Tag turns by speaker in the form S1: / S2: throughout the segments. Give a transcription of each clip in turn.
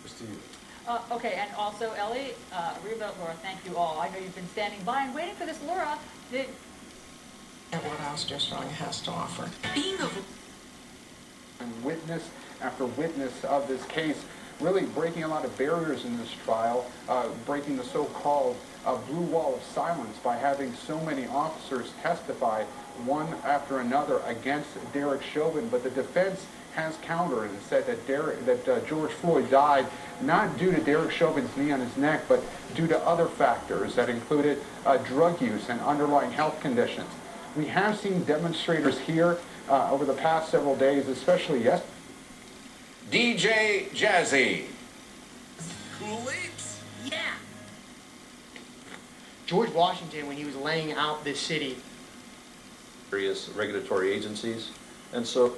S1: Proceed.
S2: Okay, and also Ellie, Reba, Laura, thank you all. I know you've been standing by and waiting for this. Laura,
S3: And what Oster Strong has to offer.
S4: Being a
S5: witness after witness of this case, really breaking a lot of barriers in this trial, breaking the so-called blue wall of silence by having so many officers testify one after another against Derek Chauvin. But the defense has countered and said that George Floyd died not due to Derek Chauvin's knee on his neck, but due to other factors that included drug use and underlying health conditions. We have seen demonstrators here over the past several days, especially yesterday.
S6: DJ Jazzy.
S4: cool apes. Yeah.
S7: George Washington, when he was laying out this city,
S8: various regulatory agencies, and so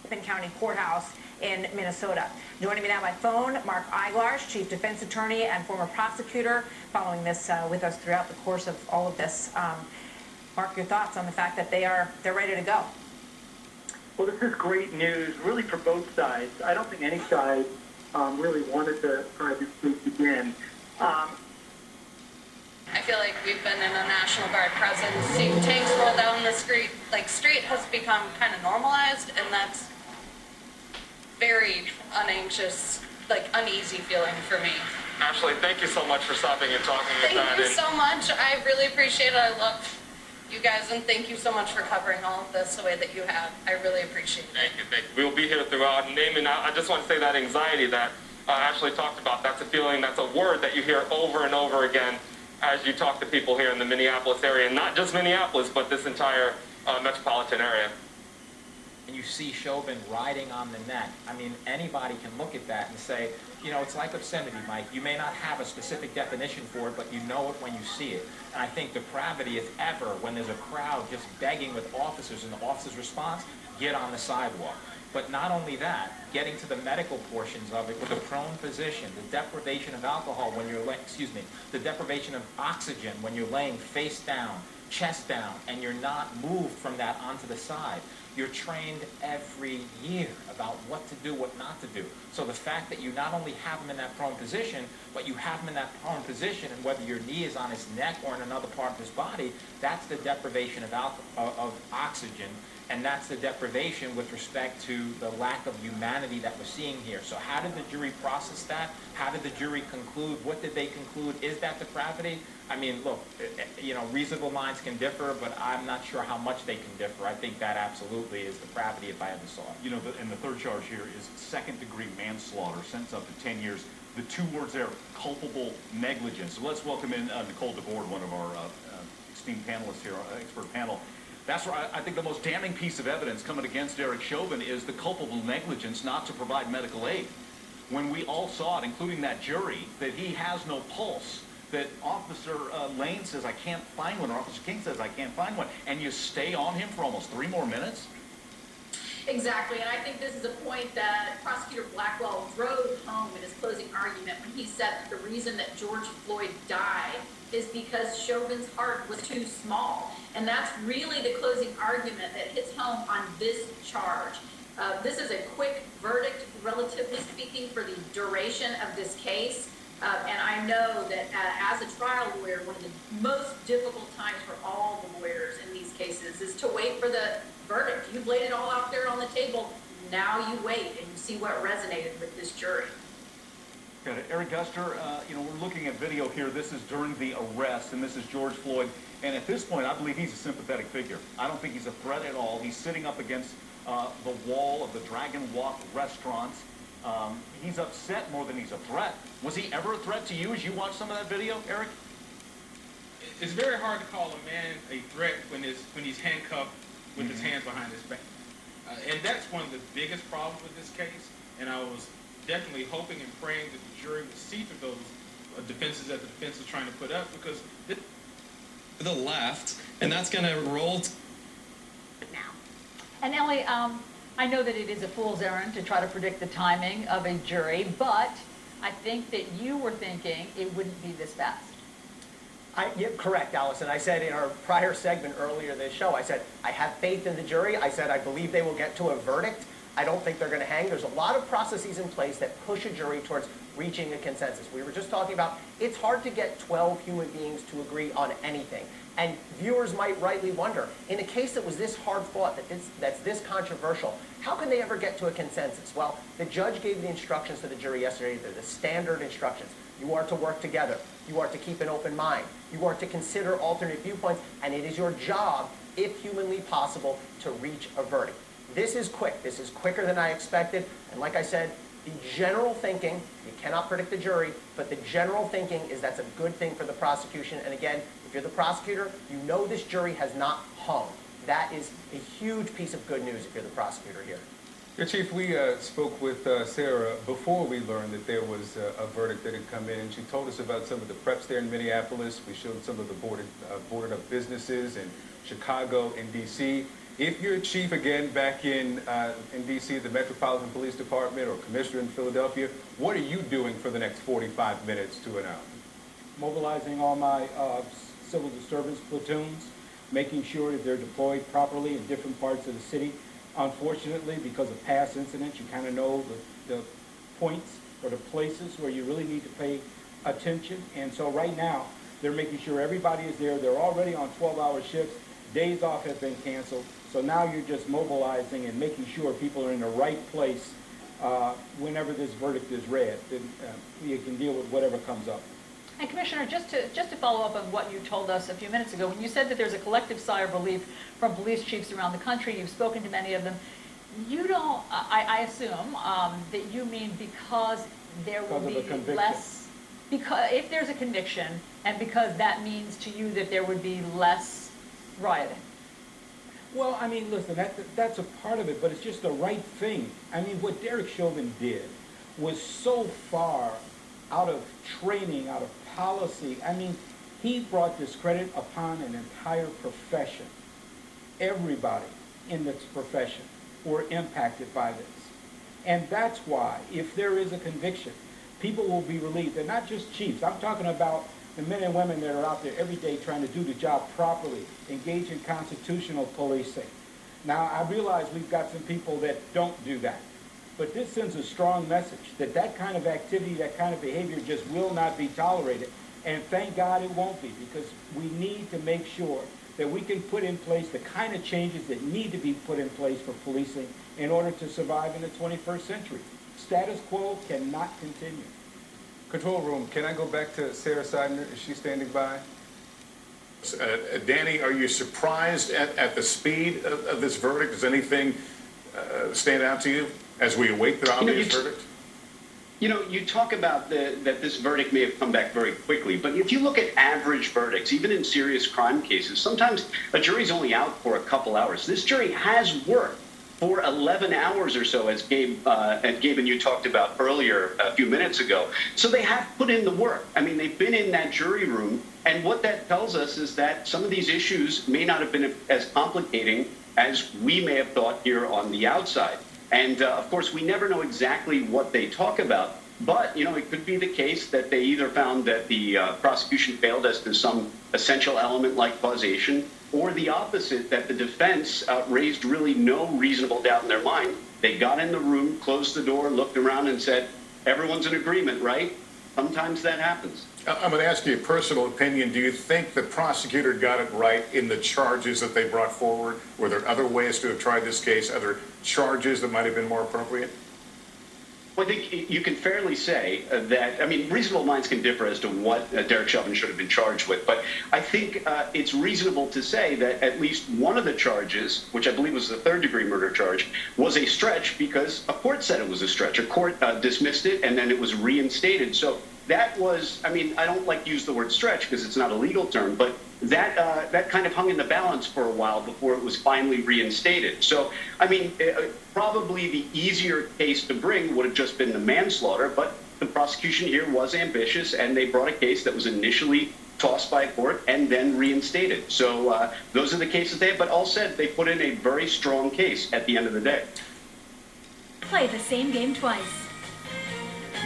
S9: Flippin County Courthouse in Minnesota. Joining me now by phone, Mark Eiglarz, Chief Defense Attorney and former prosecutor, following this with us throughout the course of all of this. Mark, your thoughts on the fact that they're ready to go?
S10: Well, this is great news, really, for both sides. I don't think any side really wanted to try this case again.
S11: I feel like we've been in a National Guard presence, seeing tanks roll down the street. Like, street has become kind of normalized, and that's very unanxious, like, uneasy feeling for me.
S12: Ashley, thank you so much for stopping and talking with that.
S11: Thank you so much. I really appreciate it. I love you guys, and thank you so much for covering all of this the way that you have. I really appreciate it.
S12: Thank you. We will be here throughout. Naming, I just want to say that anxiety that Ashley talked about, that's a feeling, that's a word that you hear over and over again as you talk to people here in the Minneapolis area, and not just Minneapolis, but this entire metropolitan area.
S13: And you see Chauvin riding on the neck. I mean, anybody can look at that and say, you know, it's like obscenity, Mike. You may not have a specific definition for it, but you know it when you see it. And I think depravity, if ever, when there's a crowd just begging with officers, and the officer's response, get on the sidewalk. But not only that, getting to the medical portions of it with the prone position, the deprivation of alcohol when you're, the deprivation of oxygen when you're laying face down, chest down, and you're not moved from that onto the side. You're trained every year about what to do, what not to do. So the fact that you not only have him in that prone position, but you have him in that prone position, and whether your knee is on his neck or in another part of his body, that's the deprivation of oxygen. And that's the deprivation with respect to the lack of humanity that we're seeing here. So how did the jury process that? How did the jury conclude? What did they conclude? Is that depravity? I mean, look, you know, reasonable minds can differ, but I'm not sure how much they can differ. I think that absolutely is depravity if I ever saw it.
S14: You know, and the third charge here is second-degree manslaughter, sentence up to 10 years. The two words there, culpable negligence. So let's welcome in Nicole DeBoard, one of our esteemed panelists here, expert panel. That's where I think the most damning piece of evidence coming against Derek Chauvin is the culpable negligence not to provide medical aid. When we all saw it, including that jury, that he has no pulse, that Officer Lane says, I can't find one, or Officer King says, I can't find one, and you stay on him for almost 3 more minutes?
S15: Exactly, and I think this is a point that Prosecutor Blackwell drove home in his closing argument when he said that the reason that George Floyd died is because Chauvin's heart was too small. And that's really the closing argument that hits home on this charge. This is a quick verdict, relatively speaking, for the duration of this case. And I know that as a trial lawyer, one of the most difficult times for all the lawyers in these cases is to wait for the verdict. You've laid it all out there on the table. Now you wait and you see what resonated with this jury.
S14: Got it. Eric Guster, you know, we're looking at video here. This is during the arrest, and this is George Floyd. And at this point, I believe he's a sympathetic figure. I don't think he's a threat at all. He's sitting up against the wall of the Dragon Walk restaurant. He's upset more than he's a threat. Was he ever a threat to you as you watched some of that video, Eric?
S16: It's very hard to call a man a threat when he's handcuffed with his hands behind his back. And that's one of the biggest problems with this case. And I was definitely hoping and praying that the jury would see through those defenses that the defense is trying to put up, because
S17: to the left, and that's going to roll
S2: now. And Ellie, I know that it is a fool's errand to try to predict the timing of a jury, but I think that you were thinking it wouldn't be this fast.
S7: Yeah, correct, Allison. I said in our prior segment earlier this show, I said, I have faith in the jury. I said, I believe they will get to a verdict. I don't think they're going to hang. There's a lot of processes in place that push a jury towards reaching a consensus. We were just talking about it's hard to get 12 human beings to agree on anything. And viewers might rightly wonder, in a case that was this hard fought, that's this controversial, how can they ever get to a consensus? Well, the judge gave the instructions to the jury yesterday. They're the standard instructions. You are to work together. You are to keep an open mind. You are to consider alternate viewpoints. And it is your job, if humanly possible, to reach a verdict. This is quick. This is quicker than I expected. And like I said, the general thinking, you cannot predict the jury, but the general thinking is that's a good thing for the prosecution. And again, if you're the prosecutor, you know this jury has not hung. That is a huge piece of good news if you're the prosecutor here.
S5: Yeah, Chief, we spoke with Sarah before we learned that there was a verdict that had come in. She told us about some of the preps there in Minneapolis. We showed some of the boarded up businesses in Chicago and D.C. If you're chief again back in D.C., the Metropolitan Police Department, or commissioner in Philadelphia, what are you doing for the next 45 minutes to an hour?
S1: Mobilizing all my civil disturbance platoons, making sure that they're deployed properly in different parts of the city. Unfortunately, because of past incidents, you kind of know the points or the places where you really need to pay attention. And so right now, they're making sure everybody is there. They're already on 12-hour shifts. Days off have been canceled. So now you're just mobilizing and making sure people are in the right place whenever this verdict is read. Then you can deal with whatever comes up.
S2: And Commissioner, just to follow up on what you told us a few minutes ago, when you said that there's a collective sigh of relief from police chiefs around the country, you've spoken to many of them, you don't, I assume, that you mean because there will be less, because if there's a conviction, and because that means to you that there would be less rioting.
S1: Well, I mean, listen, that's a part of it, but it's just the right thing. I mean, what Derek Chauvin did was so far out of training, out of policy. I mean, he brought discredit upon an entire profession. Everybody in this profession were impacted by this. And that's why, if there is a conviction, people will be relieved. They're not just chiefs. I'm talking about the men and women that are out there every day trying to do the job properly, engage in constitutional policing. Now, I realize we've got some people that don't do that. But this sends a strong message that that kind of activity, that kind of behavior just will not be tolerated. And thank God it won't be, because we need to make sure that we can put in place the kind of changes that need to be put in place for policing in order to survive in the 21st century. Status quo cannot continue.
S5: Control room, can I go back to Sarah Seidner? Is she standing by?
S6: Danny, are you surprised at the speed of this verdict? Does anything stand out to you as we await the obvious verdict?
S18: You know, you talk about that this verdict may have come back very quickly, but if you look at average verdicts, even in serious crime cases, sometimes a jury's only out for a couple hours. This jury has worked for 11 hours or so, as Gabe and you talked about earlier a few minutes ago. So they have put in the work. I mean, they've been in that jury room, and what that tells us is that some of these issues may not have been as complicating as we may have thought here on the outside. And of course, we never know exactly what they talk about, but you know, it could be the case that they either found that the prosecution failed as to some essential element like causation, or the opposite, that the defense raised really no reasonable doubt in their mind. They got in the room, closed the door, looked around and said, everyone's in agreement, right? Sometimes that happens.
S6: I'm going to ask you a personal opinion. Do you think the prosecutor got it right in the charges that they brought forward? Were there other ways to have tried this case, other charges that might have been more appropriate?
S18: Well, I think you can fairly say that, I mean, reasonable minds can differ as to what Derek Chauvin should have been charged with, but I think it's reasonable to say that at least one of the charges, which I believe was the third-degree murder charge, was a stretch because a court said it was a stretch. A court dismissed it, and then it was reinstated. So that was, I mean, I don't like to use the word stretch because it's not a legal term, but that kind of hung in the balance for a while before it was finally reinstated. So, I mean, probably the easier case to bring would have just been the manslaughter, but the prosecution here was ambitious, and they brought a case that was initially tossed by a court and then reinstated. So those are the cases they have, but all said, they put in a very strong case at the end of the day.
S19: Play the same game twice.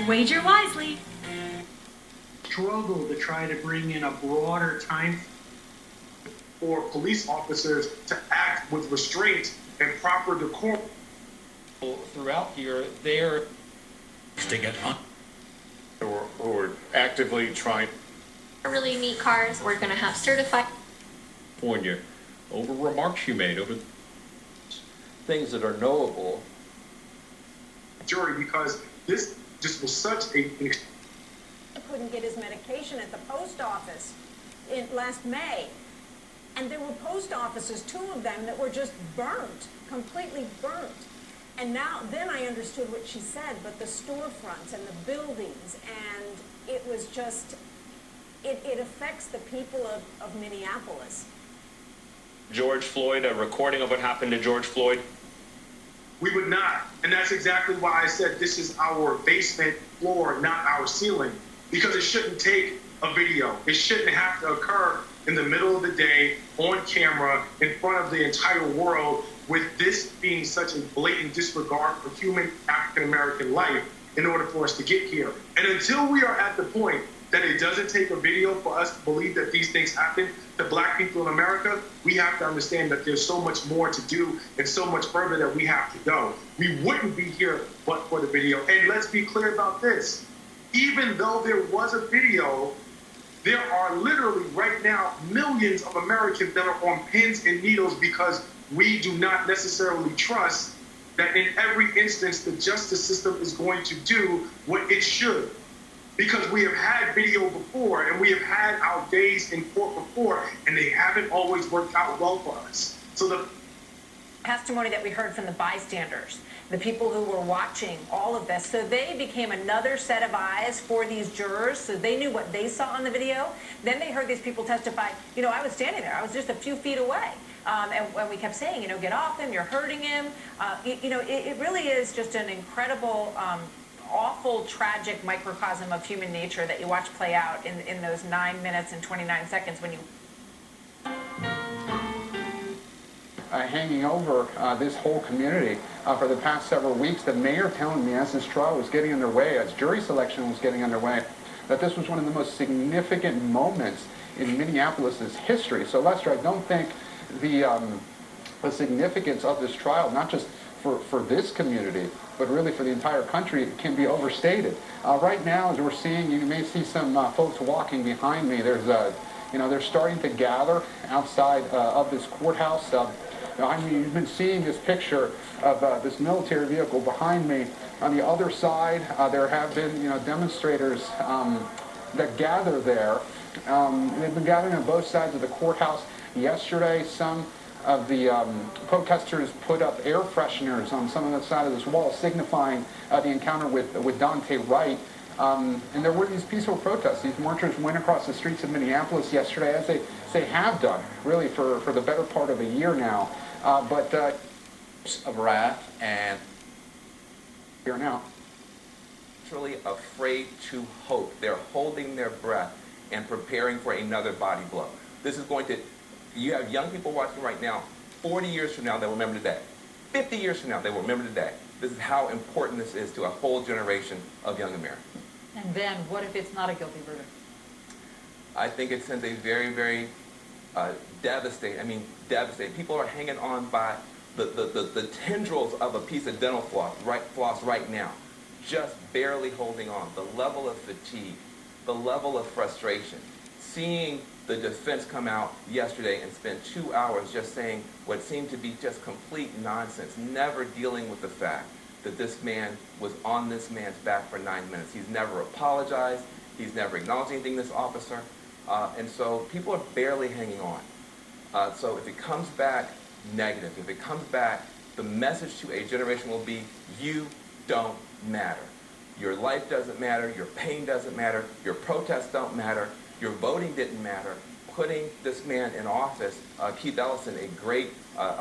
S19: Wager wisely.
S10: Struggle to try to bring in a broader time for police officers to act with restraint and proper decorum.
S13: throughout here, they're
S6: to get on, who are actively trying.
S20: Really neat cars. We're going to have certified.
S8: California over remarks you made over things that are knowable.
S21: Jury, because this just was such a.
S22: He couldn't get his medication at the post office last May. And there were post offices, 2 of them, that were just burnt, completely burnt. And now, then I understood what she said, but the storefronts and the buildings, and it was just, it affects the people of Minneapolis.
S12: George Floyd, a recording of what happened to George Floyd?
S21: We would not. And that's exactly why I said this is our basement floor, not our ceiling. Because it shouldn't take a video. It shouldn't have to occur in the middle of the day, on camera, in front of the entire world, with this being such a blatant disregard for human African-American life in order for us to get here. And until we are at the point that it doesn't take a video for us to believe that these things happen to black people in America, we have to understand that there's so much more to do and so much further that we have to go. We wouldn't be here but for the video. And let's be clear about this. Even though there was a video, there are literally right now millions of Americans that are on pins and needles because we do not necessarily trust that in every instance the justice system is going to do what it should. Because we have had video before and we have had our days in court before, and they haven't always worked out well for us. So the
S9: testimony that we heard from the bystanders, the people who were watching all of this, so they became another set of eyes for these jurors, so they knew what they saw on the video. Then they heard these people testify, you know, I was standing there, I was just a few feet away. And we kept saying, you know, get off him, you're hurting him. You know, it really is just an incredible, awful, tragic microcosm of human nature that you watch play out in those 9 minutes and 29 seconds when you...
S5: Hanging over this whole community for the past several weeks. The mayor telling me as this trial was getting underway, as jury selection was getting underway, that this was one of the most significant moments in Minneapolis's history. So Lester, I don't think the significance of this trial, not just for this community, but really for the entire country, can be overstated. Right now, as we're seeing, you may see some folks walking behind me. There's you know, they're starting to gather outside of this courthouse. I mean, you've been seeing this picture of this military vehicle behind me. On the other side, there have been, you know, demonstrators that gather there. They've been gathering on both sides of the courthouse. Yesterday, some of the protesters put up air fresheners on some of the side of this wall, signifying the encounter with Dante Wright. And there were these peaceful protests. These marchers went across the streets of Minneapolis yesterday, as they have done, really, for the better part of a year now. But
S23: of wrath and
S5: here now.
S23: Literally afraid to hope. They're holding their breath and preparing for another body blow. This is going to, you have young people watching right now, 40 years from now, they will remember today. 50 years from now, they will remember today. This is how important this is to a whole generation of young Americans.
S2: And then, what if it's not a guilty verdict?
S23: I think it sends a very, very devastating, people are hanging on by the tendrils of a piece of dental floss right now, just barely holding on. The level of fatigue, the level of frustration, seeing the defense come out yesterday and spend 2 hours just saying what seemed to be just complete nonsense, never dealing with the fact that this man was on this man's back for 9 minutes. He's never apologized. He's never acknowledged anything, this officer. And so people are barely hanging on. So if it comes back negative, if it comes back, the message to a generation will be, you don't matter. Your life doesn't matter. Your pain doesn't matter. Your protests don't matter. Your voting didn't matter. Putting this man in office, Keith Ellison, a great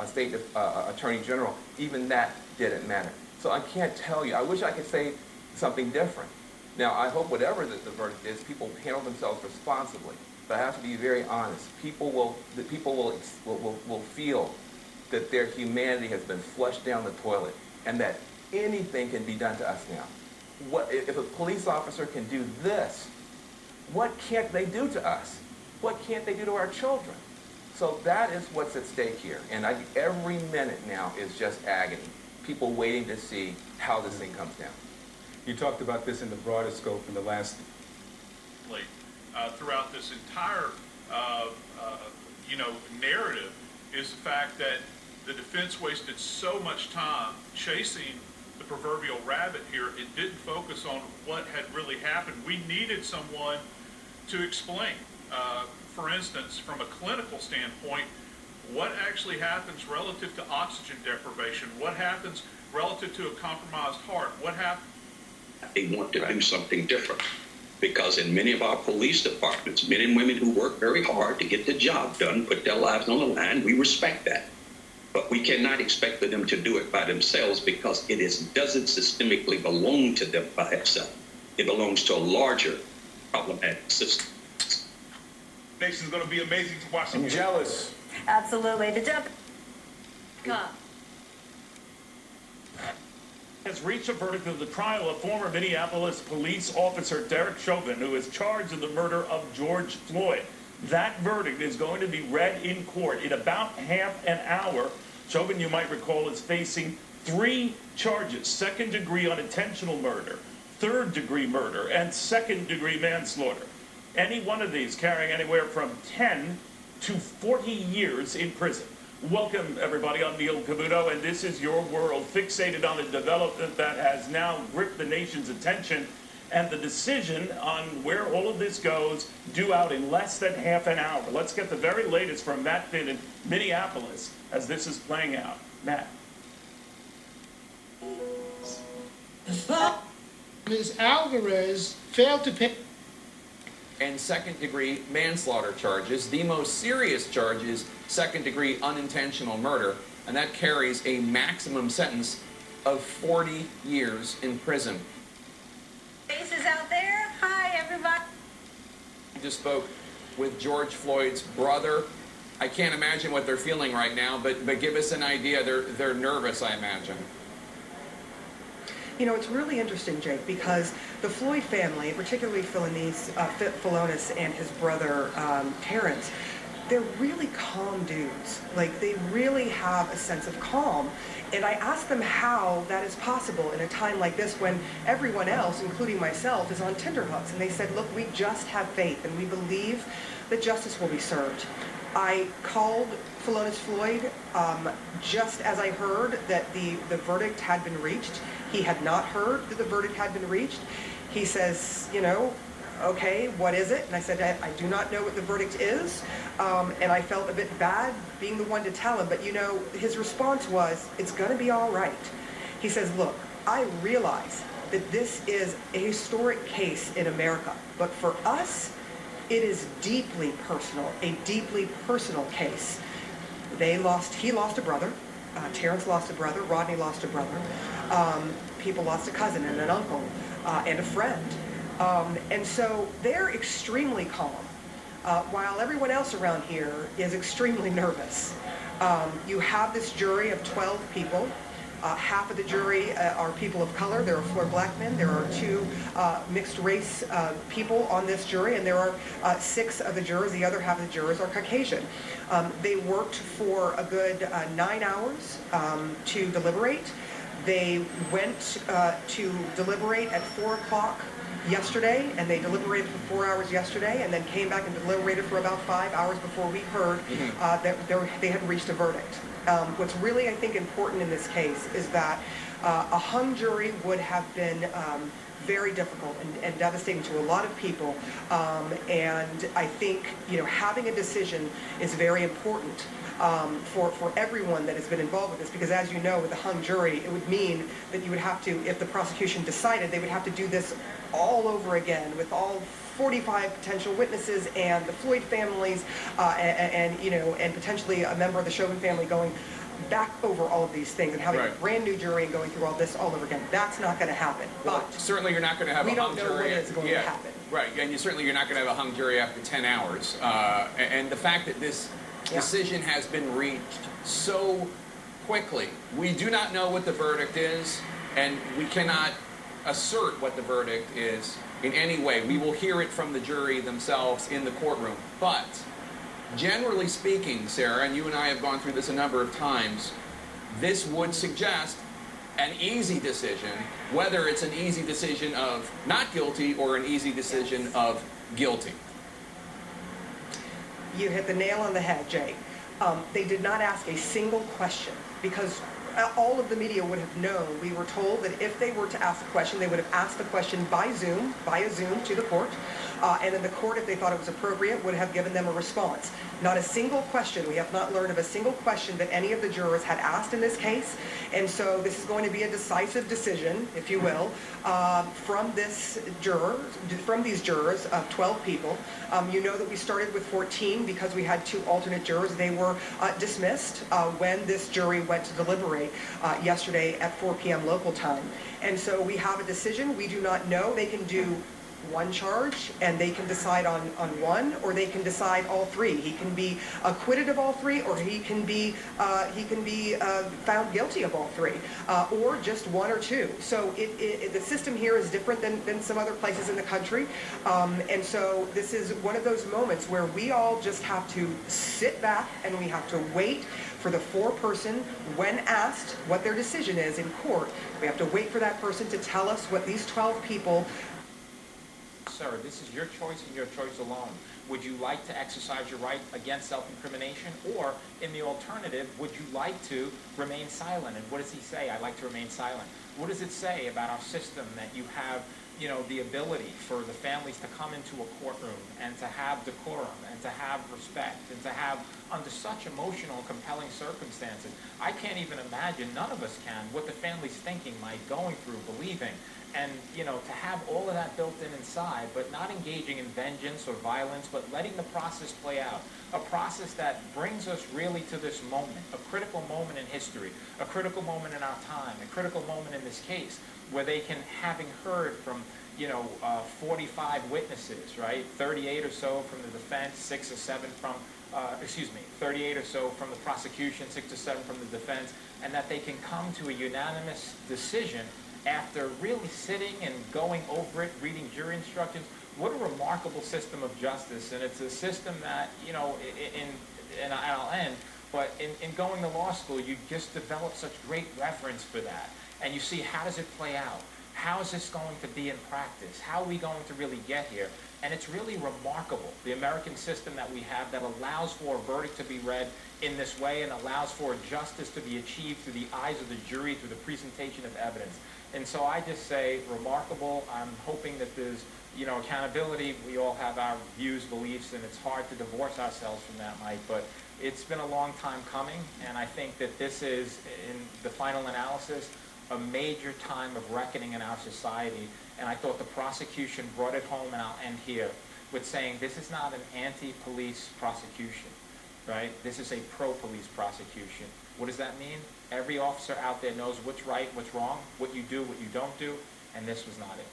S23: state attorney general, even that didn't matter. So I can't tell you. I wish I could say something different. Now, I hope whatever the verdict is, people handle themselves responsibly. But I have to be very honest. People will feel that their humanity has been flushed down the toilet, and that anything can be done to us now. What if a police officer can do this? What can't they do to us? What can't they do to our children? So that is what's at stake here. And every minute now is just agony. people waiting to see how this thing comes down.
S1: You talked about this in the broader scope in the last.
S3: Throughout this entire, narrative is the fact that the defense wasted so much time chasing the proverbial rabbit here. It didn't focus on what had really happened. We needed someone to explain, for instance, from a clinical standpoint, what actually happens relative to oxygen deprivation, what happens relative to a compromised heart, what happens.
S4: They want to do something different. Because in many of our police departments, men and women who work very hard to get the job done, put their lives on the line, we respect that. But we cannot expect for them to do it by themselves because it doesn't systemically belong to them by itself. It belongs to a larger problematic system.
S3: Nation's going to be amazing to watch.
S1: I'm jealous.
S9: Absolutely. To jump.
S14: Has reached a verdict of the trial of former Minneapolis police officer Derek Chauvin, who is charged in the murder of George Floyd. That verdict is going to be read in court in about half an hour. Chauvin, you might recall, is facing 3 charges: second-degree unintentional murder, third-degree murder, and second-degree manslaughter. Any one of these carrying anywhere from 10 to 40 years in prison. Welcome, everybody. I'm Neil Cavuto, and this is Your World, fixated on a development that has now gripped the nation's attention, and the decision on where all of this goes due out in less than half an hour. Let's get the very latest from Matt Finn in Minneapolis as this is playing out. Matt.
S11: Ms. Alvarez failed to pay.
S23: And second-degree manslaughter charges. The most serious charge is second-degree unintentional murder, and that carries a maximum sentence of 40 years in prison.
S9: Faces out there. Hi, everybody.
S23: I just spoke with George Floyd's brother. I can't imagine what they're feeling right now, but give us an idea. They're nervous, I imagine.
S24: You know, it's really interesting, Jake, because the Floyd family, particularly Philonis and his brother Terrence, they're really calm dudes. Like, they really have a sense of calm. And I asked them how that is possible in a time like this when everyone else, including myself, is on tenterhooks. And they said, look, we just have faith and we believe that justice will be served. I called Philonis Floyd just as I heard that the verdict had been reached. He had not heard that the verdict had been reached. He says, you know, okay, what is it? And I said, I do not know what the verdict is. And I felt a bit bad being the one to tell him. But, you know, his response was, it's going to be all right. He says, look, I realize that this is a historic case in America. But for us, it is deeply personal, a deeply personal case. He lost a brother. Terrence lost a brother. Rodney lost a brother. People lost a cousin and an uncle and a friend. And so they're extremely calm, while everyone else around here is extremely nervous. You have this jury of 12 people. Half of the jury are people of color. There are 4 black men. There are 2 mixed race people on this jury, and there are 6 of the jurors. The other half of the jurors are Caucasian. They worked for a good 9 hours to deliberate. They went to deliberate at 4 o'clock yesterday, and they deliberated for 4 hours yesterday, and then came back and deliberated for about 5 hours before we heard that they had reached a verdict. What's really, I think, important in this case is that a hung jury would have been very difficult and devastating to a lot of people, and I think, you know, having a decision is very important for everyone that has been involved with this, because as you know, with a hung jury, it would mean that you would have to, if the prosecution decided, they would have to do this all over again with all 45 potential witnesses and the Floyd families and you know, and potentially a member of the Chauvin family going back over all of these things and having a brand new jury and going through all this all over again. That's not going to happen.
S23: Well,
S24: but
S23: certainly you're not going to have a hung jury.
S24: We don't know when it's going to happen.
S23: Right, and you're not going to have a hung jury after 10 hours. And the fact that this decision has been reached so quickly, we do not know what the verdict is, and we cannot assert what the verdict is in any way. We will hear it from the jury themselves in the courtroom. But generally speaking, Sarah, and you and I have gone through this a number of times, this would suggest
S7: an easy decision, whether it's an easy decision of not guilty or an easy decision of guilty.
S24: You hit the nail on the head, Jake. They did not ask a single question because all of the media would have known. We were told that if they were to ask a question, they would have asked the question via Zoom to the court. And then the court, if they thought it was appropriate, would have given them a response. Not a single question. We have not learned of a single question that any of the jurors had asked in this case. And so this is going to be a decisive decision, if you will, from these jurors of 12 people. You know that we started with 14 because we had 2 alternate jurors. They were dismissed when this jury went to deliberate yesterday at 4 p.m. local time. And so we have a decision. We do not know. They can do one charge and they can decide on one, or they can decide all 3. He can be acquitted of all 3, or he can be found guilty of all 3, or just 1 or 2. So the system here is different than some other places in the country, and so this is one of those moments where we all just have to sit back and we have to wait for the foreperson, when asked what their decision is in court. We have to wait for that person to tell us what these 12 people.
S13: Sir, this is your choice and your choice alone. Would you like to exercise your right against self-incrimination, or in the alternative, would you like to remain silent? And what does he say? I like to remain silent. What does it say about our system that you have, you know, the ability for the families to come into a courtroom and to have decorum and to have respect and to have, under such emotional and compelling circumstances? I can't even imagine, none of us can, what the family's thinking, Mike, going through, believing. And, you know, to have all of that built in inside, but not engaging in vengeance or violence, but letting the process play out. A process that brings us really to this moment, a critical moment in history, a critical moment in our time, a critical moment in this case, where they can, having heard from, 45 witnesses, right? 38 or so from the defense, 6 or 7 from, 38 or so from the prosecution, 6 or 7 from the defense, and that they can come to a unanimous decision after really sitting and going over it, reading jury instructions. What a remarkable system of justice. And it's a system that, and I'll end, but in going to law school, you just develop such great reverence for that. And you see, how does it play out? How is this going to be in practice? How are we going to really get here? And it's really remarkable, the American system that we have that allows for a verdict to be read in this way and allows for justice to be achieved through the eyes of the jury, through the presentation of evidence. And so I just say remarkable. I'm hoping that there's, accountability. We all have our views, beliefs, and it's hard to divorce ourselves from that, Mike. But it's been a long time coming, and I think that this is, in the final analysis, a major time of reckoning in our society. And I thought the prosecution brought it home, and I'll end here with saying this is not an anti-police prosecution, right? This is a pro-police prosecution. What does that mean? Every officer out there knows what's right, what's wrong, what you do, what you don't do, and this was not it.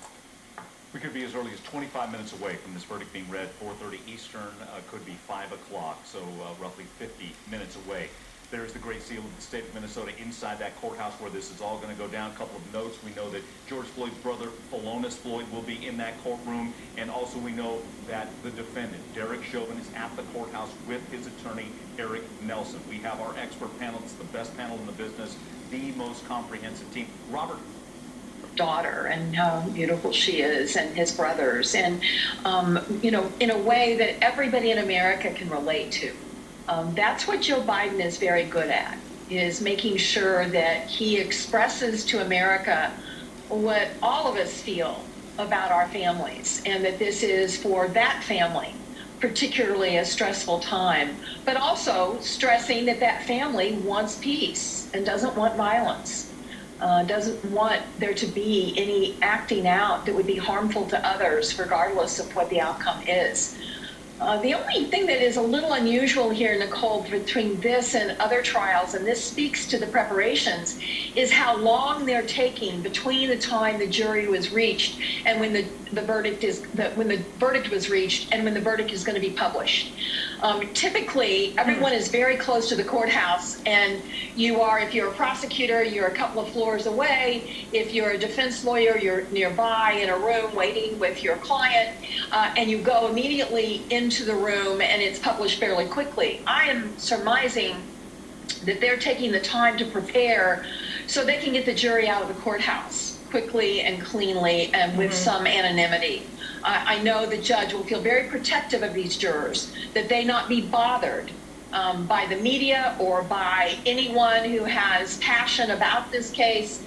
S14: We could be as early as 25 minutes away from this verdict being read, 4:30 Eastern, could be 5 o'clock, so roughly 50 minutes away. There's the Great Seal of the state of Minnesota inside that courthouse where this is all going to go down. A couple of notes. We know that George Floyd's brother, Floyd, will be in that courtroom. And also we know that the defendant, Derek Chauvin, is at the courthouse with his attorney, Eric Nelson. We have our expert panel. It's the best panel in the business, the most comprehensive team. Robert.
S15: Daughter and how beautiful she is, and his brothers, and in a way that everybody in America can relate to. That's what Joe Biden is very good at, is making sure that he expresses to America what all of us feel about our families, and that this is for that family particularly a stressful time, but also stressing that that family wants peace and doesn't want violence. Doesn't want there to be any acting out that would be harmful to others, regardless of what the outcome is. The only thing that is a little unusual here, Nicole, between this and other trials, and this speaks to the preparations, is how long they're taking between the time the jury was reached and when the verdict was reached and when the verdict is going to be published. Typically, everyone is very close to the courthouse, and if you're a prosecutor, you're a couple of floors away. If you're a defense lawyer, you're nearby in a room waiting with your client, and you go immediately into the room and it's published fairly quickly. I am surmising that they're taking the time to prepare so they can get the jury out of the courthouse quickly and cleanly and with some anonymity. I know the judge will feel very protective of these jurors, that they not be bothered by the media or by anyone who has passion about this case.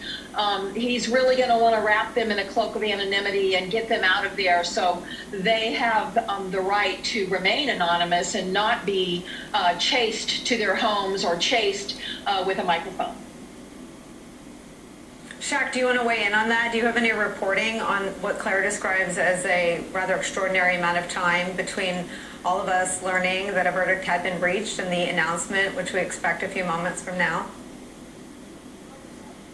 S15: He's really going to want to wrap them in a cloak of anonymity and get them out of there so they have the right to remain anonymous and not be chased to their homes or chased with a microphone.
S9: Shaq, do you want to weigh in on that? Do you have any reporting on what Claire describes as a rather extraordinary amount of time between all of us learning that a verdict had been reached and the announcement, which we expect a few moments from now?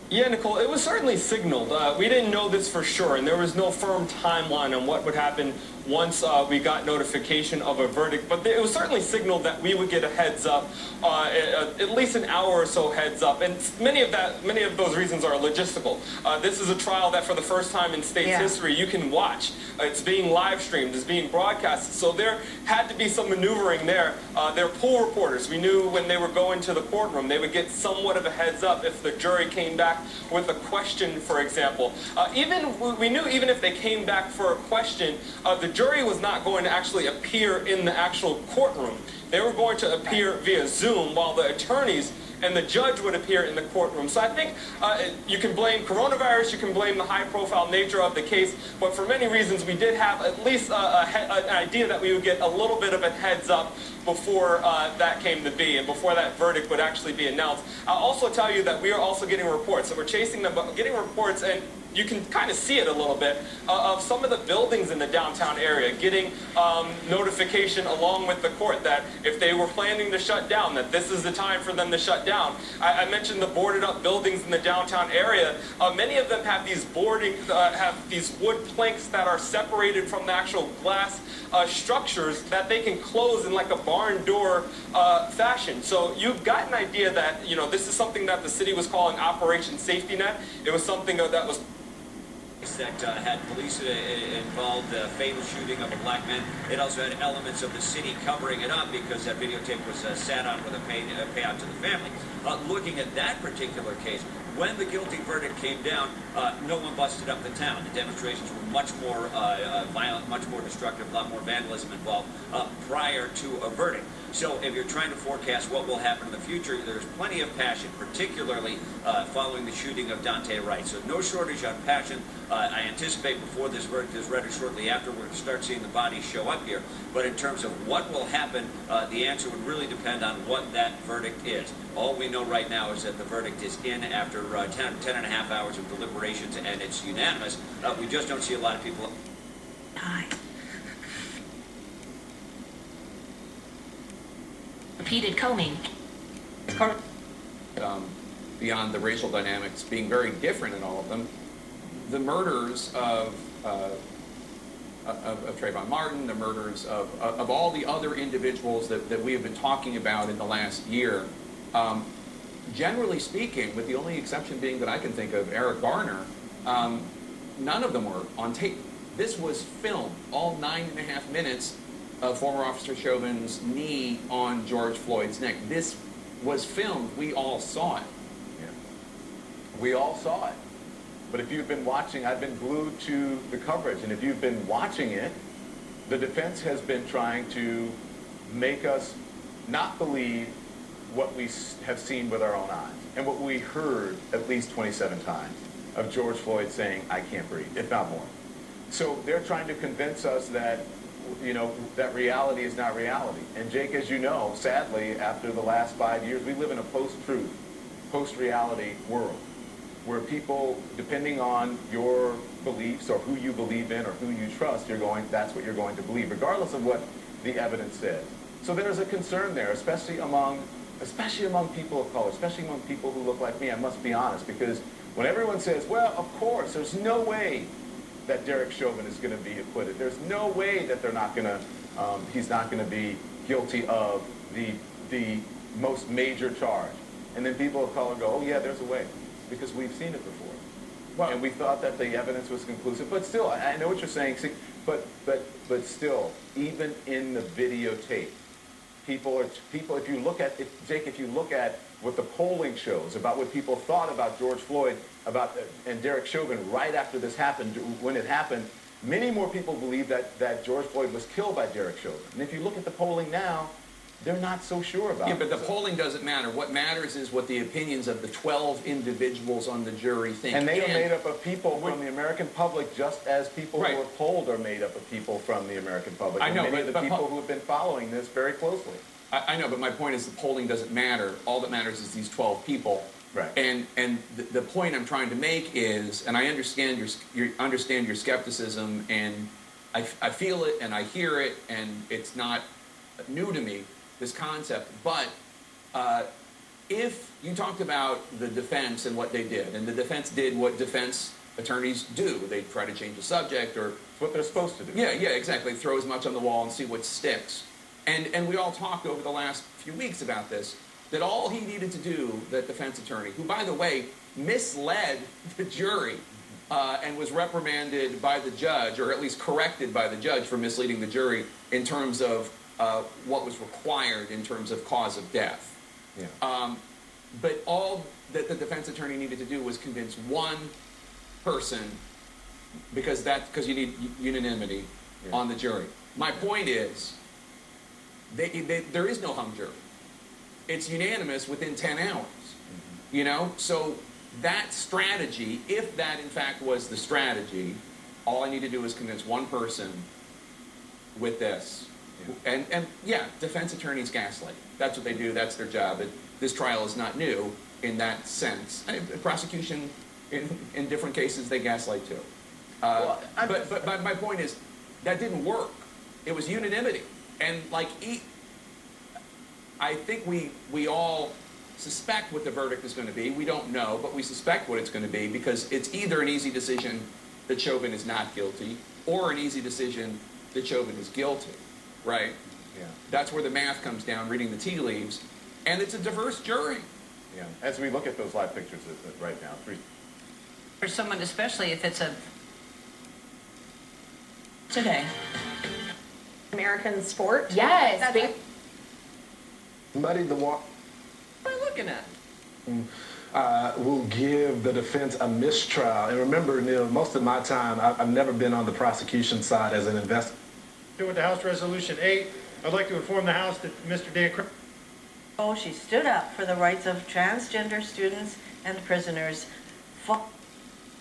S12: Yeah, Nicole, it was certainly signaled. We didn't know this for sure, and there was no firm timeline on what would happen once we got notification of a verdict, but it was certainly signaled that we would get a heads up, at least an hour or so heads up, and many of those reasons are logistical. This is a trial that for the first time in state's history you can watch. It's being live streamed, it's being broadcasted, so there had to be some maneuvering there. They're pool reporters. We knew when they were going to the courtroom they would get somewhat of a heads up if the jury came back with a question, for example. We knew even if they came back for a question, the jury was not going to actually appear in the actual courtroom. They were going to appear via Zoom while the attorneys and the judge would appear in the courtroom. So I think you can blame coronavirus, you can blame the high-profile nature of the case, but for many reasons we did have at least an idea that we would get a little bit of a heads up before that came to be and before that verdict would actually be announced. I'll also tell you that we are also getting reports. So we're chasing them, but getting reports, and you can kind of see it a little bit, of some of the buildings in the downtown area getting notification along with the court that if they were planning to shut down, that this is the time for them to shut down. I mentioned the boarded up buildings in the downtown area. Many of them have these have these wood planks that are separated from the actual glass structures that they can close in like a barn door fashion. So you've got an idea that, you know, this is something that the city was calling Operation Safety Net. It was something that was
S16: that had police involved, fatal shooting of a black man. It also had elements of the city covering it up because that videotape was sat on with a payout to the family. Looking at that particular case, when the guilty verdict came down, no one busted up the town. The demonstrations were much more violent, much more destructive, a lot more vandalism involved prior to a verdict. So if you're trying to forecast what will happen in the future, there's plenty of passion, particularly following the shooting of Dante Wright. So no shortage on passion. I anticipate before this verdict is read or shortly after, we're going to start seeing the bodies show up here. But in terms of what will happen, the answer would really depend on what that verdict is. All we know right now is that the verdict is in after 10 and a half hours of deliberations, and it's unanimous. We just don't see a lot of people.
S9: Hi.
S17: Repeated combing.
S7: Beyond the racial dynamics being very different in all of them, the murders of Trayvon Martin, the murders of all the other individuals that we have been talking about in the last year, generally speaking, with the only exception being that I can think of, Eric Garner, none of them were on tape. This was filmed, all 9.5 minutes of former Officer Chauvin's knee on George Floyd's neck. This was filmed. We all saw it.
S6: Yeah. We all saw it. But if you've been watching, I've been glued to the coverage, and if you've been watching it, the defense has been trying to make us not believe what we have seen with our own eyes and what we heard at least 27 times of George Floyd saying, "I can't breathe," if not more. So they're trying to convince us that, you know, that reality is not reality. And Jake, as you know, sadly, after the last 5 years, we live in a post-truth, post-reality world where people, depending on your beliefs or who you believe in or who you trust, that's what you're going to believe, regardless of what the evidence says. So there's a concern there, especially among people of color, especially among people who look like me, I must be honest, because when everyone says, well, of course, there's no way that Derek Chauvin is going to be acquitted. There's no way that he's not going to be guilty of the most major charge. And then people of color go, oh yeah, there's a way, because we've seen it before. Well, and we thought that the evidence was conclusive. But still, I know what you're saying, but still, even in the videotape, if you look at, Jake, if you look at what the polling shows about what people thought about George Floyd and Derek Chauvin right after this happened, when it happened, many more people believe that George Floyd was killed by Derek Chauvin. And if you look at the polling now, they're not so sure about it.
S7: Yeah, but the polling doesn't matter. What matters is what the opinions of the 12 individuals on the jury think.
S6: And they are made up of people from the American public, just as people who are polled are made up of people from the American public.
S7: I know,
S6: and many
S7: but
S6: of the people who have been following this very closely.
S7: I know, but my point is the polling doesn't matter. All that matters is these 12 people.
S6: Right.
S7: And the point I'm trying to make is, and I understand your skepticism, and I feel it and I hear it, and it's not new to me, this concept. But if you talked about the defense and what they did, and the defense did what defense attorneys do, they try to change the subject or
S6: what they're supposed to do.
S7: Yeah, exactly. Throw as much on the wall and see what sticks. And we all talked over the last few weeks about this, that all he needed to do, that defense attorney, who, by the way, misled the jury and was reprimanded by the judge, or at least corrected by the judge for misleading the jury in terms of what was required in terms of cause of death.
S6: Yeah.
S7: But all that the defense attorney needed to do was convince one person, because you need unanimity on the jury. My point is, there is no hung jury. It's unanimous within 10 hours, you know? So that strategy, if that in fact was the strategy, all I need to do is convince one person with this. And yeah, defense attorneys gaslight. That's what they do. That's their job. This trial is not new in that sense. Prosecution, in different cases, they gaslight too. But my point is, that didn't work. It was unanimity. And like, I think we all suspect what the verdict is going to be. We don't know, but we suspect what it's going to be, because it's either an easy decision that Chauvin is not guilty, or an easy decision that Chauvin is guilty, right?
S6: Yeah.
S7: That's where the math comes down, reading the tea leaves, and it's a diverse jury.
S6: Yeah. As we look at those live pictures right now,
S10: for someone, especially if it's a today.
S9: American sport?
S10: Yes.
S18: Muddy the walk.
S10: What am I looking at?
S18: Will give the defense a mistrial. And remember, Neil, most of my time, I've never been on the prosecution side as an investigator.
S19: With the House Resolution 8, I'd like to inform the House that Mr. Dan Cripps.
S10: Oh, she stood up for the rights of transgender students and prisoners.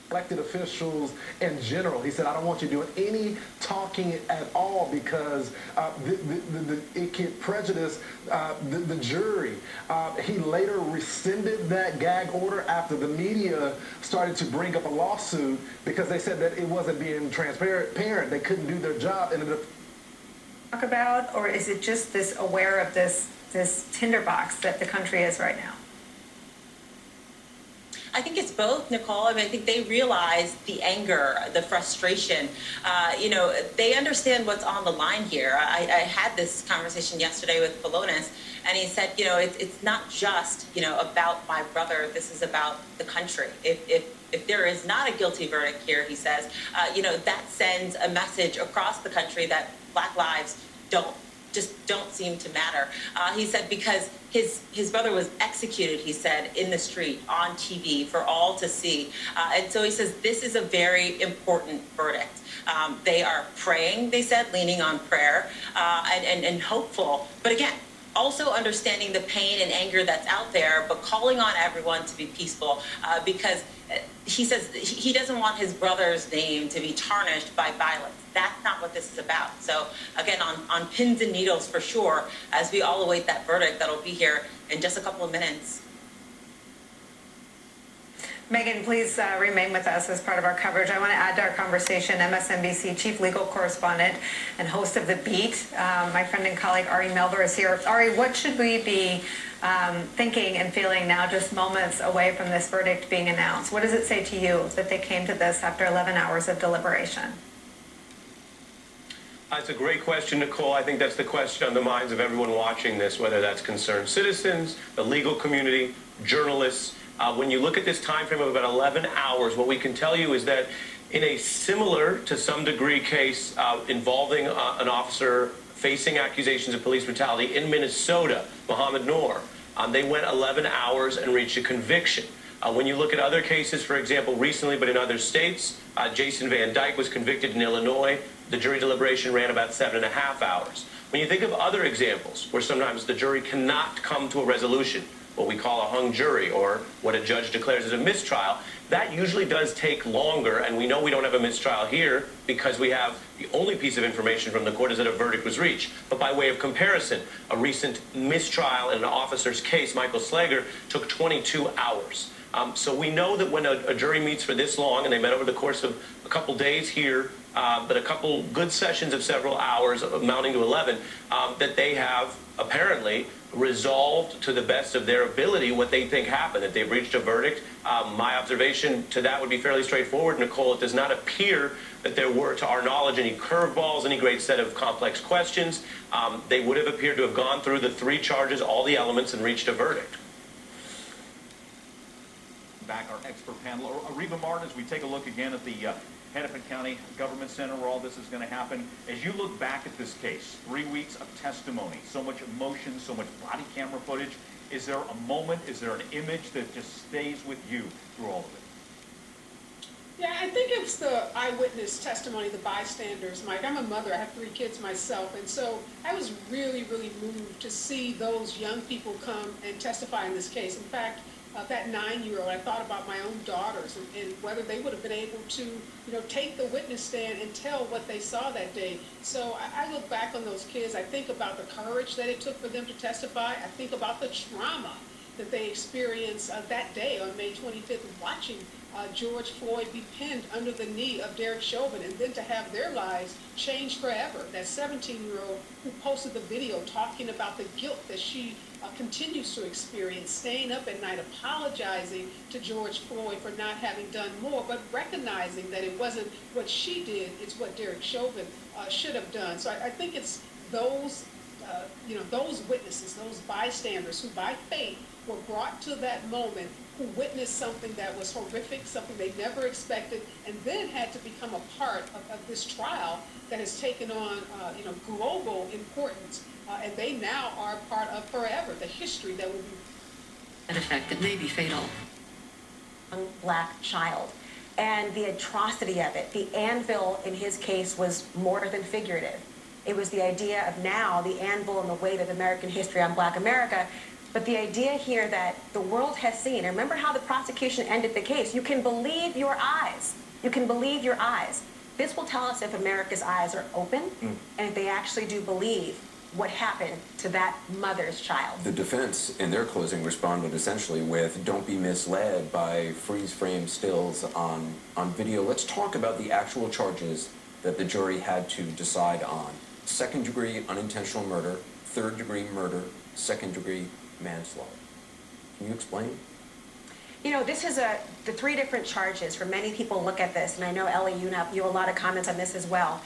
S18: Elected officials in general. He said, I don't want you doing any talking at all, because it can prejudice the jury. He later rescinded that gag order after the media started to bring up a lawsuit, because they said that it wasn't being transparent. They couldn't do their job. And
S9: Talk about, or is it just this aware of this tinderbox that the country is right now?
S20: I think it's both, Nicole. I mean, I think they realize the anger, the frustration. They understand what's on the line here. I had this conversation yesterday with Philonis, and he said, it's not just, about my brother. This is about the country. If there is not a guilty verdict here, he says, that sends a message across the country that Black lives don't seem to matter. He said because his brother was executed, he said, in the street, on TV, for all to see. And so he says this is a very important verdict. They are praying, they said, leaning on prayer, and hopeful. But again, also understanding the pain and anger that's out there, but calling on everyone to be peaceful, because he says he doesn't want his brother's name to be tarnished by violence. That's not what this is about. So again, on pins and needles for sure, as we all await that verdict that'll be here in just a couple of minutes.
S9: Megan, please remain with us as part of our coverage. I want to add to our conversation MSNBC chief legal correspondent and host of The Beat, my friend and colleague Ari Melber is here. Ari, what should we be thinking and feeling now, just moments away from this verdict being announced? What does it say to you that they came to this after 11 hours of deliberation?
S25: That's a great question, Nicole. I think that's the question on the minds of everyone watching this, whether that's concerned citizens, the legal community, journalists. When you look at this time frame of about 11 hours, what we can tell you is that in a similar, to some degree, case involving an officer facing accusations of police brutality in Minnesota, Mohammed Noor. They went 11 hours and reached a conviction. When you look at other cases, for example, recently, but in other states, Jason Van Dyke was convicted in Illinois. The jury deliberation ran about 7.5 hours. When you think of other examples where sometimes the jury cannot come to a resolution, what we call a hung jury or what a judge declares as a mistrial, that usually does take longer, and we know we don't have a mistrial here because we have the only piece of information from the court is that a verdict was reached. But by way of comparison, a recent mistrial in an officer's case, Michael Slager, took 22 hours. So we know that when a jury meets for this long, and they met over the course of a couple days here, but a couple good sessions of several hours amounting to 11, that they have apparently resolved to the best of their ability what they think happened, that they've reached a verdict. My observation to that would be fairly straightforward, Nicole. It does not appear that there were, to our knowledge, any curveballs, any great set of complex questions. They would have appeared to have gone through the 3 charges, all the elements, and reached a verdict.
S14: Back our expert panel. Reba Martin, as we take a look again at the Hennepin County Government Center where all this is going to happen. As you look back at this case, 3 weeks of testimony, so much emotion, so much body camera footage, is there a moment, is there an image that just stays with you through all of it?
S2: Yeah, I think it's the eyewitness testimony, the bystanders, Mike. I'm a mother, I have 3 kids myself, and so I was really, really moved to see those young people come and testify in this case. In fact, that 9-year-old, I thought about my own daughters and whether they would have been able to, take the witness stand and tell what they saw that day. So I look back on those kids. I think about the courage that it took for them to testify. I think about the trauma that they experienced that day on May 25th, watching George Floyd be pinned under the knee of Derek Chauvin, and then to have their lives changed forever. That 17-year-old who posted the video talking about the guilt that she continues to experience, staying up at night, apologizing to George Floyd for not having done more, but recognizing that it wasn't what she did, it's what Derek Chauvin should have done. So I think it's those, those witnesses, those bystanders who by faith were brought to that moment, who witnessed something that was horrific, something they never expected, and then had to become a part of this trial that has taken on, global importance. And they now are part of forever, the history that will be.
S17: An effect that may be fatal.
S9: Black child. And the atrocity of it, the anvil in his case was more than figurative. It was the idea of now the anvil and the weight of American history on Black America. But the idea here that the world has seen, remember how the prosecution ended the case. You can believe your eyes. You can believe your eyes. This will tell us if America's eyes are open and if they actually do believe what happened to that mother's child.
S5: The defense, in their closing, responded essentially with, don't be misled by freeze-frame stills on video. Let's talk about the actual charges that the jury had to decide on. Second-degree unintentional murder, third-degree murder, second-degree manslaughter. Can you explain?
S9: This is the 3 different charges. For many people look at this, and I know, Ellie, you have a lot of comments on this as well.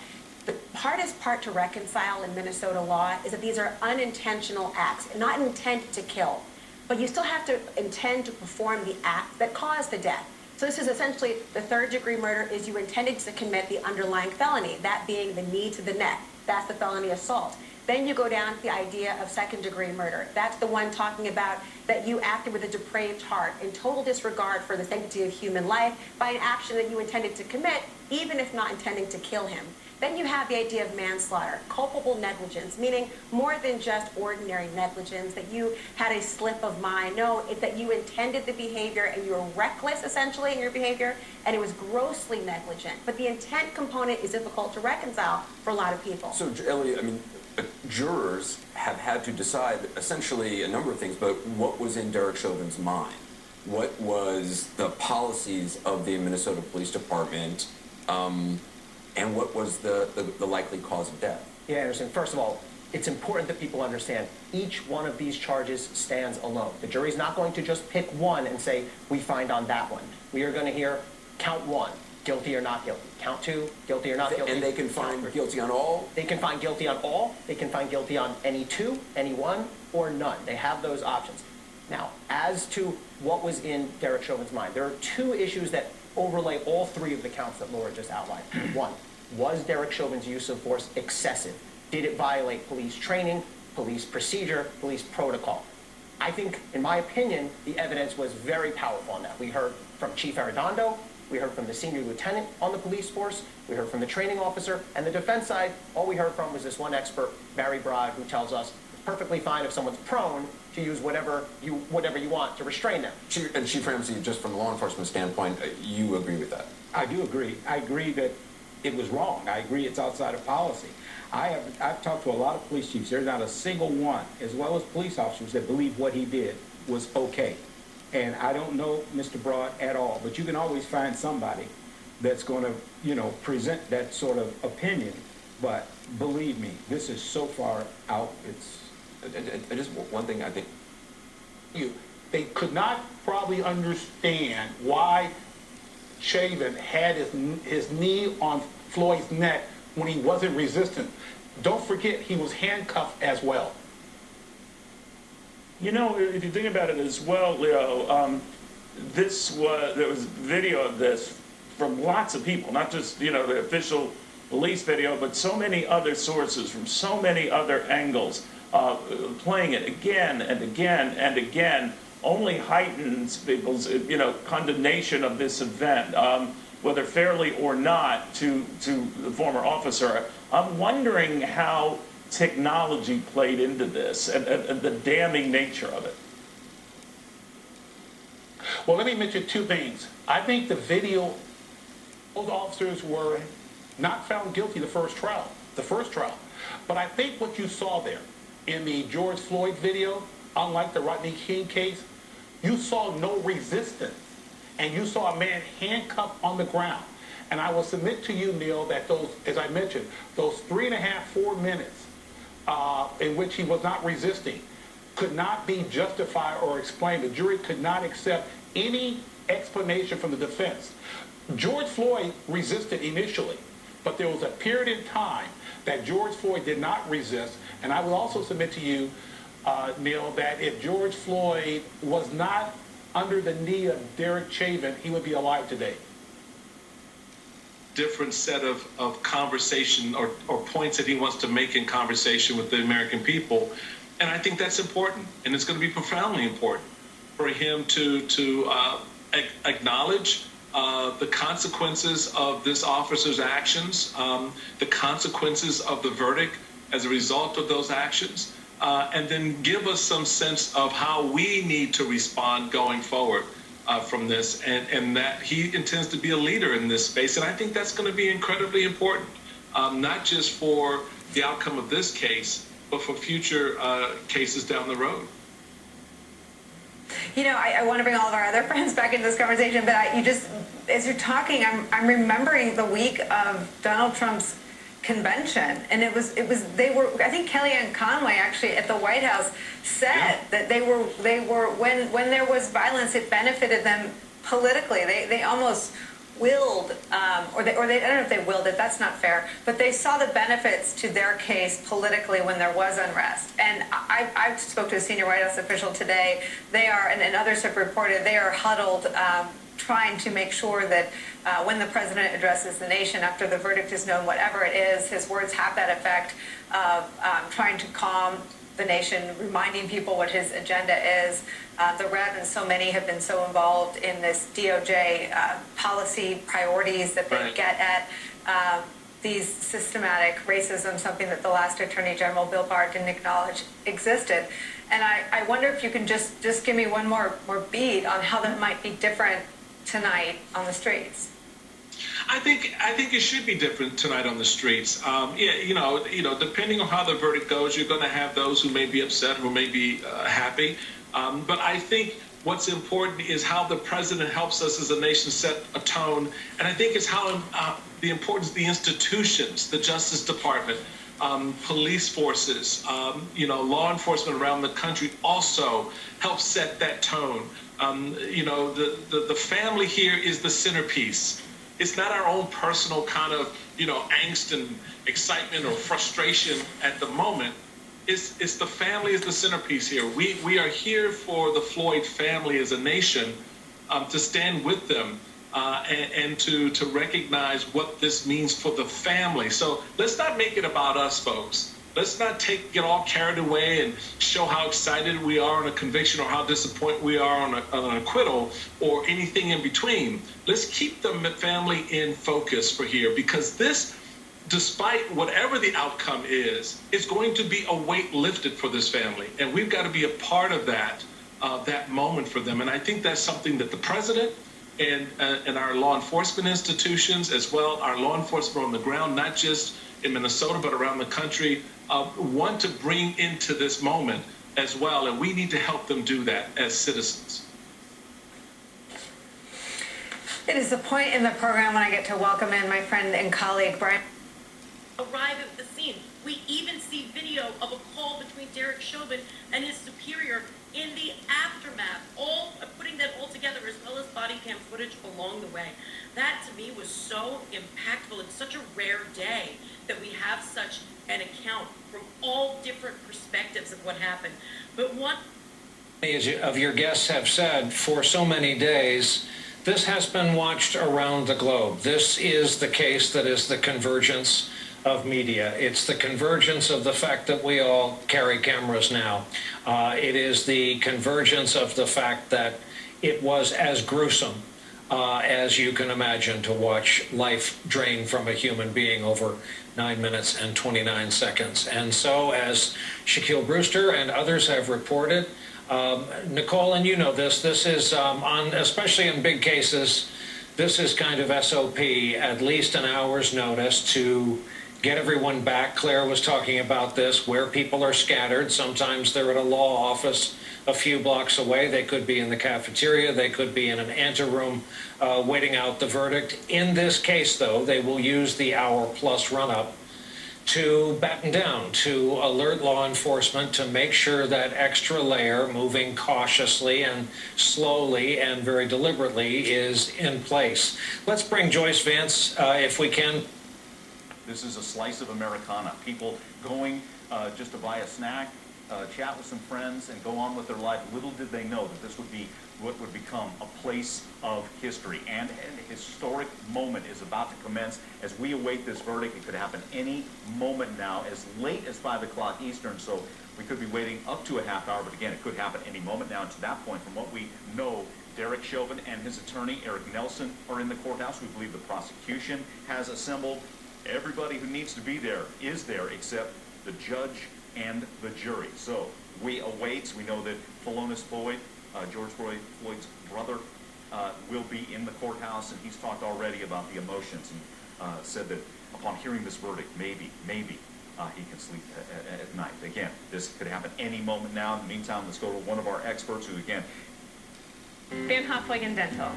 S9: The hardest part to reconcile in Minnesota law is that these are unintentional acts, not intent to kill. But you still have to intend to perform the act that caused the death. So this is essentially the third-degree murder is you intended to commit the underlying felony, that being the knee to the neck. That's the felony assault. Then you go down to the idea of second-degree murder. That's the one talking about that you acted with a depraved heart in total disregard for the sanctity of human life by an action that you intended to commit, even if not intending to kill him. Then you have the idea of manslaughter, culpable negligence, meaning more than just ordinary negligence, that you had a slip of mind. No, it's that you intended the behavior and you were reckless, essentially, in your behavior, and it was grossly negligent. But the intent component is difficult to reconcile for a lot of people.
S5: So, Ellie, jurors have had to decide essentially a number of things, but what was in Derek Chauvin's mind? What was the policies of the Minnesota Police Department? And what was the likely cause of death?
S8: Yeah, Anderson, first of all, it's important that people understand each one of these charges stands alone. The jury's not going to just pick one and say, we find on that one. We are going to hear count 1, guilty or not guilty. Count 2, guilty or not guilty.
S5: And they can find guilty on all?
S8: They can find guilty on all. They can find guilty on any 2, any 1, or none. They have those options. Now, as to what was in Derek Chauvin's mind, there are 2 issues that overlay all 3 of the counts that Laura just outlined. 1, was Derek Chauvin's use of force excessive? Did it violate police training, police procedure, police protocol? I think, in my opinion, the evidence was very powerful on that. We heard from Chief Arredondo, we heard from the senior lieutenant on the police force, we heard from the training officer, and the defense side, all we heard from was this one expert, Barry Broad, who tells us it's perfectly fine if someone's prone to use whatever you want to restrain them.
S5: And Chief Ramsey, just from a law enforcement standpoint, you agree with that?
S1: I do agree. I agree that it was wrong. I agree it's outside of policy. I've talked to a lot of police chiefs. There's not a single one, as well as police officers, that believe what he did was okay. And I don't know Mr. Broad at all, but you can always find somebody that's going to, present that sort of opinion. But believe me, this is so far out. It's
S5: just one thing I think.
S3: They could not probably understand why Chauvin had his knee on Floyd's neck when he wasn't resistant. Don't forget, he was handcuffed as well.
S4: If you think about it as well, Leo, there was video of this from lots of people, not just, the official police video, but so many other sources from so many other angles, playing it again and again and again, only heightens people's, condemnation of this event, whether fairly or not, to the former officer. I'm wondering how technology played into this and the damning nature of it.
S3: Well, let me mention two things. I think the video, those officers were not found guilty the first trial. But I think what you saw there in the George Floyd video, unlike the Rodney King case, you saw no resistance. And you saw a man handcuffed on the ground. And I will submit to you, Neil, that those, as I mentioned, those 3.5, 4 minutes in which he was not resisting could not be justified or explained. The jury could not accept any explanation from the defense. George Floyd resisted initially, but there was a period in time that George Floyd did not resist. And I will also submit to you, Neil, that if George Floyd was not under the knee of Derek Chauvin, he would be alive today.
S21: Different set of conversation or points that he wants to make in conversation with the American people. And I think that's important, and it's going to be profoundly important for him to acknowledge the consequences of this officer's actions, the consequences of the verdict as a result of those actions, and then give us some sense of how we need to respond going forward from this, and that he intends to be a leader in this space. And I think that's going to be incredibly important, not just for the outcome of this case, but for future cases down the road.
S9: I want to bring all of our other friends back into this conversation, but as you're talking, I'm remembering the week of Donald Trump's convention, and I think Kellyanne Conway actually at the White House said that they were when there was violence, it benefited them politically. They almost willed, or they I don't know if they willed it, that's not fair, but they saw the benefits to their case politically when there was unrest. And I spoke to a senior White House official today. They are, and others have reported, they are huddled, trying to make sure that when the president addresses the nation after the verdict is known, whatever it is, his words have that effect of trying to calm the nation, reminding people what his agenda is. The Rev and so many have been so involved in this DOJ policy priorities that they get at these systematic racism, something that the last Attorney General, Bill Barr, didn't acknowledge existed. And I wonder if you can just give me one more beat on how that might be different tonight on the streets.
S21: I think it should be different tonight on the streets. Depending on how the verdict goes, you're going to have those who may be upset, who may be happy. But I think what's important is how the president helps us as a nation set a tone, and I think it's how the importance of the institutions, the Justice Department, police forces, law enforcement around the country also help set that tone. The family here is the centerpiece. It's not our own personal kind of, angst and excitement or frustration at the moment. It's the family is the centerpiece here. We are here for the Floyd family as a nation, to stand with them and to recognize what this means for the family. So let's not make it about us, folks. Let's not get all carried away and show how excited we are on a conviction or how disappointed we are on an acquittal or anything in between. Let's keep the family in focus for here, because this, despite whatever the outcome is going to be a weight lifted for this family. And we've got to be a part of that moment for them. And I think that's something that the president and our law enforcement institutions, as well, our law enforcement on the ground, not just in Minnesota, but around the country, want to bring into this moment as well. And we need to help them do that as citizens.
S9: It is the point in the program when I get to welcome in my friend and colleague, Brian.
S11: Arrive at the scene. We even see video of a call between Derek Chauvin and his superior in the aftermath, all putting that all together, as well as body cam footage along the way. That to me was so impactful. It's such a rare day that we have such an account from all different perspectives of what happened. But one
S13: of your guests have said, for so many days, this has been watched around the globe. This is the case that is the convergence of media. It's the convergence of the fact that we all carry cameras now. It is the convergence of the fact that it was as gruesome as you can imagine to watch life drain from a human being over 9 minutes and 29 seconds. And so, as Shaquille Brewster and others have reported, Nicole, and you know this is especially in big cases, this is kind of SOP, at least an hour's notice to get everyone back. Claire was talking about this, where people are scattered. Sometimes they're at a law office a few blocks away. They could be in the cafeteria. They could be in an anteroom waiting out the verdict. In this case, though, they will use the hour-plus run-up to batten down, to alert law enforcement, to make sure that extra layer, moving cautiously and slowly and very deliberately, is in place. Let's bring Joyce Vance, if we can.
S14: This is a slice of Americana. People going just to buy a snack, chat with some friends, and go on with their life. Little did they know that this would be what would become a place of history. And an historic moment is about to commence as we await this verdict. It could happen any moment now, as late as 5 o'clock Eastern. So we could be waiting up to a half hour. But again, it could happen any moment now. And to that point, from what we know, Derek Chauvin and his attorney, Eric Nelson, are in the courthouse. We believe the prosecution has assembled. Everybody who needs to be there is there, except the judge and the jury. So we await. We know that Floyd, George Floyd's brother, will be in the courthouse, and he's talked already about the emotions and said that upon hearing this verdict, maybe he can sleep at night. Again, this could happen any moment now. In the meantime, let's go to one of our experts who, again,
S9: Van Hofwegen Dental.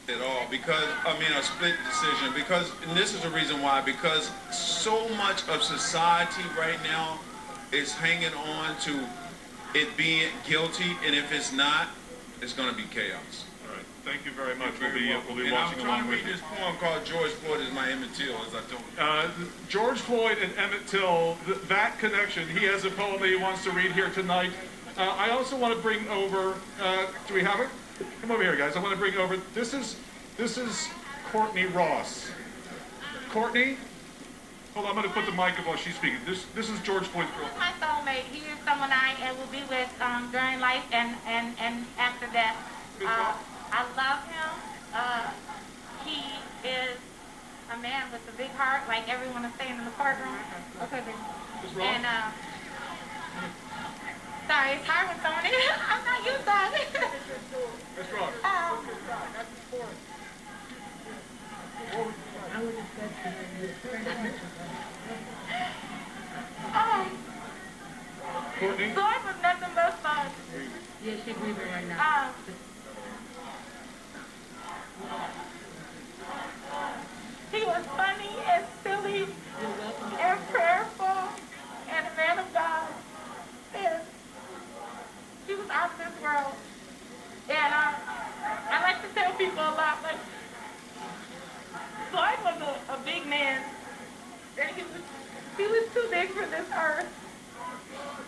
S22: At all, because a split decision, because, and this is the reason why, because so much of society right now is hanging on to it being guilty, and if it's not, it's going to be chaos.
S21: All right, thank you very much. We'll be
S22: and
S21: watching along with you.
S22: I'm trying to read this poem called George Floyd is my Emmett Till, as I told you.
S21: George Floyd and Emmett Till, that connection, he has a poem that he wants to read here tonight. I also want to bring over, do we have it? Come over here, guys. I want to bring over, this is Courtney Ross. Courtney? Hold on, I'm going to put the mic up while she's speaking. This is George Floyd's girl.
S23: He's my soulmate. He is someone I will be with during life and after death. I love him. He is a man with a big heart, like everyone is saying in the courtroom. Okay, and sorry, it's hard when someone is. I'm not used to it.
S21: That's wrong. Courtney?
S23: Floyd was nothing but fun.
S17: Yeah, she's breathing right now.
S23: He was funny and silly and prayerful and a man of God. And he was out of this world. And I like to tell people a lot, like, Floyd was a big man. And he was too big for this earth.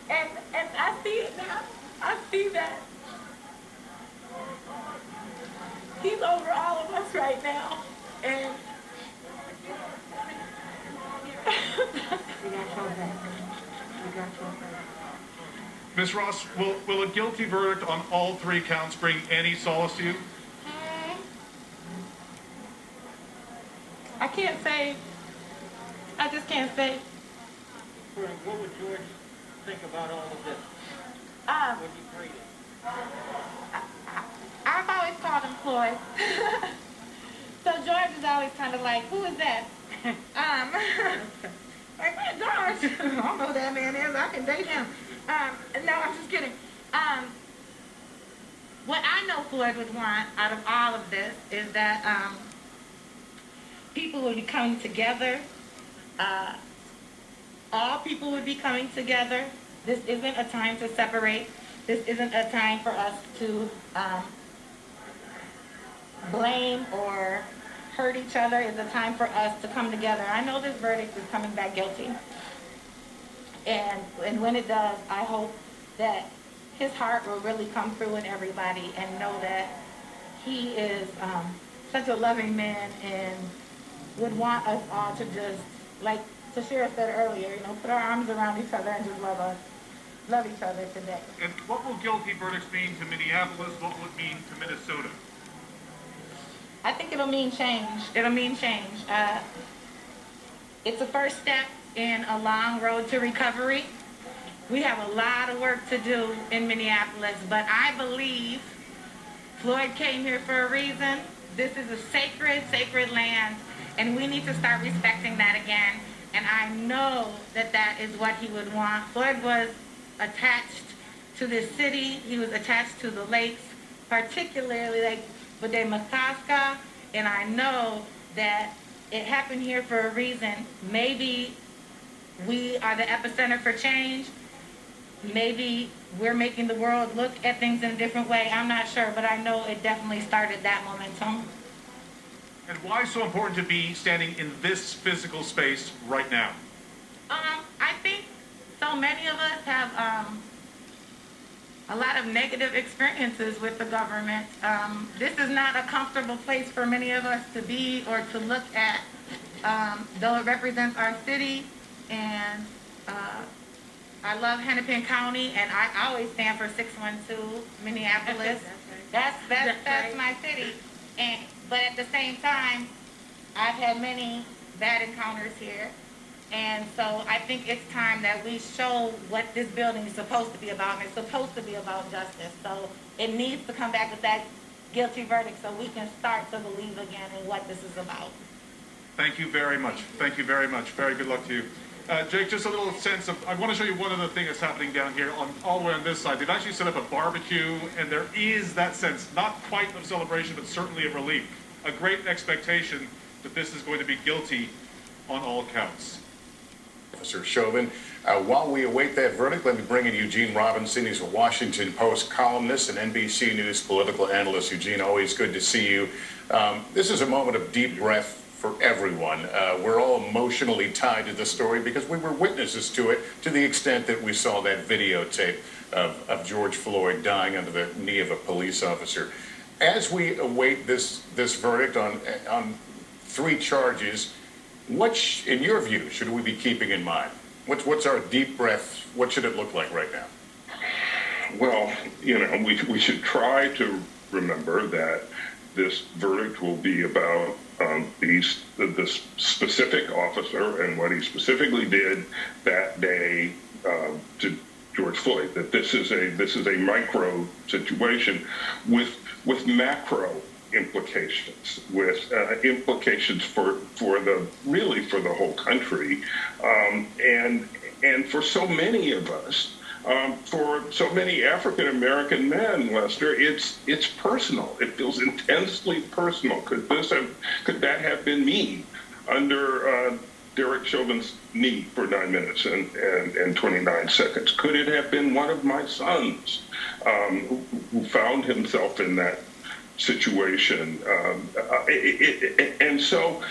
S23: And I see it now. I see that he's over all of us right now. And
S14: Ms. Ross, will a guilty verdict on all 3 counts bring any solace to you?
S17: I can't say. I just can't say.
S7: What would George think about all of this? Would you grade it?
S17: I've always called him Floyd. So George is always kind of like, who is that? Like, man, George. I don't know who that man is. I can date him. No, I'm just kidding. What I know Floyd would want out of all of this is that people would be coming together. All people would be coming together. This isn't a time to separate. This isn't a time for us to blame or hurt each other. It's a time for us to come together. I know this verdict is coming back guilty. And when it does, I hope that his heart will really come through in everybody and know that he is such a loving man and would want us all to just, like Tashira said earlier, you know, put our arms around each other and just love each other today.
S14: And what will guilty verdicts mean to Minneapolis? What will it mean to Minnesota?
S17: I think it'll mean change. It'll mean change. It's a first step in a long road to recovery. We have a lot of work to do in Minneapolis, but I believe Floyd came here for a reason. This is a sacred, sacred land, and we need to start respecting that again. And I know that that is what he would want. Floyd was attached to this city. He was attached to the lakes, particularly like Makaska, and I know that it happened here for a reason. Maybe we are the epicenter for change. Maybe we're making the world look at things in a different way. I'm not sure, but I know it definitely started that momentum.
S14: And why so important to be standing in this physical space right now?
S17: I think so many of us have a lot of negative experiences with the government. This is not a comfortable place for many of us to be or to look at, though it represents our city. And I love Hennepin County, and I always stand for 612 Minneapolis. That's my city. But at the same time, I've had many bad encounters here. And so I think it's time that we show what this building is supposed to be about, and it's supposed to be about justice. So it needs to come back with that guilty verdict so we can start to believe again in what this is about.
S14: Thank you very much. Thank you very much. Very good luck to you. Jake, just a little sense of, I want to show you one other thing that's happening down here all the way on this side. They've actually set up a barbecue, and there is that sense, not quite of celebration, but certainly of relief. A great expectation that this is going to be guilty on all counts.
S12: Officer Chauvin. While we await that verdict, let me bring in Eugene Robinson. He's a Washington Post columnist and NBC News political analyst. Eugene, always good to see you. This is a moment of deep breath for everyone. We're all emotionally tied to the story because we were witnesses to it to the extent that we saw that videotape of George Floyd dying under the knee of a police officer. As we await this verdict on 3 charges, what, in your view, should we be keeping in mind? What's our deep breath? What should it look like right now?
S15: Well, you know, we should try to remember that this verdict will be about this specific officer and what he specifically did that day to George Floyd. That this is a micro situation with macro implications, with implications for the whole country, and for so many of us, for so many African American men, Lester, it's personal. It feels intensely personal. Could that have been me under Derek Chauvin's knee for 9 minutes and 29 seconds? Could it have been one of my sons who found himself in that situation? And so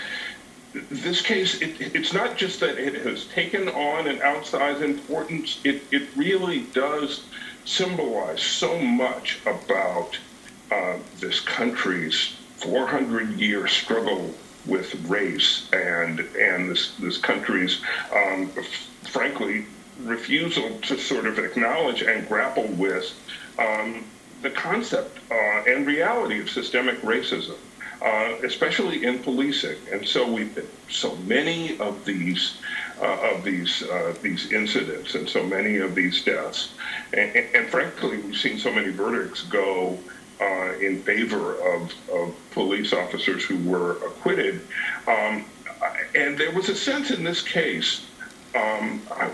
S15: this case, it's not just that it has taken on an outsized importance, it really does symbolize so much about this country's 400-year struggle with race and this country's, frankly, refusal to sort of acknowledge and grapple with the concept and reality of systemic racism, especially in policing. And so so many of these incidents and so many of these deaths, and frankly, we've seen so many verdicts go in favor of police officers who were acquitted. And there was a sense in this case,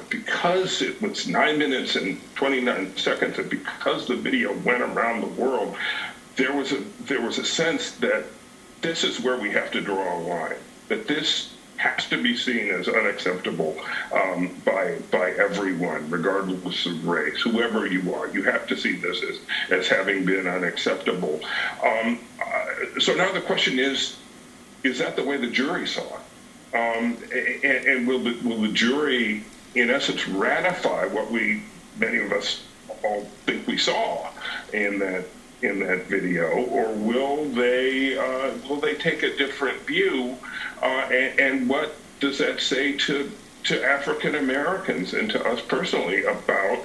S15: because it was 9 minutes and 29 seconds, and because the video went around the world, there was a sense that this is where we have to draw a line, that this has to be seen as unacceptable by everyone, regardless of race, whoever you are. You have to see this as having been unacceptable. So now the question is that the way the jury saw it? And will the jury, in essence, ratify what many of us all think we saw in that video, or will they take a different view? And what does that say to African Americans and to us personally about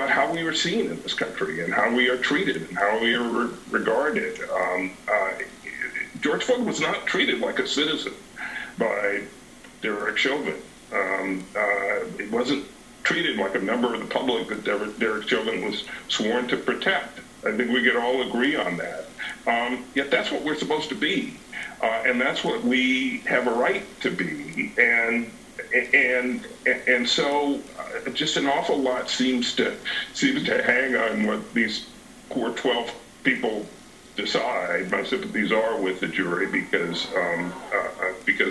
S15: how we are seen in this country and how we are treated and how we are regarded? George Floyd was not treated like a citizen by Derek Chauvin. It wasn't treated like a member of the public that Derek Chauvin was sworn to protect. I think we could all agree on that. Yet that's what we're supposed to be, and that's what we have a right to be. And so just an awful lot seems to hang on what these poor 12 people decide. My sympathies are with the jury because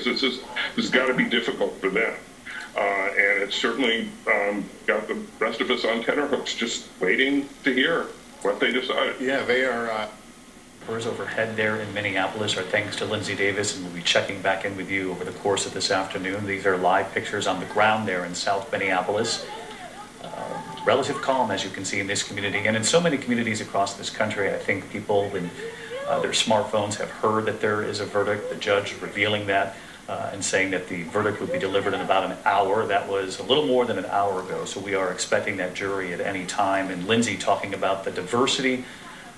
S15: this has got to be difficult for them, and it's certainly got the rest of us on tenterhooks just waiting to hear what they decided.
S12: Yeah, they are.
S6: Numbers overhead there in Minneapolis are thanks to Lindsay Davis, and we'll be checking back in with you over the course of this afternoon. These are live pictures on the ground there in South Minneapolis. Relative calm, as you can see, in this community and in so many communities across this country. I think people in their smartphones have heard that there is a verdict, the judge revealing that and saying that the verdict would be delivered in about an hour. That was a little more than an hour ago, so we are expecting that jury at any time. And Lindsay talking about the diversity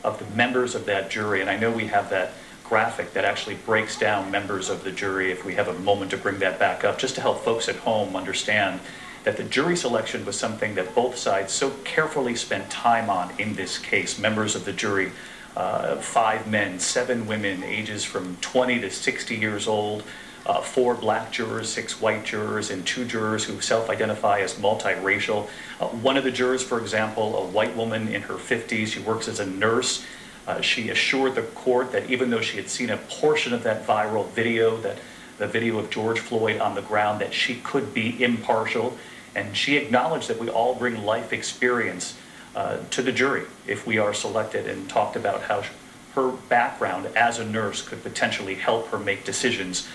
S6: of the members of that jury, and I know we have that graphic that actually breaks down members of the jury, if we have a moment to bring that back up, just to help folks at home understand that the jury selection was something that both sides so carefully spent time on in this case. Members of the jury, 5 men, 7 women, ages from 20 to 60 years old, 4 black jurors, 6 white jurors, and 2 jurors who self-identify as multiracial. One of the jurors, for example, a white woman in her 50s, she works as a nurse. She assured the court that even though she had seen a portion of that viral video, that the video of George Floyd on the ground, that she could be impartial. And she acknowledged that we all bring life experience to the jury if we are selected, and talked about how her background as a nurse could potentially help her make decisions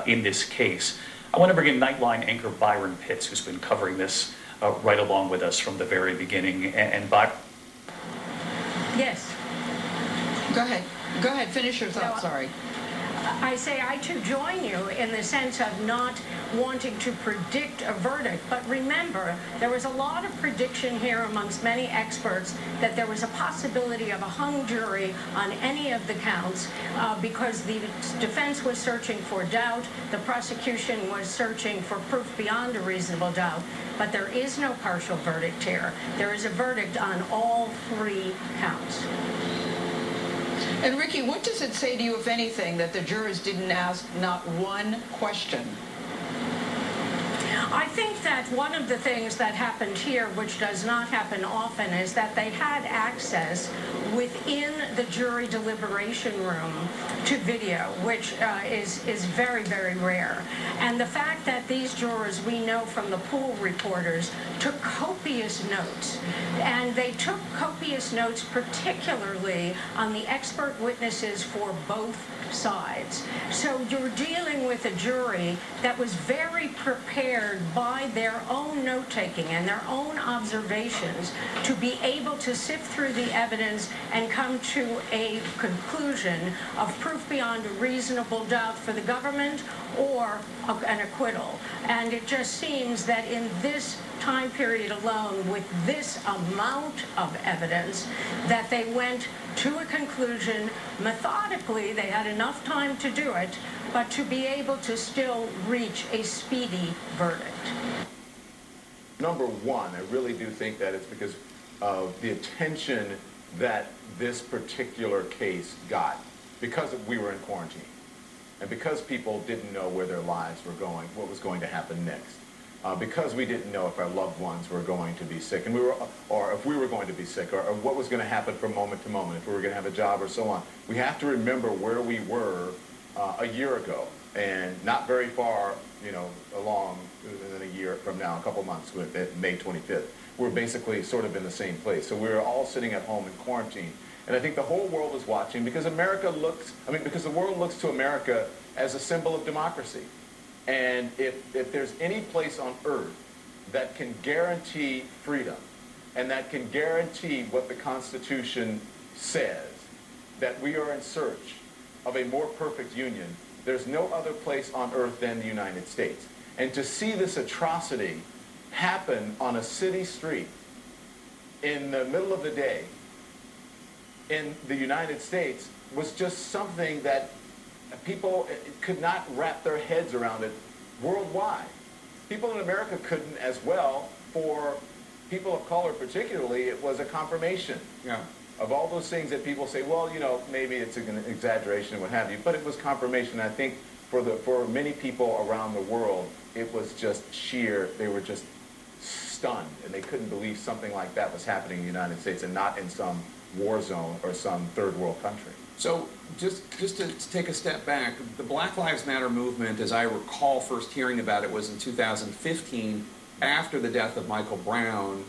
S6: in this case. I want to bring in Nightline anchor Byron Pitts, who's been covering this right along with us from the very beginning. And Byron.
S10: Yes. Go ahead. Go ahead. Finish your thought. Sorry.
S16: I say I too join you in the sense of not wanting to predict a verdict, but remember, there was a lot of prediction here amongst many experts that there was a possibility of a hung jury on any of the counts because the defense was searching for doubt, the prosecution was searching for proof beyond a reasonable doubt, but there is no partial verdict here. There is a verdict on all 3 counts.
S10: And Ricky, what does it say to you, if anything, that the jurors didn't ask not one question?
S16: I think that one of the things that happened here, which does not happen often, is that they had access within the jury deliberation room to video, which is very, very rare. And the fact that these jurors, we know from the pool reporters, took copious notes. And they took copious notes particularly on the expert witnesses for both sides. So you're dealing with a jury that was very prepared by their own note-taking and their own observations to be able to sift through the evidence and come to a conclusion of proof proof beyond a reasonable doubt for the government or an acquittal. And it just seems that in this time period alone, with this amount of evidence, that they went to a conclusion methodically. They had enough time to do it, but to be able to still reach a speedy verdict.
S18: Number one, I really do think that it's because of the attention that this particular case got, because we were in quarantine, and because people didn't know where their lives were going, what was going to happen next, because we didn't know if our loved ones were going to be sick, and or if we were going to be sick, or what was going to happen from moment to moment, if we were going to have a job or so on. We have to remember where we were a year ago, and not very far, along in a year from now, a couple months, with May 25th. We're basically sort of in the same place. So we're all sitting at home in quarantine. And I think the whole world is watching because because the world looks to America as a symbol of democracy. And if there's any place on earth that can guarantee freedom and that can guarantee what the Constitution says, that we are in search of a more perfect union, there's no other place on earth than the United States. And to see this atrocity happen on a city street in the middle of the day in the United States was just something that people could not wrap their heads around it worldwide. People in America couldn't as well. For people of color particularly, it was a confirmation of all those things that people say, well, maybe it's an exaggeration and what have you, but it was confirmation. I think for many people around the world, it was just they were just stunned, and they couldn't believe something like that was happening in the United States and not in some war zone or some third world country.
S5: So just to take a step back, the Black Lives Matter movement, as I recall first hearing about it, was in 2015 after the death of Michael Brown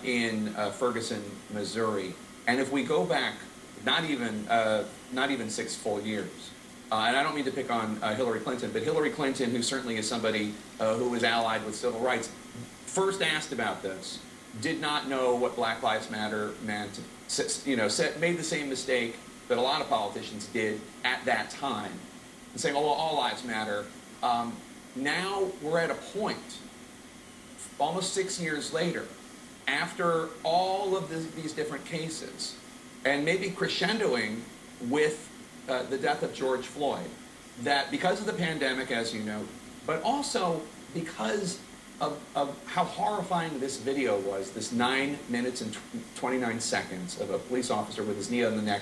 S5: in Ferguson, Missouri. And if we go back not even 6 full years, and I don't mean to pick on Hillary Clinton, but Hillary Clinton, who certainly is somebody who was allied with civil rights, first asked about this, did not know what Black Lives Matter meant, made the same mistake that a lot of politicians did at that time, and saying, oh, well, all lives matter. Now we're at a point, almost 6 years later, after all of these different cases, and maybe crescendoing with the death of George Floyd, that because of the pandemic, as you know, but also because of how horrifying this video was, this 9 minutes and 29 seconds of a police officer with his knee on the neck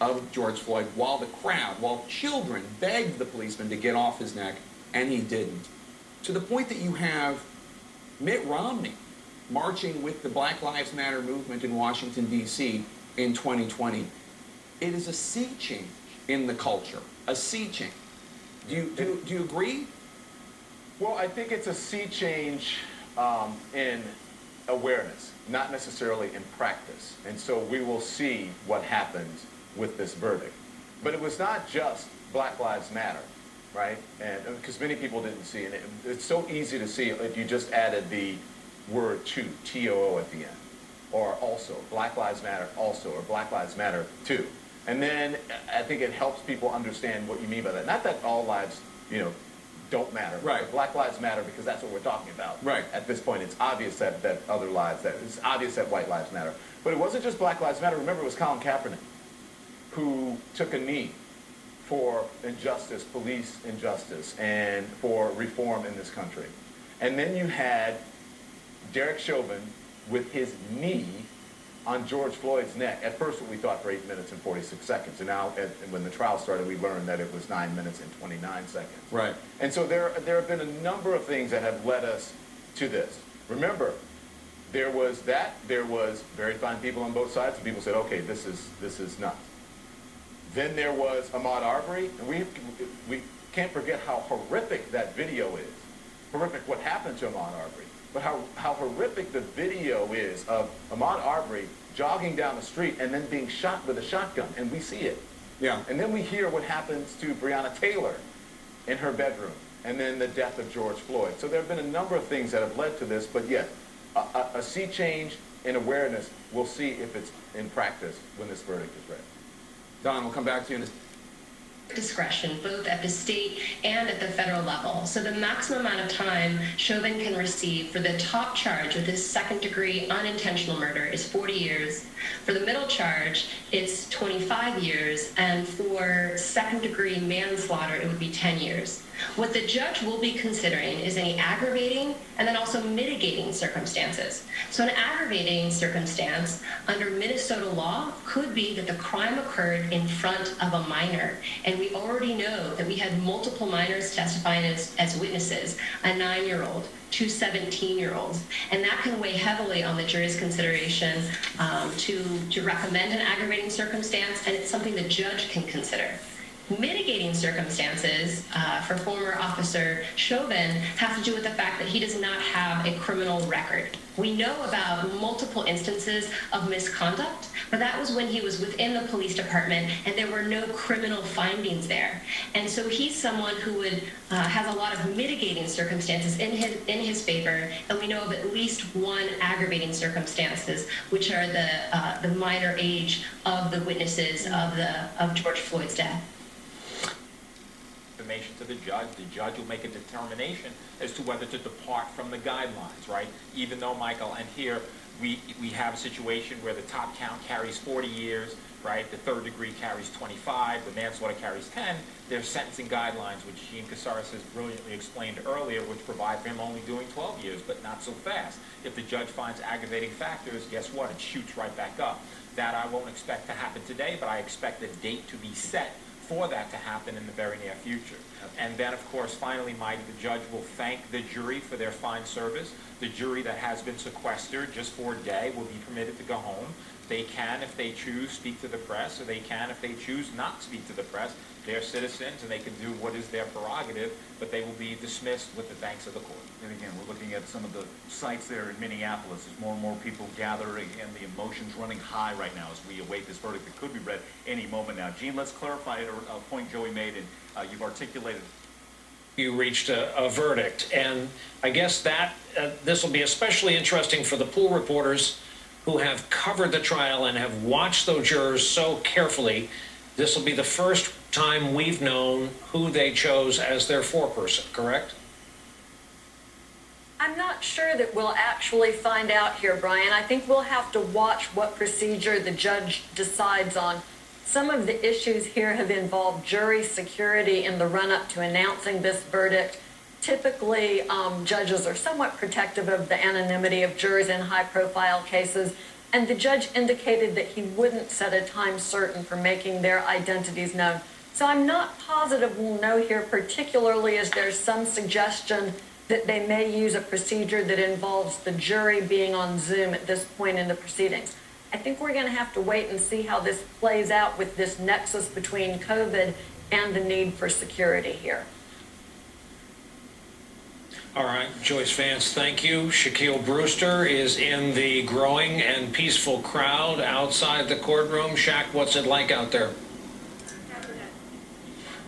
S5: of George Floyd, while children begged the policeman to get off his neck, and he didn't. To the point that you have Mitt Romney marching with the Black Lives Matter movement in Washington, D.C. in 2020. It is a sea change in the culture, a sea change. Do you agree?
S18: Well, I think it's a sea change in awareness, not necessarily in practice. And so we will see what happens with this verdict. But it was not just Black Lives Matter, right? And because many people didn't see it. It's so easy to see if you just added the word to, T-O-O at the end, or also, Black Lives Matter also, or Black Lives Matter too. And then I think it helps people understand what you mean by that. Not that all lives, don't matter.
S5: Right.
S18: But Black Lives Matter because that's what we're talking about.
S5: Right.
S18: At this point, it's obvious that other lives, it's obvious that white lives matter. But it wasn't just Black Lives Matter. Remember, it was Colin Kaepernick who took a knee for injustice, police injustice, and for reform in this country. And then you had Derek Chauvin with his knee on George Floyd's neck. At first, what we thought for 8 minutes and 46 seconds. And now, when the trial started, we learned that it was 9 minutes and 29 seconds.
S5: Right.
S18: And so there have been a number of things that have led us to this. Remember, there was very fine people on both sides, and people said, okay, this is nuts. Then there was Ahmaud Arbery, and we can't forget how horrific that video is. Horrific what happened to Ahmaud Arbery, but how horrific the video is of Ahmaud Arbery jogging down the street and then being shot with a shotgun, and we see it.
S5: Yeah.
S18: And then we hear what happens to Breonna Taylor in her bedroom, and then the death of George Floyd. So there have been a number of things that have led to this, but yes, a sea change in awareness. We'll see if it's in practice when this verdict is read.
S5: Don, we'll come back to you in a
S2: discretion, both at the state and at the federal level. So the maximum amount of time Chauvin can receive for the top charge of this second-degree unintentional murder is 40 years. For the middle charge, it's 25 years, and for second-degree manslaughter, it would be 10 years. What the judge will be considering is any aggravating and then also mitigating circumstances. So an aggravating circumstance under Minnesota law could be that the crime occurred in front of a minor. And we already know that we had multiple minors testifying as witnesses, a 9-year-old, 2 17-year-olds. And that can weigh heavily on the jury's consideration to recommend an aggravating circumstance, and it's something the judge can consider. Mitigating circumstances for former Officer Chauvin have to do with the fact that he does not have a criminal record. We know about multiple instances of misconduct, but that was when he was within the police department and there were no criminal findings there. And so he's someone who has a lot of mitigating circumstances in his favor, and we know of at least one aggravating circumstances, which are the minor age of the witnesses of George Floyd's death.
S19: To the judge will make a determination as to whether to depart from the guidelines, right? Even though, Michael, and here we have a situation where the top count carries 40 years, right? The third degree carries 25, the manslaughter carries 10. There's sentencing guidelines, which Cmgus Vcr has brilliantly explained earlier, which provide for him only doing 12 years, but not so fast. If the judge finds aggravating factors, guess what? It shoots right back up. That I won't expect to happen today, but I expect the date to be set for that to happen in the very near future. And then, of course, finally, Mike, the judge will thank the jury for their fine service. The jury that has been sequestered just for a day will be permitted to go home. They can, if they choose, speak to the press, or they can, if they choose, not speak to the press. They're citizens, and they can do what is their prerogative, but they will be dismissed with the thanks of the court.
S14: And again, we're looking at some of the sites there in Minneapolis. There's more and more people gathering, and the emotions running high right now as we await this verdict that could be read any moment now. Gene, let's clarify a point Joey made, and you've articulated.
S13: You reached a verdict, and I guess that this will be especially interesting for the pool reporters who have covered the trial and have watched those jurors so carefully. This will be the first time we've known who they chose as their foreperson, correct?
S20: I'm not sure that we'll actually find out here, Brian. I think we'll have to watch what procedure the judge decides on. Some of the issues here have involved jury security in the run-up to announcing this verdict. Typically, judges are somewhat protective of the anonymity of jurors in high-profile cases, and the judge indicated that he wouldn't set a time certain for making their identities known. So I'm not positive we'll know here, particularly as there's some suggestion that they may use a procedure that involves the jury being on Zoom at this point in the proceedings. I think we're going to have to wait and see how this plays out with this nexus between COVID and the need for security here.
S13: All right, Joyce Vance, thank you. Shaquille Brewster is in the growing and peaceful crowd outside the courtroom. Shaq, what's it like out there?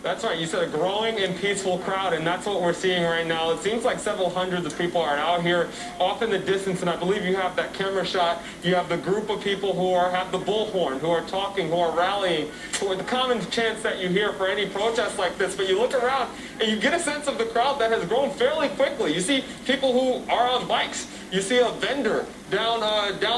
S24: That's right. You said a growing and peaceful crowd, and that's what we're seeing right now. It seems like several hundreds of people are out here off in the distance, and I believe you have that camera shot. You have the group of people who have the bullhorn, who are talking, who are rallying, for the common chants that you hear for any protest like this. But you look around, and you get a sense of the crowd that has grown fairly quickly. You see people who are on bikes. You see a vendor down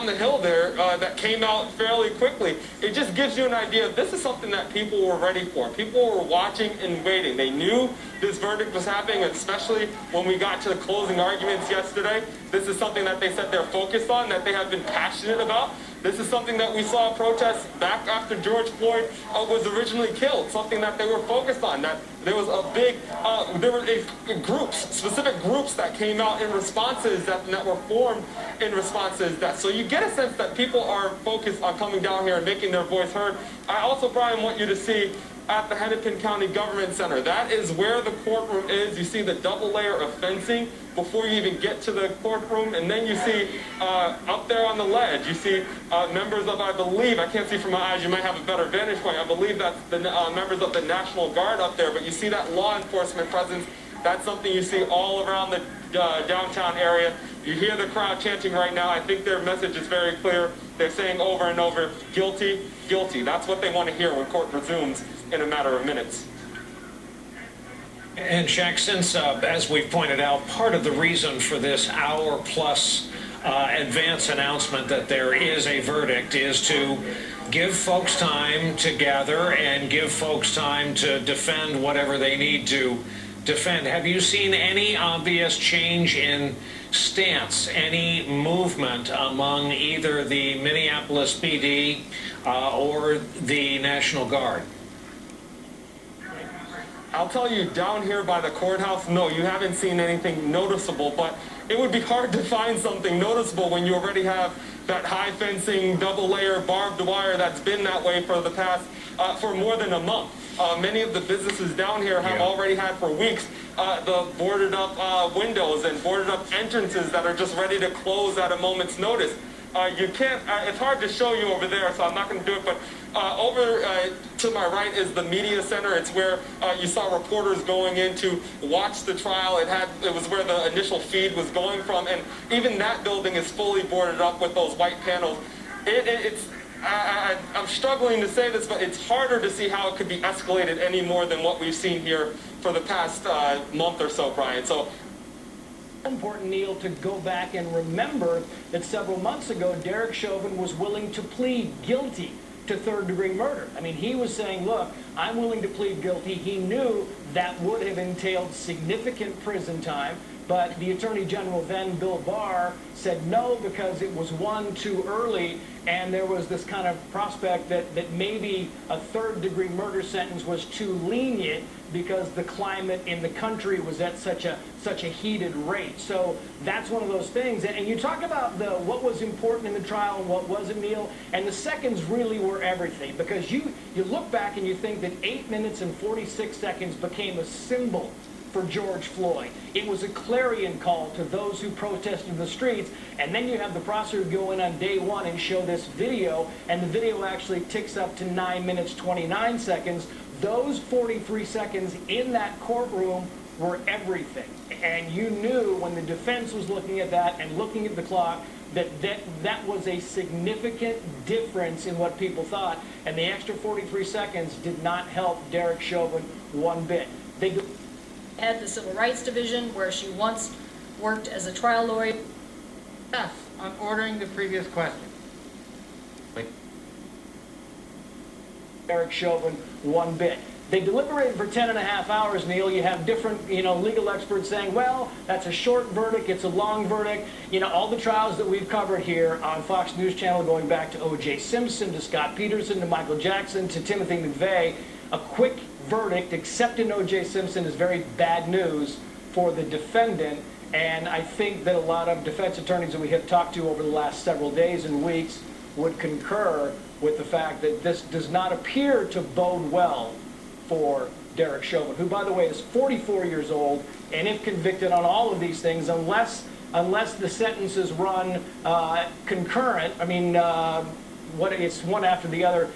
S24: the hill there that came out fairly quickly. It just gives you an idea. This is something that people were ready for. People were watching and waiting. They knew this verdict was happening, especially when we got to the closing arguments yesterday. This is something that they said they're focused on, that they have been passionate about. This is something that we saw protests back after George Floyd was originally killed, something that they were focused on, that there was a big, there were specific groups that came out in responses that were formed in responses that. So you get a sense that people are focused on coming down here and making their voice heard. I also, Brian, want you to see at the Hennepin County Government Center. That is where the courtroom is. You see the double layer of fencing before you even get to the courtroom. And then you see up there on the ledge, you see members of, I believe, I can't see from my eyes, you might have a better vantage point. I believe that's the members of the National Guard up there. But you see that law enforcement presence. That's something you see all around the downtown area. You hear the crowd chanting right now. I think their message is very clear. They're saying over and over, guilty, guilty. That's what they want to hear when court resumes in a matter of minutes.
S13: And Shaq, since, as we've pointed out, part of the reason for this hour-plus advance announcement that there is a verdict is to give folks time to gather and give folks time to defend whatever they need to defend. Have you seen any obvious change in stance, any movement among either the Minneapolis PD or the National Guard?
S24: I'll tell you, down here by the courthouse, no, you haven't seen anything noticeable, but it would be hard to find something noticeable when you already have that high fencing, double layer barbed wire that's been that way for the past, for more than a month. Many of the businesses down here have already had for weeks the boarded up windows and boarded up entrances that are just ready to close at a moment's notice. You can't, it's hard to show you over there, so I'm not going to do it, but over to my right is the media center. It's where you saw reporters going in to watch the trial. It was where the initial feed was going from, and even that building is fully boarded up with those white panels. I'm struggling to say this, but it's harder to see how it could be escalated any more than what we've seen here for the past month or so, Brian. So.
S1: Important, Neil, to go back and remember that several months ago, Derek Chauvin was willing to plead guilty to third-degree murder. I mean, he was saying, look, I'm willing to plead guilty. He knew that would have entailed significant prison time, but the Attorney General then, Bill Barr, said no because it was one too early, and there was this kind of prospect that maybe a third-degree murder sentence was too lenient because the climate in the country was at such a heated rate. So that's one of those things. And you talk about what was important in the trial and what wasn't, Neil, and the seconds really were everything, because you look back and you think that 8 minutes and 46 seconds became a symbol for George Floyd. It was a clarion call to those who protested in the streets, and then you have the prosecutor go in on day one and show this video, and the video actually ticks up to 9 minutes 29 seconds. Those 43 seconds in that courtroom were everything, and you knew when the defense was looking at that and looking at the clock that was a significant difference in what people thought, and the extra 43 seconds did not help Derek Chauvin one bit. They
S3: at the Civil Rights Division, where she once worked as a trial lawyer.
S7: Yes, I'm ordering the previous question.
S1: Derek Chauvin one bit. They deliberated for 10.5 hours, Neil. You have different, legal experts saying, well, that's a short verdict, it's a long verdict. All the trials that we've covered here on Fox News Channel, going back to O.J. Simpson, to Scott Peterson, to Michael Jackson, to Timothy McVeigh, a quick verdict, except in O.J. Simpson, is very bad news for the defendant. And I think that a lot of defense attorneys that we have talked to over the last several days and weeks would concur with the fact that this does not appear to bode well for Derek Chauvin, who, by the way, is 44 years old, and if convicted on all of these things, unless the sentences run concurrent, it's one after the other,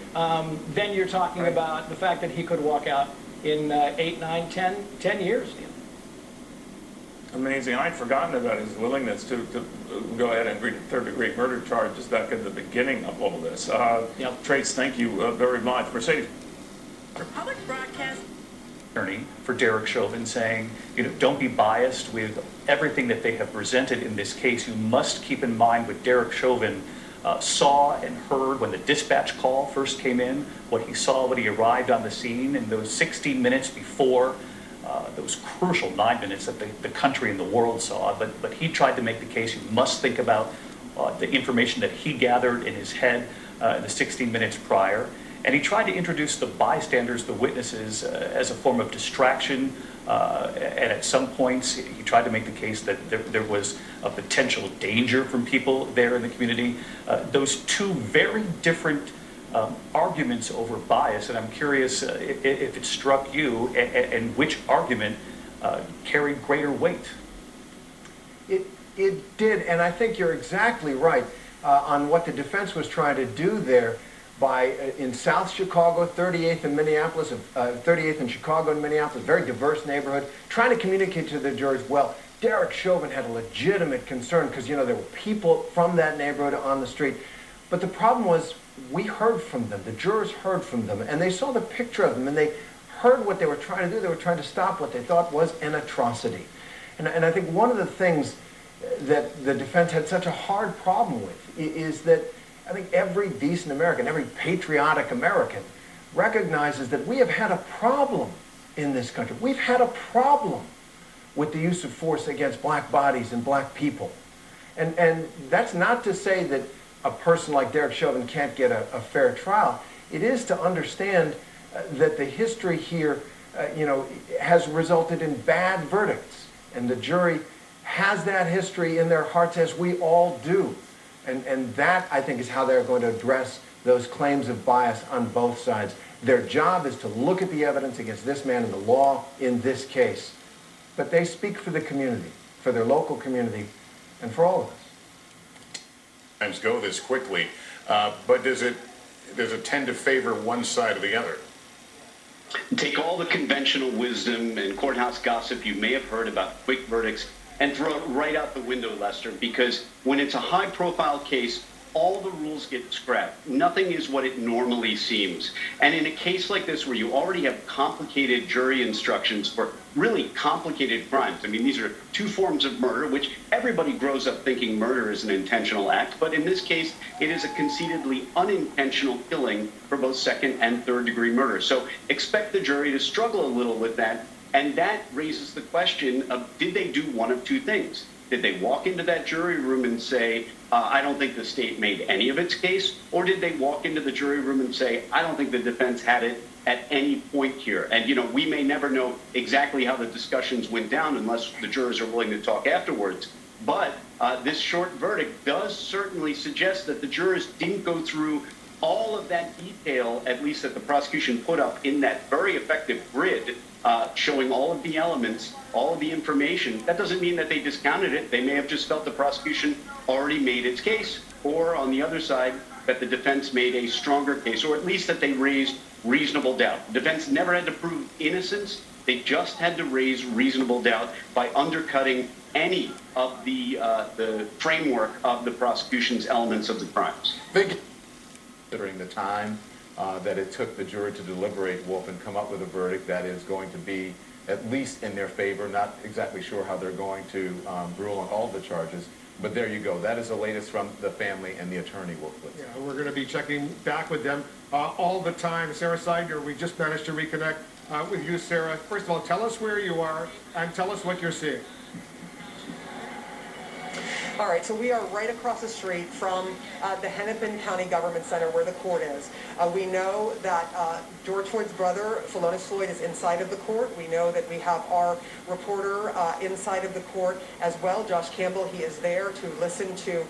S1: then you're talking about the fact that he could walk out in 8, 9, 10 years.
S4: Amazing. I'd forgotten about his willingness to go ahead and agree to third-degree murder charges back at the beginning of all this. Trace, thank you very much. Mercedes.
S11: Public broadcast
S6: attorney for Derek Chauvin saying, don't be biased with everything that they have presented in this case. You must keep in mind what Derek Chauvin saw and heard when the dispatch call first came in, what he saw when he arrived on the scene in those 60 minutes before those crucial 9 minutes that the country and the world saw. But he tried to make the case you must think about the information that he gathered in his head in the 60 minutes prior. And he tried to introduce the bystanders, the witnesses, as a form of distraction. And at some points, he tried to make the case that there was a potential danger from people there in the community. Those two very different arguments over bias, and I'm curious if it struck you, and which argument carried greater weight.
S8: It did, and I think you're exactly right on what the defense was trying to do there. In South Chicago, 38th in Minneapolis, 38th in Chicago and Minneapolis, very diverse neighborhood, trying to communicate to the jurors, well, Derek Chauvin had a legitimate concern because, there were people from that neighborhood on the street. But the problem was we heard from them, the jurors heard from them, and they saw the picture of them, and they heard what they were trying to do. They were trying to stop what they thought was an atrocity. And I think one of the things that the defense had such a hard problem with is that I think every decent American, every patriotic American recognizes that we have had a problem in this country. We've had a problem with the use of force against black bodies and black people. And that's not to say that a person like Derek Chauvin can't get a fair trial. It is to understand that the history here, has resulted in bad verdicts. And the jury has that history in their hearts, as we all do. And that, I think, is how they're going to address those claims of bias on both sides. Their job is to look at the evidence against this man and the law in this case. But they speak for the community, for their local community, and for all of us.
S12: Times go this quickly, but does it tend to favor one side or the other?
S9: Take all the conventional wisdom and courthouse gossip you may have heard about quick verdicts and throw it right out the window, Lester, because when it's a high-profile case, all the rules get scrapped. Nothing is what it normally seems. And in a case like this, where you already have complicated jury instructions for really complicated crimes, I mean, these are two forms of murder, which everybody grows up thinking murder is an intentional act, but in this case, it is a conceitedly unintentional killing for both second and third degree murder. So expect the jury to struggle a little with that, and that raises the question of, did they do one of two things? Did they walk into that jury room and say, I don't think the state made any of its case? Or did they walk into the jury room and say, I don't think the defense had it at any point here? And, we may never know exactly how the discussions went down unless the jurors are willing to talk afterwards. But this short verdict does certainly suggest that the jurors didn't go through all of that detail, at least that the prosecution put up in that very effective grid, showing all of the elements, all of the information. That doesn't mean that they discounted it. They may have just felt the prosecution already made its case, or on the other side, that the defense made a stronger case, or at least that they raised reasonable doubt. The defense never had to prove innocence. They just had to raise reasonable doubt by undercutting any of the framework of the prosecution's elements of the crimes.
S18: Considering the time that it took the jury to deliberate, Wolf, and come up with a verdict that is going to be at least in their favor. Not exactly sure how they're going to rule on all the charges, but there you go. That is the latest from the family and the attorney, Wolf.
S21: Yeah, we're going to be checking back with them all the time. Sarah Seidner, we just managed to reconnect with you, Sarah. First of all, tell us where you are and tell us what you're seeing.
S22: All right, so we are right across the street from the Hennepin County Government Center where the court is. We know that George Floyd's brother, Floyd, is inside of the court. We know that we have our reporter inside of the court as well, Josh Campbell. He is there to listen to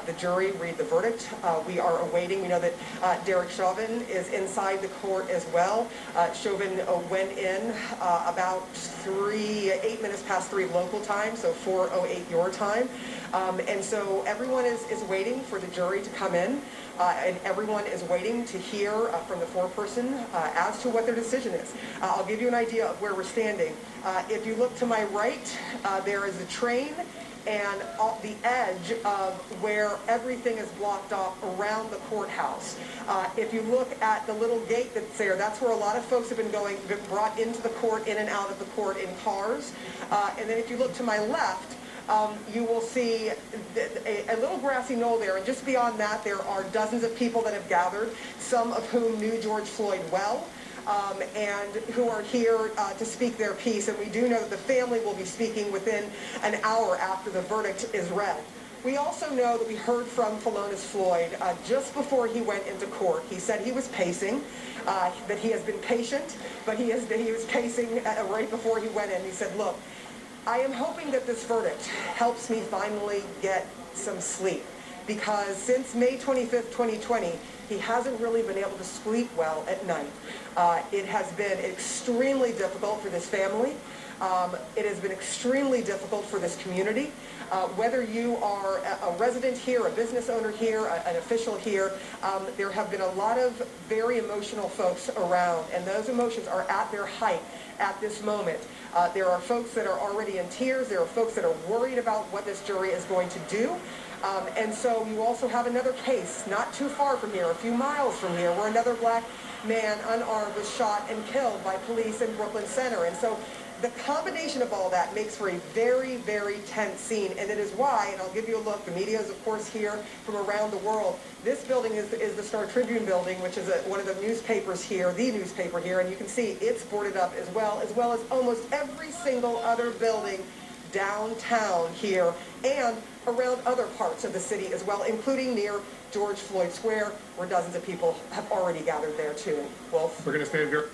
S22: the jury read the verdict. We are awaiting. We know that Derek Chauvin is inside the court as well. Chauvin went in about 8 minutes past 3 local time, so 4:08 your time. And so everyone is waiting for the jury to come in, and everyone is waiting to hear from the foreperson as to what their decision is. I'll give you an idea of where we're standing. If you look to my right, there is a train, and the edge of where everything is blocked off around the courthouse. If you look at the little gate that's there, that's where a lot of folks have been brought into the court, in and out of the court in cars. And then if you look to my left, you will see a little grassy knoll there, and just beyond that there are dozens of people that have gathered, some of whom knew George Floyd well, and who are here to speak their piece. And we do know that the family will be speaking within an hour after the verdict is read. We also know that we heard from Floyd just before he went into court. He said he was pacing, that he has been patient, but he was pacing right before he went in. He said, look, I am hoping that this verdict helps me finally get some sleep, because since May 25th, 2020, he hasn't really been able to sleep well at night. It has been extremely difficult for this family. It has been extremely difficult for this community. Whether you are a resident here, a business owner here, an official here, there have been a lot of very emotional folks around, and those emotions are at their height at this moment. There are folks that are already in tears. There are folks that are worried about what this jury is going to do. And so you also have another case not too far from here, a few miles from here, where another black man unarmed was shot and killed by police in Brooklyn Center. And so the combination of all that makes for a very, very tense scene, and it is why, and I'll give you a look, the media is of course here from around the world. This building is the Star Tribune building, which is one of the newspapers here, the newspaper here, and you can see it's boarded up as well as almost every single other building downtown here and around other parts of the city as well, including near George Floyd Square, where dozens of people have already gathered there too. Wolf?
S21: We're going to stand here.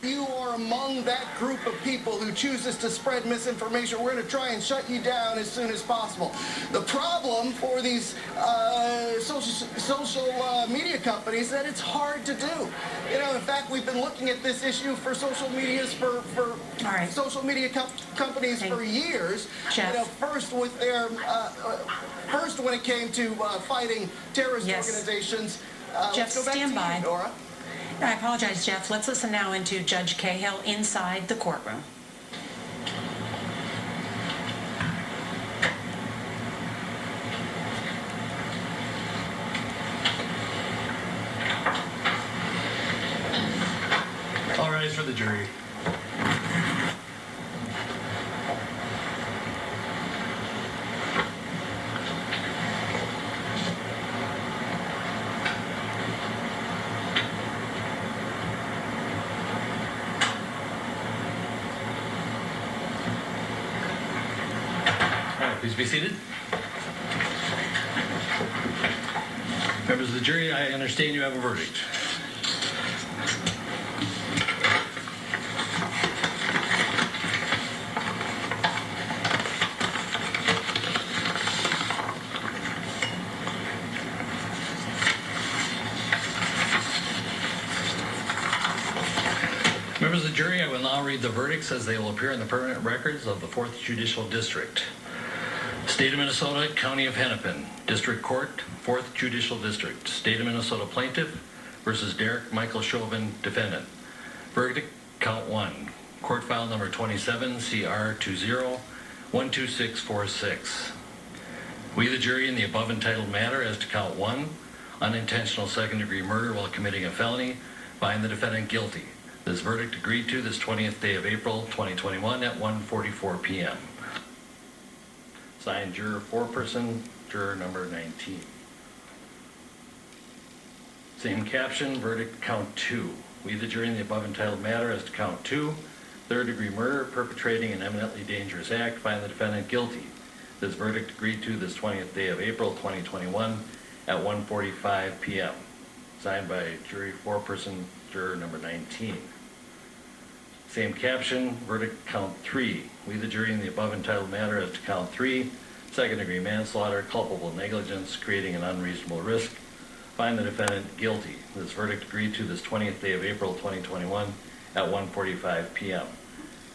S10: You are among that group of people who chooses to spread misinformation. We're going to try and shut you down as soon as possible. The problem for these social media companies is that it's hard to do. You know, in fact, we've been looking at this issue for social medias for social media companies for years.
S15: Jeff.
S10: You know, first with their first when it came to fighting terrorist organizations.
S15: Jeff,
S10: let's go back
S15: stand
S10: to
S15: by.
S10: you, Nora.
S15: I apologize, Jeff. Let's listen now into Judge Cahill inside the courtroom.
S17: All rise for the jury. Please be seated. Members of the jury, I understand you have a verdict. Members of the jury, I will now read the verdicts as they will appear in the permanent records of the 4th Judicial District. State of Minnesota, County of Hennepin, District Court, 4th Judicial District. State of Minnesota Plaintiff versus Derek Michael Chauvin, Defendant. Verdict, Count 1. Court File Number 27, CR 20-12646. We, the jury, in the above entitled matter as to Count 1, unintentional second-degree murder while committing a felony, find the defendant guilty. This verdict agreed to this 20th day of April, 2021 at 1:44 p.m. Signed, juror foreperson, juror number 19. Same caption, verdict count 2. We, the jury, in the above entitled matter as to count 2, third-degree murder, perpetrating an eminently dangerous act, find the defendant guilty. This verdict agreed to this 20th day of April, 2021 at 1:45 p.m. Signed by jury foreperson, juror number 19. Same caption, verdict count 3. We, the jury, in the above entitled matter as to count 3, second-degree manslaughter, culpable negligence, creating an unreasonable risk, find the defendant guilty. This verdict agreed to this 20th day of April, 2021 at 1:45 p.m.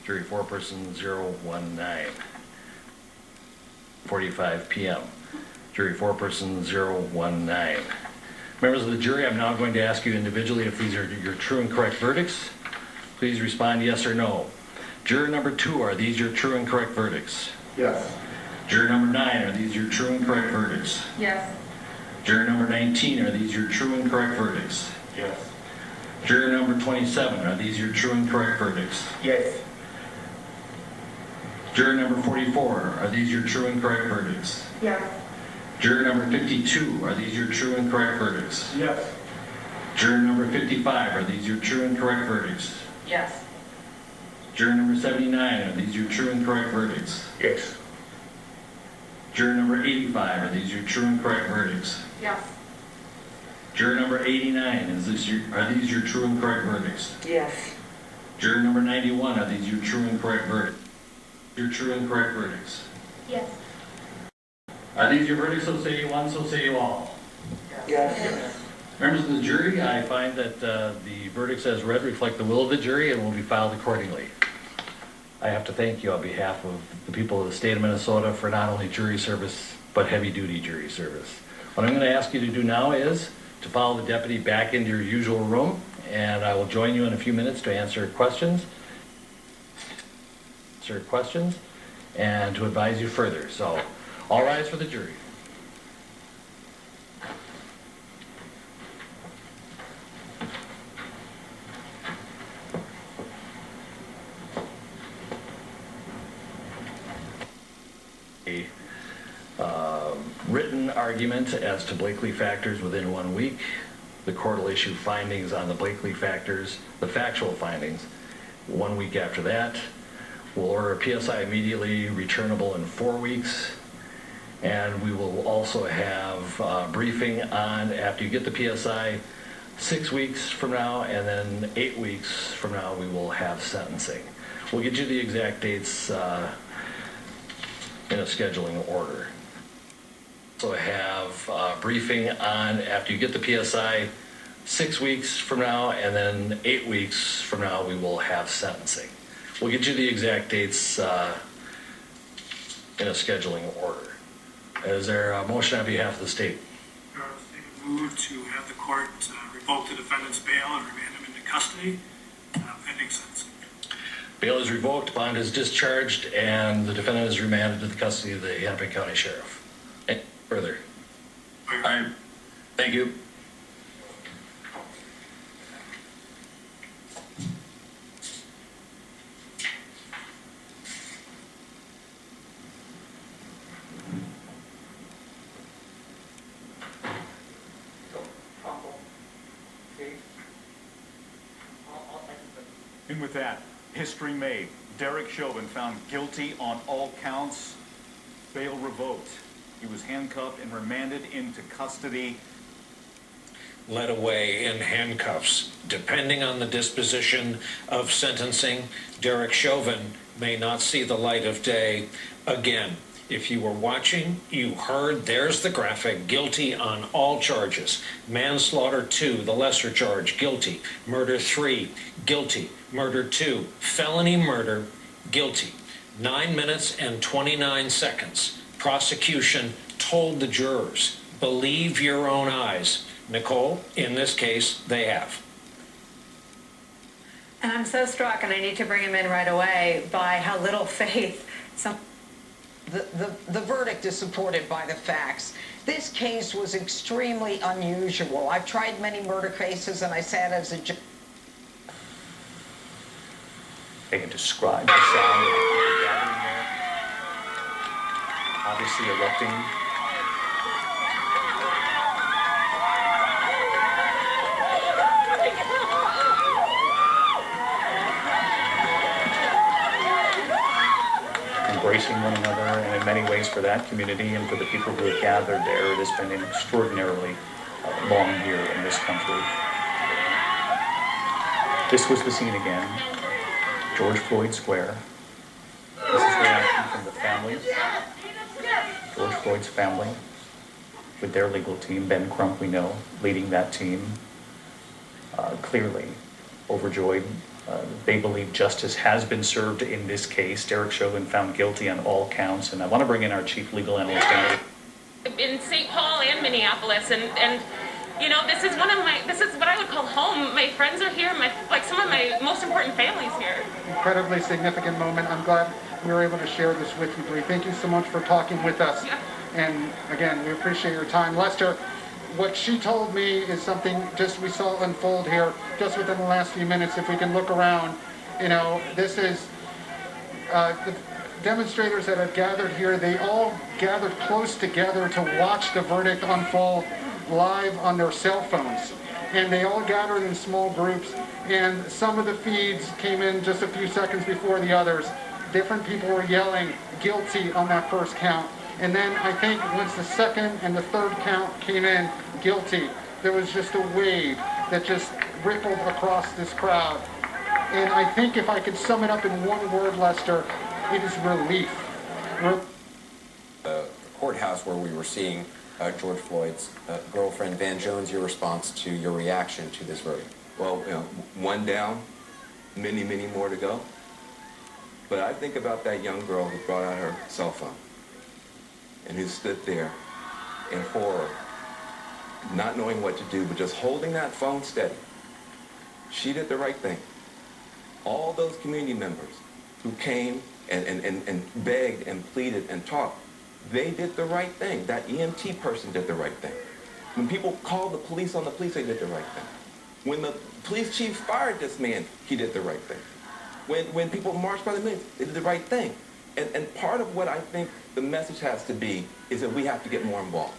S17: Jury foreperson 019. 45 p.m. Jury foreperson 019. Members of the jury, I'm now going to ask you individually if these are your true and correct verdicts. Please respond yes or no. Juror number 2, are these your true and correct verdicts?
S21: Yes.
S17: Juror number 9, are these your true and correct verdicts?
S15: Yes.
S17: Juror number 19, are these your true and correct verdicts?
S21: Yes.
S17: Juror number 27, are these your true and correct verdicts?
S21: Yes.
S17: Juror number 44, are these your true and correct verdicts?
S22: Yes.
S17: Juror number 52, are these your true and correct verdicts?
S21: Yes.
S17: Juror number 55, are these your true and correct verdicts?
S15: Yes.
S17: Juror number 79, are these your true and correct verdicts?
S21: Yes.
S17: Juror number 85, are these your true and correct verdicts?
S15: Yes.
S17: Juror number 89, are these your true and correct verdicts?
S22: Yes.
S17: Juror number 91, are these your true and correct verdicts? Your true and correct verdicts?
S15: Yes.
S17: Are these your verdicts? So say you one, so say you all.
S22: Yes.
S17: Members of the jury, I find that the verdicts as read reflect the will of the jury and will be filed accordingly. I have to thank you on behalf of the people of the state of Minnesota for not only jury service, but heavy-duty jury service. What I'm going to ask you to do now is to follow the deputy back into your usual room, and I will join you in a few minutes to answer questions. answer questions and to advise you further. So, all rise for the jury. Written argument as to Blakely factors within 1 week. The court will issue findings on the Blakely factors, the factual findings, 1 week after that. We'll order a PSI immediately returnable in 4 weeks. And we will also have a briefing on, after you get the PSI, 6 weeks from now, and then 8 weeks from now we will have sentencing. We'll get you the exact dates in a scheduling order. Also have a briefing on, after you get the PSI, 6 weeks from now, and then 8 weeks from now we will have sentencing. We'll get you the exact dates in a scheduling order. Is there a motion on behalf of the state?
S2: Move to have the court revoke the defendant's bail and remand him into custody pending sentencing.
S17: Bail is revoked, bond is discharged, and the defendant is remanded to the custody of the Hennepin County Sheriff. Any further? All right. Thank you.
S14: And with that, history made. Derek Chauvin found guilty on all counts, bail revoked. He was handcuffed and remanded into custody.
S13: Led away in handcuffs. Depending on the disposition of sentencing, Derek Chauvin may not see the light of day again. If you were watching, you heard, there's the graphic, guilty on all charges. Manslaughter 2, the lesser charge, guilty. Murder 3, guilty. Murder 2, felony murder, guilty. 9 minutes and 29 seconds. Prosecution told the jurors, believe your own eyes. Nicole, in this case, they have.
S5: And I'm so struck, and I need to bring him in right away, by how little faith some...
S16: The verdict is supported by the facts. This case was extremely unusual. I've tried many murder cases, and I sat as a judge.
S6: They can describe the sound of the gathering there. Obviously erupting. Embracing one another, and in many ways for that community and for the people who have gathered there, it has been an extraordinarily long year in this country. This was the scene again, George Floyd Square. This is reaction from the families, George Floyd's family, with their legal team, Ben Crump, we know, leading that team, clearly overjoyed. They believe justice has been served in this case. Derek Chauvin found guilty on all counts, and I want to bring in our chief legal analyst,
S23: in St. Paul and Minneapolis, and you know, this is what I would call home. My friends are here, some of my most important families here.
S21: Incredibly significant moment. I'm glad we were able to share this with you, Bree. Thank you so much for talking with us.
S23: Yeah.
S21: And again, we appreciate your time. Lester, what she told me is something just we saw unfold here just within the last few minutes. If we can look around, you know, this is the demonstrators that have gathered here. They all gathered close together to watch the verdict unfold live on their cell phones. And they all gathered in small groups, and some of the feeds came in just a few seconds before the others. Different people were yelling guilty on that first count. And then I think once the second and the third count came in, guilty, there was just a wave that just rippled across this crowd. And I think if I could sum it up in one word, Lester, it is relief.
S25: The courthouse where we were seeing George Floyd's girlfriend, Van Jones, your response to your reaction to this verdict?
S26: Well, you know, one down, many, many more to go. But I think about that young girl who brought out her cell phone and who stood there in horror, not knowing what to do, but just holding that phone steady. She did the right thing. All those community members who came and begged and pleaded and talked. They did the right thing. That EMT person did the right thing. When people called the police on the police, they did the right thing. When the police chief fired this man, he did the right thing. When people marched by the millions, they did the right thing. And part of what I think the message has to be is that we have to get more involved.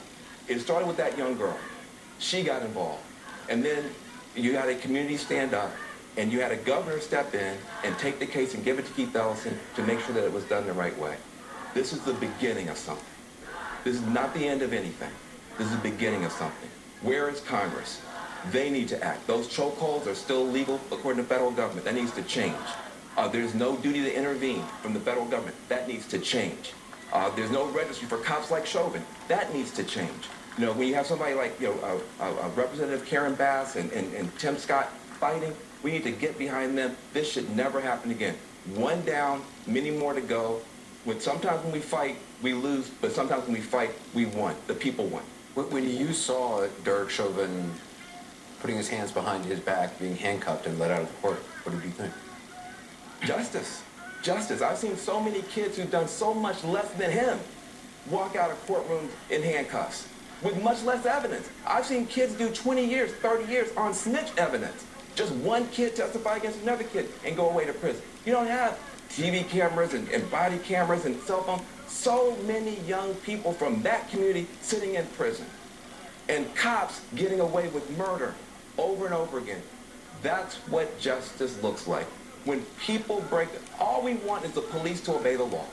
S26: It started with that young girl. She got involved. And then you had a community stand up, and you had a governor step in and take the case and give it to Keith Ellison to make sure that it was done the right way. This is the beginning of something. This is not the end of anything. This is the beginning of something. Where is Congress? They need to act. Those chokeholds are still legal according to federal government. That needs to change. There's no duty to intervene from the federal government. That needs to change. There's no registry for cops like Chauvin. That needs to change. You know, when you have somebody like, Representative Karen Bass and Tim Scott fighting, we need to get behind them. This should never happen again. One down, many more to go. Sometimes when we fight, we lose, but sometimes when we fight, we won. The people won.
S25: When you saw Derek Chauvin putting his hands behind his back, being handcuffed and let out of the court, what did you think?
S26: Justice. Justice. I've seen so many kids who've done so much less than him walk out of courtrooms in handcuffs with much less evidence. I've seen kids do 20 years, 30 years on snitch evidence. Just one kid testify against another kid and go away to prison. You don't have TV cameras and body cameras and cell phones. So many young people from that community sitting in prison. And cops getting away with murder over and over again. That's what justice looks like. When people break it, all we want is the police to obey the law.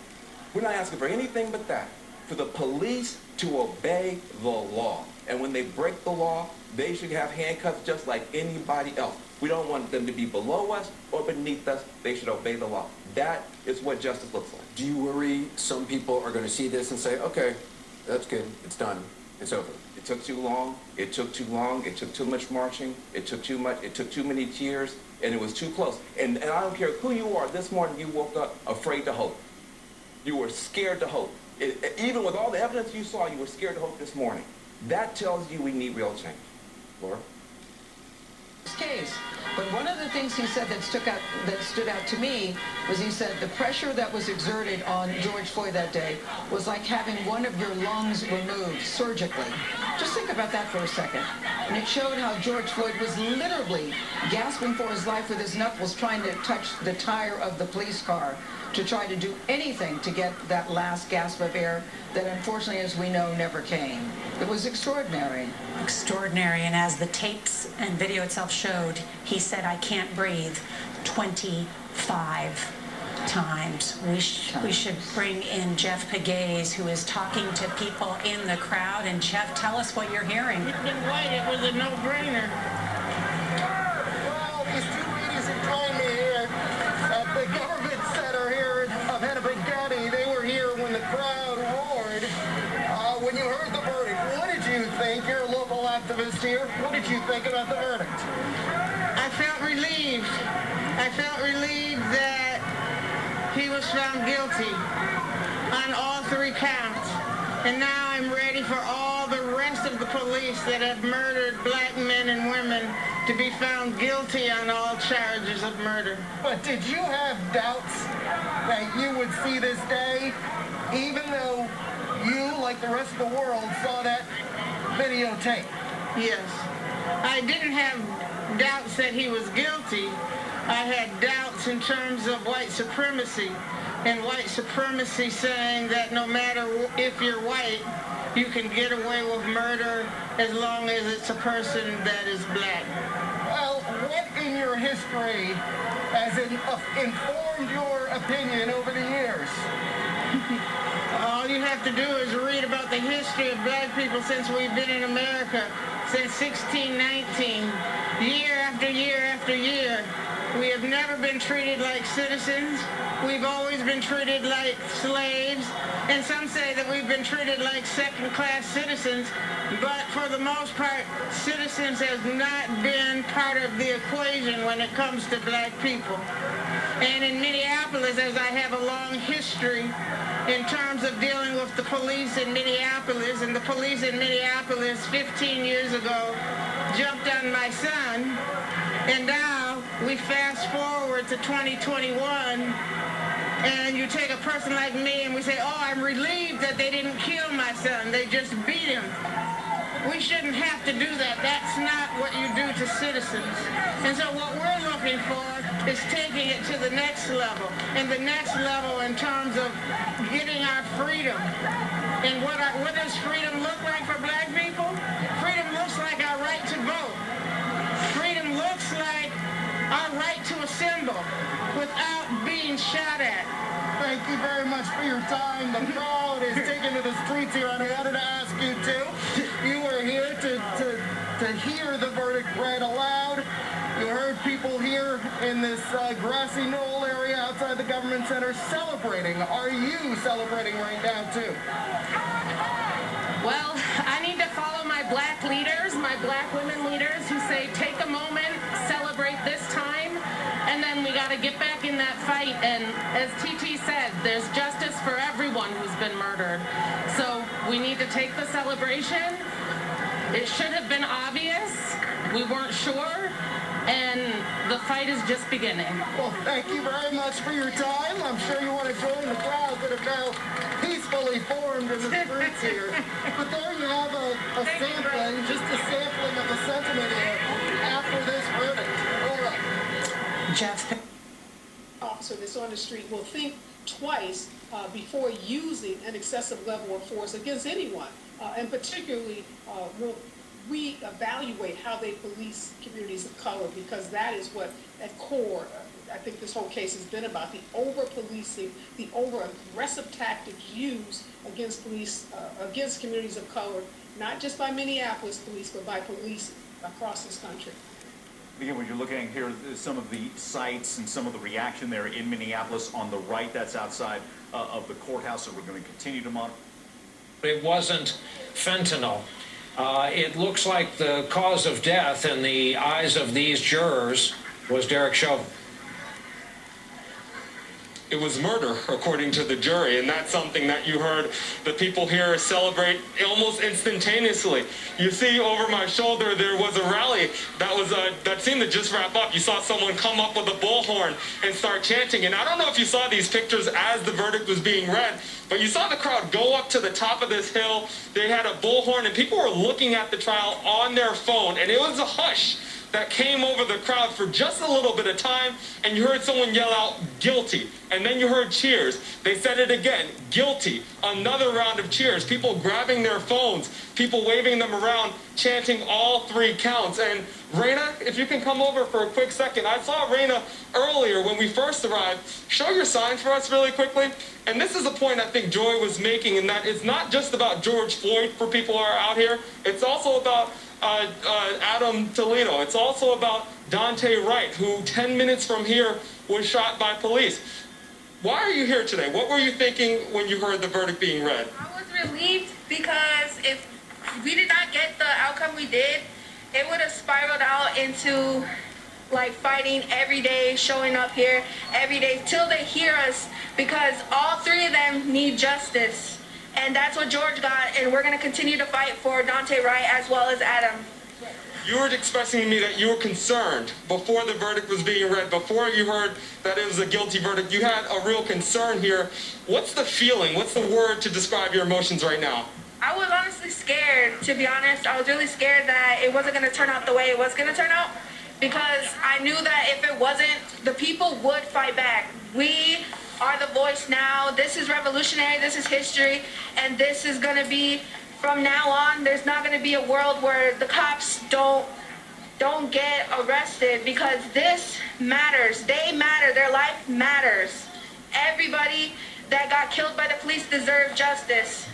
S26: We're not asking for anything but that. For the police to obey the law. And when they break the law, they should have handcuffs just like anybody else. We don't want them to be below us or beneath us. They should obey the law. That is what justice looks like.
S25: Do you worry some people are going to see this and say, okay, that's good, it's done, it's over?
S26: It took too long. It took too long. It took too much marching. It took too much. It took too many tears, and it was too close. And I don't care who you are. This morning you woke up afraid to hope. You were scared to hope. Even with all the evidence you saw, you were scared to hope this morning. That tells you we need real change. Laura?
S16: Case. But one of the things he said that stood out to me was he said the pressure that was exerted on George Floyd that day was like having one of your lungs removed surgically. Just think about that for a second. And it showed how George Floyd was literally gasping for his life with his knuckles trying to touch the tire of the police car to try to do anything to get that last gasp of air that unfortunately, as we know, never came. It was extraordinary.
S15: Extraordinary, and as the tapes and video itself showed, he said, "I can't breathe," 25 times. We should bring in Jeff Pegues, who is talking to people in the crowd. And Jeff, tell us what you're hearing.
S1: You've been white, it was a no-brainer.
S10: Well, these two ladies who joined me here at the government center here of Hennepin County, they were here when the crowd roared. When you heard the verdict, what did you think? You're a local activist here. What did you think about the verdict?
S1: I felt relieved. I felt relieved that he was found guilty on all 3 counts. And now I'm ready for all the rest of the police that have murdered black men and women to be found guilty on all charges of murder.
S10: But did you have doubts that you would see this day, even though you, like the rest of the world, saw that videotape?
S1: Yes. I didn't have doubts that he was guilty. I had doubts in terms of white supremacy, and white supremacy saying that no matter if you're white, you can get away with murder as long as it's a person that is black.
S10: Well, what in your history has informed your opinion over the years?
S1: All you have to do is read about the history of black people since we've been in America, since 1619, year after year after year. We have never been treated like citizens. We've always been treated like slaves. And some say that we've been treated like second-class citizens. But for the most part, citizens has not been part of the equation when it comes to black people. And in Minneapolis, as I have a long history in terms of dealing with the police in Minneapolis, and the police in Minneapolis 15 years ago jumped on my son, and now we fast forward to 2021, And you take a person like me and we say, oh, I'm relieved that they didn't kill my son. They just beat him. We shouldn't have to do that. That's not what you do to citizens. And so what we're looking for is taking it to the next level. And the next level in terms of getting our freedom. And what does freedom look like for black people? Freedom looks like our right to vote. Freedom looks like our right to assemble without being shot at.
S10: Thank you very much for your time. The crowd is taking to the streets here, and I wanted to ask you too. You were here to hear the verdict read aloud. You heard people here in this grassy knoll area outside the government center celebrating. Are you celebrating right now too?
S3: Well, I need to follow my black leaders, my black women leaders who say take a moment, celebrate this time, and then we got to get back in that fight. And as TT said, there's justice for everyone who's been murdered. So we need to take the celebration. It should have been obvious. We weren't sure. And the fight is just beginning.
S10: Well, thank you very much for your time. I'm sure you want to join the crowd that have now peacefully formed in the streets here. But there you have a sampling, just a sampling of the sentiment here after this verdict. All right.
S15: Jeff.
S4: Officer that's on the street will think twice before using an excessive level of force against anyone, and particularly will we evaluate how they police communities of color, because that is what at core I think this whole case has been about, the over-policing, the over-aggressive tactics used against police, against communities of color, not just by Minneapolis police, but by police across this country.
S14: Again, when you're looking here, some of the sites and some of the reaction there in Minneapolis on the right, that's outside of the courthouse, so we're going to continue to monitor.
S13: It wasn't fentanyl. It looks like the cause of death in the eyes of these jurors was Derek Chauvin.
S7: It was murder, according to the jury, and that's something that you heard the people here celebrate almost instantaneously. You see over my shoulder there was a rally that seemed to just wrap up. You saw someone come up with a bullhorn and start chanting, and I don't know if you saw these pictures as the verdict was being read, but you saw the crowd go up to the top of this hill. They had a bullhorn, and people were looking at the trial on their phone, and it was a hush that came over the crowd for just a little bit of time, and you heard someone yell out, guilty. And then you heard cheers. They said it again, guilty. Another round of cheers. People grabbing their phones, people waving them around, chanting all three counts. And Raina, if you can come over for a quick second. I saw Raina earlier when we first arrived. Show your sign for us really quickly. And this is a point I think Joy was making, in that it's not just about George Floyd for people who are out here. It's also about Adam Toledo. It's also about Dante Wright, who 10 minutes from here was shot by police. Why are you here today? What were you thinking when you heard the verdict being read?
S19: I was relieved because if we did not get the outcome we did, it would have spiraled out into like fighting every day, showing up here every day till they hear us, because all three of them need justice. And that's what George got, and we're going to continue to fight for Dante Wright as well as Adam.
S7: You were expressing to me that you were concerned before the verdict was being read, before you heard that it was a guilty verdict. You had a real concern here. What's the feeling? What's the word to describe your emotions right now?
S19: I was honestly scared, to be honest. I was really scared that it wasn't going to turn out the way it was going to turn out, because I knew that if it wasn't, the people would fight back. We are the voice now. This is revolutionary. This is history. And this is going to be, from now on, there's not going to be a world where the cops don't get arrested, because this matters. They matter. Their life matters. Everybody that got killed by the police deserve justice.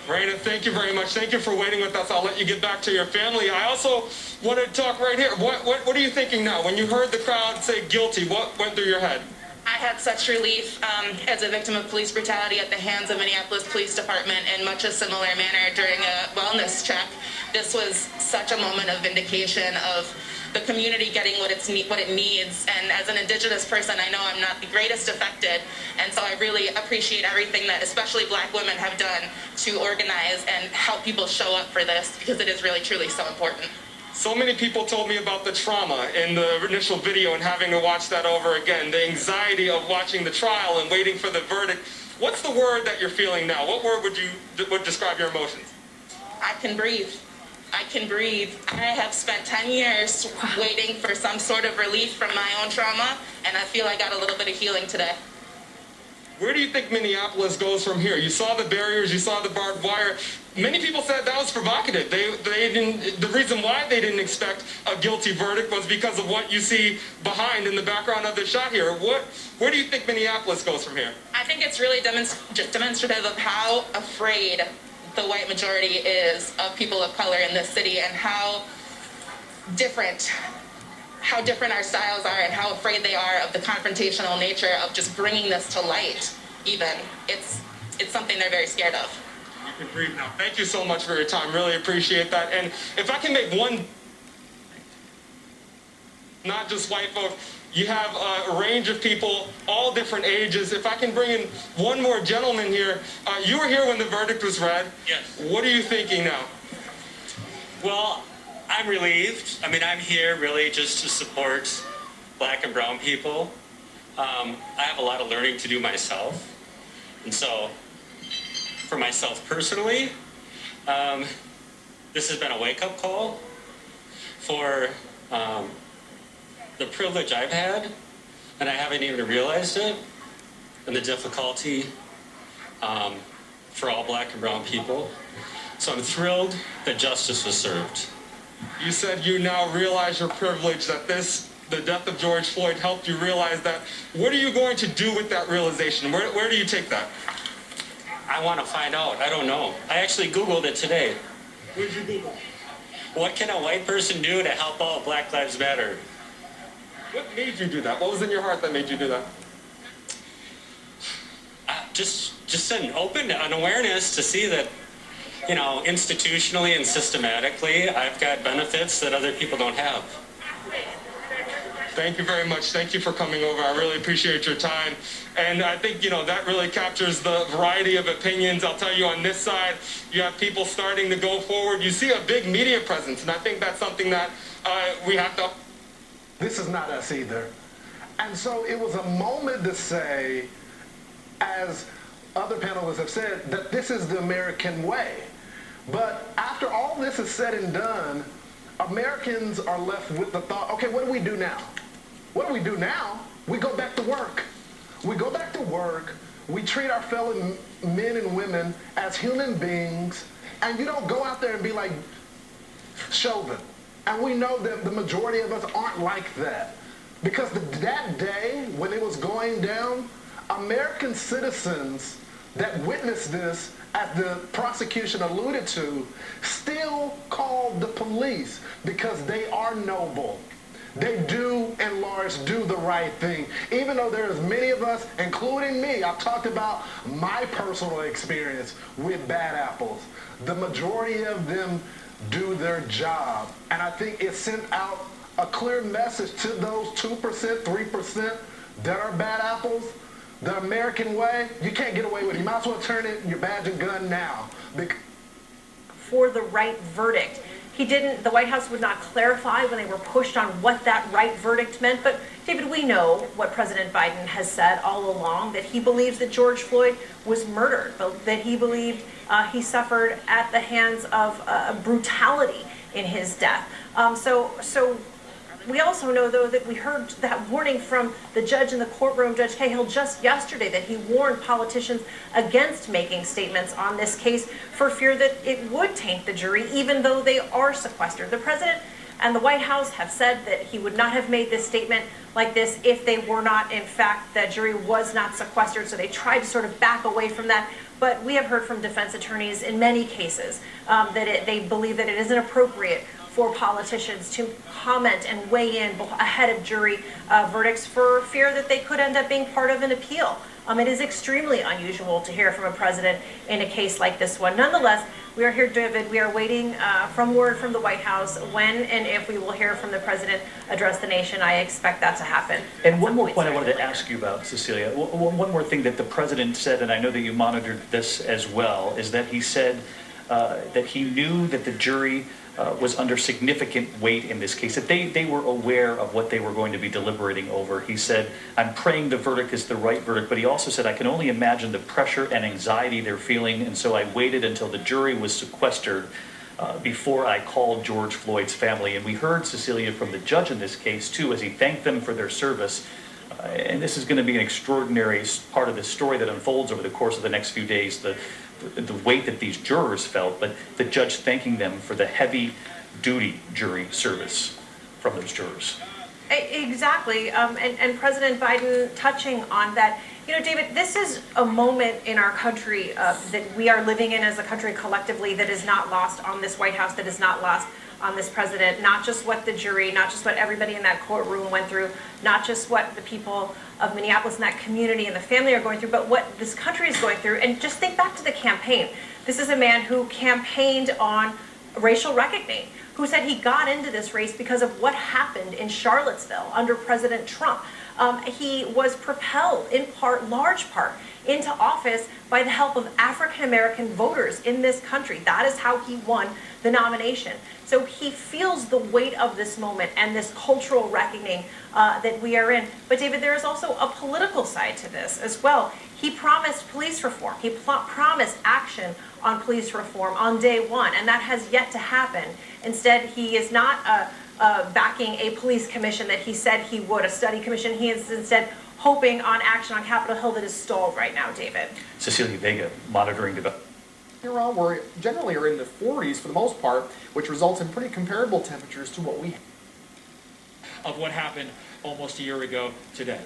S7: Raina, thank you very much. Thank you for waiting with us. I'll let you get back to your family. I also want to talk right here. What are you thinking now? When you heard the crowd say guilty, what went through your head?
S23: I had such relief as a victim of police brutality at the hands of Minneapolis Police Department in much a similar manner during a wellness check. This was such a moment of vindication of the community getting what it needs. And as an Indigenous person, I know I'm not the greatest affected. And so I really appreciate everything that especially Black women have done to organize and help people show up for this, because it is really, truly so important.
S7: So many people told me about the trauma in the initial video and having to watch that over again, the anxiety of watching the trial and waiting for the verdict. What's the word that you're feeling now? What word would describe your emotions?
S23: I can breathe. I can breathe. I have spent 10 years waiting for some sort of relief from my own trauma, and I feel I got a little bit of healing today.
S7: Where do you think Minneapolis goes from here? You saw the barriers, you saw the barbed wire. Many people said that was provocative. The reason why they didn't expect a guilty verdict was because of what you see behind in the background of the shot here. Where do you think Minneapolis goes from here?
S23: I think it's really demonstrative of how afraid the white majority is of people of color in this city, and how different our styles are, and how afraid they are of the confrontational nature of just bringing this to light. Even it's something they're very scared of.
S7: You can breathe now. Thank you so much for your time. Really appreciate that. And if I can make one, not just white folks, you have a range of people, all different ages. If I can bring in one more gentleman here. You were here when the verdict was read.
S8: Yes.
S7: What are you thinking now?
S8: Well, I'm relieved. I mean, I'm here really just to support black and brown people. I have a lot of learning to do myself. And so, for myself personally, this has been a wake-up call for the privilege I've had, and I haven't even realized it, and the difficulty for all black and brown people. So I'm thrilled that justice was served.
S7: You said you now realize your privilege, that the death of George Floyd helped you realize that. What are you going to do with that realization? Where do you take that?
S8: I want to find out. I don't know. I actually Googled it today.
S7: What did you Google?
S8: What can a white person do to help out Black Lives Matter?
S7: What made you do that? What was in your heart that made you do that?
S8: Just an awareness to see that, you know, institutionally and systematically, I've got benefits that other people don't have.
S7: Thank you very much. Thank you for coming over. I really appreciate your time. And I think, you know, that really captures the variety of opinions. I'll tell you, on this side, you have people starting to go forward. You see a big media presence, and I think that's something that we have to...
S9: This is not us either. And so it was a moment to say, as other panelists have said, that this is the American way. But after all this is said and done, Americans are left with the thought, okay, what do we do now? What do we do now? We go back to work. We go back to work. We treat our fellow men and women as human beings, and you don't go out there and be like Chauvin. And we know that the majority of us aren't like that. Because that day, when it was going down, American citizens that witnessed this, as the prosecution alluded to, still called the police because they are noble. They do, and large, do the right thing. Even though there's many of us, including me, I've talked about my personal experience with bad apples. The majority of them do their job. And I think it sent out a clear message to those 2%, 3% that are bad apples. The American way, you can't get away with it. You might as well turn in your badge and gun now.
S11: For the right verdict. The White House would not clarify when they were pushed on what that right verdict meant, but David, we know what President Biden has said all along, that he believes that George Floyd was murdered, but that he believed he suffered at the hands of brutality in his death. So we also know, though, that we heard that warning from the judge in the courtroom, Judge Cahill, just yesterday, that he warned politicians against making statements on this case for fear that it would taint the jury, even though they are sequestered. The president and the White House have said that he would not have made this statement like this if they were not, in fact, the jury was not sequestered, so they tried to sort of back away from that. But we have heard from defense attorneys in many cases that they believe that it isn't appropriate for politicians to comment and weigh in ahead of jury verdicts for fear that they could end up being part of an appeal. It is extremely unusual to hear from a president in a case like this one. Nonetheless, we are here, David. We are waiting from word from the White House when and if we will hear from the president address the nation. I expect that to happen.
S6: And one more point I wanted to ask you about, Cecilia. One more thing that the president said, and I know that you monitored this as well, is that he said that he knew that the jury was under significant weight in this case, that they were aware of what they were going to be deliberating over. He said, I'm praying the verdict is the right verdict, but he also said, I can only imagine the pressure and anxiety they're feeling, and so I waited until the jury was sequestered before I called George Floyd's family. And we heard, Cecilia, from the judge in this case, too, as he thanked them for their service. And this is going to be an extraordinary part of the story that unfolds over the course of the next few days, the weight that these jurors felt, but the judge thanking them for the heavy-duty jury service from those jurors.
S11: Exactly, and President Biden touching on that. You know, David, this is a moment in our country that we are living in as a country collectively that is not lost on this White House, that is not lost on this president, not just what the jury, not just what everybody in that courtroom went through, not just what the people of Minneapolis and that community and the family are going through, but what this country is going through. And just think back to the campaign. This is a man who campaigned on racial reckoning, who said he got into this race because of what happened in Charlottesville under President Trump. He was propelled in part, large part, into office by the help of African-American voters in this country. That is how he won the nomination. So he feels the weight of this moment and this cultural reckoning that we are in. But David, there is also a political side to this as well. He promised police reform. He promised action on police reform on day one, and that has yet to happen. Instead, he is not backing a police commission that he said he would, a study commission. He is instead hoping on action on Capitol Hill that is stalled right now, David.
S6: Cecilia Vega, monitoring development.
S2: Around where generally are in the 40s for the most part, which results in pretty comparable temperatures to what we have.
S12: Of what happened almost a year ago today.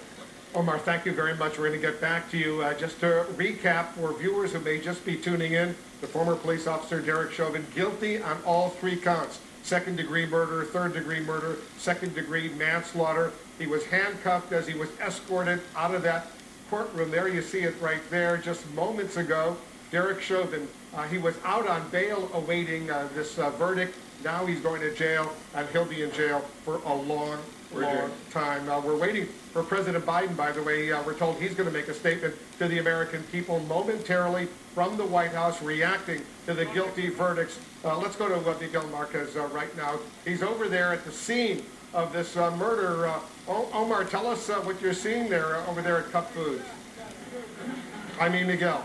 S9: Omar, thank you very much. We're going to get back to you. Just to recap for viewers who may just be tuning in, the former police officer Derek Chauvin guilty on all 3 counts. Second-degree murder, third-degree murder, second-degree manslaughter. He was handcuffed as he was escorted out of that courtroom. There you see it right there just moments ago. Derek Chauvin, he was out on bail awaiting this verdict. Now he's going to jail, and he'll be in jail for a long time. We're waiting for President Biden, by the way. We're told he's going to make a statement to the American people momentarily from the White House, reacting to the guilty verdicts. Let's go to Miguel Marquez right now. He's over there at the scene of this murder. Omar, tell us what you're seeing there over there at Cup Foods. I mean, Miguel.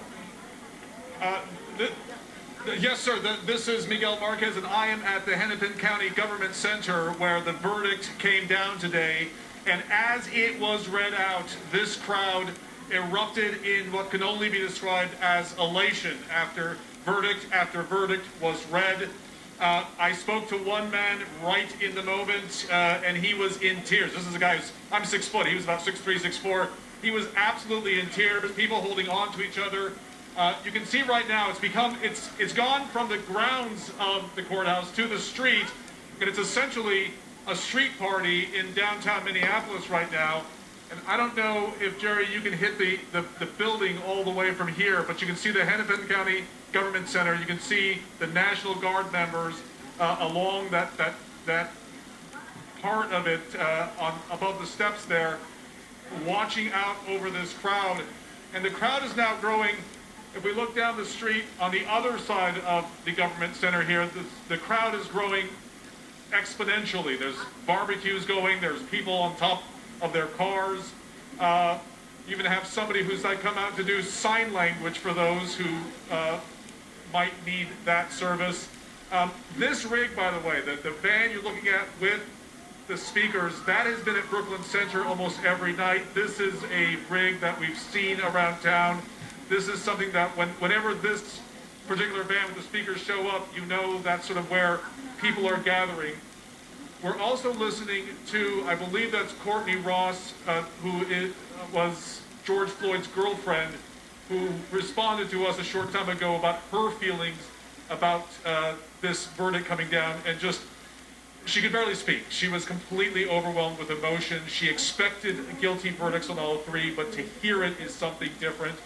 S18: Yes, sir. This is Miguel Marquez, and I am at the Hennepin County Government Center where the verdict came down today. And as it was read out, this crowd erupted in what can only be described as elation after verdict was read. I spoke to one man right in the moment, and he was in tears. This is a guy who's, I'm 6 foot, he was about 6'3", 6'4". He was absolutely in tears, people holding on to each other. You can see right now it's gone from the grounds of the courthouse to the street, and it's essentially a street party in downtown Minneapolis right now. And I don't know if, Jerry, you can hit the building all the way from here, but you can see the Hennepin County Government Center. You can see the National Guard members along that part of it above the steps there, watching out over this crowd. And the crowd is now growing. If we look down the street on the other side of the government center here, the crowd is growing exponentially. There's barbecues going, there's people on top of their cars. You even have somebody who's come out to do sign language for those who might need that service. This rig, by the way, the van you're looking at with the speakers, that has been at Brooklyn Center almost every night. This is a rig that we've seen around town. This is something that whenever this particular van with the speakers show up, you know that's sort of where people are gathering. We're also listening to, I believe that's Courtney Ross, who was George Floyd's girlfriend, who responded to us a short time ago about her feelings about this verdict coming down, and just, she could barely speak. She was completely overwhelmed with emotion. She expected guilty verdicts on all 3, but to hear it is something different.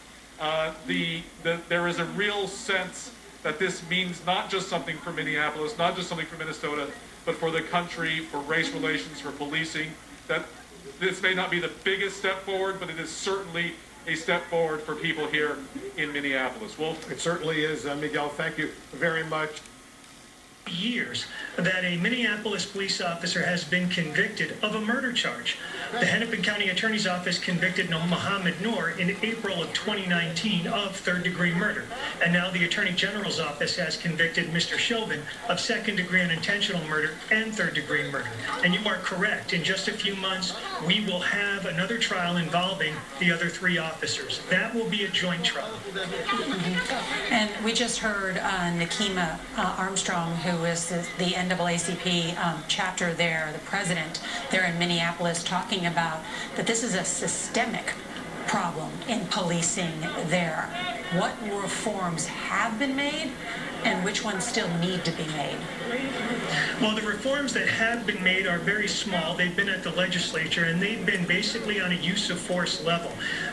S18: There is a real sense that this means not just something for Minneapolis, not just something for Minnesota, but for the country, for race relations, for policing. That this may not be the biggest step forward, but it is certainly a step forward for people here in Minneapolis. Wolf?
S9: It certainly is, Miguel. Thank you very much.
S5: years that a Minneapolis police officer has been convicted of a murder charge. The Hennepin County Attorney's Office convicted Mohammed Noor in April of 2019 of third-degree murder. And now the Attorney General's Office has convicted Mr. Chauvin of second-degree unintentional murder and third-degree murder. And you are correct. In just a few months, we will have another trial involving the other three officers. That will be a joint trial.
S15: And we just heard Nakima Armstrong, who is the NAACP chapter there, the president there in Minneapolis, talking about that this is a systemic problem in policing there. What reforms have been made and which ones still need to be made?
S5: Well, the reforms that have been made are very small. They've been at the legislature, and they've been basically on a use of force level.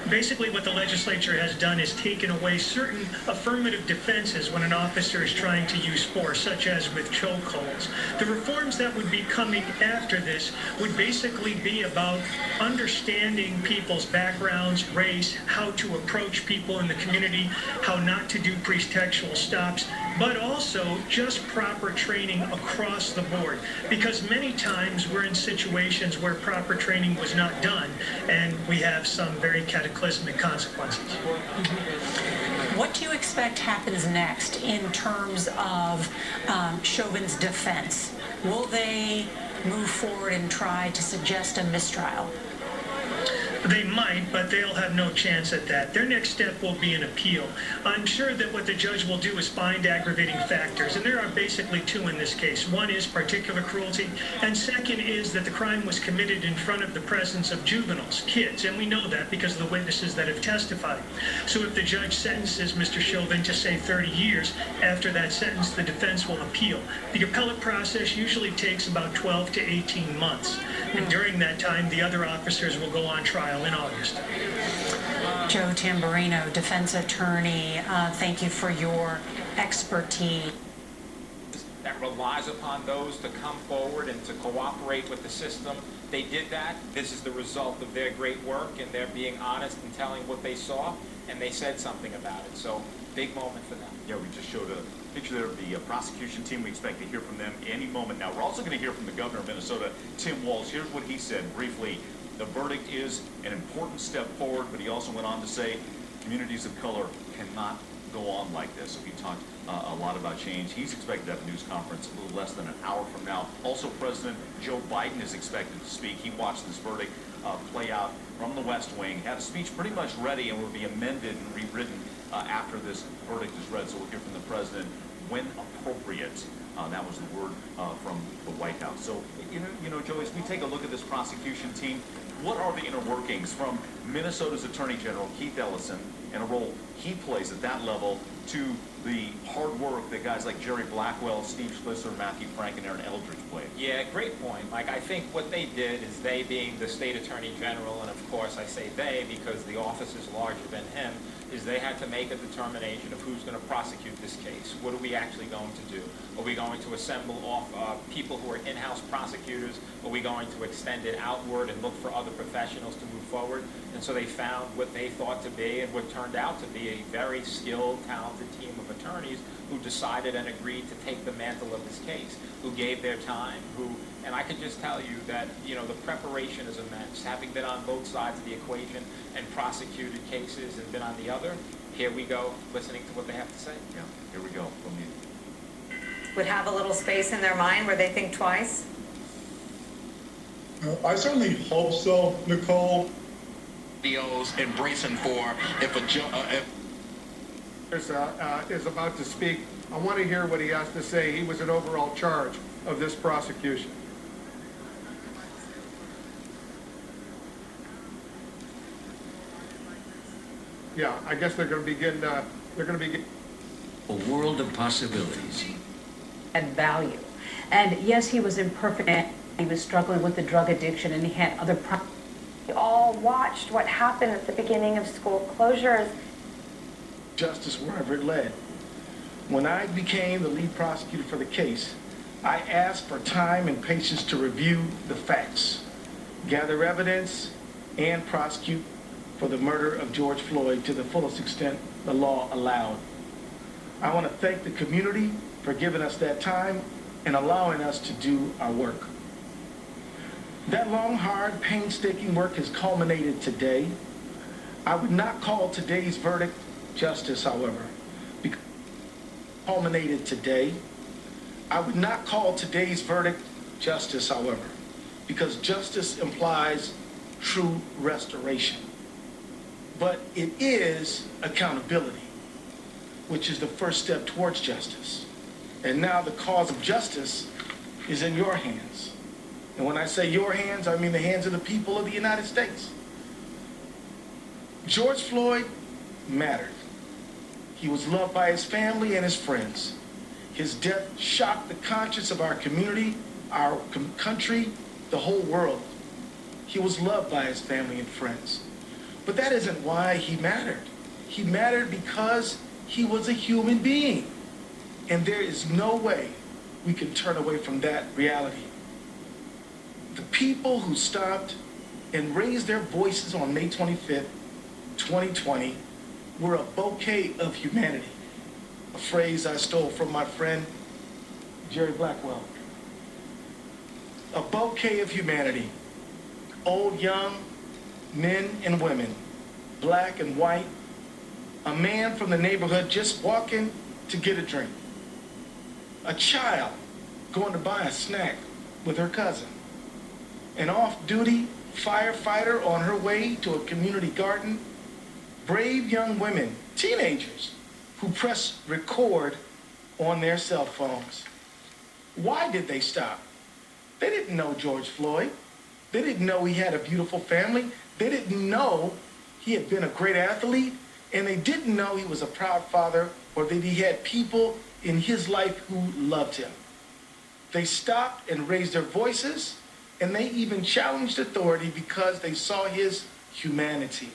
S5: Basically, what the legislature has done is taken away certain affirmative defenses when an officer is trying to use force, such as with chokeholds. The reforms that would be coming after this would basically be about understanding people's backgrounds, race, how to approach people in the community, how not to do pretextual stops, but also just proper training across the board. Because many times we're in situations where proper training was not done, and we have some very cataclysmic consequences.
S15: What do you expect happens next in terms of Chauvin's defense? Will they move forward and try to suggest a mistrial?
S5: They might, but they'll have no chance at that. Their next step will be an appeal. I'm sure that what the judge will do is find aggravating factors, and there are basically two in this case. One is particular cruelty, and second is that the crime was committed in front of the presence of juveniles, kids, and we know that because of the witnesses that have testified. So if the judge sentences Mr. Chauvin to, say, 30 years, after that sentence, the defense will appeal. The appellate process usually takes about 12 to 18 months, and during that time, the other officers will go on trial in August.
S15: Joe Tamburino, defense attorney, thank you for your expertise.
S17: That relies upon those to come forward and to cooperate with the system. They did that. This is the result of their great work and their being honest and telling what they saw, and they said something about it. So, big moment for them.
S14: Yeah, we just showed a picture there of the prosecution team. We expect to hear from them any moment now. We're also going to hear from the governor of Minnesota, Tim Walz. Here's what he said briefly. The verdict is an important step forward, but he also went on to say communities of color cannot go on like this. So he talked a lot about change. He's expected to have a news conference a little less than an hour from now. Also, President Joe Biden is expected to speak. He watched this verdict play out from the West Wing, had a speech pretty much ready and will be amended and rewritten after this verdict is read. So we'll hear from the president when appropriate. That was the word from the White House. So, you know, Joe, as we take a look at this prosecution team, what are the inner workings from Minnesota's Attorney General, Keith Ellison, and a role he plays at that level, to the hard work that guys like Jerry Blackwell, Steve Schlisser, Matthew Frank, and Aaron Eldridge played?
S17: Yeah, great point. Like, I think what they did is, they being the state attorney general, and of course I say they because the office is larger than him, is they had to make a determination of who's going to prosecute this case. What are we actually going to do? Are we going to assemble off people who are in-house prosecutors? Are we going to extend it outward and look for other professionals to move forward? And so they found what they thought to be, and what turned out to be, a very skilled, talented team of attorneys who decided and agreed to take the mantle of this case, who gave their time, and I can just tell you that, you know, the preparation is immense. Having been on both sides of the equation and prosecuted cases and been on the other, here we go, listening to what they have to say.
S14: Yeah, here we go.
S11: Would have a little space in their mind where they think twice?
S20: I certainly hope so, Nicole.
S21: Videos embracing for if
S22: is about to speak. I want to hear what he has to say. He was in overall charge of this prosecution. Yeah, I guess they're going to begin.
S24: A world of possibilities.
S27: And value. And yes, he was imperfect. He was struggling with the drug addiction, and he had other problems.
S28: We all watched what happened at the beginning of school closures.
S29: Justice wherever it led. When I became the lead prosecutor for the case, I asked for time and patience to review the facts, gather evidence, and prosecute for the murder of George Floyd to the fullest extent the law allowed. I want to thank the community for giving us that time and allowing us to do our work. That long, hard, painstaking work has culminated today. I would not call today's verdict justice, however. Culminated today. I would not call today's verdict justice, however, because justice implies true restoration. But it is accountability, which is the first step towards justice. And now the cause of justice is in your hands. And when I say your hands, I mean the hands of the people of the United States. George Floyd mattered. He was loved by his family and his friends. His death shocked the conscience of our community, our country, the whole world. He was loved by his family and friends. But that isn't why he mattered. He mattered because he was a human being. And there is no way we can turn away from that reality. The people who stopped and raised their voices on May 25th, 2020, were a bouquet of humanity. A phrase I stole from my friend, Jerry Blackwell. A bouquet of humanity. Old, young, men and women, black and white, a man from the neighborhood just walking to get a drink, a child going to buy a snack with her cousin, an off-duty firefighter on her way to a community garden, brave young women, teenagers, who press record on their cell phones. Why did they stop? They didn't know George Floyd. They didn't know he had a beautiful family. They didn't know he had been a great athlete. And they didn't know he was a proud father or that he had people in his life who loved him. They stopped and raised their voices, and they even challenged authority because they saw his humanity.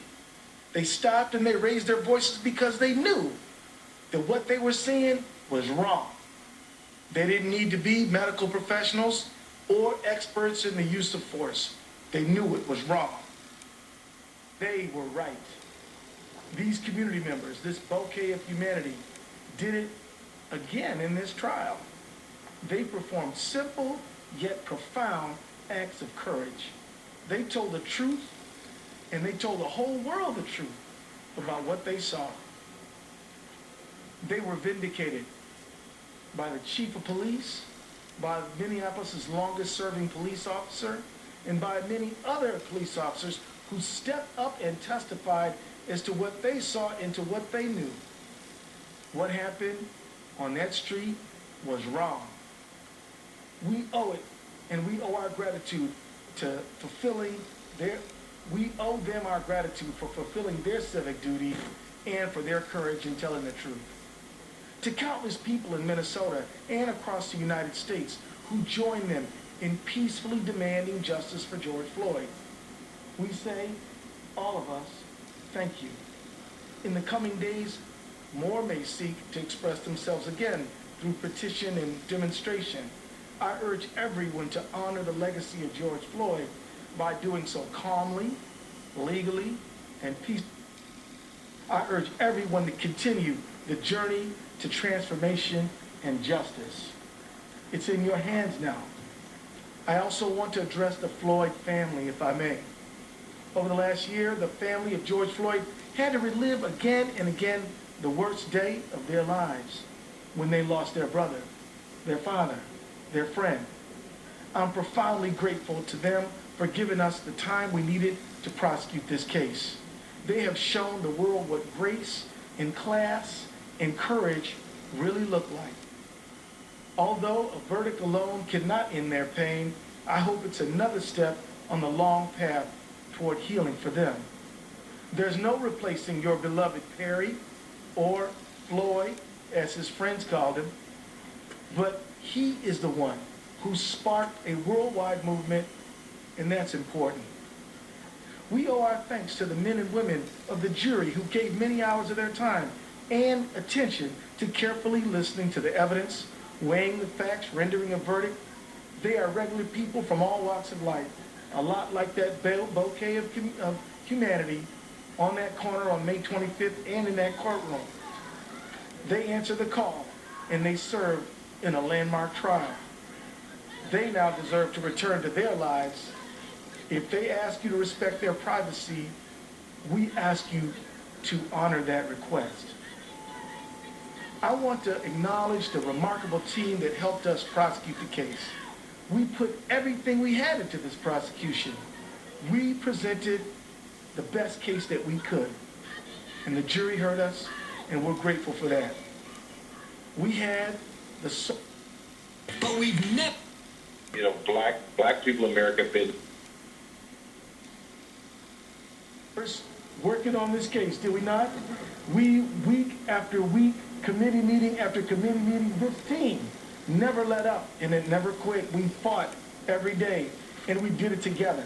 S29: They stopped and they raised their voices because they knew that what they were seeing was wrong. They didn't need to be medical professionals or experts in the use of force. They knew it was wrong. They were right. These community members, this bouquet of humanity, did it again in this trial. They performed simple yet profound acts of courage. They told the truth, and they told the whole world the truth about what they saw. They were vindicated by the chief of police, by Minneapolis' longest-serving police officer, and by many other police officers who stepped up and testified as to what they saw and to what they knew. What happened on that street was wrong. We owe it, and we owe our gratitude to we owe them our gratitude for fulfilling their civic duty and for their courage in telling the truth. To countless people in Minnesota and across the United States who joined them in peacefully demanding justice for George Floyd, we say, all of us, thank you. In the coming days, more may seek to express themselves again through petition and demonstration. I urge everyone to honor the legacy of George Floyd by doing so calmly, legally, and peacefully. I urge everyone to continue the journey to transformation and justice. It's in your hands now. I also want to address the Floyd family, if I may. Over the last year, the family of George Floyd had to relive again and again the worst day of their lives when they lost their brother, their father, their friend. I'm profoundly grateful to them for giving us the time we needed to prosecute this case. They have shown the world what grace and class and courage really look like. Although a verdict alone cannot end their pain, I hope it's another step on the long path toward healing for them. There's no replacing your beloved Perry or Floyd, as his friends called him, but he is the one who sparked a worldwide movement, and that's important. We owe our thanks to the men and women of the jury who gave many hours of their time and attention to carefully listening to the evidence, weighing the facts, rendering a verdict. They are regular people from all walks of life, a lot like that bouquet of humanity on that corner on May 25th and in that courtroom. They answered the call, and they served in a landmark trial. they now deserve to return to their lives. If they ask you to respect their privacy, we ask you to honor that request. I want to acknowledge the remarkable team that helped us prosecute the case. We put everything we had into this prosecution. We presented the best case that we could, and the jury heard us, and we're grateful for that. We had the...
S24: But we've never...
S1: You know, black people in America have been...
S29: working on this case, did we not? We, week after week, committee meeting after committee meeting, this team never let up and it never quit. We fought every day, and we did it together.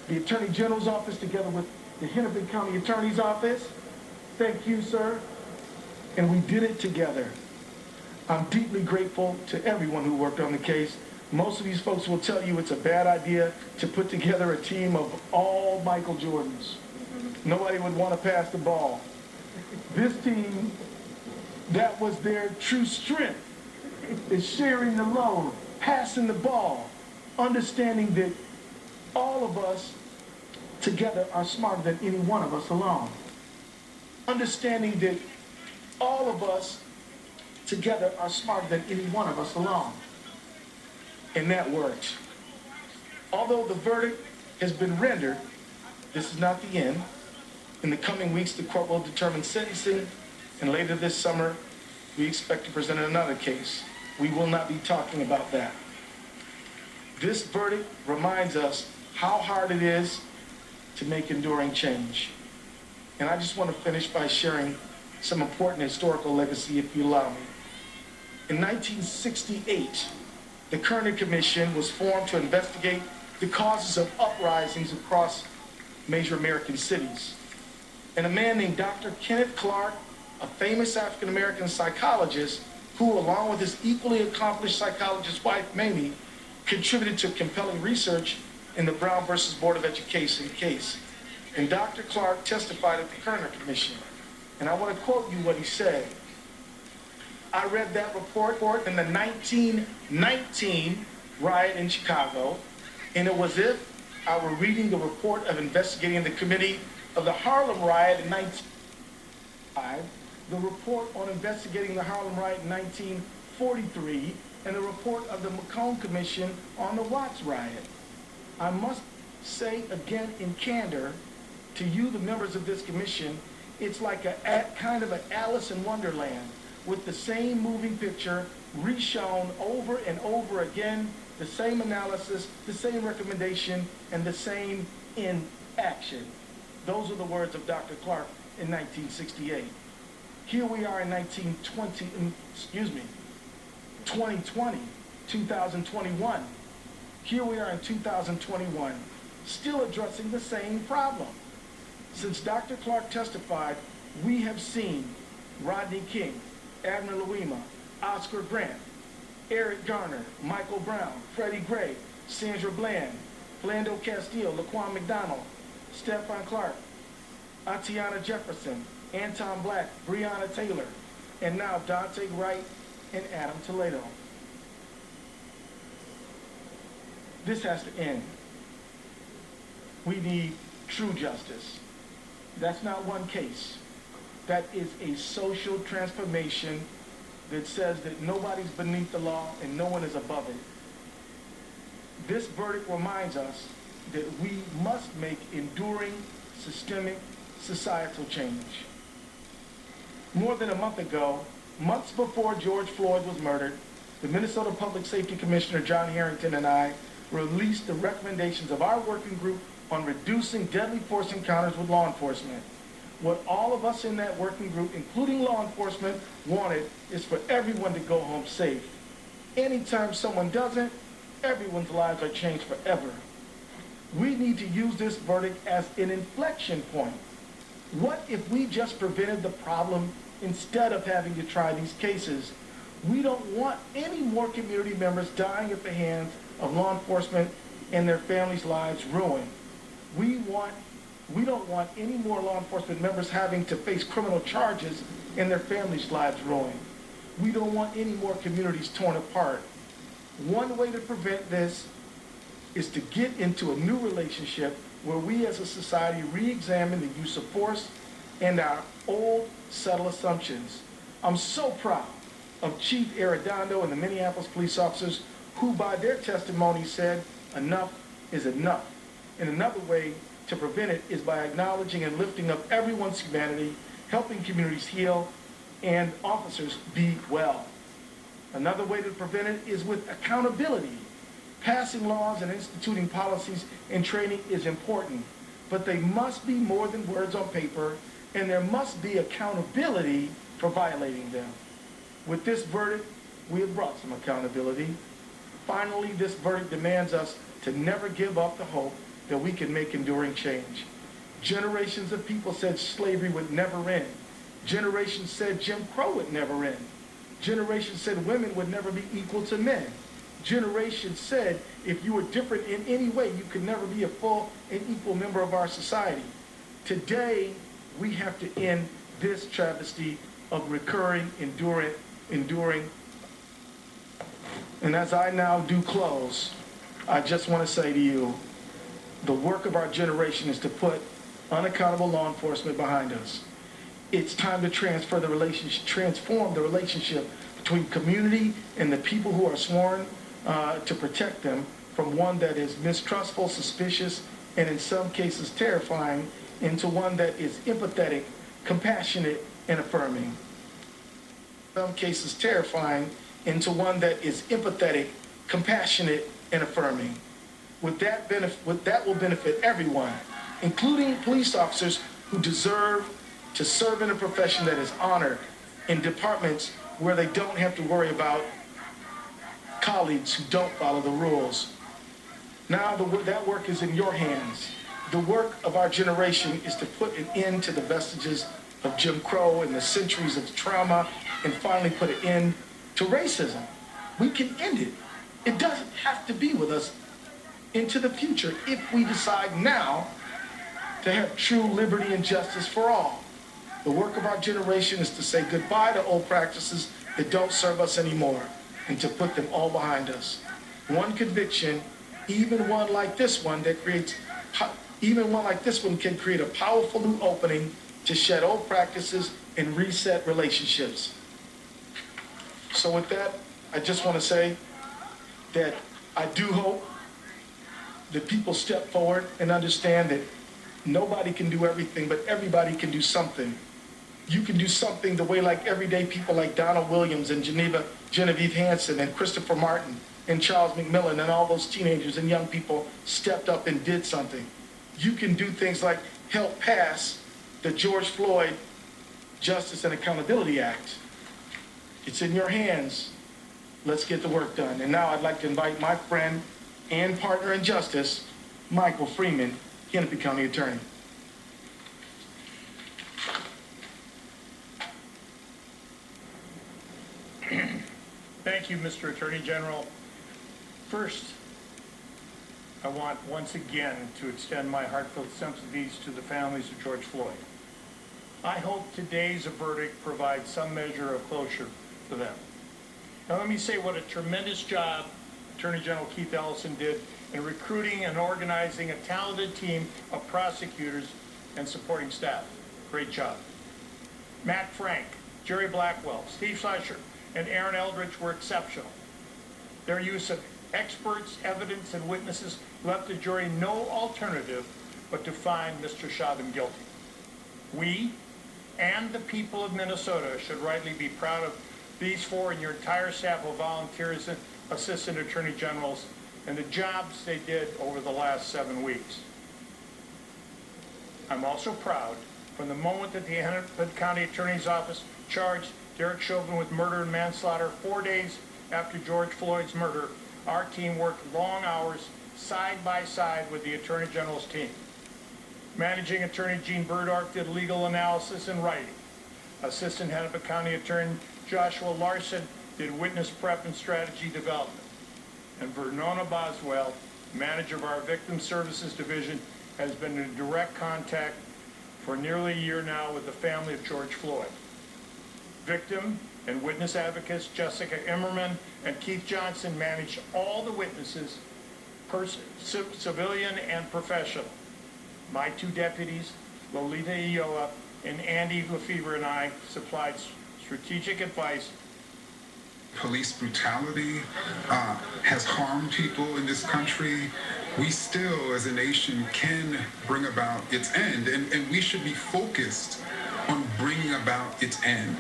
S29: The Attorney General's office together with the Hennepin County Attorney's office. Thank you, sir. And we did it together. I'm deeply grateful to everyone who worked on the case. Most of these folks will tell you it's a bad idea to put together a team of all Michael Jordans. Nobody would want to pass the ball. This team, that was their true strength, is sharing the load, passing the ball, understanding that all of us together are smarter than any one of us alone. Understanding that all of us together are smarter than any one of us alone. And that worked. Although the verdict has been rendered, this is not the end. In the coming weeks, the court will determine sentencing, and later this summer, we expect to present another case. We will not be talking about that. This verdict reminds us how hard it is to make enduring change. And I just want to finish by sharing some important historical legacy, if you allow me. In 1968, the Kerner Commission was formed to investigate the causes of uprisings across major American cities. And a man named Dr. Kenneth Clark, a famous African-American psychologist who, along with his equally accomplished psychologist wife, Mamie, contributed to compelling research in the Brown versus Board of Education case. And Dr. Clark testified at the Kerner Commission. And I want to quote you what he said. I read that report in the 1919 riot in Chicago, and it was as if I were reading the report of investigating the committee of the Harlem riot in 1905, the report on investigating the Harlem riot in 1943, and the report of the Macomb Commission on the Watts riot. I must say again in candor to you, the members of this commission, it's like a kind of an Alice in Wonderland, with the same moving picture reshown over and over again, the same analysis, the same recommendation, and the same inaction. Those are the words of Dr. Clark in 1968. Here we are in 2020, 2021. Here we are in 2021, still addressing the same problem. Since Dr. Clark testified, we have seen Rodney King, Abner Louima, Oscar Grant, Eric Garner, Michael Brown, Freddie Gray, Sandra Bland, Philando Castile, Laquan McDonald, Stephon Clark, Atiana Jefferson, Anton Black, Breonna Taylor, and now Dante Wright and Adam Toledo. This has to end. We need true justice. That's not one case. That is a social transformation that says that nobody's beneath the law and no one is above it. This verdict reminds us that we must make enduring, systemic, societal change. More than a month ago, months before George Floyd was murdered, the Minnesota Public Safety Commissioner John Harrington and I released the recommendations of our working group on reducing deadly force encounters with law enforcement. What all of us in that working group, including law enforcement, wanted is for everyone to go home safe. Anytime someone doesn't, everyone's lives are changed forever. We need to use this verdict as an inflection point. What if we just prevented the problem instead of having to try these cases? We don't want any more community members dying at the hands of law enforcement and their families' lives ruined. We don't want any more law enforcement members having to face criminal charges and their families' lives ruined. We don't want any more communities torn apart. One way to prevent this is to get into a new relationship where we as a society re-examine the use of force and our old settled assumptions. I'm so proud of Chief Arredondo and the Minneapolis police officers who by their testimony said enough is enough. And another way to prevent it is by acknowledging and lifting up everyone's humanity, helping communities heal, and officers be well. Another way to prevent it is with accountability. Passing laws and instituting policies and training is important, but they must be more than words on paper, and there must be accountability for violating them. With this verdict, we have brought some accountability. Finally, this verdict demands us to never give up the hope that we can make enduring change. Generations of people said slavery would never end. Generations said Jim Crow would never end. Generations said women would never be equal to men. Generations said if you were different in any way, you could never be a full and equal member of our society. Today, we have to end this travesty of recurring, enduring. And as I now do close, I just want to say to you, the work of our generation is to put unaccountable law enforcement behind us. It's time to transform the relationship between community and the people who are sworn to protect them from one that is mistrustful, suspicious, and in some cases terrifying, into one that is empathetic, compassionate, and affirming. In some cases terrifying, into one that is empathetic, compassionate, and affirming. That will benefit everyone, including police officers who deserve to serve in a profession that is honored, in departments where they don't have to worry about colleagues who don't follow the rules. Now that work is in your hands. The work of our generation is to put an end to the vestiges of Jim Crow and the centuries of trauma, and finally put an end to racism. We can end it. It doesn't have to be with us into the future if we decide now to have true liberty and justice for all. The work of our generation is to say goodbye to old practices that don't serve us anymore and to put them all behind us. One conviction, even one like this one can create a powerful new opening to shed old practices and reset relationships. So with that, I just want to say that I do hope that people step forward and understand that nobody can do everything, but everybody can do something. You can do something the way like everyday people like Donald Williams and Genevieve Hanson and Christopher Martin and Charles McMillan and all those teenagers and young people stepped up and did something. You can do things like help pass the George Floyd Justice and Accountability Act. It's in your hands. Let's get the work done. And now I'd like to invite my friend and partner in justice, Michael Freeman, Hennepin County Attorney.
S3: Thank you, Mr. Attorney General. First, I want once again to extend my heartfelt sympathies to the families of George Floyd. I hope today's verdict provides some measure of closure for them. Now let me say what a tremendous job Attorney General Keith Ellison did in recruiting and organizing a talented team of prosecutors and supporting staff. Great job. Matt Frank, Jerry Blackwell, Steve Schleicher, and Aaron Eldridge were exceptional. Their use of experts, evidence, and witnesses left the jury no alternative but to find Mr. Chauvin guilty. We and the people of Minnesota should rightly be proud of these four and your entire staff of volunteers and assistant attorney generals and the jobs they did over the last 7 weeks. I'm also proud from the moment that the Hennepin County Attorney's Office charged Derek Chauvin with murder and manslaughter 4 days after George Floyd's murder, our team worked long hours side by side with the Attorney General's team. Managing Attorney Gene Burdorf did legal analysis and writing. Assistant Hennepin County Attorney Joshua Larson did witness prep and strategy development. And Vernona Boswell, manager of our Victim Services Division, has been in direct contact for nearly a year now with the family of George Floyd. Victim and witness advocates Jessica Immerman and Keith Johnson managed all the witnesses, civilian and professional. My two deputies, Lolita Ioa and Andy Lefevre, and I supplied strategic advice.
S4: Police brutality has harmed people in this country. We still, as a nation, can bring about its end, and we should be focused on bringing about its end,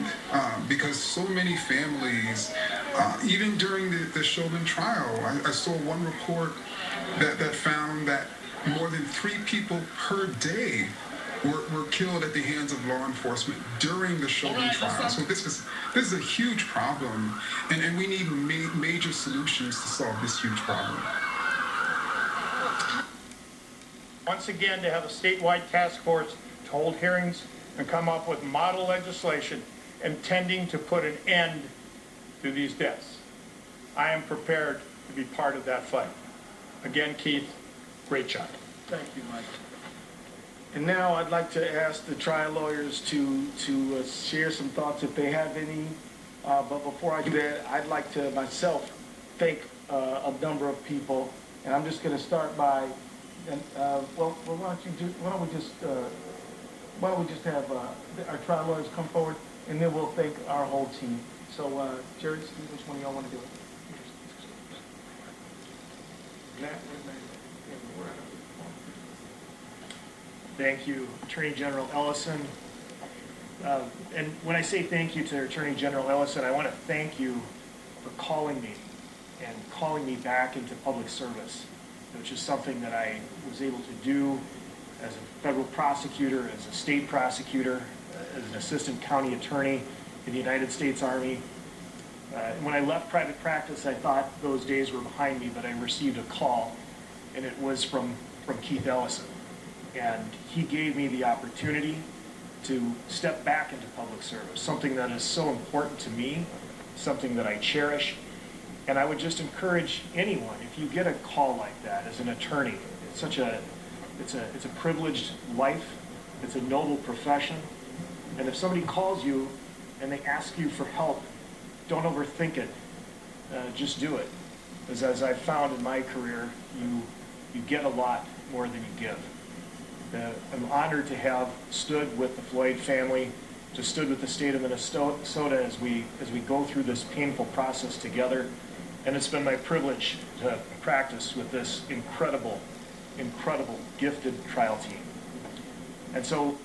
S4: because so many families, even during the Chauvin trial, I saw one report that found that more than 3 people per day were killed at the hands of law enforcement during the Chauvin trial. So this is a huge problem, and we need major solutions to solve this huge problem.
S3: Once again, to have a statewide task force to hold hearings and come up with model legislation intending to put an end to these deaths. I am prepared to be part of that fight. Again, Keith, great job.
S29: Thank you, Mike. And now I'd like to ask the trial lawyers to share some thoughts if they have any. But before I do that, I'd like to myself thank a number of people. And I'm just going to start by, why don't we just have our trial lawyers come forward, and then we'll thank our whole team. So, Jerry, Steve, which one of y'all want to do it? Matt, where's Matt?
S2: Thank you, Attorney General Ellison. And when I say thank you to Attorney General Ellison, I want to thank you for calling me and calling me back into public service, which is something that I was able to do as a federal prosecutor, as a state prosecutor, as an assistant county attorney in the United States Army. When I left private practice, I thought those days were behind me, but I received a call, and it was from Keith Ellison. And he gave me the opportunity to step back into public service, something that is so important to me, something that I cherish. And I would just encourage anyone, if you get a call like that as an attorney, it's a privileged life, it's a noble profession. And if somebody calls you and they ask you for help, don't overthink it, just do it. Because as I've found in my career, you get a lot more than you give. I'm honored to have stood with the Floyd family, to stood with the state of Minnesota as we go through this painful process together. And it's been my privilege to practice with this incredible, gifted trial team. And so,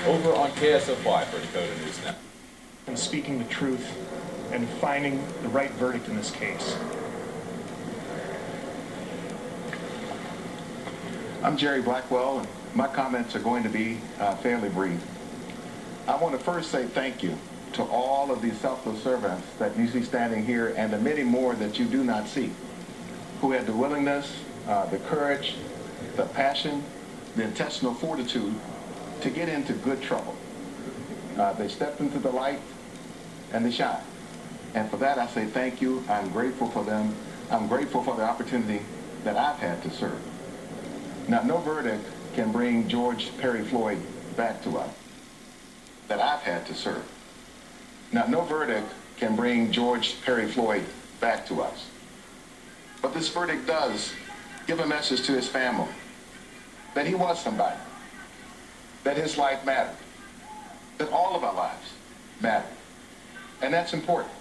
S8: over on KSFY for DAKOTA News Now.
S2: And speaking the truth and finding the right verdict in this case.
S10: I'm Jerry Blackwell, and my comments are going to be fairly brief. I want to first say thank you to all of these selfless servants that you see standing here, and the many more that you do not see, who had the willingness, the courage, the passion, the intestinal fortitude to get into good trouble. They stepped into the light and they shine. And for that I say thank you. I'm grateful for them. I'm grateful for the opportunity that I've had to serve. Now, no verdict can bring George Perry Floyd back to us that I've had to serve. Now, no verdict can bring George Perry Floyd back to us. But this verdict does give a message to his family that he was somebody, that his life mattered, that all of our lives matter. And that's important.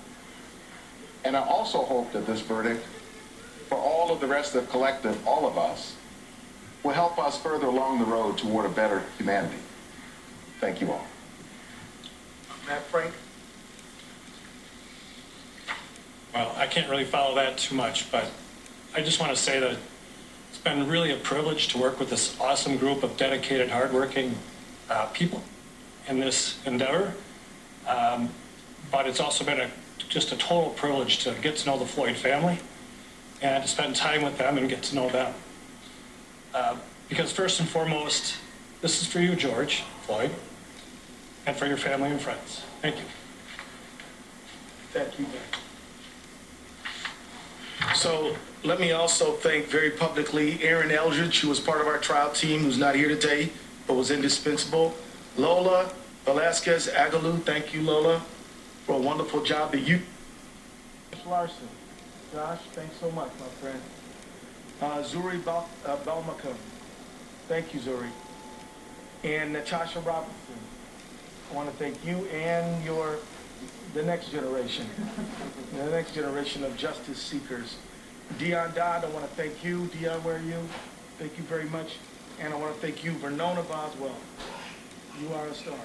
S10: And I also hope that this verdict, for all of the rest of the collective, all of us, will help us further along the road toward a better humanity. Thank you all.
S29: Matt Frank?
S13: Well, I can't really follow that too much, but I just want to say that it's been really a privilege to work with this awesome group of dedicated, hardworking people in this endeavor. But it's also been just a total privilege to get to know the Floyd family and to spend time with them and get to know them. Because first and foremost, this is for you, George Floyd, and for your family and friends. Thank you.
S29: Thank you, Matt. So let me also thank very publicly Aaron Eldridge, who was part of our trial team, who's not here today, but was indispensable. Lola Velasquez Agaloo, thank you, Lola. for a wonderful job. Larson. Josh, thanks so much, my friend. Zuri Belmaka. Thank you, Zuri. And Natasha Robinson. I want to thank you and the next generation. The next generation of justice seekers. Dion Dodd, I want to thank you. Dion, where are you? Thank you very much. And I want to thank you, Vernona Boswell. You are a star.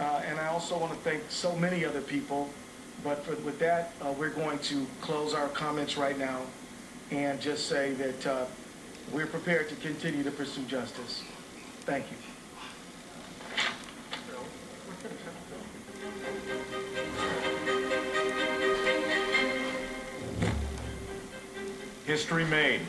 S29: And I also want to thank so many other people. But with that, we're going to close our comments right now and just say that we're prepared to continue to pursue justice. Thank you.
S14: History made.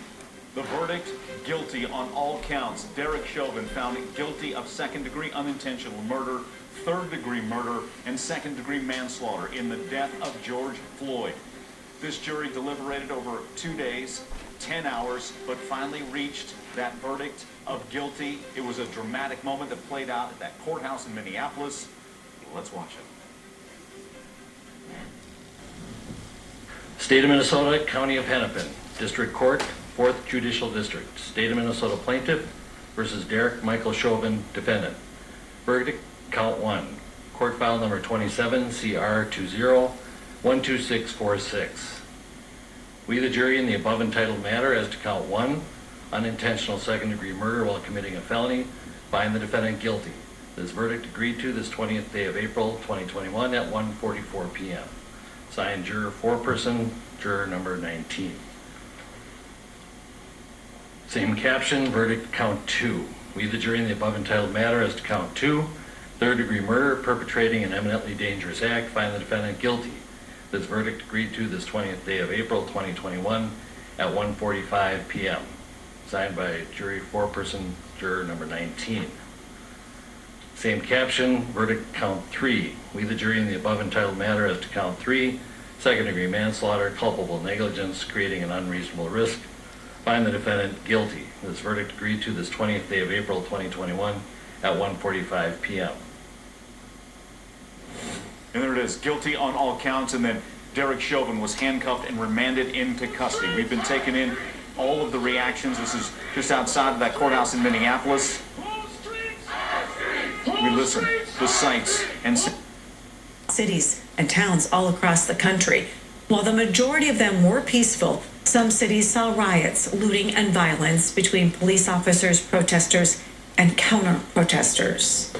S14: The verdict, guilty on all counts. Derek Chauvin found guilty of second-degree unintentional murder, third-degree murder, and second-degree manslaughter in the death of George Floyd. This jury deliberated over 2 days, 10 hours, but finally reached that verdict of guilty. It was a dramatic moment that played out at that courthouse in Minneapolis. Let's watch it.
S6: State of Minnesota, County of Hennepin, District Court, 4th Judicial District. State of Minnesota plaintiff versus Derek Michael Chauvin, defendant. Verdict, count 1. Court file number 27, CR 20-12646. We, the jury, in the above entitled matter as to count 1, unintentional second-degree murder while committing a felony, find the defendant guilty. This verdict agreed to this 20th day of April 2021 at 1:44 p.m. Signed, juror foreperson, juror number 19. Same caption, verdict count 2. We, the jury, in the above entitled matter as to count 2, third-degree murder, perpetrating an eminently dangerous act, find the defendant guilty. This verdict agreed to this 20th day of April 2021 at 1:45 p.m. Signed by jury foreperson, juror number 19. Same caption, verdict count 3. We, the jury, in the above entitled matter as to count 3, second-degree manslaughter, culpable negligence, creating an unreasonable risk, find the defendant guilty. This verdict agreed to this 20th day of April 2021 at 1:45 p.m.
S14: And there it is, guilty on all counts, and then Derek Chauvin was handcuffed and remanded into custody. We've been taking in all of the reactions. This is just outside of that courthouse in Minneapolis. We listen to sights and
S7: cities and towns all across the country. While the majority of them were peaceful, some cities saw riots, looting, and violence between police officers, protesters, and counter-protesters.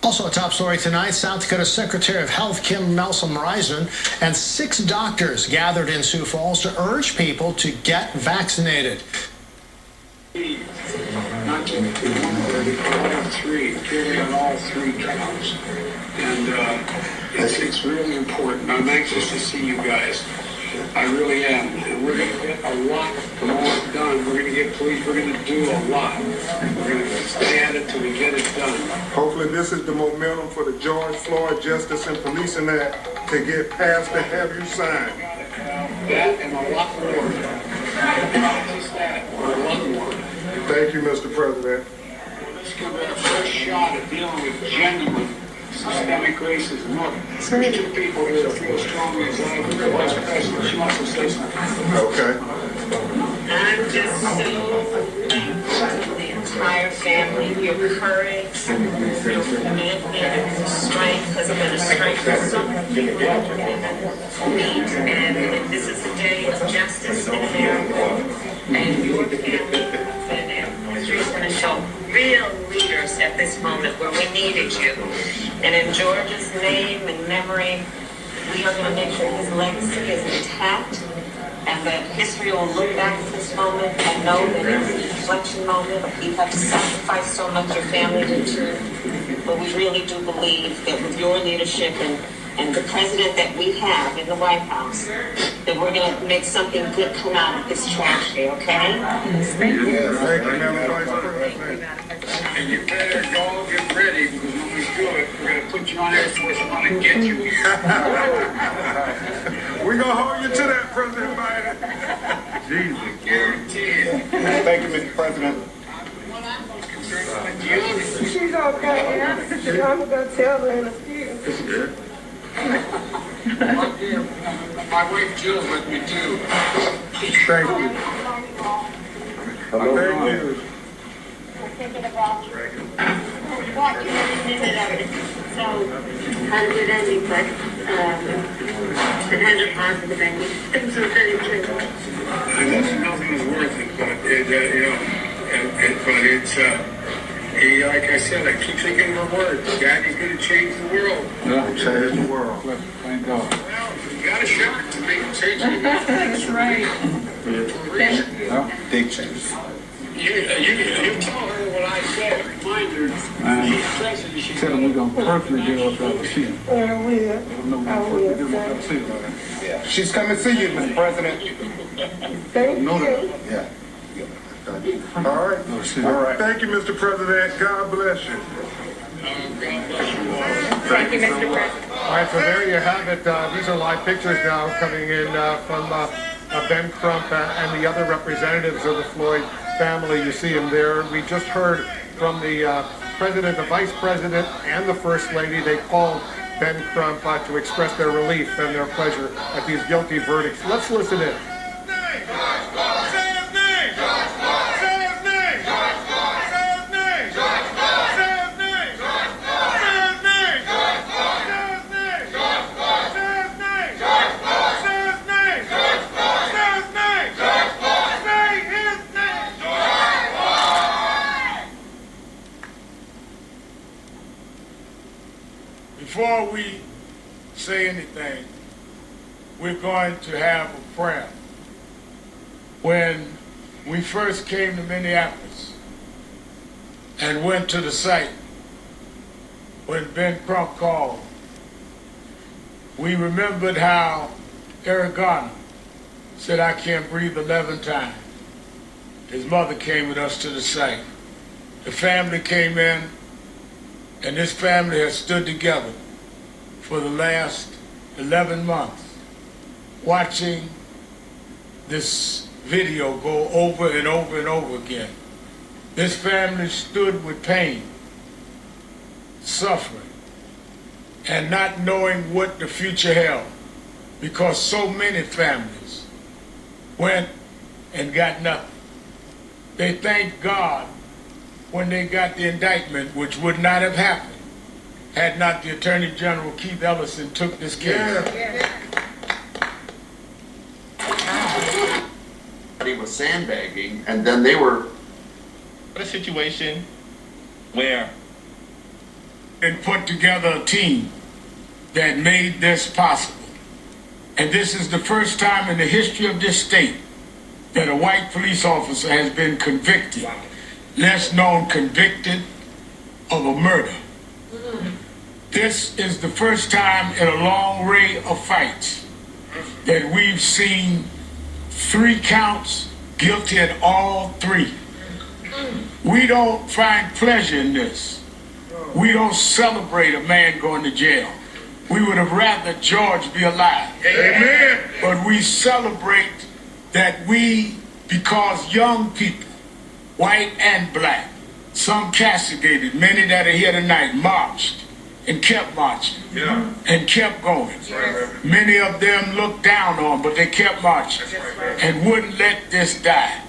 S12: Also a top story tonight, South Dakota Secretary of Health Kim Malcolm-Reisen and 6 doctors gathered in Sioux Falls to urge people to get vaccinated.
S16: Not to all 3, purely on all 3 counts. And it's really important. I'm anxious to see you guys. I really am. And we're going to get a lot more done. We're going to get police. We're going to do a lot. We're going to stay at it till we get it done.
S20: Hopefully this is the momentum for the George Floyd Justice and Policing Act to get passed and have you sign.
S16: That and a lot more. Not just that, but a lot more.
S20: Thank you, Mr. President.
S16: Let's give it a first shot at dealing with genuine systemic racism. Look, there's 2 people here that feel strongly as I do. The Vice President, she wants to say something.
S20: Okay.
S18: I'm just so thankful to the entire family. Your courage, your commitment, your strength has been a strength for so many people. And this is the day of justice in America. And your family and our country is going to show real leaders at this moment where we needed you. And in George's name and memory, we are going to make sure his legacy is intact and that history will look back at this moment and know that it's an inflection moment. You have sacrificed so much, your family did too. But we really do believe that with your leadership and the president that we have in the White House, that we're going to make something good come out of this tragedy, okay?
S16: Thank you. Thank you, Madam Vice President. And you better go get ready, because when we do it, we're going to put you on Air Force One and get you.
S20: We're going to hold you to that, President Biden. Jesus.
S16: Guarantee it.
S20: Thank you, Mr. President.
S18: She's okay. I'm going to tell her in a few.
S16: My wife Jill's with me too.
S20: Thank you. Thank you.
S18: So, positive ending, but it has a positive ending. Things are very true.
S16: Nothing's worth it, but like I said, I keep thinking of her words. Daddy's going to change the world.
S20: Yeah, change the world. Thank God.
S16: Well, you got a shot to make him change it.
S18: That's right.
S20: Yeah, big change.
S16: You tell her what I said. Remind her. She's president. She's
S20: Tell them we're going to personally give us that seat.
S28: I will.
S20: She's coming to see you, Mr. President.
S28: Thank you.
S20: Yeah. All right. All right. Thank you, Mr. President. God bless you.
S28: Thank you, Mr. President.
S22: All right, so there you have it. These are live pictures now coming in from Ben Crump and the other representatives of the Floyd family. You see them there. We just heard from the president, the vice president, and the first lady. They called Ben Crump to express their relief and their pleasure at these guilty verdicts. Let's listen in.
S5: Before we say anything, we're going to have a prayer. When we first came to Minneapolis and went to the site, when Ben Crump called, we remembered how Eric Garner said, "I can't breathe" 11 times. His mother came with us to the site. The family came in, and this family has stood together for the last 11 months, watching this video go over and over and over again. This family stood with pain, suffering, and not knowing what the future held, because so many families went and got nothing. They thanked God when they got the indictment, which would not have happened had not the Attorney General Keith Ellison took this case.
S9: He was sandbagging, and then they were
S5: A situation where and put together a team that made this possible. And this is the first time in the history of this state that a white police officer has been convicted, less known convicted of a murder. This is the first time in a long array of fights that we've seen 3 counts, guilty at all 3. We don't find pleasure in this. We don't celebrate a man going to jail. We would have rather George be alive. Amen. But we celebrate that we, because young people, white and black, some castigated, many that are here tonight, marched and kept marching and kept going. Many of them looked down on, but they kept marching and wouldn't let this die.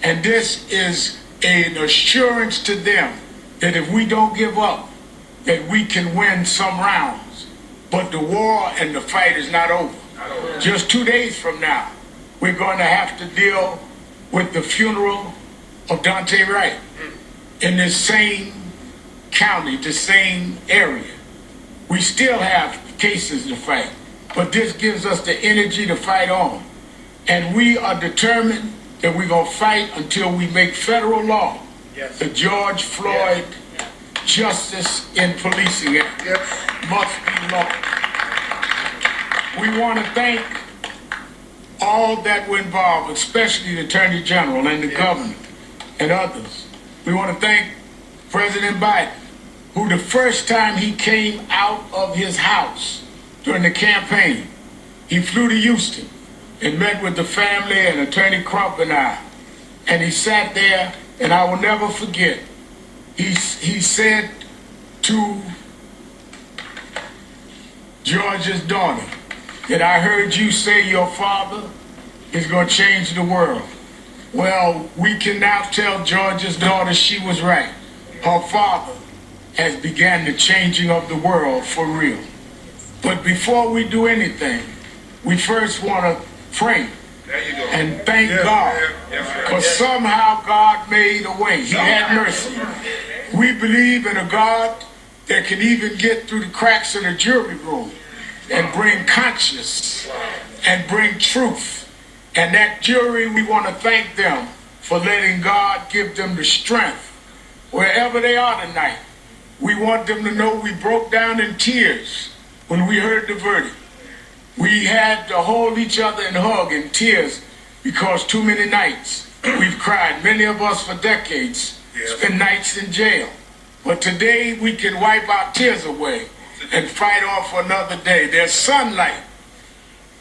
S5: And this is an assurance to them that if we don't give up, that we can win some rounds. But the war and the fight is not over. Just 2 days from now, we're going to have to deal with the funeral of Dante Wright in this same county, the same area. We still have cases to fight, but this gives us the energy to fight on. And we are determined that we're going to fight until we make federal law the George Floyd Justice in Policing Act must be law. We want to thank all that were involved, especially the Attorney General and the governor and others. We want to thank President Biden, who the first time he came out of his house during the campaign, he flew to Houston and met with the family and Attorney Crump and I. And he sat there, and I will never forget, he said to George's daughter, that I heard you say your father is going to change the world. Well, we can now tell George's daughter she was right. Her father has begun the changing of the world for real. But before we do anything, we first want to pray and thank God, because somehow God made a way. He had mercy. We believe in a God that can even get through the cracks in the jury room and bring conscience and bring truth. And that jury, we want to thank them for letting God give them the strength wherever they are tonight. We want them to know we broke down in tears when we heard the verdict. We had to hold each other and hug in tears because too many nights we've cried. Many of us for decades spent nights in jail. But today we can wipe our tears away and fight on for another day. There's sunlight.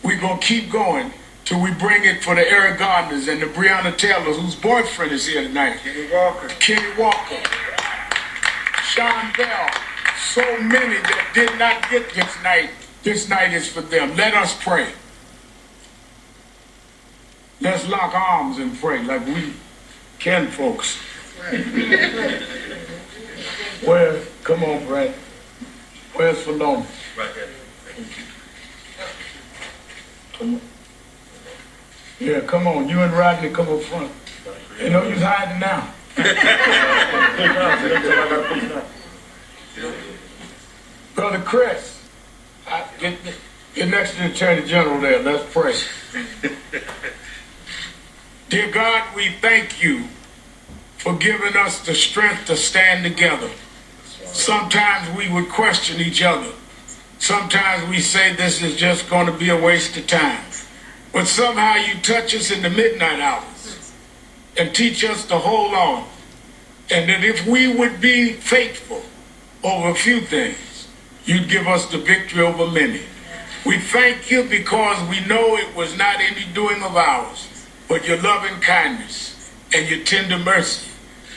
S5: We're going to keep going till we bring it for the Eric Gardners and the Breonna Taylors, whose boyfriend is here tonight. Kenny Walker. Sean Bell. So many that did not get this night. This night is for them. Let us pray. Let's lock arms and pray like we can, folks. Where? Come on, Brad. Where's Fallon? Right there. Come on. Yeah, come on. You and Rodney come up front. You know you're hiding now. Brother Chris, get next to the Attorney General there. Let's pray. Dear God, we thank you for giving us the strength to stand together. Sometimes we would question each other. Sometimes we say this is just going to be a waste of time. But somehow you touch us in the midnight hours and teach us to hold on. And that if we would be faithful over a few things, you'd give us the victory over many. We thank you because we know it was not any doing of ours, but your loving kindness and your tender mercy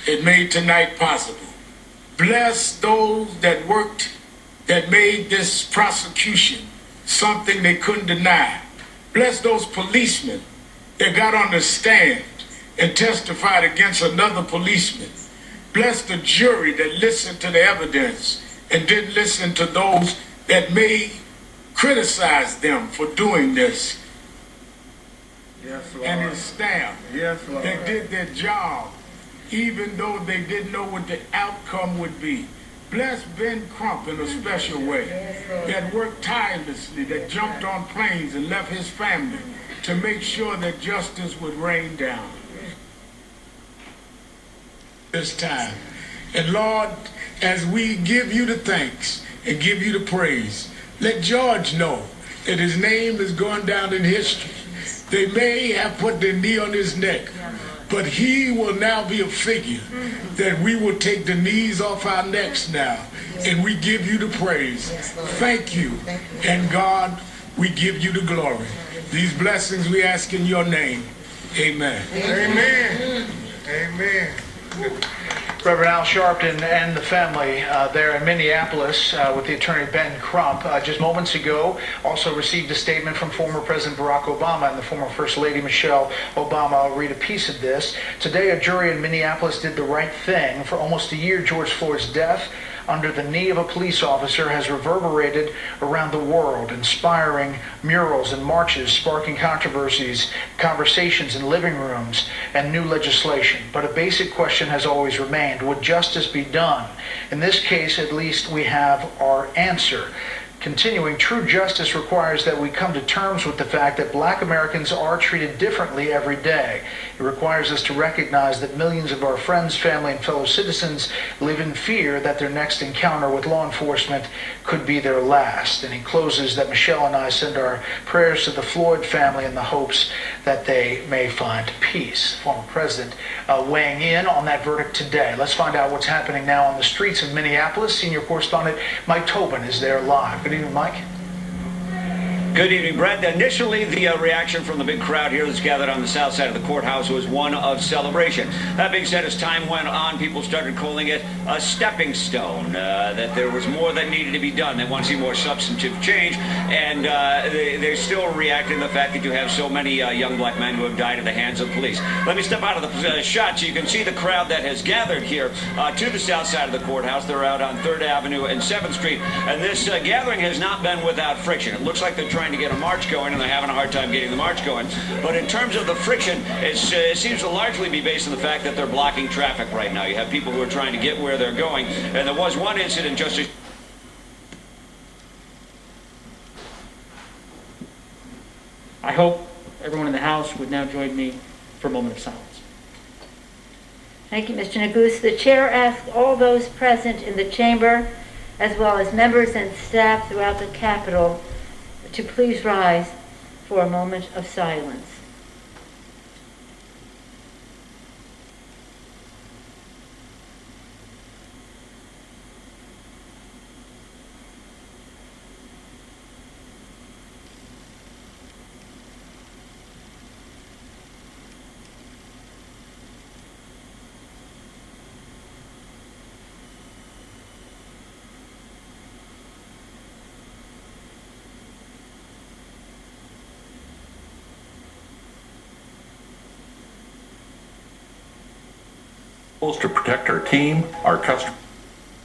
S5: that made tonight possible. Bless those that worked, that made this prosecution something they couldn't deny. Bless those policemen that got on the stand and testified against another policeman. Bless the jury that listened to the evidence and didn't listen to those that may criticize them for doing this.
S20: Yes, Lord.
S5: And his staff that did their job, even though they didn't know what the outcome would be. Bless Ben Crump in a special way, that worked tirelessly, that jumped on planes and left his family to make sure that justice would rain down this time. And Lord, as we give you the thanks and give you the praise, let George know that his name is going down in history. They may have put their knee on his neck, but he will now be a figure that we will take the knees off our necks now, and we give you the praise. Thank you. And God, we give you the glory. These blessings we ask in your name. Amen.
S20: Amen. Amen.
S12: Reverend Al Sharpton and the family there in Minneapolis with the attorney Ben Crump just moments ago also received a statement from former President Barack Obama and the former First Lady Michelle Obama. I'll read a piece of this. Today, a jury in Minneapolis did the right thing. For almost a year, George Floyd's death under the knee of a police officer has reverberated around the world, inspiring murals and marches, sparking controversies, conversations in living rooms, and new legislation. But a basic question has always remained: would justice be done? In this case, at least, we have our answer. Continuing, true justice requires that we come to terms with the fact that Black Americans are treated differently every day. It requires us to recognize that millions of our friends, family, and fellow citizens live in fear that their next encounter with law enforcement could be their last. And he closes that Michelle and I send our prayers to the Floyd family in the hopes that they may find peace. Former President weighing in on that verdict today. Let's find out what's happening now on the streets of Minneapolis. Senior correspondent Mike Tobin is there live. Good evening, Mike.
S11: Good evening, Brett. Initially, the reaction from the big crowd here that's gathered on the south side of the courthouse was one of celebration. That being said, as time went on, people started calling it a stepping stone, that there was more that needed to be done. They want to see more substantive change, and they're still reacting to the fact that you have so many young black men who have died at the hands of police. Let me step out of the shot so you can see the crowd that has gathered here to the south side of the courthouse. They're out on 3rd Avenue and 7th Street, and this gathering has not been without friction. It looks like they're trying to get a march going, and they're having a hard time getting the march going. But in terms of the friction, it seems to largely be based on the fact that they're blocking traffic right now. You have people who are trying to get where they're going, and there was one incident just a
S15: I hope everyone in the House would now join me for a moment of silence.
S17: Thank you, Mr. Cmgus. The chair asks all those present in the chamber, as well as members and staff throughout the Capitol, to please rise for a moment of silence.
S19: To protect our team, our customers.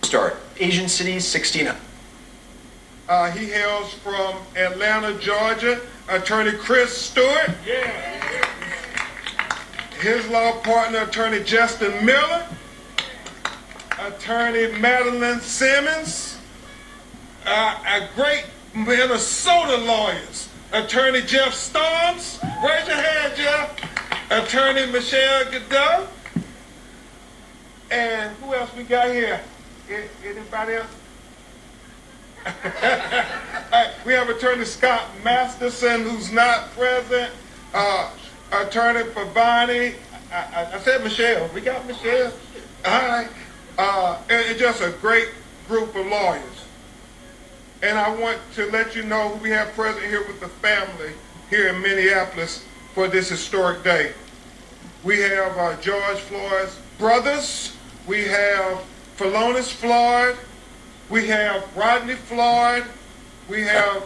S2: Start. Asian cities, 1600.
S20: He hails from Atlanta, Georgia. Attorney Chris Stewart. Yeah. His law partner, Attorney Justin Miller. Attorney Madeline Simmons. A great Minnesota lawyers. Attorney Jeff Storms. Raise your hand, Jeff. Attorney Michelle Godot. And who else we got here? Anybody else? We have Attorney Scott Masterson, who's not present. Attorney Pavani. I said Michelle. We got Michelle. All right. And just a great group of lawyers. And I want to let you know who we have present here with the family here in Minneapolis for this historic day. We have George Floyd's brothers. We have Philonise Floyd. We have Rodney Floyd. We have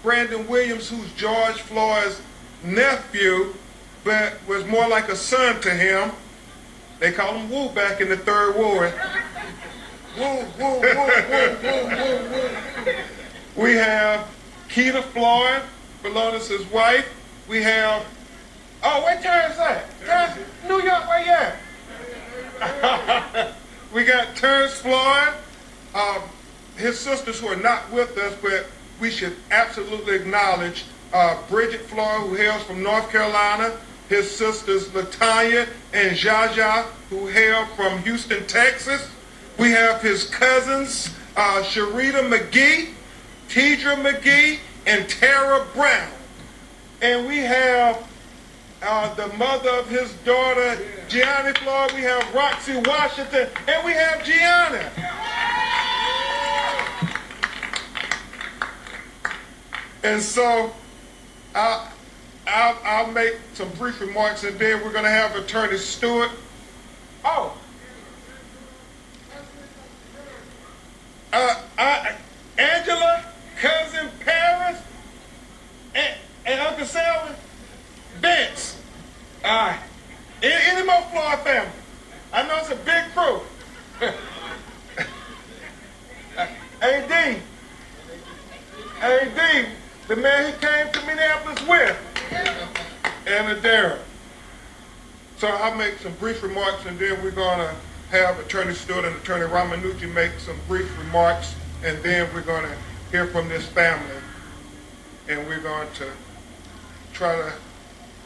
S20: Brandon Williams, who's George Floyd's nephew, but was more like a son to him. They call him Woo back in the 3rd Ward. Woo, woo, woo, woo, woo, woo, woo. We have Keita Floyd, Philonise's wife. We have, where Terrence at? Terrence, New York, where you at? We got Terrence Floyd, his sisters who are not with us, but we should absolutely acknowledge Bridget Floyd, who hails from North Carolina, his sisters LaTanya and Jaja, who hail from Houston, Texas. We have his cousins, Sharita McGee, Tidra McGee, and Tara Brown. And we have the mother of his daughter, Gianni Floyd. We have Roxy Washington, and we have Gianna. And so I'll make some brief remarks, and then we're going to have Attorney Stewart. Angela, cousin Paris, and Uncle Selwyn, Vince. All right. Any more Floyd family? I know it's a big crew. AD, the man he came to Minneapolis with, and Adara. So I'll make some brief remarks, and then we're going to have Attorney Stewart and Attorney Ramanucci make some brief remarks, and then we're going to hear from this family, and we're going to try to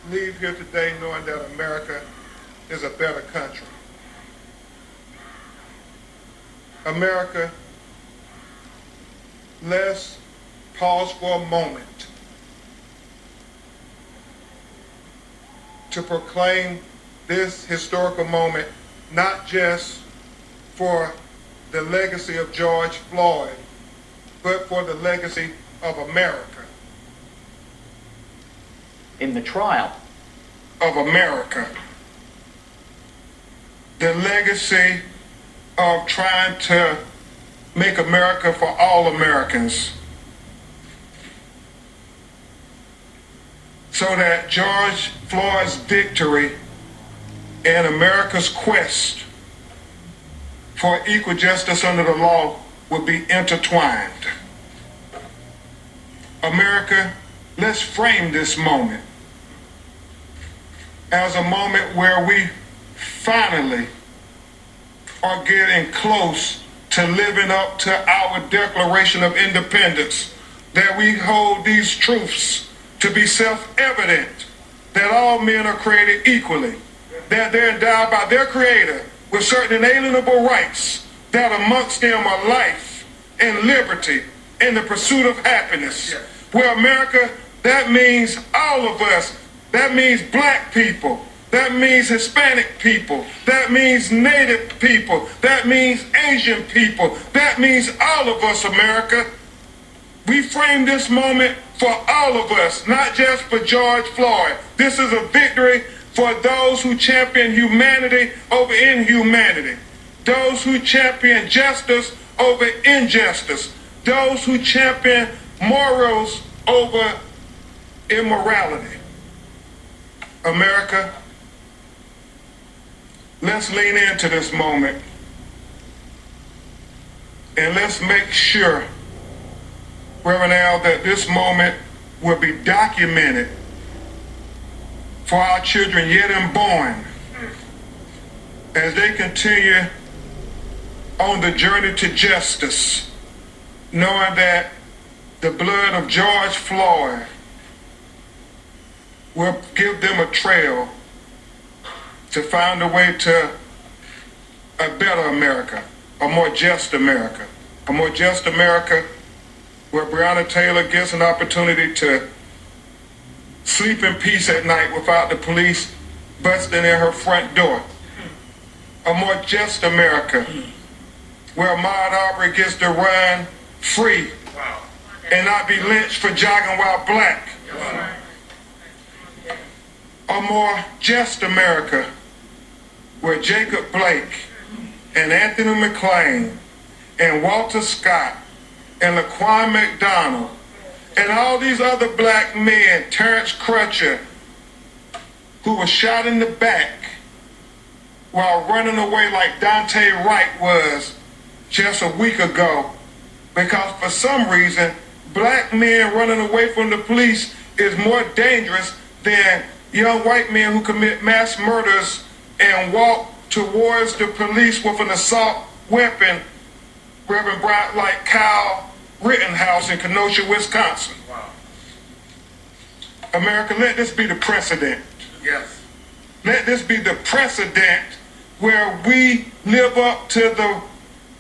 S20: leave here today knowing that America is a better country. America, let's pause for a moment to proclaim this historical moment, not just for the legacy of George Floyd, but for the legacy of America.
S15: in the trial
S20: of America. The legacy of trying to make America for all Americans, so that George Floyd's victory and America's quest for equal justice under the law would be intertwined. America, let's frame this moment as a moment where we finally are getting close to living up to our Declaration of Independence, that we hold these truths to be self-evident, that all men are created equally, that they're endowed by their Creator with certain inalienable rights, that amongst them are life and liberty and the pursuit of happiness. Where America, that means all of us. That means black people. That means Hispanic people. That means Native people. That means Asian people. That means all of us, America. We frame this moment for all of us, not just for George Floyd. This is a victory for those who champion humanity over inhumanity, those who champion justice over injustice, those who champion morals over immorality. America, let's lean into this moment and let's make sure, Reverend Al, that this moment will be documented for our children yet unborn as they continue on the journey to justice, knowing that the blood of George Floyd will give them a trail to find a way to a better America, a more just America, where Breonna Taylor gets an opportunity to sleep in peace at night without the police busting in her front door. A more just America, where Ahmaud Arbery gets to run free and not be lynched for jogging while black. A more just America, where Jacob Blake and Anthony McClain and Walter Scott and Laquan McDonald and all these other black men, Terrence Crutcher, who was shot in the back while running away like Dante Wright was just a week ago, because for some reason, black men running away from the police is more dangerous than young white men who commit mass murders and walk towards the police with an assault weapon, Reverend Bryant, like Kyle Rittenhouse in Kenosha, Wisconsin. America, let this be the precedent. Yes. Let this be the precedent where we live up to the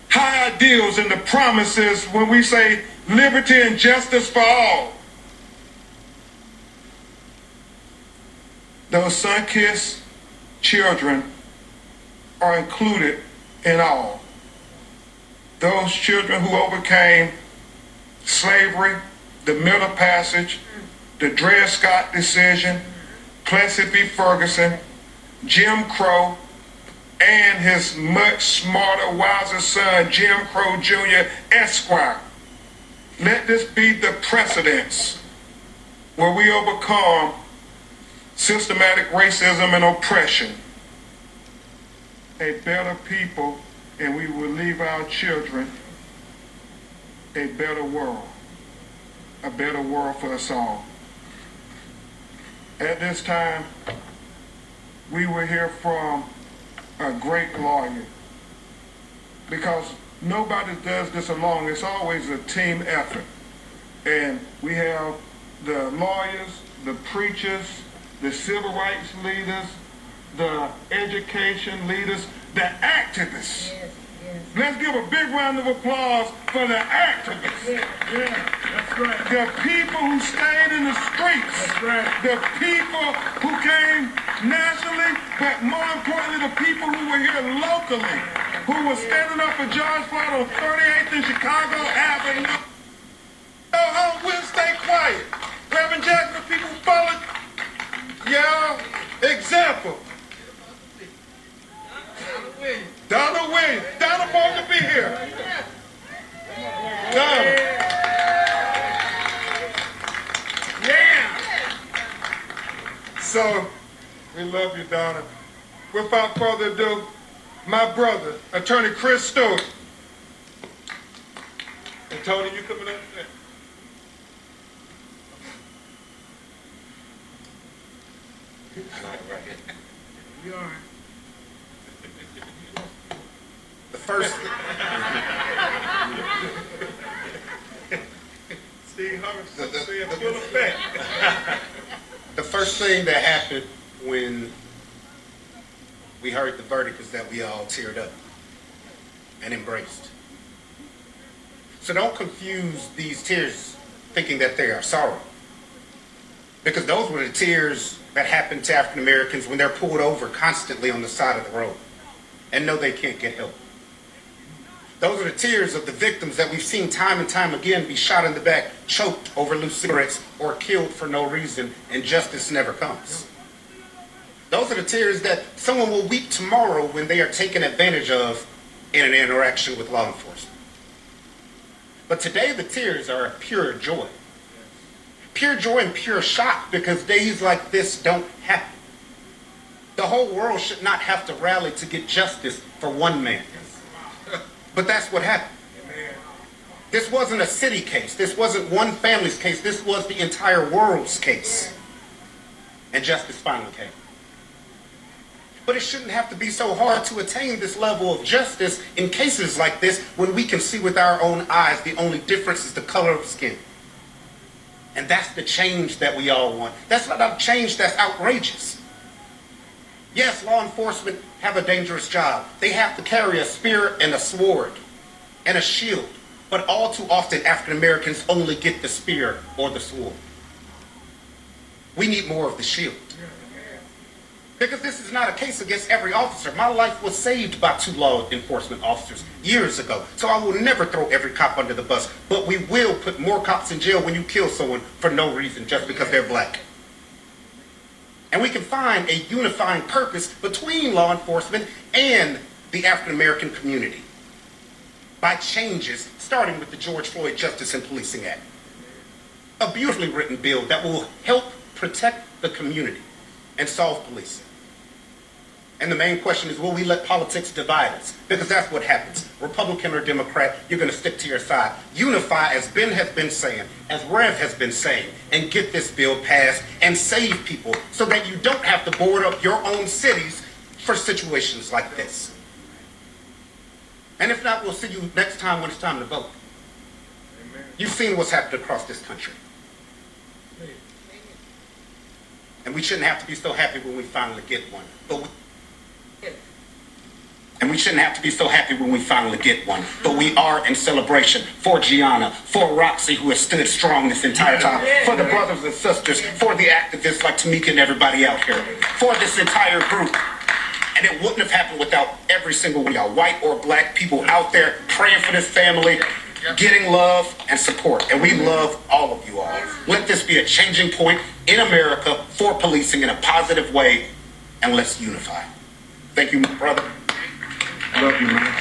S20: high ideals and the promises when we say liberty and justice for all. Those sun-kissed children are included in all. Those children who overcame slavery, the Miller Passage, the Dred Scott decision, Plessy v. Ferguson, Jim Crow, and his much smarter, wiser son, Jim Crow Jr. Esquire. Let this be the precedence where we overcome systematic racism and oppression. A better people, and we will leave our children a better world for us all. At this time, we will hear from a great lawyer, because nobody does this alone. It's always a team effort. And we have the lawyers, the preachers, the civil rights leaders, the education leaders, the activists. Yes, yes. Let's give a big round of applause for the activists. Yeah, that's right. The people who stayed in the streets. That's right. The people who came nationally, but more importantly, the people who were here locally, who were standing up for George Floyd on 38th and Chicago Avenue. We'll stay quiet. Reverend Jackson, the people followed Example. Donna Williams. Donna wanted to be here. Donna. Yeah. So, we love you, Donna. Without further ado, my brother, Attorney Chris Stewart. And Tony, you coming up there?
S1: We are. The first.
S20: Steve Harvey, full effect.
S1: The first thing that happened when we heard the verdict is that we all teared up and embraced. So don't confuse these tears thinking that they are sorrow. Because those were the tears that happen to African Americans when they're pulled over constantly on the side of the road and know they can't get help. Those are the tears of the victims that we've seen time and time again be shot in the back, choked over loose cigarettes, or killed for no reason, and justice never comes. Those are the tears that someone will weep tomorrow when they are taken advantage of in an interaction with law enforcement. But today the tears are pure joy. Pure joy and pure shock, because days like this don't happen. The whole world should not have to rally to get justice for one man. But that's what happened. This wasn't a city case. This wasn't one family's case. This was the entire world's case. And justice finally came. But it shouldn't have to be so hard to attain this level of justice in cases like this when we can see with our own eyes the only difference is the color of skin. And that's the change that we all want. That's not a change that's outrageous. Yes, law enforcement have a dangerous job. They have to carry a spear and a sword and a shield. But all too often, African Americans only get the spear or the sword. We need more of the shield. Because this is not a case against every officer. My life was saved by 2 law enforcement officers years ago. So I will never throw every cop under the bus. But we will put more cops in jail when you kill someone for no reason, just because they're black. And we can find a unifying purpose between law enforcement and the African American community by changes, starting with the George Floyd Justice and Policing Act. A beautifully written bill that will help protect the community and solve policing. And the main question is, will we let politics divide us? Because that's what happens. Republican or Democrat, you're going to stick to your side. Unify, as Ben has been saying, as Rev has been saying, and get this bill passed and save people so that you don't have to board up your own cities for situations like this. And if not, we'll see you next time when it's time to vote. You've seen what's happened across this country. And we shouldn't have to be so happy when we finally get one. And we shouldn't have to be so happy when we finally get one. But we are in celebration for Gianna, for Roxy, who has stood strong this entire time, for the brothers and sisters, for the activists like Tamika and everybody out here, for this entire group. And it wouldn't have happened without every single one of y'all, white or black people out there praying for this family, getting love and support. And we love all of you all. Let this be a changing point in America for policing in a positive way, and let's unify. Thank you, my brother.
S20: Love you, man.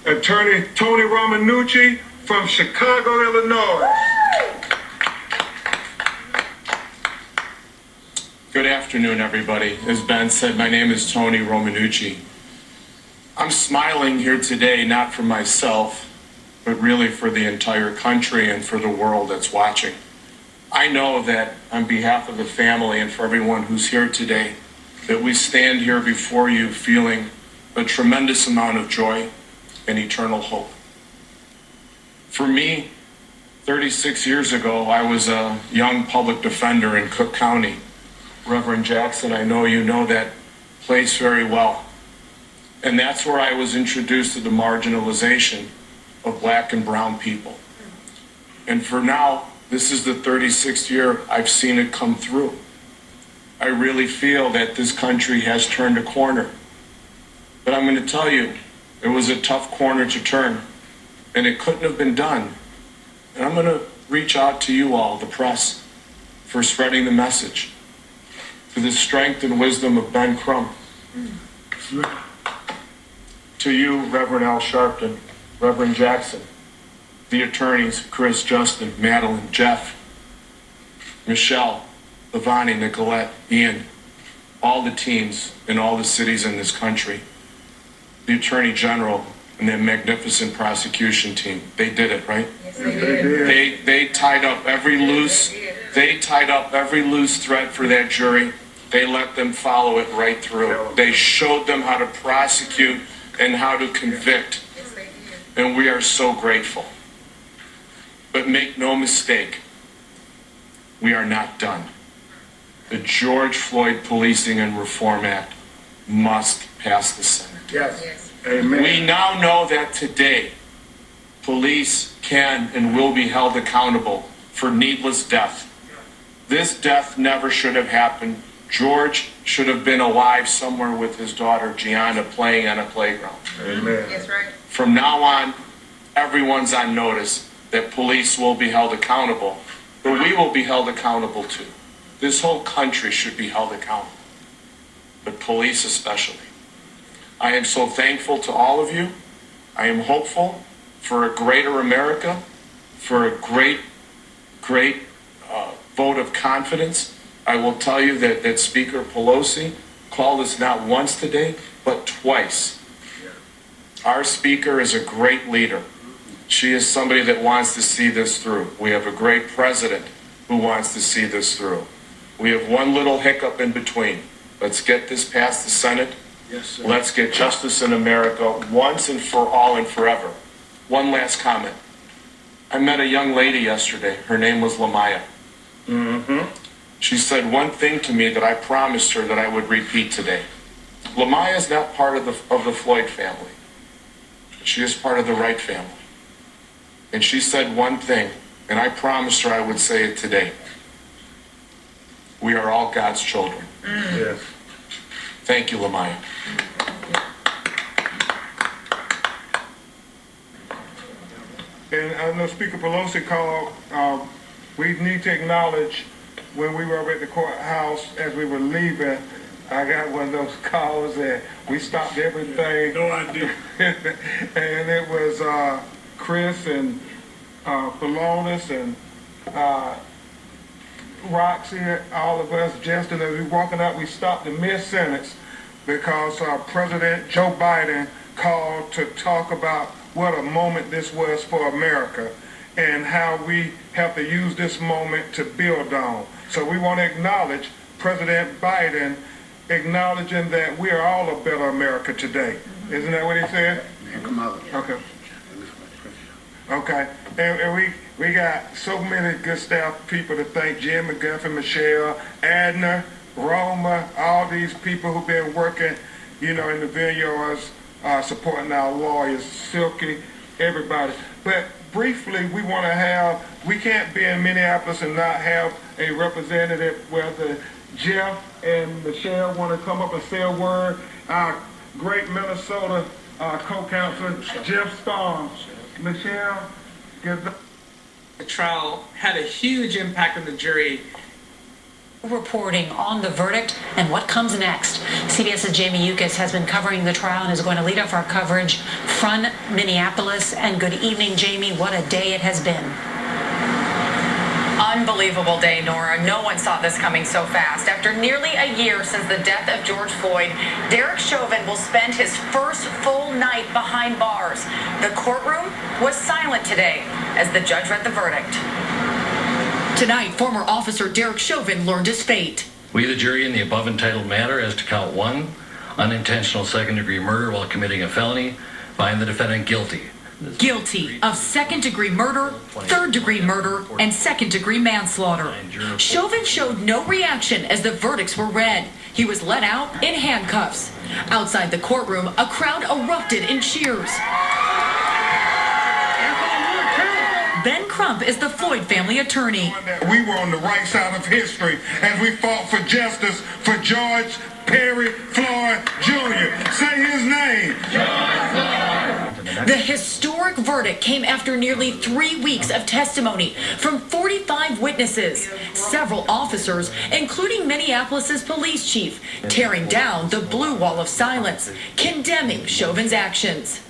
S20: Attorney Tony Romanucci from Chicago, Illinois.
S3: Good afternoon, everybody. As Ben said, my name is Tony Romanucci. I'm smiling here today, not for myself, but really for the entire country and for the world that's watching. I know that on behalf of the family and for everyone who's here today, that we stand here before you feeling a tremendous amount of joy and eternal hope. For me, 36 years ago, I was a young public defender in Cook County. Reverend Jackson, I know you know that place very well. And that's where I was introduced to the marginalization of black and brown people. And for now, this is the 36th year I've seen it come through. I really feel that this country has turned a corner. But I'm going to tell you, it was a tough corner to turn, and it couldn't have been done. And I'm going to reach out to you all, the press, for spreading the message. To the strength and wisdom of Ben Crump. To you, Reverend Al Sharpton, Reverend Jackson, the attorneys, Chris, Justin, Madeline, Jeff, Michelle, Lavani, Nicolette, Ian, all the teams in all the cities in this country, the Attorney General and their magnificent prosecution team. They did it, right?
S18: Yes, they did.
S3: They tied up every loose thread for that jury. They let them follow it right through. They showed them how to prosecute and how to convict. And we are so grateful. But make no mistake, we are not done. The George Floyd Policing and Reform Act must pass the Senate.
S20: Yes. Amen.
S3: We now know that today, police can and will be held accountable for needless death. This death never should have happened. George should have been alive somewhere with his daughter Gianna playing on a playground.
S20: Amen.
S18: That's right.
S3: From now on, everyone's on notice that police will be held accountable, but we will be held accountable too. This whole country should be held accountable, but police especially. I am so thankful to all of you. I am hopeful for a greater America, for a great vote of confidence. I will tell you that Speaker Pelosi called us not once today, but twice. Our Speaker is a great leader. She is somebody that wants to see this through. We have a great president who wants to see this through. We have one little hiccup in between. Let's get this past the Senate.
S20: Yes, sir.
S3: Let's get justice in America once and for all and forever. One last comment. I met a young lady yesterday. Her name was Lamaya. She said one thing to me that I promised her that I would repeat today. Lamaya is not part of the Floyd family. She is part of the Wright family. And she said one thing, and I promised her I would say it today. We are all God's children.
S20: Yes.
S3: Thank you, Lamaya.
S20: And I know Speaker Pelosi called, we need to acknowledge when we were at the courthouse as we were leaving, I got one of those calls and we stopped everything.
S5: No idea.
S20: And it was Chris and Pelonis and Roxy, all of us, Justin, as we were walking out, we stopped in mid-sentence because President Joe Biden called to talk about what a moment this was for America and how we have to use this moment to build on. So we want to acknowledge President Biden acknowledging that we are all a better America today. Isn't that what he said? Okay. Okay. And we got so many good staff people to thank, Jim McGuffin, Michelle, Adner, Roma, all these people who've been working, in the vineyards, supporting our lawyers, Silky, everybody. But briefly, we can't be in Minneapolis and not have a representative, whether Jeff and Michelle want to come up and say a word. Our great Minnesota co-counselor, Jeff Storm. Michelle, give them.
S4: The trial had a huge impact on the jury.
S7: Reporting on the verdict and what comes next. CBS's SIOUX has been covering the trial and is going to lead off our coverage from Minneapolis. And good evening, Jamie. What a day it has been.
S8: Unbelievable day, Nora. No one saw this coming so fast. After nearly a year since the death of George Floyd, Derek Chauvin will spend his first full night behind bars. The courtroom was silent today as the judge read the verdict.
S7: Tonight, former officer Derek Chauvin learned his fate.
S6: We, the jury, in the above entitled matter as to count 1, unintentional second-degree murder while committing a felony, find the defendant guilty.
S7: Guilty of second-degree murder, third-degree murder, and second-degree manslaughter. Chauvin showed no reaction as the verdicts were read. He was let out in handcuffs. Outside the courtroom, a crowd erupted in cheers. Ben Crump is the Floyd family attorney.
S20: We were on the right side of history as we fought for justice for George Perry Floyd Jr. Say his name.
S7: The historic verdict came after nearly 3 weeks of testimony from 45 witnesses.
S8: witnesses, several officers, including Minneapolis's police chief, tearing down the blue wall of silence, condemning Chauvin's actions.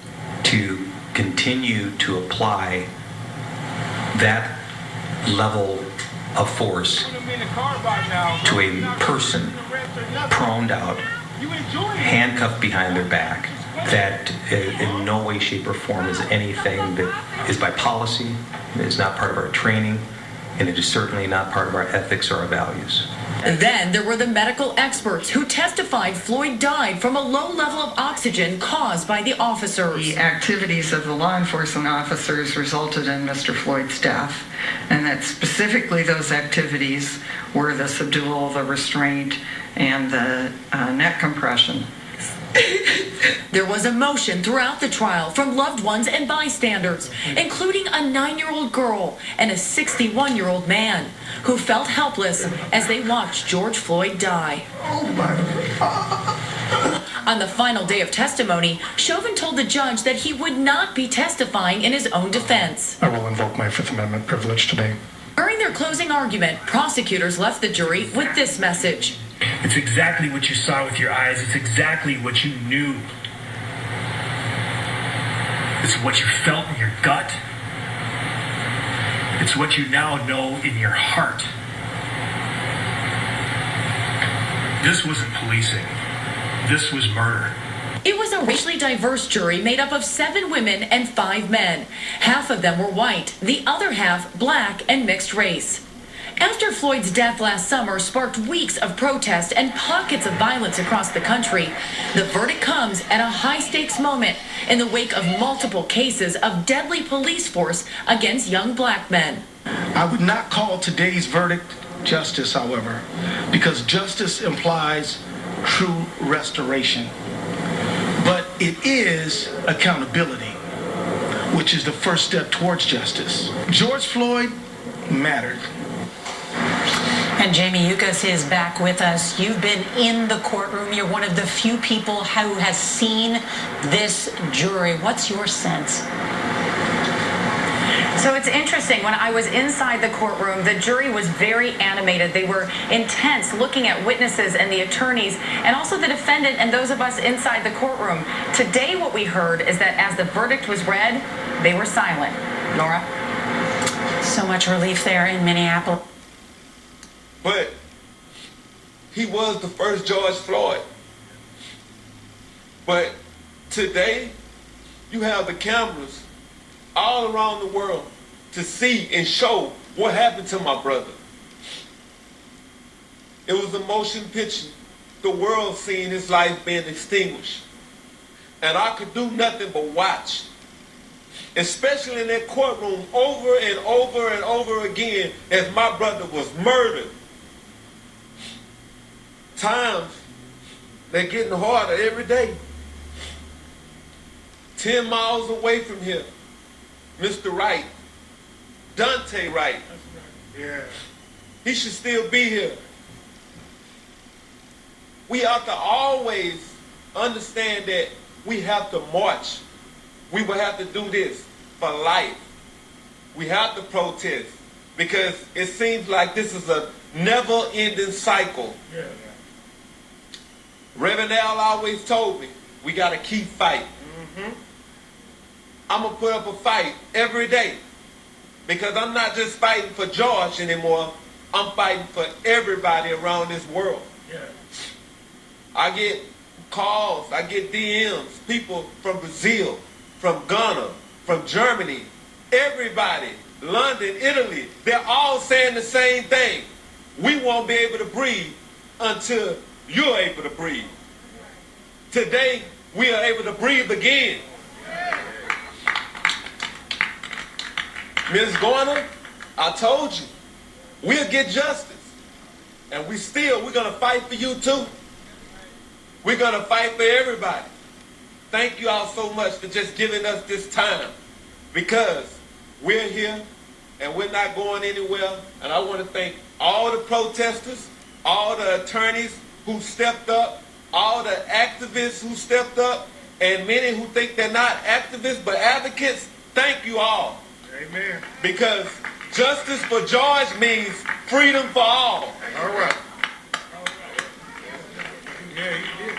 S10: To continue to apply that level of force to a person proned out, handcuffed behind their back, that in no way, shape, or form is anything that is by policy, it is not part of our training, and it is certainly not part of our ethics or our values.
S8: Then there were the medical experts who testified Floyd died from a low level of oxygen caused by the officers.
S13: The activities of the law enforcement officers resulted in Mr. Floyd's death, and that specifically those activities were the subdual, the restraint, and the neck compression.
S8: There was emotion throughout the trial from loved ones and bystanders, including a 9-year-old girl and a 61-year-old man who felt helpless as they watched George Floyd die. On the final day of testimony, Chauvin told the judge that he would not be testifying in his own defense.
S21: I will invoke my Fifth Amendment privilege today.
S8: During their closing argument, prosecutors left the jury with this message.
S23: It's exactly what you saw with your eyes. It's exactly what you knew. It's what you felt in your gut. It's what you now know in your heart. This wasn't policing. This was murder.
S8: It was a racially diverse jury made up of 7 women and 5 men. Half of them were white, the other half black and mixed race. After Floyd's death last summer sparked weeks of protest and pockets of violence across the country, the verdict comes at a high-stakes moment in the wake of multiple cases of deadly police force against young black men.
S24: I would not call today's verdict justice, however, because justice implies true restoration. But it is accountability, which is the first step towards justice. George Floyd mattered.
S25: And SIOUX is back with us. You've been in the courtroom. You're one of the few people who has seen this jury. What's your sense?
S8: So it's interesting. When I was inside the courtroom, the jury was very animated. They were intense, looking at witnesses and the attorneys, and also the defendant and those of us inside the courtroom. Today, what we heard is that as the verdict was read, they were silent. Nora?
S25: So much relief there in Minneapolis.
S20: But he was the first George Floyd. But today, you have the cameras all around the world to see and show what happened to my brother. It was a motion picture, the world seeing his life being extinguished. And I could do nothing but watch, especially in that courtroom over and over and over again as my brother was murdered. Times, they're getting harder every day. 10 miles away from here, Mr. Wright, Dante Wright. Yeah. He should still be here. We have to always understand that we have to march. We will have to do this for life. We have to protest because it seems like this is a never-ending cycle. Yeah. Reverend Al always told me, we got to keep fighting. I'm going to put up a fight every day because I'm not just fighting for George anymore. I'm fighting for everybody around this world. Yeah. I get calls, I get DMs, people from Brazil, from Ghana, from Germany, everybody, London, Italy, they're all saying the same thing. We won't be able to breathe until you're able to breathe. Today, we are able to breathe again. Ms. Garner, I told you, we'll get justice. And we're going to fight for you too. We're going to fight for everybody. Thank you all so much for just giving us this time because we're here and we're not going anywhere. And I want to thank all the protesters, all the attorneys who stepped up, all the activists who stepped up, and many who think they're not activists but advocates. Thank you all. Amen. Because Justice for George means freedom for all.
S1: All right.
S20: Yeah, you did.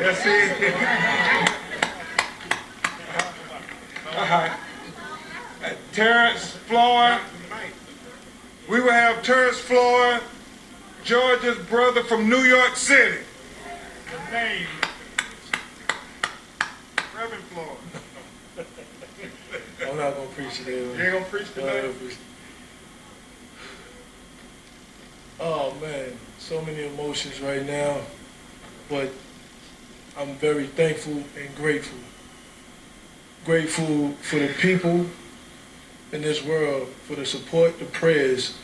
S20: That's it. All right. Terrence Floyd. We will have Terrence Floyd, George's brother from New York City. Name. Reverend Floyd.
S9: I'm not gonna preach today.
S20: You ain't gonna preach today?
S9: Oh man, so many emotions right now, but I'm very thankful and grateful. Grateful for the people in this world, for the support, the prayers,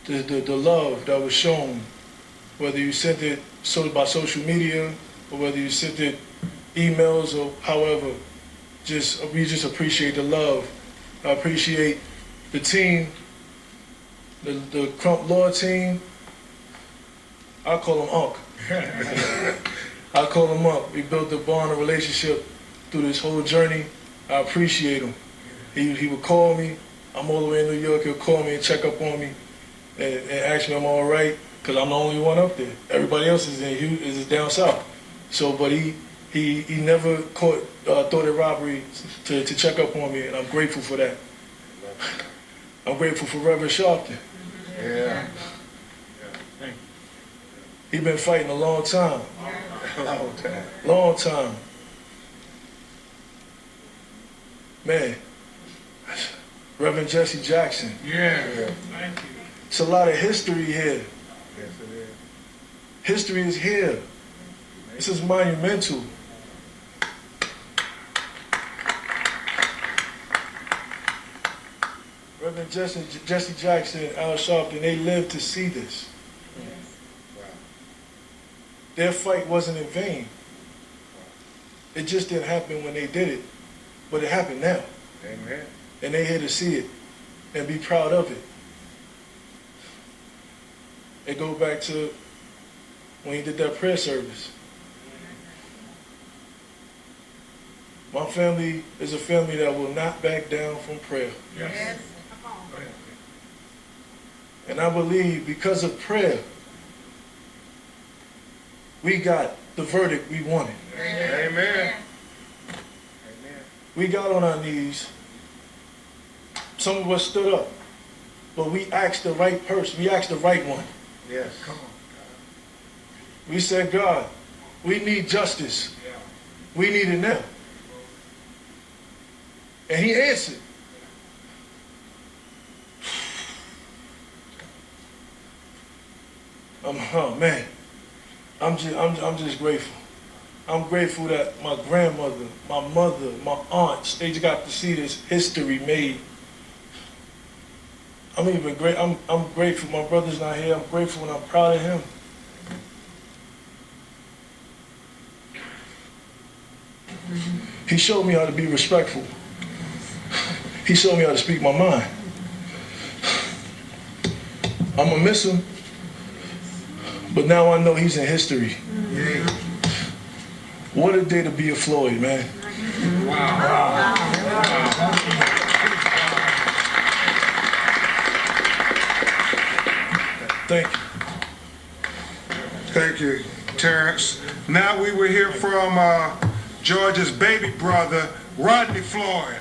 S9: the love that was shown, whether you sent it by social media or whether you sent it emails or however. We just appreciate the love. I appreciate the team, the Crump Law team. I call him Unc. I call him Unc. We built a bond, a relationship through this whole journey. I appreciate him. He would call me. I'm all the way in New York. He'll call me and check up on me and ask me I'm all right, because I'm the only one up there. Everybody else is down south. So, but he never thought it robbery to check up on me, and I'm grateful for that. I'm grateful for Reverend Sharpton.
S20: Yeah.
S9: He been fighting a long time.
S20: Long time.
S9: Long time. Man, Reverend Jesse Jackson.
S20: Yeah. Thank you.
S9: It's a lot of history here.
S20: Yes, it is.
S9: History is here. This is monumental. Reverend Jesse Jackson and Al Sharpton, they lived to see this.
S20: Wow.
S9: Their fight wasn't in vain. It just didn't happen when they did it, but it happened now.
S20: Amen.
S9: And they're here to see it and be proud of it. It goes back to when he did that prayer service. My family is a family that will not back down from prayer.
S20: Yes.
S9: And I believe because of prayer, we got the verdict we wanted.
S20: Amen. Amen.
S9: We got on our knees. Some of us stood up, but we asked the right person. We asked the right one.
S20: Yes. Come on.
S9: We said, God, we need justice. We need it now. And he answered. Oh man, I'm just grateful. I'm grateful that my grandmother, my mother, my aunts, they just got to see this history made. I'm grateful my brother's not here. I'm grateful and I'm proud of him. He showed me how to be respectful. He showed me how to speak my mind. I'm gonna miss him, but now I know he's in history.
S20: Yeah.
S9: What a day to be a Floyd, man.
S20: Wow.
S9: Thank you.
S20: Thank you, Terrence. Now we will hear from George's baby brother, Rodney Floyd.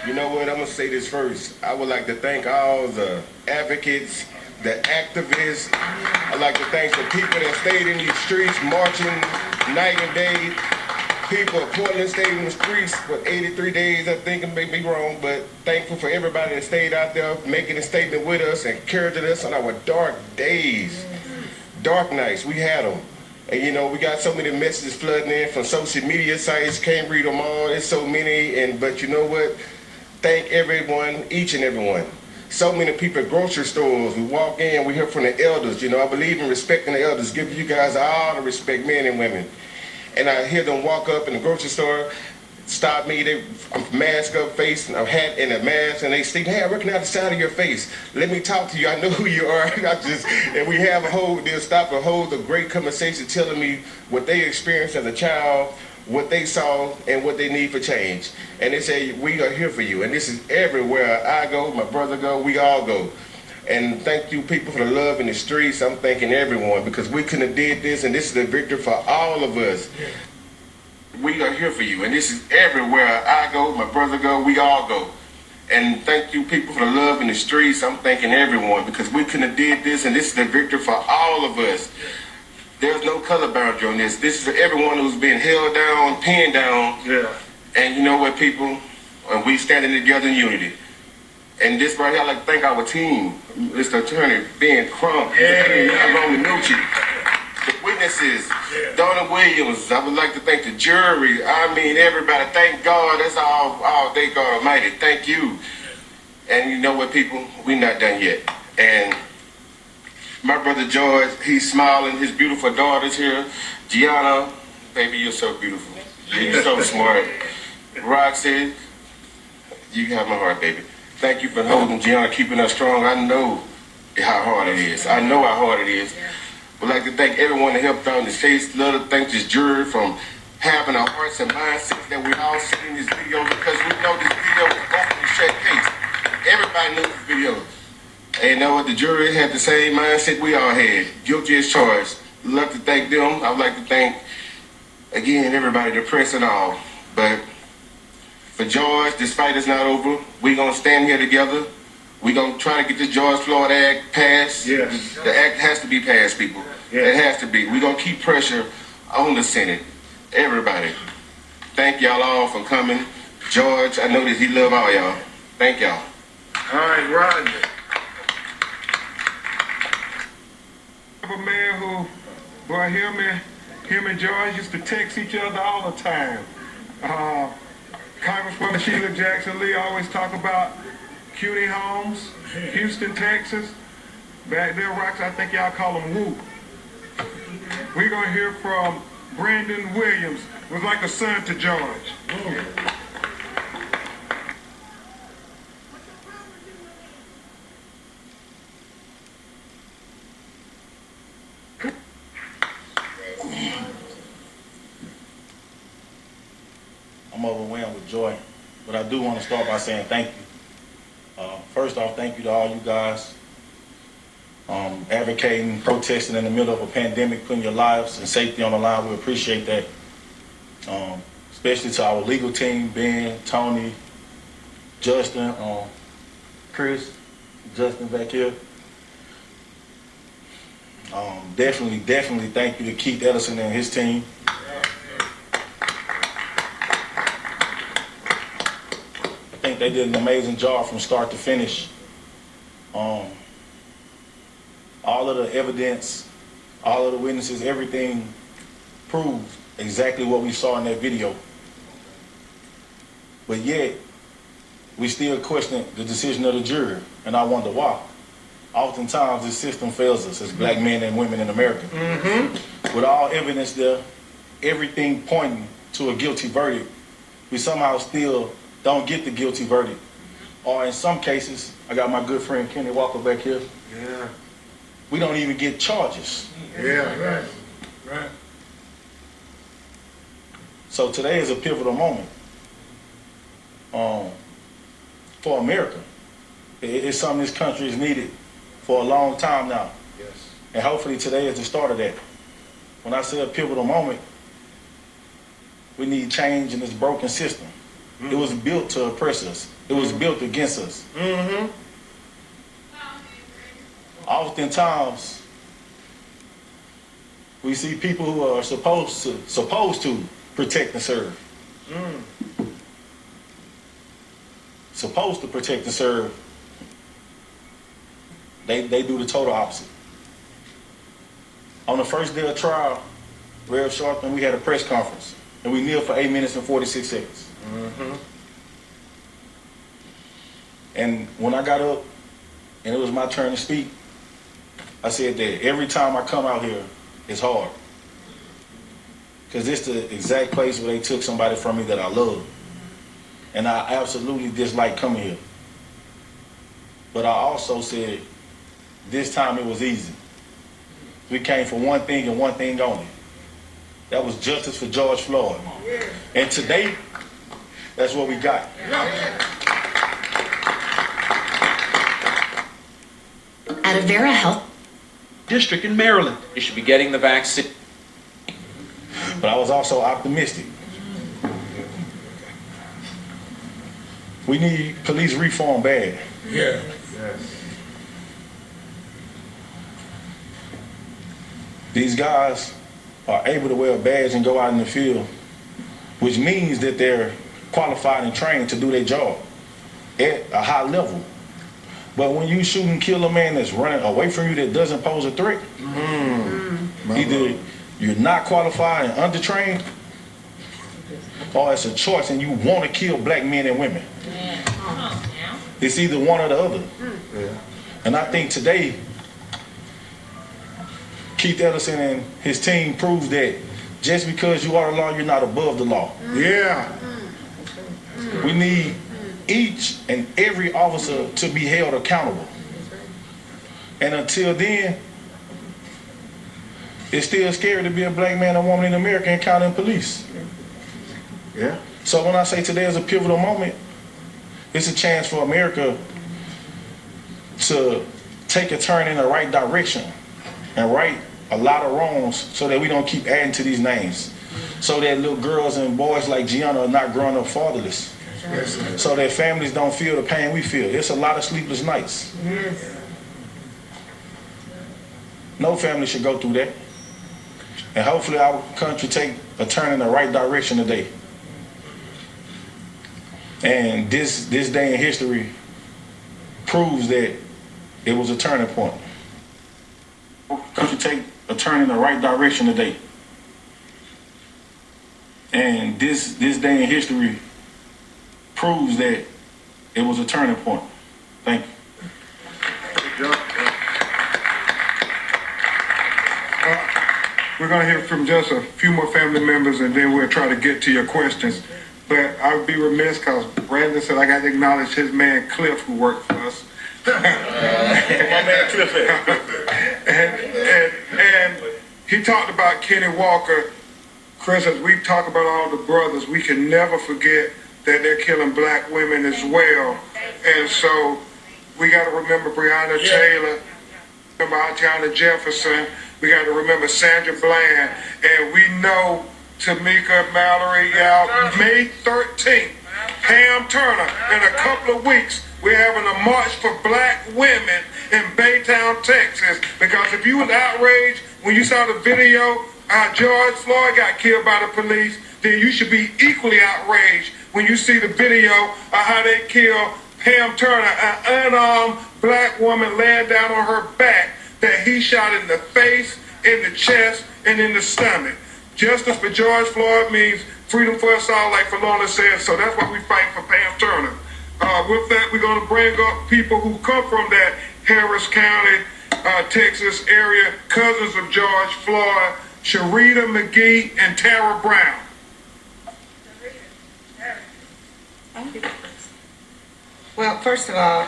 S12: You know what, I'm going to say this first. I would like to thank all the advocates, the activists. I'd like to thank the people that stayed in these streets marching night and day. People of Portland stayed in the streets for 83 days, I think, it may be wrong, but thankful for everybody that stayed out there making a statement with us, encouraging us on our dark days, dark nights. We had them. And you know, we got so many messages flooding in from social media sites, can't read them all, there's so many, but you know what? Thank everyone, each and every one. So many people at grocery stores, we walk in, we hear from the elders. You know, I believe in respecting the elders, giving you guys all the respect, men and women. And I hear them walk up in the grocery store, stop me, they mask up face, a hat and a mask, and they say, hey, I recognize the side of your face. Let me talk to you, I know who you are. And we have they'll stop and hold a great conversation telling me what they experienced as a child, what they saw and what they need for change. And they say, we are here for you. And this is everywhere I go, my brother go, we all go. And thank you people for the love in the streets. I'm thanking everyone because we couldn't have did this, and this is a victory for all of us. We are here for you, and this is everywhere I go, my brother go, we all go. And thank you people for the love in the streets. I'm thanking everyone because we couldn't have did this, and this is the victory for all of us. There's no color boundary on this. This is for everyone who's been held down, pinned down. Yeah. And you know what, people? We standing together in unity. And this right here, I'd like to thank our team, Mr. Attorney Ben Crump, Romanucci, the witnesses, Donna Williams. I would like to thank the jury. I mean, everybody. Thank God. That's all day, God Almighty. Thank you. And you know what, people? We're not done yet. And my brother George, he's smiling. His beautiful daughter's here. Gianna, baby, you're so beautiful. You're so smart. Roxy, you have my heart, baby. Thank you for holding Gianna, keeping us strong. I know how hard it is. I know how hard it is. Would like to thank everyone that helped out in this case. Love to thank this jury from having our hearts and mindsets that we all see in this video, because we know this video is an open and shut case. Everybody knows this video. And you know what? The jury had the same mindset we all had. Guilty as charged. Love to thank them. I would like to thank, again, everybody, the press and all. But for George, this fight is not over. We're going to stand here together. We're going to try to get this George Floyd Act passed. Yes. The act has to be passed, people. Yes. It has to be. We're going to keep pressure on the Senate. Everybody. Thank y'all all for coming. George, I know that he love all y'all. Thank y'all.
S20: All right, Roger. A man who, boy, him and George used to text each other all the time. Congresswoman Sheila Jackson Lee always talk about Cutie Homes, Houston, Texas. Back there, Rox, I think y'all call them Whoop. We're going to hear from Brandon Williams, was like a son to George.
S11: I'm overwhelmed with joy, but I do want to start by saying thank you. First off, thank you to all you guys advocating, protesting in the middle of a pandemic, putting your lives and safety on the line. We appreciate that. Especially to our legal team, Ben, Tony, Justin, Chris, Justin back here. Definitely thank you to Keith Edison and his team. I think they did an amazing job from start to finish. All of the evidence, all of the witnesses, everything proved exactly what we saw in that video. But yet, we still question the decision of the jury, and I wonder why. Oftentimes, this system fails us as black men and women in America. Mm-hmm. With all evidence there, everything pointing to a guilty verdict, we somehow still don't get the guilty verdict. Or in some cases, I got my good friend Kenny Walker back here. Yeah. We don't even get charges.
S20: Yeah, right.
S11: So today is a pivotal moment for America. It's something this country has needed for a long time now. Yes. And hopefully today is the start of that. When I say a pivotal moment, we need change in this broken system. Mm-hmm. It was built to oppress us. It was built against us. Mm-hmm. Oftentimes, we see people who are supposed to protect and serve. Supposed to protect and serve. They do the total opposite. On the first day of trial, Rev Sharpton, we had a press conference, and we kneeled for 8 minutes and 46 seconds. Mm-hmm. And when I got up, and it was my turn to speak, I said that every time I come out here, it's hard. Because it's the exact place where they took somebody from me that I love. And I absolutely dislike coming here. But I also said, this time it was easy. We came for one thing and one thing only. That was justice for George Floyd. And today, that's what we got.
S14: At a Vera Health
S11: district in Maryland.
S16: You should be getting the vaccine.
S11: But I was also optimistic. We need police reform bad.
S5: Yeah.
S11: These guys are able to wear a badge and go out in the field, which means that they're qualified and trained to do their job at a high level. But when you shoot and kill a man that's running away from you that doesn't pose a threat, either you're not qualified and undertrained, or it's a choice and you want to kill black men and women. It's either one or the other. And I think today, Keith Ellison and his team proves that just because you are the law, you're not above the law.
S5: Yeah.
S11: We need each and every officer to be held accountable. And until then, it's still scary to be a black man or woman in America encountering police.
S5: Yeah.
S11: So when I say today is a pivotal moment, it's a chance for America to take a turn in the right direction and right a lot of wrongs so that we don't keep adding to these names. So that little girls and boys like Gianna are not growing up fatherless. So that families don't feel the pain we feel. It's a lot of sleepless nights. No family should go through that. And hopefully our country take a turn in the right direction today. And this day in history proves that it was a turning point. Country take a turn in the right direction today. And this day in history proves that it was a turning point. Thank you.
S5: Good job. We're going to hear from just a few more family members, and then we'll try to get to your questions. But I would be remiss because Brandon said I got to acknowledge his man Cliff, who worked for us.
S11: My man Cliff.
S5: and he talked about Kenny Walker. Chris, as we talk about all the brothers, we can never forget that they're killing black women as well. And so we got to remember Breonna Taylor, remember Auntie Jefferson, we got to remember Sandra Bland, and we know Tamika Mallory out May 13th. Pam Turner, in a couple of weeks, we're having a march for black women in Baytown, Texas. Because if you was outraged when you saw the video how George Floyd got killed by the police, then you should be equally outraged when you see the video of how they killed Pam Turner, an unarmed black woman laying down on her back that he shot in the face, in the chest, and in the stomach. Justice for George Floyd means freedom for us all, like Falona said, so that's why we fight for Pam Turner. With that, we're going to bring up people who come from that Harris County, Texas area, cousins of George Floyd, Sharita McGee and Tara Brown.
S17: Well, first of all,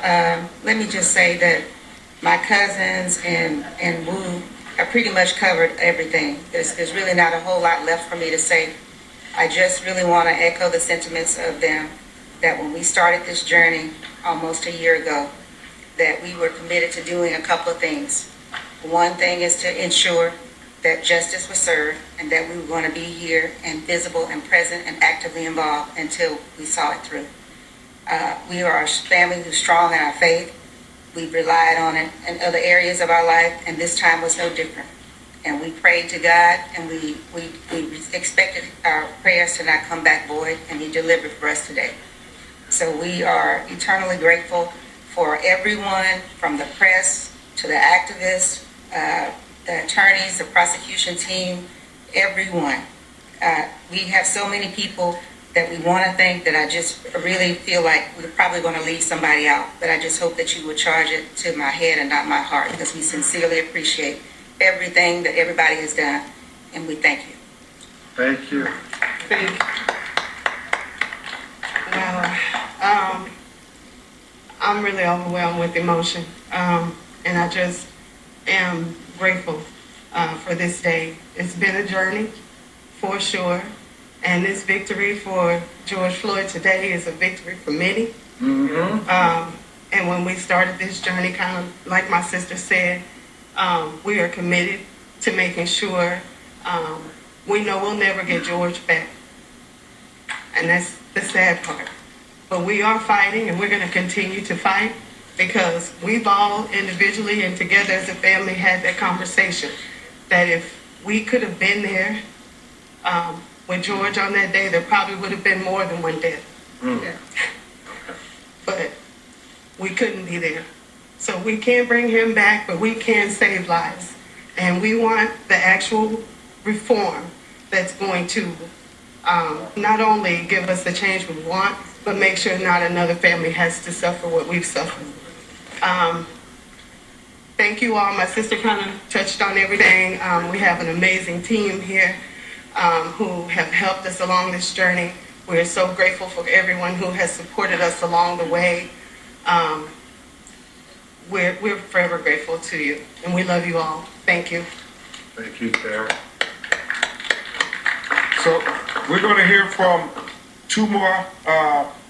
S17: let me just say that my cousins and Wu have pretty much covered everything. There's really not a whole lot left for me to say. I just really want to echo the sentiments of them that when we started this journey almost a year ago, that we were committed to doing a couple of things. One thing is to ensure that justice was served and that we were going to be here and visible and present and actively involved until we saw it through. We are a family who's strong in our faith. We've relied on it in other areas of our life, and this time was no different. And we prayed to God, and we expected our prayers to not come back void, and He delivered for us today. So we are eternally grateful for everyone, from the press to the activists, the attorneys, the prosecution team, everyone. We have so many people that we want to thank that I just really feel like we're probably going to leave somebody out. But I just hope that you would charge it to my head and not my heart, because we sincerely appreciate everything that everybody has done, and we thank you.
S5: Thank you.
S19: Well, I'm really overwhelmed with emotion, and I just am grateful for this day. It's been a journey for sure. And this victory for George Floyd today is a victory for many. And when we started this journey, kind of like my sister said, we are committed to making sure we know we'll never get George back. And that's the sad part. But we are fighting, and we're going to continue to fight, because we've all individually and together as a family had that conversation that if we could have been there with George on that day, there probably would have been more than one death. But we couldn't be there. So we can't bring him back, but we can save lives. And we want the actual reform that's going to not only give us the change we want, but make sure not another family has to suffer what we've suffered. Thank you all. My sister kind of touched on everything. We have an amazing team here who have helped us along this journey. We're so grateful for everyone who has supported us along the way. We're forever grateful to you, and we love you all. Thank you.
S20: Thank you, Sarah. So we're going to hear from two more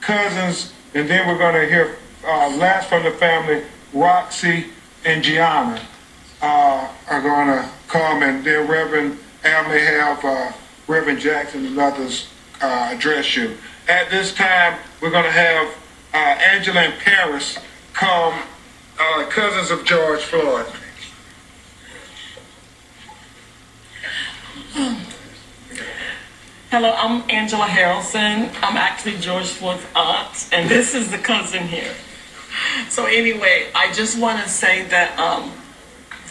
S20: cousins, and then we're going to hear last from the family, Roxy and Gianna are going to come, and then Reverend Al may have Reverend Jackson and others address you. At this time, we're going to have Angela and Paris come, cousins of George Floyd.
S2: Hello, I'm Angela Harrelson. I'm actually George Floyd's aunt, and this is the cousin here. So anyway, I just want to say that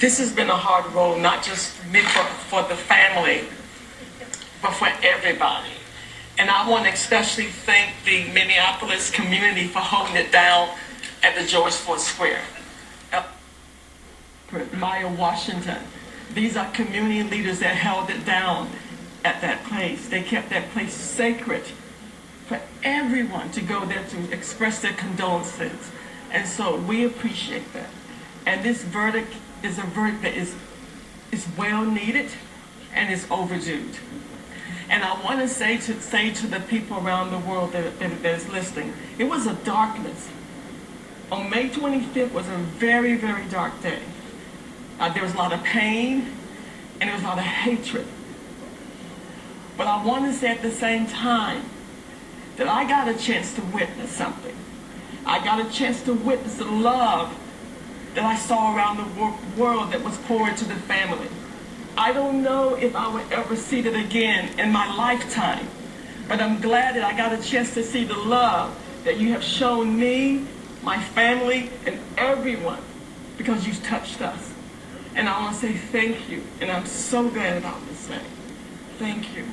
S2: this has been a hard road, not just for me, for the family, but for everybody. And I want to especially thank the Minneapolis community for holding it down at the George Floyd Square. Maya Washington. These are community leaders that held it down at that place. They kept that place sacred for everyone to go there to express their condolences. And so we appreciate that. And this verdict is a verdict that is well needed and is overdue. And I want to say to the people around the world that is listening, it was a darkness. On May 25th was a very, very dark day. There was a lot of pain and there was a lot of hatred. But I want to say at the same time that I got a chance to witness something. I got a chance to witness the love that I saw around the world that was poured into the family. I don't know if I would ever see that again in my lifetime, but I'm glad that I got a chance to see the love that you have shown me, my family, and everyone, because you've touched us. And I want to say thank you, and I'm so glad about this thing. Thank you.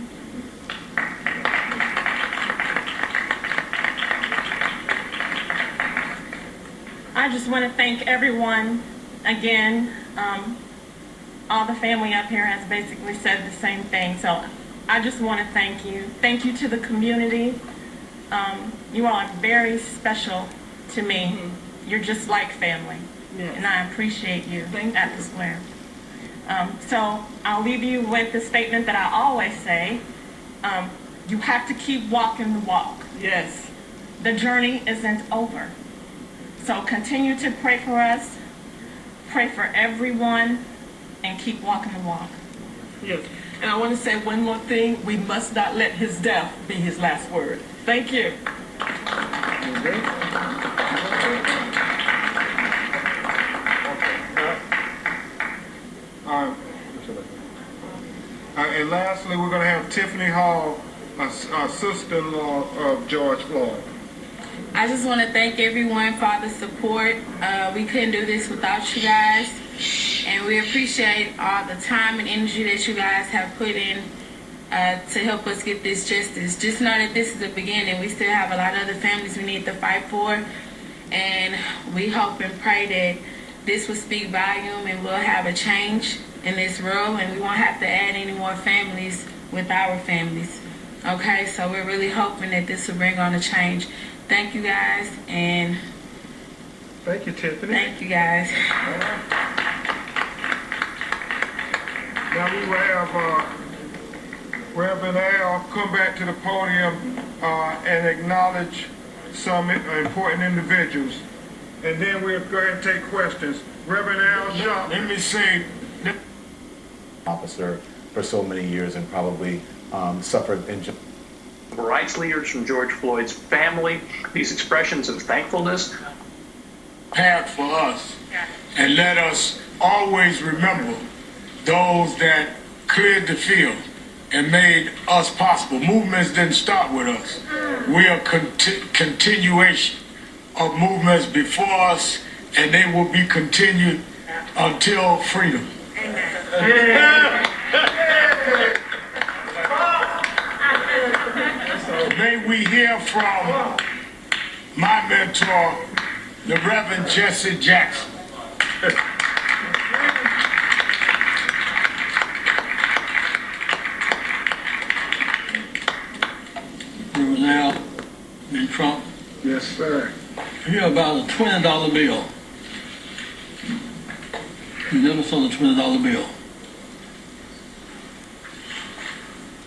S15: I just want to thank everyone again. All the family up here has basically said the same thing, so I just want to thank you. Thank you to the community. You all are very special to me. You're just like family, and I appreciate you at the square. So I'll leave you with the statement that I always say. You have to keep walking the walk.
S2: Yes.
S15: The journey isn't over. So continue to pray for us, pray for everyone, and keep walking the walk.
S2: Yes. And I want to say one more thing. We must not let his death be his last word. Thank you.
S20: And lastly, we're going to have Tiffany Hall, a sister-in-law of George Floyd.
S16: I just want to thank everyone for all the support. We couldn't do this without you guys. And we appreciate all the time and energy that you guys have put in to help us get this justice. Just know that this is the beginning. We still have a lot of other families we need to fight for. And we hope and pray that this will speak volume and we'll have a change in this world. And we won't have to add any more families with our families. Okay, so we're really hoping that this will bring on a change. Thank you guys, and
S20: thank you, Tiffany.
S16: Thank you guys.
S20: Now we will have Reverend Al come back to the podium and acknowledge some important individuals. And then we'll go ahead and take questions. Reverend Al Jump.
S5: Let me say,
S3: officer for so many years and probably suffered injury.
S4: Rights leaders from George Floyd's family, these expressions of thankfulness.
S5: Path for us, and let us always remember those that cleared the field and made us possible. Movements didn't start with us. We are continuation of movements before us, and they will be continued until freedom. May we hear from my mentor, the Reverend Jesse Jackson.
S6: Reverend Al B. Trump.
S20: Yes, sir.
S6: Hear about a $20 bill. You never saw the $20 bill.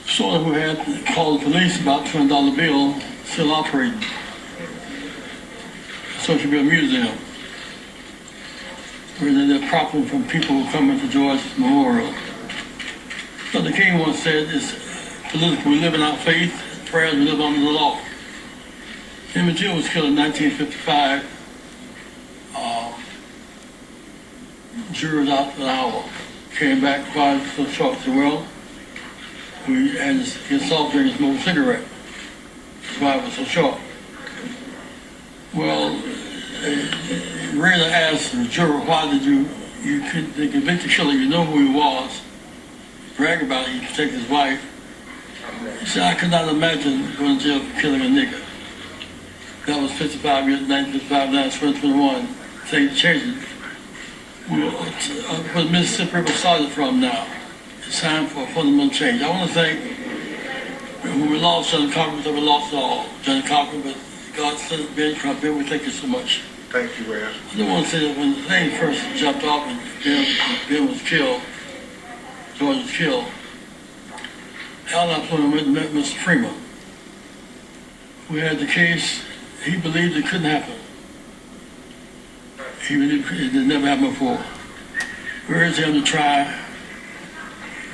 S6: Someone who had called the police about $20 bill still operating. So it should be a museum. Where they're profiting from people who come into George Memorial. Dr. King once said, it's political, we live in our faith, prayers, we live under the law. Emmett Till was killed in 1955. Jurors out an hour. Came back quiet for the short. Said, well, we had his soft drink and smoked a cigarette. That's why it was so short. Well, Rayner asked the juror, why did they convict the killer, you know who he was, brag about it, he protect his wife. He said, I could not imagine going to jail for killing a nigger. That was 55 years, 1955, now it's 2021. Things changing. Where Mississippi River started from now. It's time for a fundamental change. I want to thank, when we lost John Cochran, we lost all John Cochran, but God sent Ben Trump in, we thank you so much.
S20: Thank you, Ray.
S6: I do want to say that when the thing first jumped off and Ben was killed, George was killed, Al and I went and met Mr. Freeman. We had the case, he believed it couldn't happen. He believed it had never happened before. We urged him to try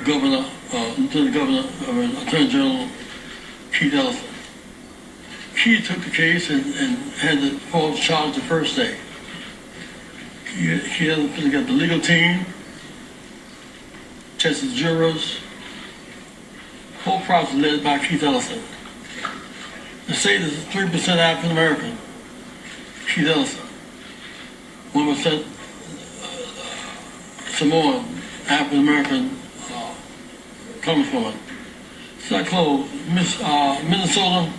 S6: Lieutenant Governor, Attorney General Keith Ellison. Keith took the case and had the false charge the first day. He had to put together the legal team, tested jurors, the whole process led by Keith Ellison. The state is 3% African American. Keith Ellison. 1% Samoan, African American congresswoman. So I close. Minnesota,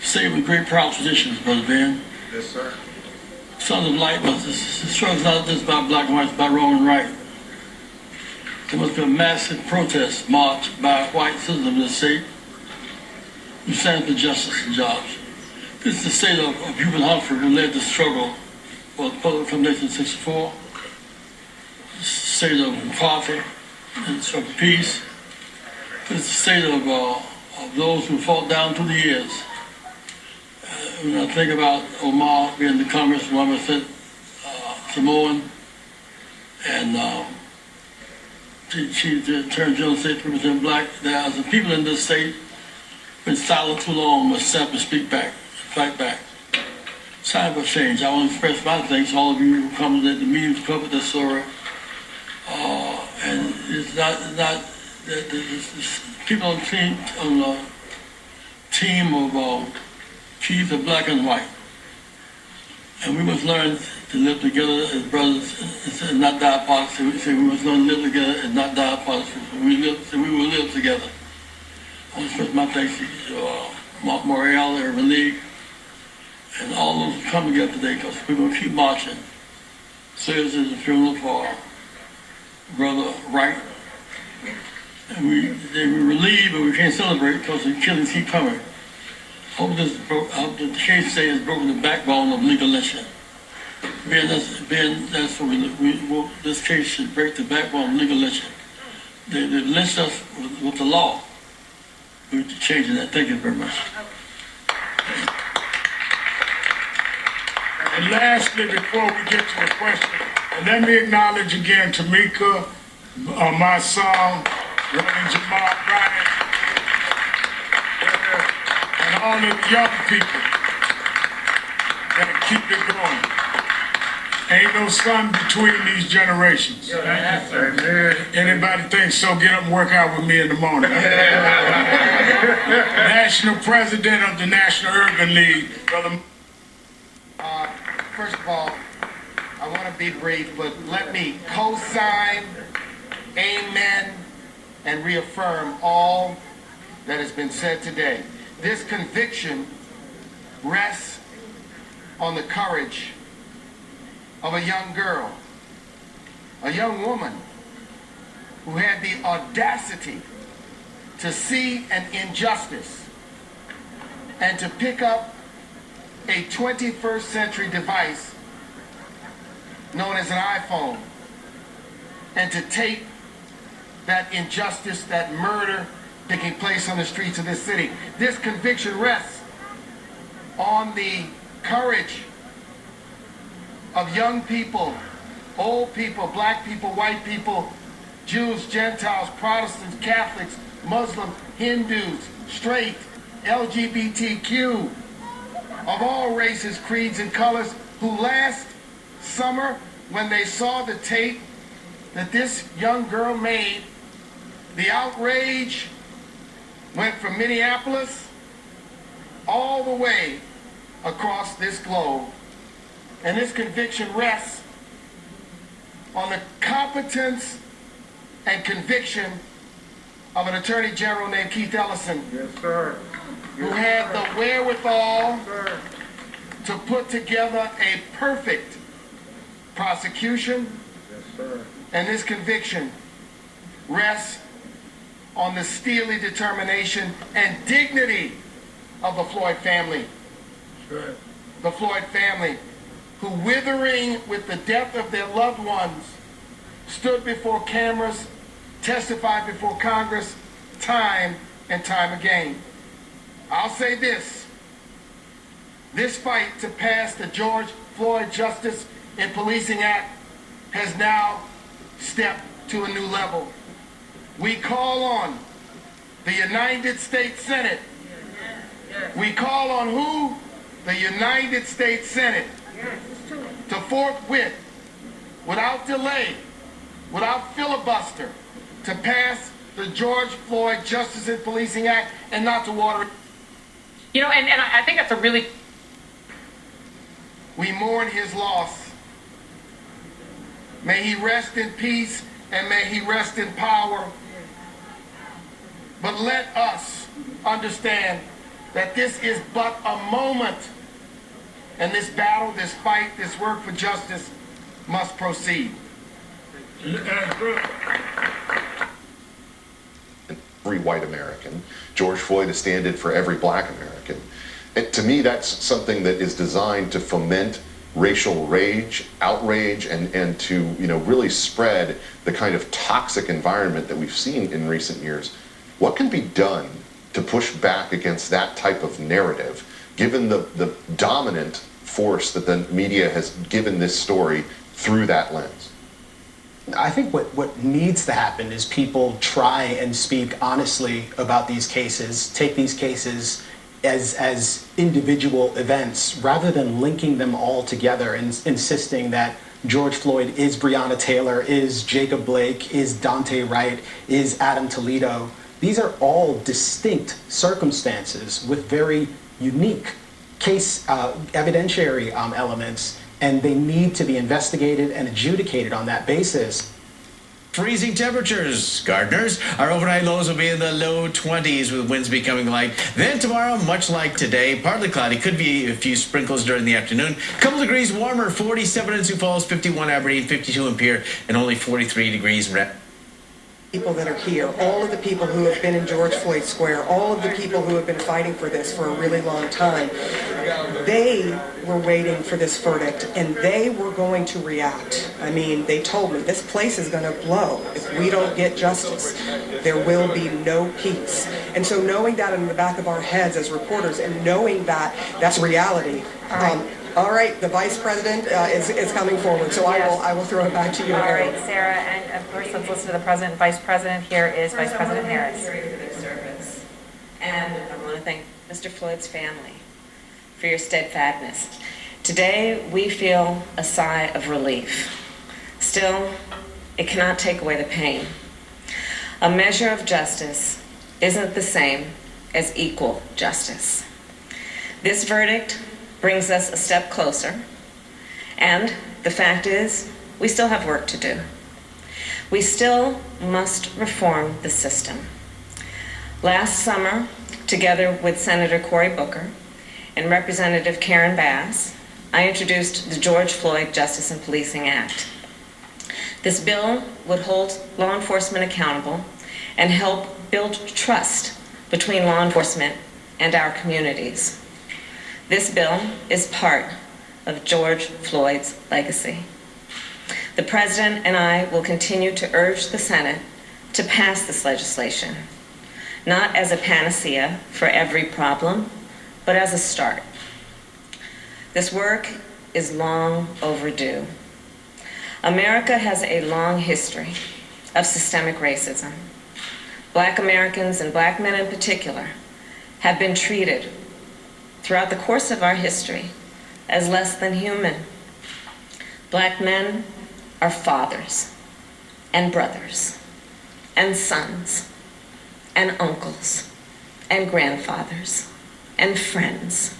S6: state with great proud traditions, Brother Ben.
S20: Yes, sir.
S6: Sons of light, but the struggle's not just about black and white, it's about wrong and right. There must be a massive protest march by white citizens in this state who stand for justice and jobs. This is the state of Hubert Humphrey, who led the struggle for the public accommodation in 1964. This is the state of McCarthy and struggle for peace. This is the state of those who fought down through the years. When I think about Omar being the congresswoman, Samoan, and she's the Attorney General state to represent black. There are some people in this state been silent too long, must step and speak back, fight back. It's time for change. I want to express my thanks to all of you who come to the meeting to cover this story. And it's not people on the team of Keith are black and white. And we must learn to live together as brothers and not die apart. So we must learn to live together and not die apart. We will live together. I want to express my thanks to Mark Morrell, Urban League, and all those who come together today, because we're going to keep marching. Thursday is a funeral for Brother Wright. And we relieve, but we can't celebrate because the killings keep coming. I hope the case today has broken the backbone of legal lynching. That's what this case should break the backbone of legal lynching. they list us with the law. We need to change that. Thank you very much.
S5: And lastly, before we get to the question, let me acknowledge again Tamika, my son, Reverend Jamal Bryant, and all of the young people that keep it going. Ain't no sun between these generations. Anybody thinks so, get up and work out with me in the morning. National President of the National Urban League, Brother.
S1: First of all, I want to be brief, but let me co-sign, amen, and reaffirm all that has been said today. This conviction rests on the courage of a young girl, a young woman who had the audacity to see an injustice and to pick up a 21st century device known as an iPhone and to tape that injustice, that murder taking place on the streets of this city. This conviction rests on the courage of young people, old people, black people, white people, Jews, Gentiles, Protestants, Catholics, Muslims, Hindus, straight, LGBTQ, of all races, creeds, and colors, who last summer, when they saw the tape that this young girl made, the outrage went from Minneapolis all the way across this globe. And this conviction rests on the competence and conviction of an Attorney General named Keith Ellison.
S20: Yes, sir.
S1: Who had the wherewithal to put together a perfect prosecution.
S20: Yes, sir.
S1: And this conviction rests on the steely determination and dignity of the Floyd family.
S20: Sure.
S1: The Floyd family, who, withering with the death of their loved ones, stood before cameras, testified before Congress, time and time again. I'll say this fight to pass the George Floyd Justice in Policing Act has now stepped to a new level. We call on the United States Senate. We call on who? The United States Senate to forthwith, without delay, without filibuster, to pass the George Floyd Justice in Policing Act and not to water it.
S8: You know, and I think that's a really...
S1: We mourn his loss. May he rest in peace and may he rest in power. But let us understand that this is but a moment, and this battle, this fight, this work for justice must proceed.
S7: Every white American. George Floyd is stand-in for every black American. And to me, that's something that is designed to foment racial rage, outrage, and to really spread the kind of toxic environment that we've seen in recent years. What can be done to push back against that type of narrative, given the dominant force that the media has given this story through that lens?
S10: I think what needs to happen is people try and speak honestly about these cases, take these cases as individual events rather than linking them all together and insisting that George Floyd is Breonna Taylor, is Jacob Blake, is Dante Wright, is Adam Toledo. These are all distinct circumstances with very unique case evidentiary elements, and they need to be investigated and adjudicated on that basis.
S13: Freezing temperatures. Gardeners, our overnight lows will be in the low 20s with winds becoming light. Then tomorrow, much like today, partly cloudy. Could be a few sprinkles during the afternoon. A couple degrees warmer, 47 in Sioux Falls, 51 Aberdeen, 52 in Pierre, and only 43 degrees in
S18: people that are here, all of the people who have been in George Floyd Square, all of the people who have been fighting for this for a really long time, they were waiting for this verdict and they were going to react. I mean, they told me this place is going to blow if we don't get justice. There will be no peace. And so knowing that in the back of our heads as reporters and knowing that that's reality, all right, the Vice President is coming forward, so
S8: Yes.
S18: I will throw it back to you.
S8: All right, Sarah, and of course, let's listen to the President, Vice President. Here is Vice President Harris.
S21: For their service. And I want to thank Mr. Floyd's family for your steadfastness. Today, we feel a sigh of relief. Still, it cannot take away the pain. A measure of justice isn't the same as equal justice. This verdict brings us a step closer, and the fact is, we still have work to do. We still must reform the system. Last summer, together with Senator Cory Booker and Representative Karen Bass, I introduced the George Floyd Justice and Policing Act. This bill would hold law enforcement accountable and help build trust between law enforcement and our communities. This bill is part of George Floyd's legacy. The President and I will continue to urge the Senate to pass this legislation, not as a panacea for every problem, but as a start. This work is long overdue. America has a long history of systemic racism. Black Americans, and Black men in particular, have been treated throughout the course of our history as less than human. Black men are fathers and brothers and sons and uncles and grandfathers and friends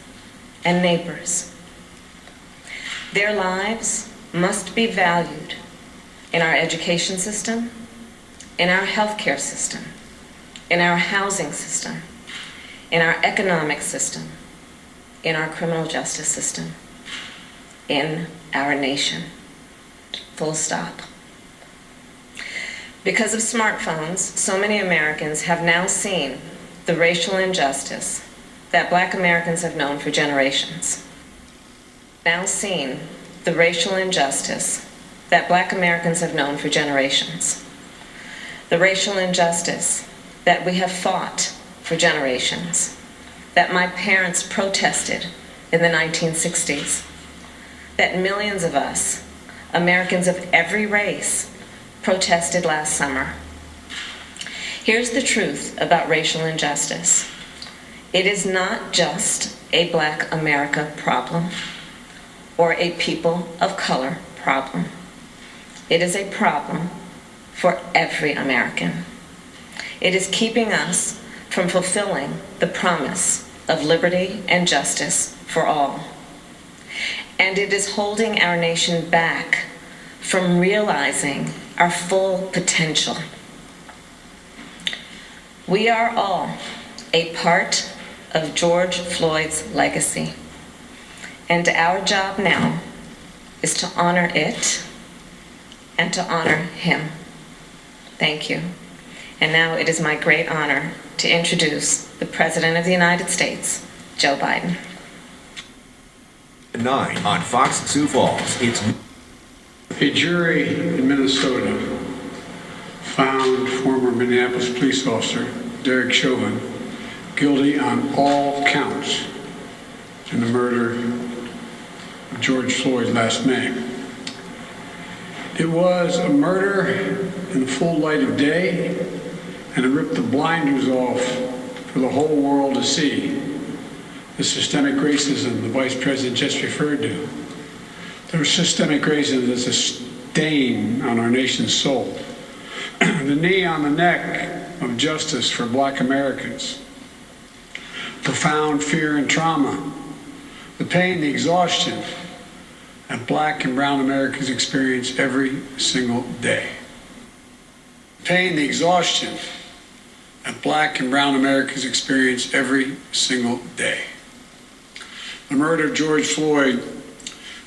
S21: and neighbors. Their lives must be valued in our education system, in our healthcare system, in our housing system, in our economic system, in our criminal justice system, in our nation. Full stop. Because of smartphones, so many Americans have now seen the racial injustice that Black Americans have known for generations. Now seen the racial injustice that Black Americans have known for generations. The racial injustice that we have fought for generations, that my parents protested in the 1960s, that millions of us, Americans of every race, protested last summer. Here's the truth about racial injustice. It is not just a Black America problem or a people of color problem. It is a problem for every American. It is keeping us from fulfilling the promise of liberty and justice for all. And it is holding our nation back from realizing our full potential. We are all a part of George Floyd's legacy, and our job now is to honor it and to honor him. Thank you. And now it is my great honor to introduce the President of the United States, Joe Biden.
S22: 9 on Fox Sioux Falls. It's
S23: a jury in Minnesota found former Minneapolis police officer Derek Chauvin guilty on all counts in the murder of George Floyd last May. It was a murder in the full light of day, and it ripped the blinders off for the whole world to see. The systemic racism the Vice President just referred to. The systemic racism is a stain on our nation's soul. The knee on the neck of justice for Black Americans. Profound fear and trauma. The pain, the exhaustion that Black and brown Americans experience every single day. Pain, the exhaustion that Black and brown Americans experience every single day. The murder of George Floyd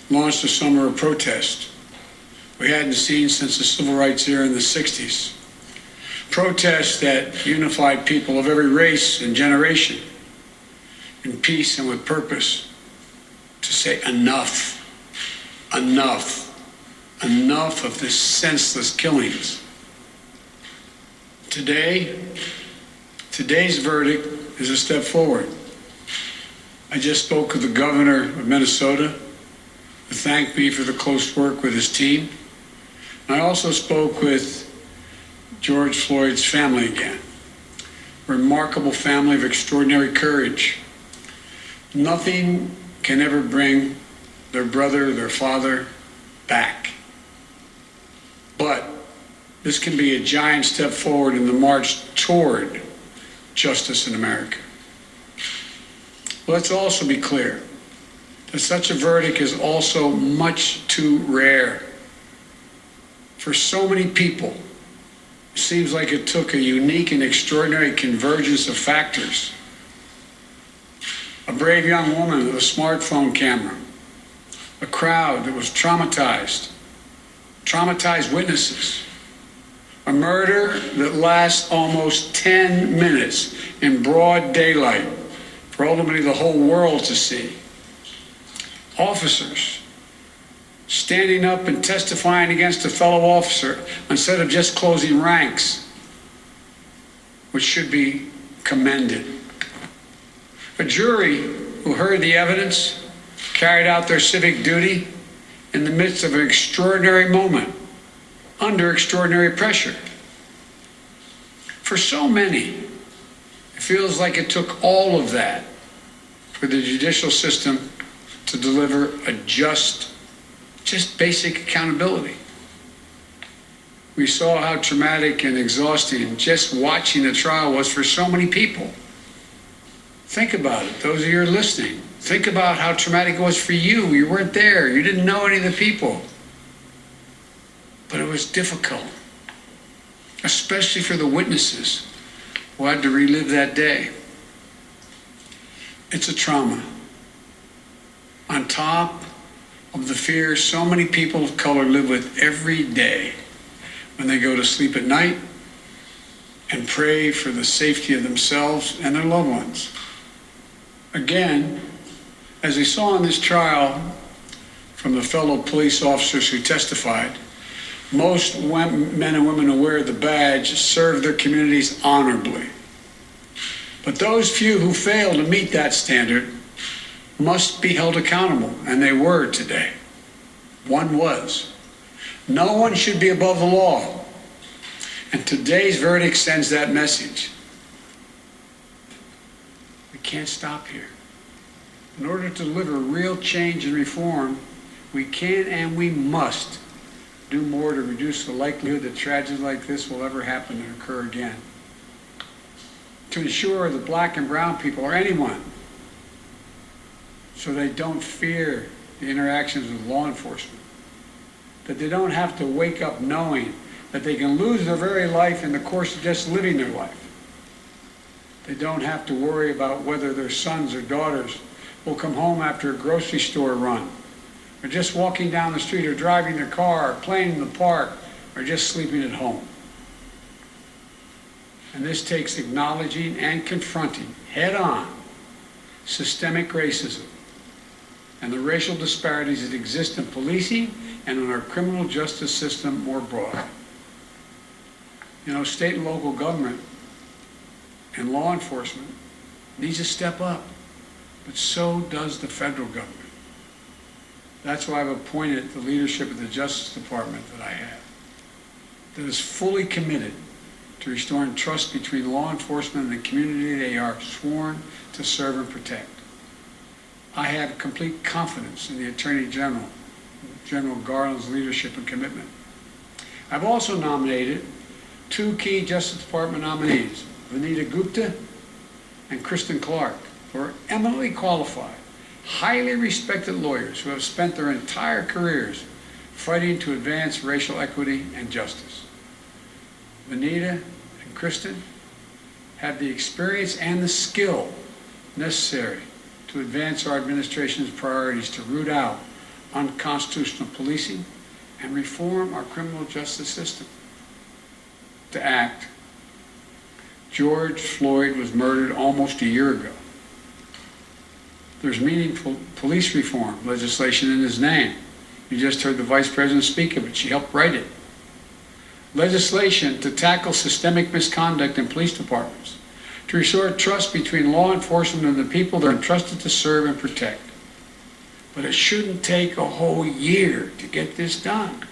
S23: launched a summer of protest we hadn't seen since the civil rights era in the 60s. Protests that unified people of every race and generation in peace and with purpose to say enough, enough, enough of this senseless killings. Today's verdict is a step forward. I just spoke with the governor of Minnesota, who thanked me for the close work with his team. I also spoke with George Floyd's family again. A remarkable family of extraordinary courage. Nothing can ever bring their brother, their father back. But this can be a giant step forward in the march toward justice in America. Let's also be clear that such a verdict is also much too rare. For so many people, it seems like it took a unique and extraordinary convergence of factors. A brave young woman with a smartphone camera, a crowd that was traumatized witnesses, a murder that lasts almost 10 minutes in broad daylight for ultimately the whole world to see. Officers standing up and testifying against a fellow officer instead of just closing ranks, which should be commended. A jury who heard the evidence carried out their civic duty in the midst of an extraordinary moment, under extraordinary pressure. For so many, it feels like it took all of that for the judicial system to deliver a just basic accountability. We saw how traumatic and exhausting just watching the trial was for so many people. Think about it, those of you who are listening. Think about how traumatic it was for you. You weren't there. You didn't know any of the people. But it was difficult, especially for the witnesses who had to relive that day. It's a trauma. On top of the fear so many people of color live with every day when they go to sleep at night and pray for the safety of themselves and their loved ones. Again, as we saw in this trial from the fellow police officers who testified, most men and women who wear the badge serve their communities honorably. But those few who fail to meet that standard must be held accountable, and they were today. One was. No one should be above the law. And today's verdict sends that message. We can't stop here. In order to deliver real change and reform, we can and we must do more to reduce the likelihood that tragedies like this will ever happen and occur again. To ensure that black and brown people, or anyone, so they don't fear the interactions with law enforcement, that they don't have to wake up knowing that they can lose their very life in the course of just living their life. They don't have to worry about whether their sons or daughters will come home after a grocery store run, or just walking down the street, or driving their car, or playing in the park, or just sleeping at home. And this takes acknowledging and confronting head-on systemic racism and the racial disparities that exist in policing and in our criminal justice system more broadly. You know, state and local government and law enforcement needs to step up, but so does the federal government. That's why I've appointed the leadership of the Justice Department that I have, that is fully committed to restoring trust between law enforcement and the community they are sworn to serve and protect. I have complete confidence in the Attorney General, General Garland's leadership and commitment. I've also nominated two key Justice Department nominees, Vanita Gupta and Kristen Clark, who are eminently qualified, highly respected lawyers who have spent their entire careers fighting to advance racial equity and justice. Vanita and Kristen have the experience and the skill necessary to advance our administration's priorities to root out unconstitutional policing and reform our criminal justice system. To act George Floyd was murdered almost a year ago. There's meaningful police reform legislation in his name. You just heard the Vice President speak of it. She helped write it. Legislation to tackle systemic misconduct in police departments, to restore trust between law enforcement and the people they're entrusted to serve and protect. But it shouldn't take a whole year to get this done.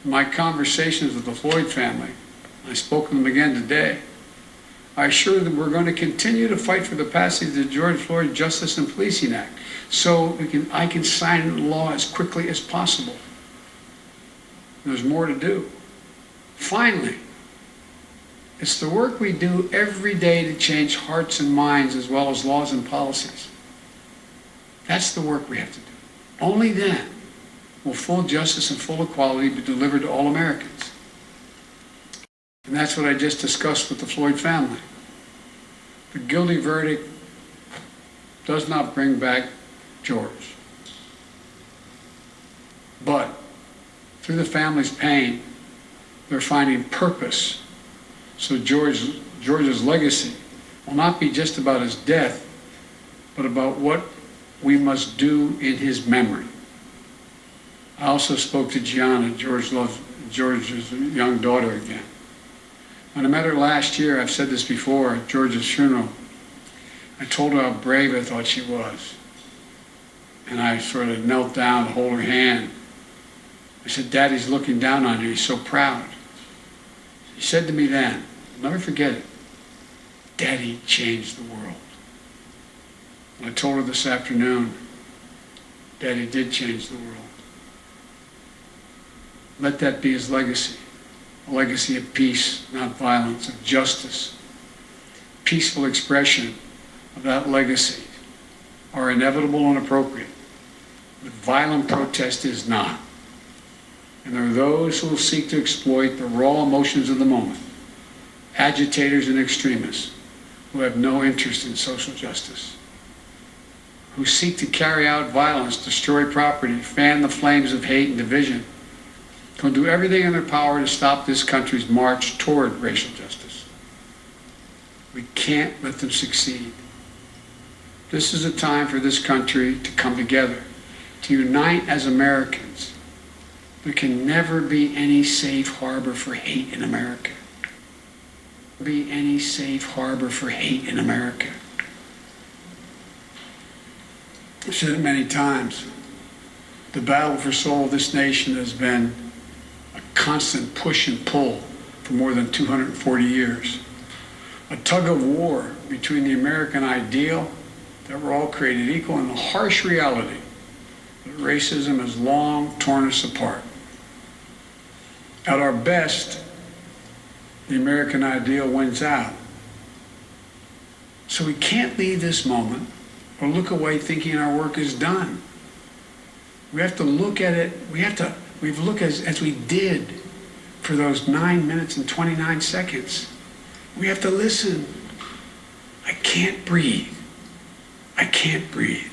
S23: In my conversations with the Floyd family, I spoke to them again today, I assure them we're going to continue to fight for the passage of the George Floyd Justice and Policing Act so I can sign into law as quickly as possible. There's more to do. Finally, it's the work we do every day to change hearts and minds as well as laws and policies. That's the work we have to do. Only then will full justice and full equality be delivered to all Americans. And that's what I just discussed with the Floyd family. The guilty verdict does not bring back George. But through the family's pain, they're finding purpose. So George's legacy will not be just about his death, but about what we must do in his memory. I also spoke to Gianna, George's young daughter again. When I met her last year, I've said this before, at George's funeral, I told her how brave I thought she was. And I sort of knelt down to hold her hand. I said, Daddy's looking down on you, he's so proud. She said to me then, I'll never forget it, Daddy changed the world. And I told her this afternoon, Daddy did change the world. Let that be his legacy. A legacy of peace, not violence, of justice. Peaceful expression of that legacy are inevitable and appropriate, but violent protest is not. And there are those who will seek to exploit the raw emotions of the moment, agitators and extremists who have no interest in social justice, who seek to carry out violence, destroy property, fan the flames of hate and division, will do everything in their power to stop this country's march toward racial justice. We can't let them succeed. This is a time for this country to come together, to unite as Americans. There can never be any safe harbor for hate in America. Be any safe harbor for hate in America. I've said it many times. The battle for soul of this nation has been a constant push and pull for more than 240 years. A tug of war between the American ideal that we're all created equal and the harsh reality that racism has long torn us apart. At our best, the American ideal wins out. So we can't leave this moment or look away thinking our work is done. We have to look at it, we've looked as we did for those 9 minutes and 29 seconds. We have to listen. I can't breathe. I can't breathe.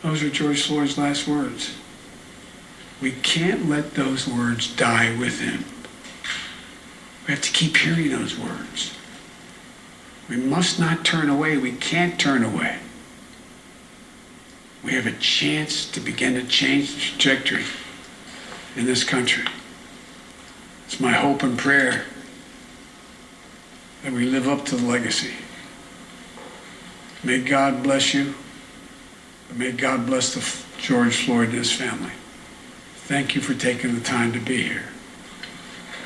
S23: Those are George Floyd's last words. We can't let those words die with him. We have to keep hearing those words. We must not turn away. We can't turn away. We have a chance to begin to change the trajectory in this country. It's my hope and prayer that we live up to the legacy. May God bless you, and may God bless George Floyd and his family. Thank you for taking the time to be here.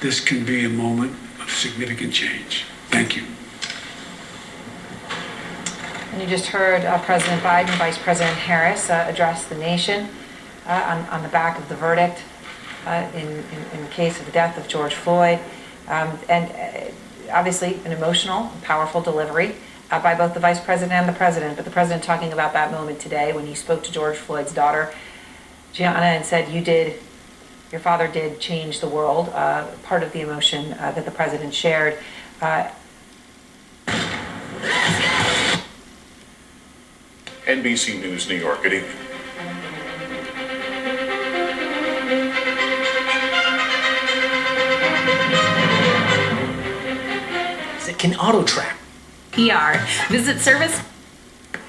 S23: This can be a moment of significant change. Thank you.
S8: And you just heard President Biden, Vice President Harris address the nation on the back of the verdict in the case of the death of George Floyd. And obviously an emotional, powerful delivery by both the Vice President and the President. But the President talking about that moment today when he spoke to George Floyd's daughter, Gianna, and said, your father did change the world. Part of the emotion that the President shared.
S9: NBC News, New York. Good evening.
S10: can auto-track.
S8: PR. Visit service.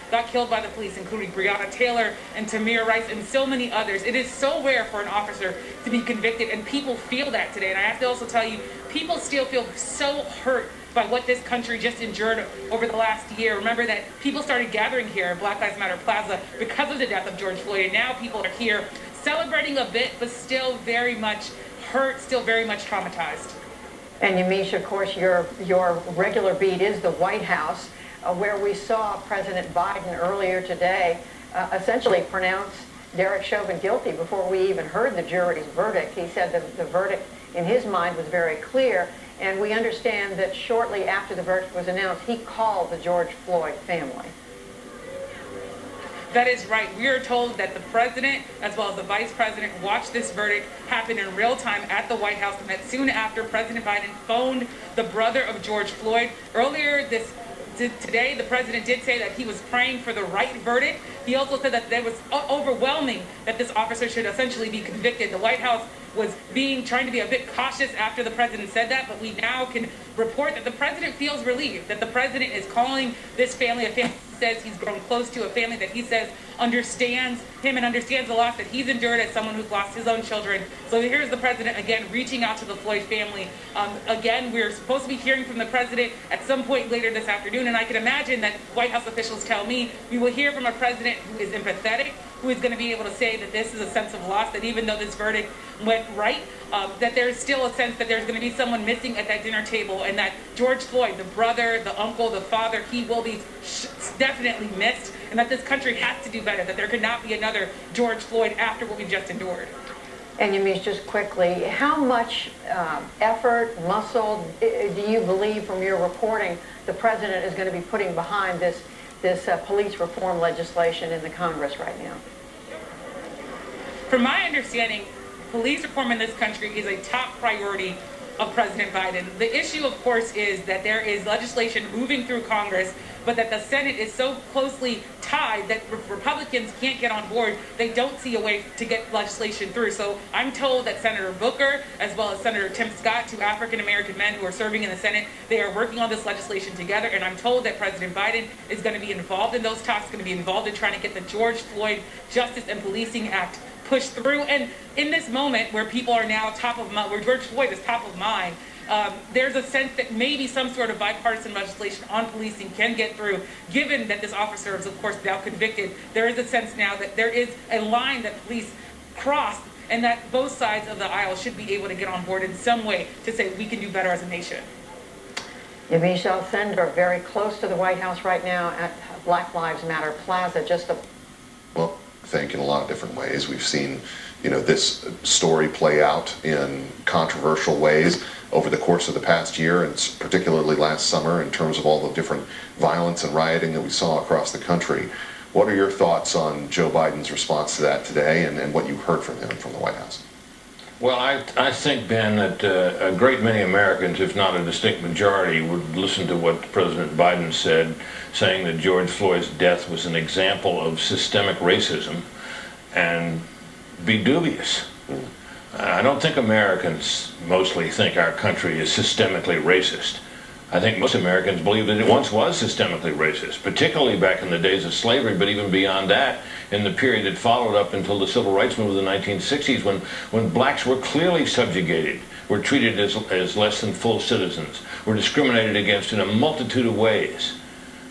S11: Got killed by the police, including Breonna Taylor and Tamir Rice and so many others. It is so rare for an officer to be convicted, and people feel that today. And I have to also tell you, people still feel so hurt by what this country just endured over the last year. Remember that people started gathering here at Black Lives Matter Plaza because of the death of George Floyd, and now people are here celebrating a bit, but still very much hurt, still very much traumatized.
S12: And Yamiche, of course, your regular beat is the White House, where we saw President Biden earlier today essentially pronounce Derek Chauvin guilty before we even heard the jury's verdict. He said the verdict in his mind was very clear, and we understand that shortly after the verdict was announced, he called the George Floyd family.
S11: That is right. We are told that the president, as well as the vice president, watched this verdict happen in real time at the White House, and that soon after, President Biden phoned the brother of George Floyd. Earlier today, the president did say that he was praying for the right verdict. He also said that it was overwhelming that this officer should essentially be convicted. The White House was trying to be a bit cautious after the president said that, but we now can report that the president feels relieved, that the president is calling this family a family he says he's grown close to, a family that he says understands him and understands the loss that he's endured as someone who's lost his own children. So here's the president again reaching out to the Floyd family. Again, we're supposed to be hearing from the president at some point later this afternoon, and I can imagine that White House officials tell me we will hear from a president who is empathetic, who is going to be able to say that this is a sense of loss, that even though this verdict went right, that there's still a sense that there's going to be someone missing at that dinner table, and that George Floyd, the brother, the uncle, the father, he will be definitely missed, and that this country has to do better, that there could not be another George Floyd after what we've just endured.
S12: And Yamiche, just quickly, how much effort, muscle do you believe from your reporting the president is going to be putting behind this police reform legislation in the Congress right now?
S11: From my understanding, police reform in this country is a top priority of President Biden. The issue, of course, is that there is legislation moving through Congress, but that the Senate is so closely tied that Republicans can't get on board. They don't see a way to get legislation through. So I'm told that Senator Booker, as well as Senator Tim Scott, two African-American men who are serving in the Senate, they are working on this legislation together, and I'm told that President Biden is going to be involved in those talks, going to be involved in trying to get the George Floyd Justice and Policing Act pushed through. And in this moment where people are now top of mind, where George Floyd is top of mind, there's a sense that maybe some sort of bipartisan legislation on policing can get through, given that this officer is, of course, now convicted. There is a sense now that there is a line that police cross, and that both sides of the aisle should be able to get on board in some way to say we can do better as a nation.
S12: Yamiche Alcindor, very close to the White House right now at Black Lives Matter Plaza.
S7: Well, I think in a lot of different ways. We've seen, this story play out in controversial ways over the course of the past year, and particularly last summer, in terms of all the different violence and rioting that we saw across the country. What are your thoughts on Joe Biden's response to that today, and what you heard from him from the White House?
S14: Well, I think, Ben, that a great many Americans, if not a distinct majority, would listen to what President Biden said, saying that George Floyd's death was an example of systemic racism, and be dubious. I don't think Americans mostly think our country is systemically racist. I think most Americans believe that it once was systemically racist, particularly back in the days of slavery, but even beyond that, in the period that followed up until the civil rights movement of the 1960s, when blacks were clearly subjugated, were treated as less than full citizens, were discriminated against in a multitude of ways.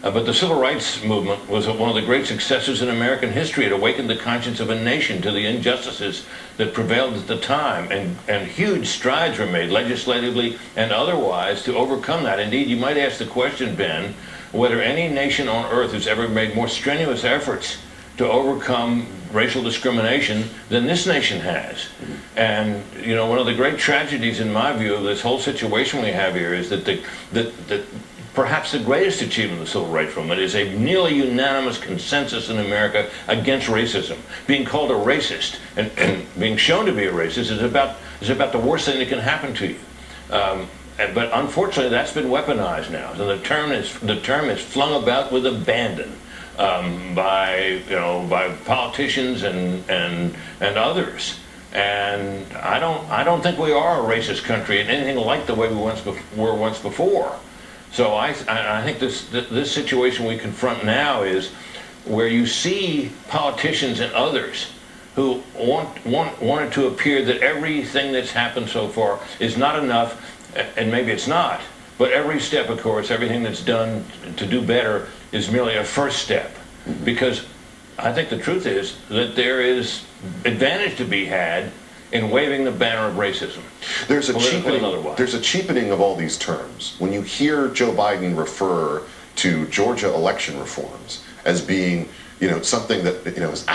S14: But the civil rights movement was one of the great successes in American history. It awakened the conscience of a nation to the injustices that prevailed at the time, and huge strides were made legislatively and otherwise to overcome that. Indeed, you might ask the question, Ben, whether any nation on earth has ever made more strenuous efforts to overcome racial discrimination than this nation has. And, one of the great tragedies, in my view, of this whole situation we have here is that perhaps the greatest achievement of the civil rights movement is a nearly unanimous consensus in America against racism. Being called a racist and being shown to be a racist is about the worst thing that can happen to you. But unfortunately, that's been weaponized now, and the term is flung about with abandon by politicians and others. And I don't think we are a racist country in anything like the way we were once before. So I think this situation we confront now is where you see politicians and others who wanted to appear that everything that's happened so far is not enough, and maybe it's not, but every step, of course, everything that's done to do better is merely a first step. Because I think the truth is that there is advantage to be had in waving the banner of racism.
S7: There's a cheapening of all these terms. When you hear Joe Biden refer to Georgia election reforms as being, something that, is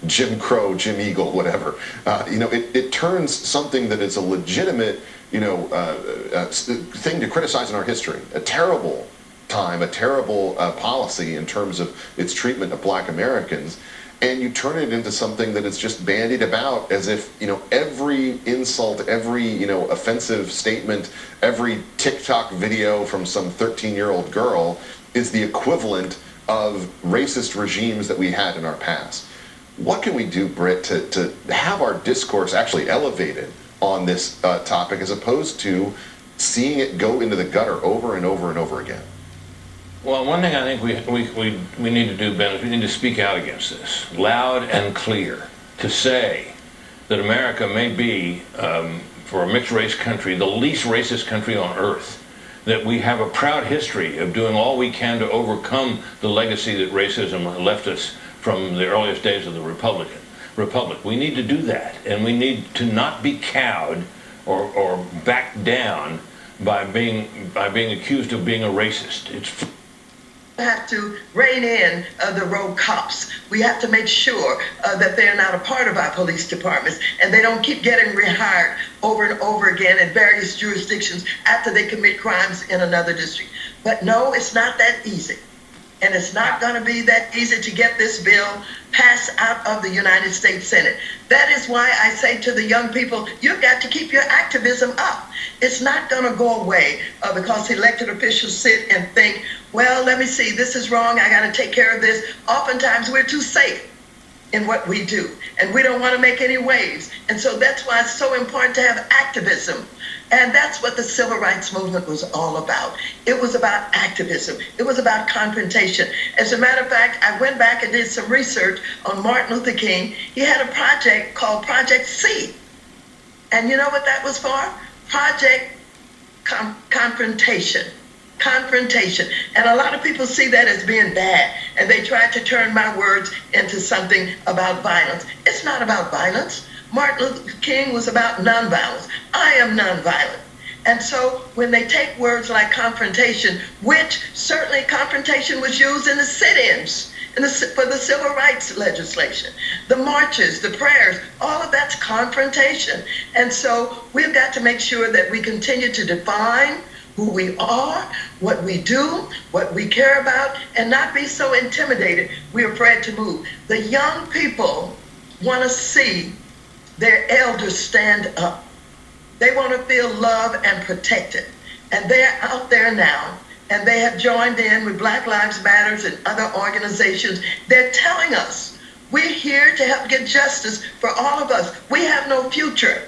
S7: Jim Crow, Jim Eagle, whatever, it turns something that is a legitimate, thing to criticize in our history. A terrible time, a terrible policy in terms of its treatment of black Americans. And you turn it into something that is just bandied about as if, every insult, every, offensive statement, every TikTok video from some 13-year-old girl is the equivalent of racist regimes that we had in our past. What can we do, Britt, to have our discourse actually elevated on this topic as opposed to seeing it go into the gutter over and over and over again?
S14: Well, one thing I think we need to do, Ben, is we need to speak out against this, loud and clear, to say that America may be, for a mixed race country, the least racist country on earth, that we have a proud history of doing all we can to overcome the legacy that racism left us from the earliest days of the republic. We need to do that, and we need to not be cowed or back down by being accused of being a racist.
S15: Have to rein in the rogue cops. We have to make sure that they're not a part of our police departments and they don't keep getting rehired over and over again in various jurisdictions after they commit crimes in another district. But no, it's not that easy. And it's not going to be that easy to get this bill passed out of the United States Senate. That is why I say to the young people, you've got to keep your activism up. It's not going to go away because elected officials sit and think, well, let me see, this is wrong, I got to take care of this. Oftentimes we're too safe in what we do, and we don't want to make any waves. And so that's why it's so important to have activism. And that's what the civil rights movement was all about. It was about activism. It was about confrontation. As a matter of fact, I went back and did some research on Martin Luther King. He had a project called Project C. And you know what that was for? Project Confrontation. Confrontation. And a lot of people see that as being bad, and they try to turn my words into something about violence. It's not about violence. Martin Luther King was about nonviolence. I am nonviolent. And so when they take words like confrontation, which certainly confrontation was used in the sit-ins for the civil rights legislation, the marches, the prayers, all of that's confrontation. And so we've got to make sure that we continue to define who we are, what we do, what we care about, and not be so intimidated we're afraid to move. The young people want to see their elders stand up. They want to feel loved and protected. And they're out there now, and they have joined in with Black Lives Matter and other organizations. They're telling us, we're here to help get justice for all of us. We have no future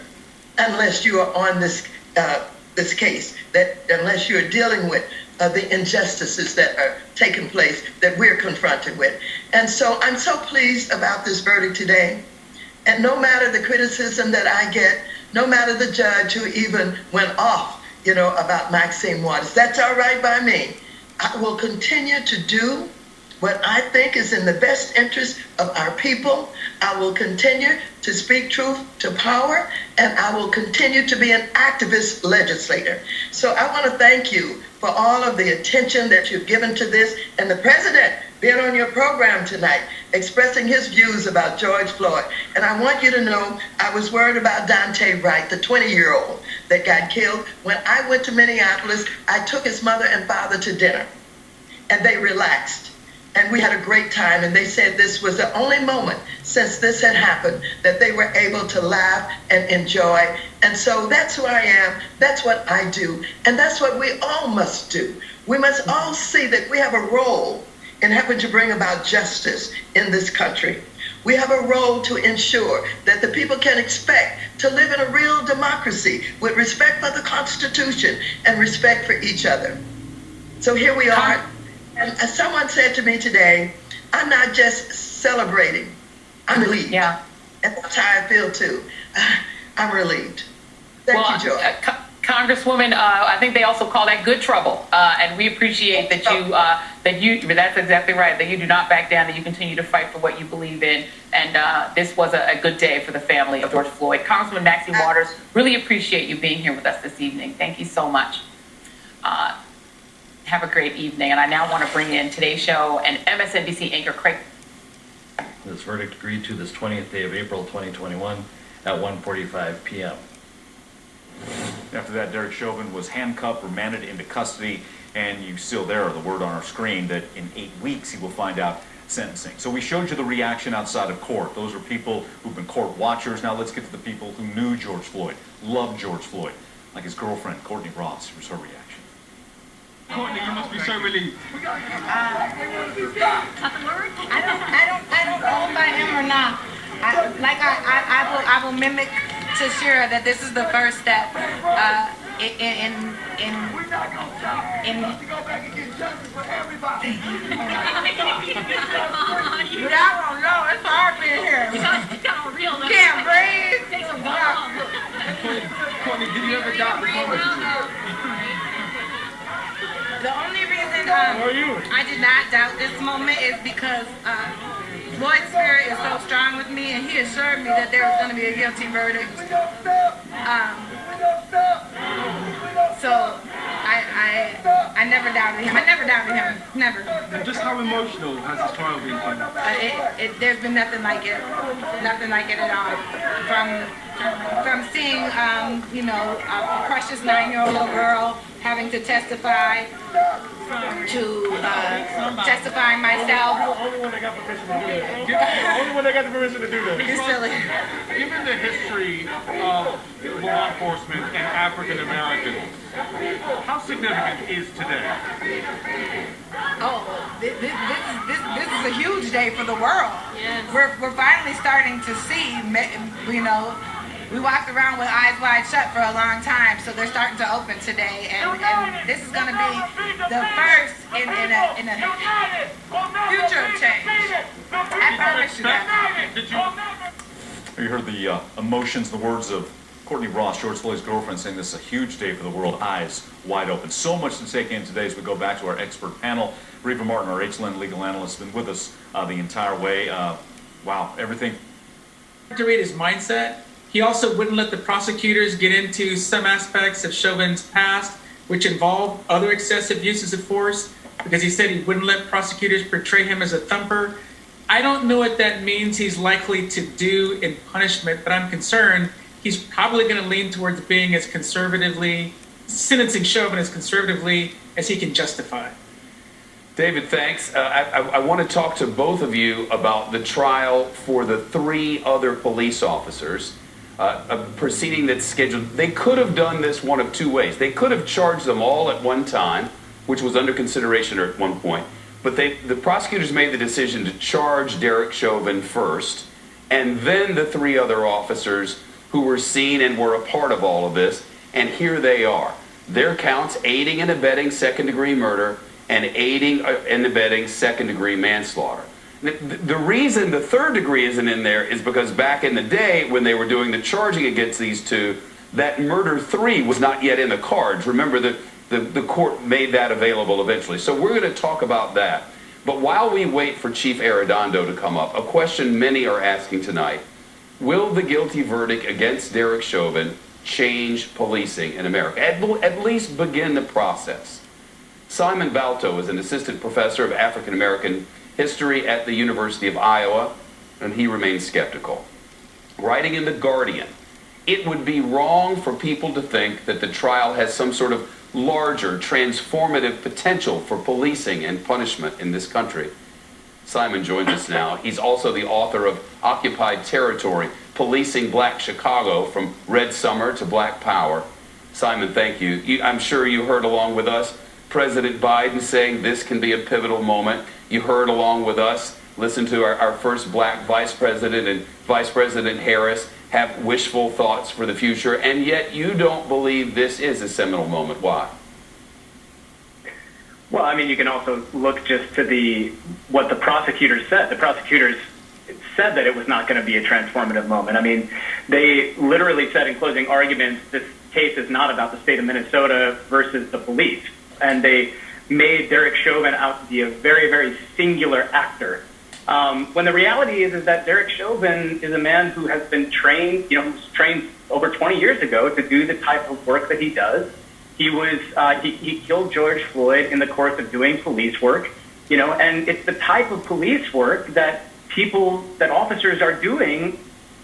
S15: unless you are on this case, that unless you're dealing with the injustices that are taking place that we're confronted with. And so I'm so pleased about this verdict today. And no matter the criticism that I get, no matter the judge who even went off, about Maxine Waters, that's all right by me. I will continue to do what I think is in the best interest of our people. I will continue to speak truth to power, and I will continue to be an activist legislator. So I want to thank you for all of the attention that you've given to this, and the president being on your program tonight, expressing his views about George Floyd. And I want you to know, I was worried about Dante Wright, the 20-year-old that got killed. When I went to Minneapolis, I took his mother and father to dinner, and they relaxed. And we had a great time, and they said this was the only moment since this had happened that they were able to laugh and enjoy. And so that's who I am, that's what I do, and that's what we all must do. We must all see that we have a role in helping to bring about justice in this country. We have a role to ensure that the people can expect to live in a real democracy with respect for the Constitution and respect for each other. So here we are. And someone said to me today, I'm not just celebrating, I'm relieved.
S8: Yeah.
S15: And that's how I feel too. I'm relieved. Thank you, Joy.
S8: Congresswoman, I think they also call that good trouble, and we appreciate that that's exactly right, that you do not back down, that you continue to fight for what you believe in, and this was a good day for the family of George Floyd. Congresswoman Maxine Waters, really appreciate you being here with us this evening. Thank you so much. Have a great evening, and I now want to bring in today's show and MSNBC anchor Craig.
S2: This verdict agreed to this 20th day of April 2021 at 1:45 p.m.
S17: After that, Derek Chauvin was handcuffed, remanded into custody, and you still there, the word on our screen that in 8 weeks he will find out sentencing. So we showed you the reaction outside of court. Those are people who've been court watchers. Now let's get to the people who knew George Floyd, loved George Floyd, like his girlfriend, Courtney Ross. Here's her reaction.
S19: Courtney, you must be so relieved.
S24: I don't know if I am or not. I will mimic to Shira that this is the first step in But I don't know. It's hard being here. Can't breathe.
S19: Courtney, did you ever doubt this moment?
S24: The only reason I did not doubt this moment is because Floyd's spirit is so strong with me, and he assured me that there was going to be a guilty verdict. So I never doubted him. I never doubted him. Never.
S19: And just how emotional has this trial been for you?
S24: There's been nothing like it. Nothing like it at all. From seeing, a precious 9-year-old little girl having to testify, to testifying myself.
S19: The only one that got permission to do that. The only one that got the permission to do that.
S24: It's silly.
S19: Given the history of law enforcement and African Americans, how significant is today?
S24: Oh, this is a huge day for the world. Yes. We're finally starting to see, we walked around with eyes wide shut for a long time, so they're starting to open today, and this is going to be the first in a future of change. I promise you that.
S17: You heard the emotions, the words of Courtney Ross, George Floyd's girlfriend, saying this is a huge day for the world, eyes wide open. So much to take in today as we go back to our expert panel. Reva Martin, our HLN legal analyst, has been with us the entire way. Wow, everything.
S25: To read his mindset. He also wouldn't let the prosecutors get into some aspects of Chauvin's past, which involved other excessive uses of force, because he said he wouldn't let prosecutors portray him as a thumper. I don't know what that means he's likely to do in punishment, but I'm concerned he's probably going to lean towards being as sentencing Chauvin as conservatively as he can justify.
S26: David, thanks. I want to talk to both of you about the trial for the 3 other police officers. A proceeding that's scheduled. They could have done this one of 2 ways. They could have charged them all at one time, which was under consideration at one point. But the prosecutors made the decision to charge Derek Chauvin first, and then the 3 other officers who were seen and were a part of all of this. And here they are. Their counts: aiding and abetting second-degree murder and aiding and abetting second-degree manslaughter. The reason the third degree isn't in there is because back in the day when they were doing the charging against these 2, that murder 3 was not yet in the cards. Remember, the court made that available eventually. So we're going to talk about that. But while we wait for Chief Arredondo to come up, a question many are asking tonight: will the guilty verdict against Derek Chauvin change policing in America? At least begin the process. Simon Balto is an assistant professor of African American history at the University of Iowa, and he remains skeptical. Writing in The Guardian, it would be wrong for people to think that the trial has some sort of larger transformative potential for policing and punishment in this country. Simon joins us now. He's also the author of Occupied Territory: Policing Black Chicago from Red Summer to Black Power. Simon, thank you. I'm sure you heard along with us President Biden saying this can be a pivotal moment. You heard along with us, listen to our first black vice president and Vice President Harris have wishful thoughts for the future, and yet you don't believe this is a seminal moment. Why?
S3: Well, I mean, you can also look just to what the prosecutors said. The prosecutors said that it was not going to be a transformative moment. I mean, they literally said in closing arguments, this case is not about the state of Minnesota versus the police. And they made Derek Chauvin out to be a very, very singular actor. When the reality is that Derek Chauvin is a man who has been trained, who's trained over 20 years ago to do the type of work that he does. He killed George Floyd in the course of doing police work, and it's the type of police work that officers are doing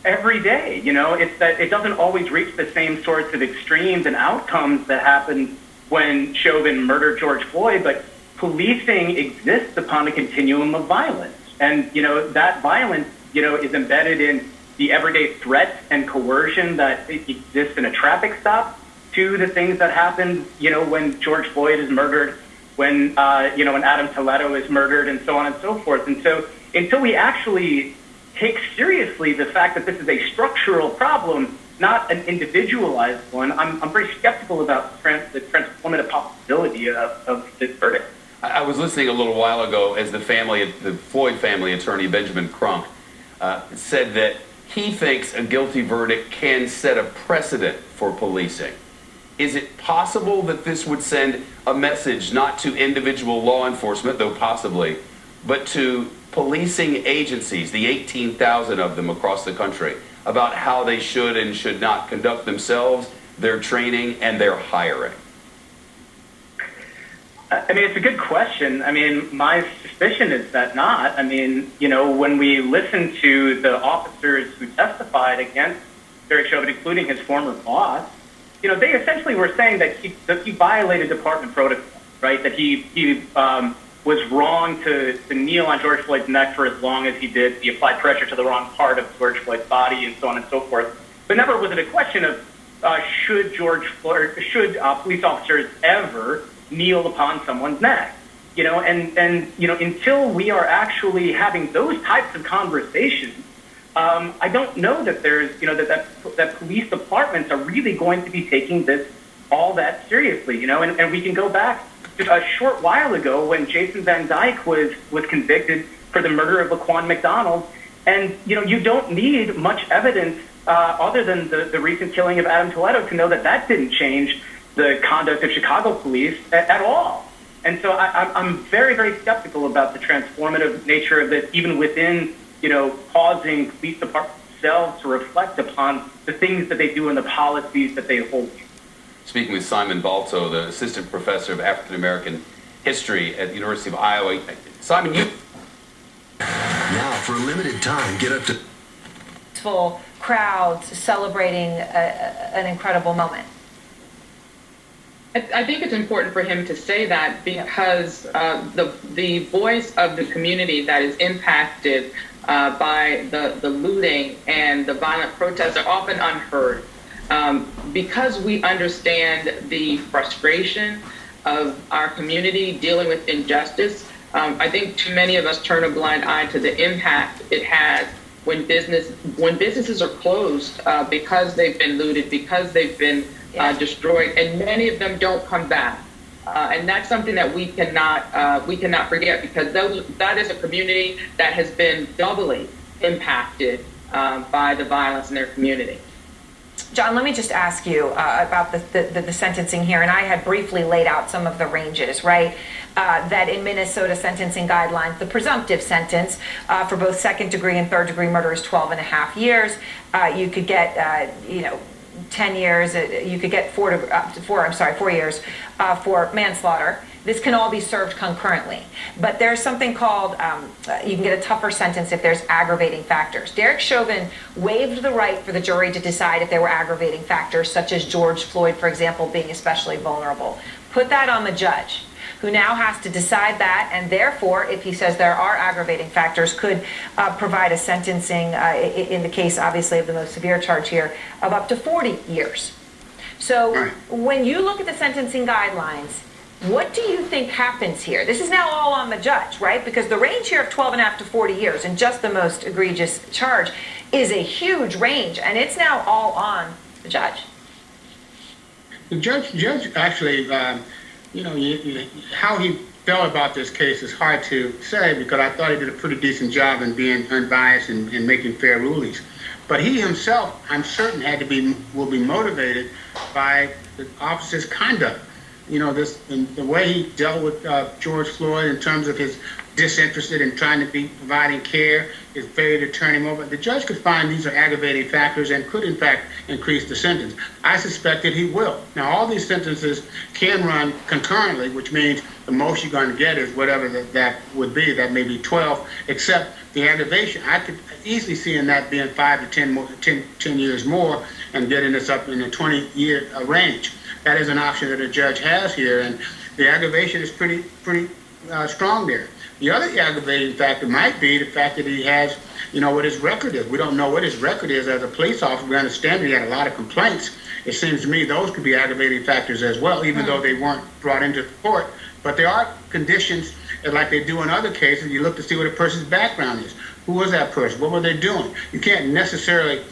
S3: every day. It's that it doesn't always reach the same sorts of extremes and outcomes that happened when Chauvin murdered George Floyd, but policing exists upon a continuum of violence. And, that violence, is embedded in the everyday threat and coercion that exists in a traffic stop, to the things that happened, when George Floyd is murdered, when Adam Toledo is murdered, and so on and so forth. And so until we actually take seriously the fact that this is a structural problem, not an individualized one, I'm very skeptical about the transformative possibility of this verdict.
S26: I was listening a little while ago as the Floyd family attorney, Benjamin Crump, said that he thinks a guilty verdict can set a precedent for policing. Is it possible that this would send a message not to individual law enforcement, though possibly, but to policing agencies, the 18,000 of them across the country, about how they should and should not conduct themselves, their training, and their hiring?
S3: I mean, it's a good question. I mean, my suspicion is that not. I mean, when we listen to the officers who testified against Derek Chauvin, including his former boss, they essentially were saying that he violated department protocol, right? That he was wrong to kneel on George Floyd's neck for as long as he did. He applied pressure to the wrong part of George Floyd's body, and so on and so forth. But never was it a question of should police officers ever kneel upon someone's neck, until we are actually having those types of conversations, I don't know that there's, that police departments are really going to be taking this all that seriously, and we can go back just a short while ago when Jason Van Dyke was convicted for the murder of Laquan McDonald, and, you don't need much evidence other than the recent killing of Adam Toledo to know that didn't change the conduct of Chicago police at all. And so I'm very, very skeptical about the transformative nature of this, even within, causing police departments themselves to reflect upon the things that they do and the policies that they hold to.
S26: Speaking with Simon Balto, the assistant professor of African American history at the University of Iowa. Simon, you...
S22: Now, for a limited time, get up to...
S8: Full crowds celebrating an incredible moment.
S11: I think it's important for him to say that because the voice of the community that is impacted by the looting and the violent protests are often unheard. Because we understand the frustration of our community dealing with injustice, I think too many of us turn a blind eye to the impact it has when businesses are closed because they've been looted, because they've been destroyed, and many of them don't come back. And that's something that we cannot forget, because that is a community that has been doubly impacted by the violence in their community.
S8: John, let me just ask you about the sentencing here, and I had briefly laid out some of the ranges, right? That in Minnesota sentencing guidelines, the presumptive sentence for both second-degree and third-degree murder is 12.5 years. You could get, 10 years. You could get 4 years for manslaughter. This can all be served concurrently. But there's something called, you can get a tougher sentence if there's aggravating factors. Derek Chauvin waived the right for the jury to decide if there were aggravating factors, such as George Floyd, for example, being especially vulnerable. Put that on the judge, who now has to decide that, and therefore, if he says there are aggravating factors, could provide a sentencing, in the case, obviously, of the most severe charge here, of up to 40 years. So when you look at the sentencing guidelines, what do you think happens here? This is now all on the judge, right? Because the range here of 12.5 to 40 years, and just the most egregious charge, is a huge range, and it's now all on the judge.
S1: The judge actually, how he
S4: felt about this case is hard to say because I thought he did a pretty decent job in being unbiased and making fair rulings. But he himself, I'm certain, will be motivated by the officer's conduct. You know, the way he dealt with George Floyd in terms of his disinterested in trying to be providing care, his failure to turn him over. The judge could find these are aggravating factors and could, in fact, increase the sentence. I suspect that he will. Now, all these sentences can run concurrently, which means the most you're going to get is whatever that would be. That may be 12, except the aggravation. I could easily see in that being 5 to 10 years more and getting this up in the 20-year range. That is an option that a judge has here, and the aggravation is pretty strong there. The other aggravating factor might be the fact that he has, you know, what his record is. We don't know what his record is as a police officer. We understand he had a lot of complaints. It seems to me those could be aggravating factors as well, even though they weren't brought into court. But there are conditions, like they do in other cases, you look to see what a person's background is. Who was that person? What were they doing? You can't necessarily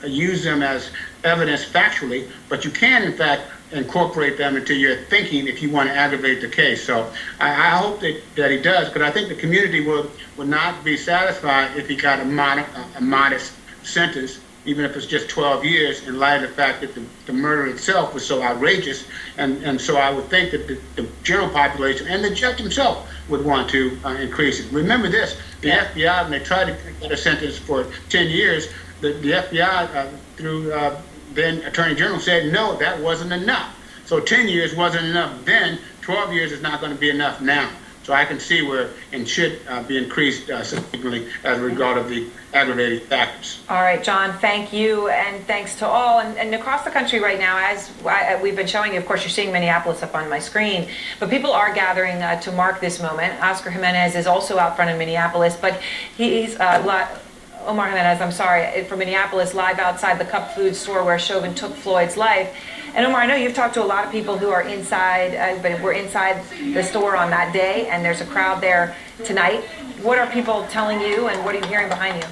S4: use them as evidence factually, but you can, in fact, incorporate them into your thinking if you want to aggravate the case. So I hope that he does, because I think the community would not be satisfied if he got a modest sentence, even if it's just 12 years, in light of the fact that the murder itself was so outrageous. And so I would think that the general population and the judge himself would want to increase it. Remember this, the FBI, when they tried to get a sentence for 10 years, the FBI, through then Attorney General, said, no, that wasn't enough. So 10 years wasn't enough then, 12 years is not going to be enough now. So I can see where it should be increased significantly as a result of the aggravating factors.
S8: All right, John, thank you, and thanks to all. And across the country right now, as we've been showing you, of course, you're seeing Minneapolis up on my screen, but people are gathering to mark this moment. Oscar Jimenez is also out front in Minneapolis, but he's Omar Jimenez, I'm sorry, from Minneapolis, live outside the Cup Food store where Chauvin took Floyd's life. And Omar, I know you've talked to a lot of people who are inside, but we're inside the store on that day, and there's a crowd there tonight. What are people telling you, and what are you hearing behind you?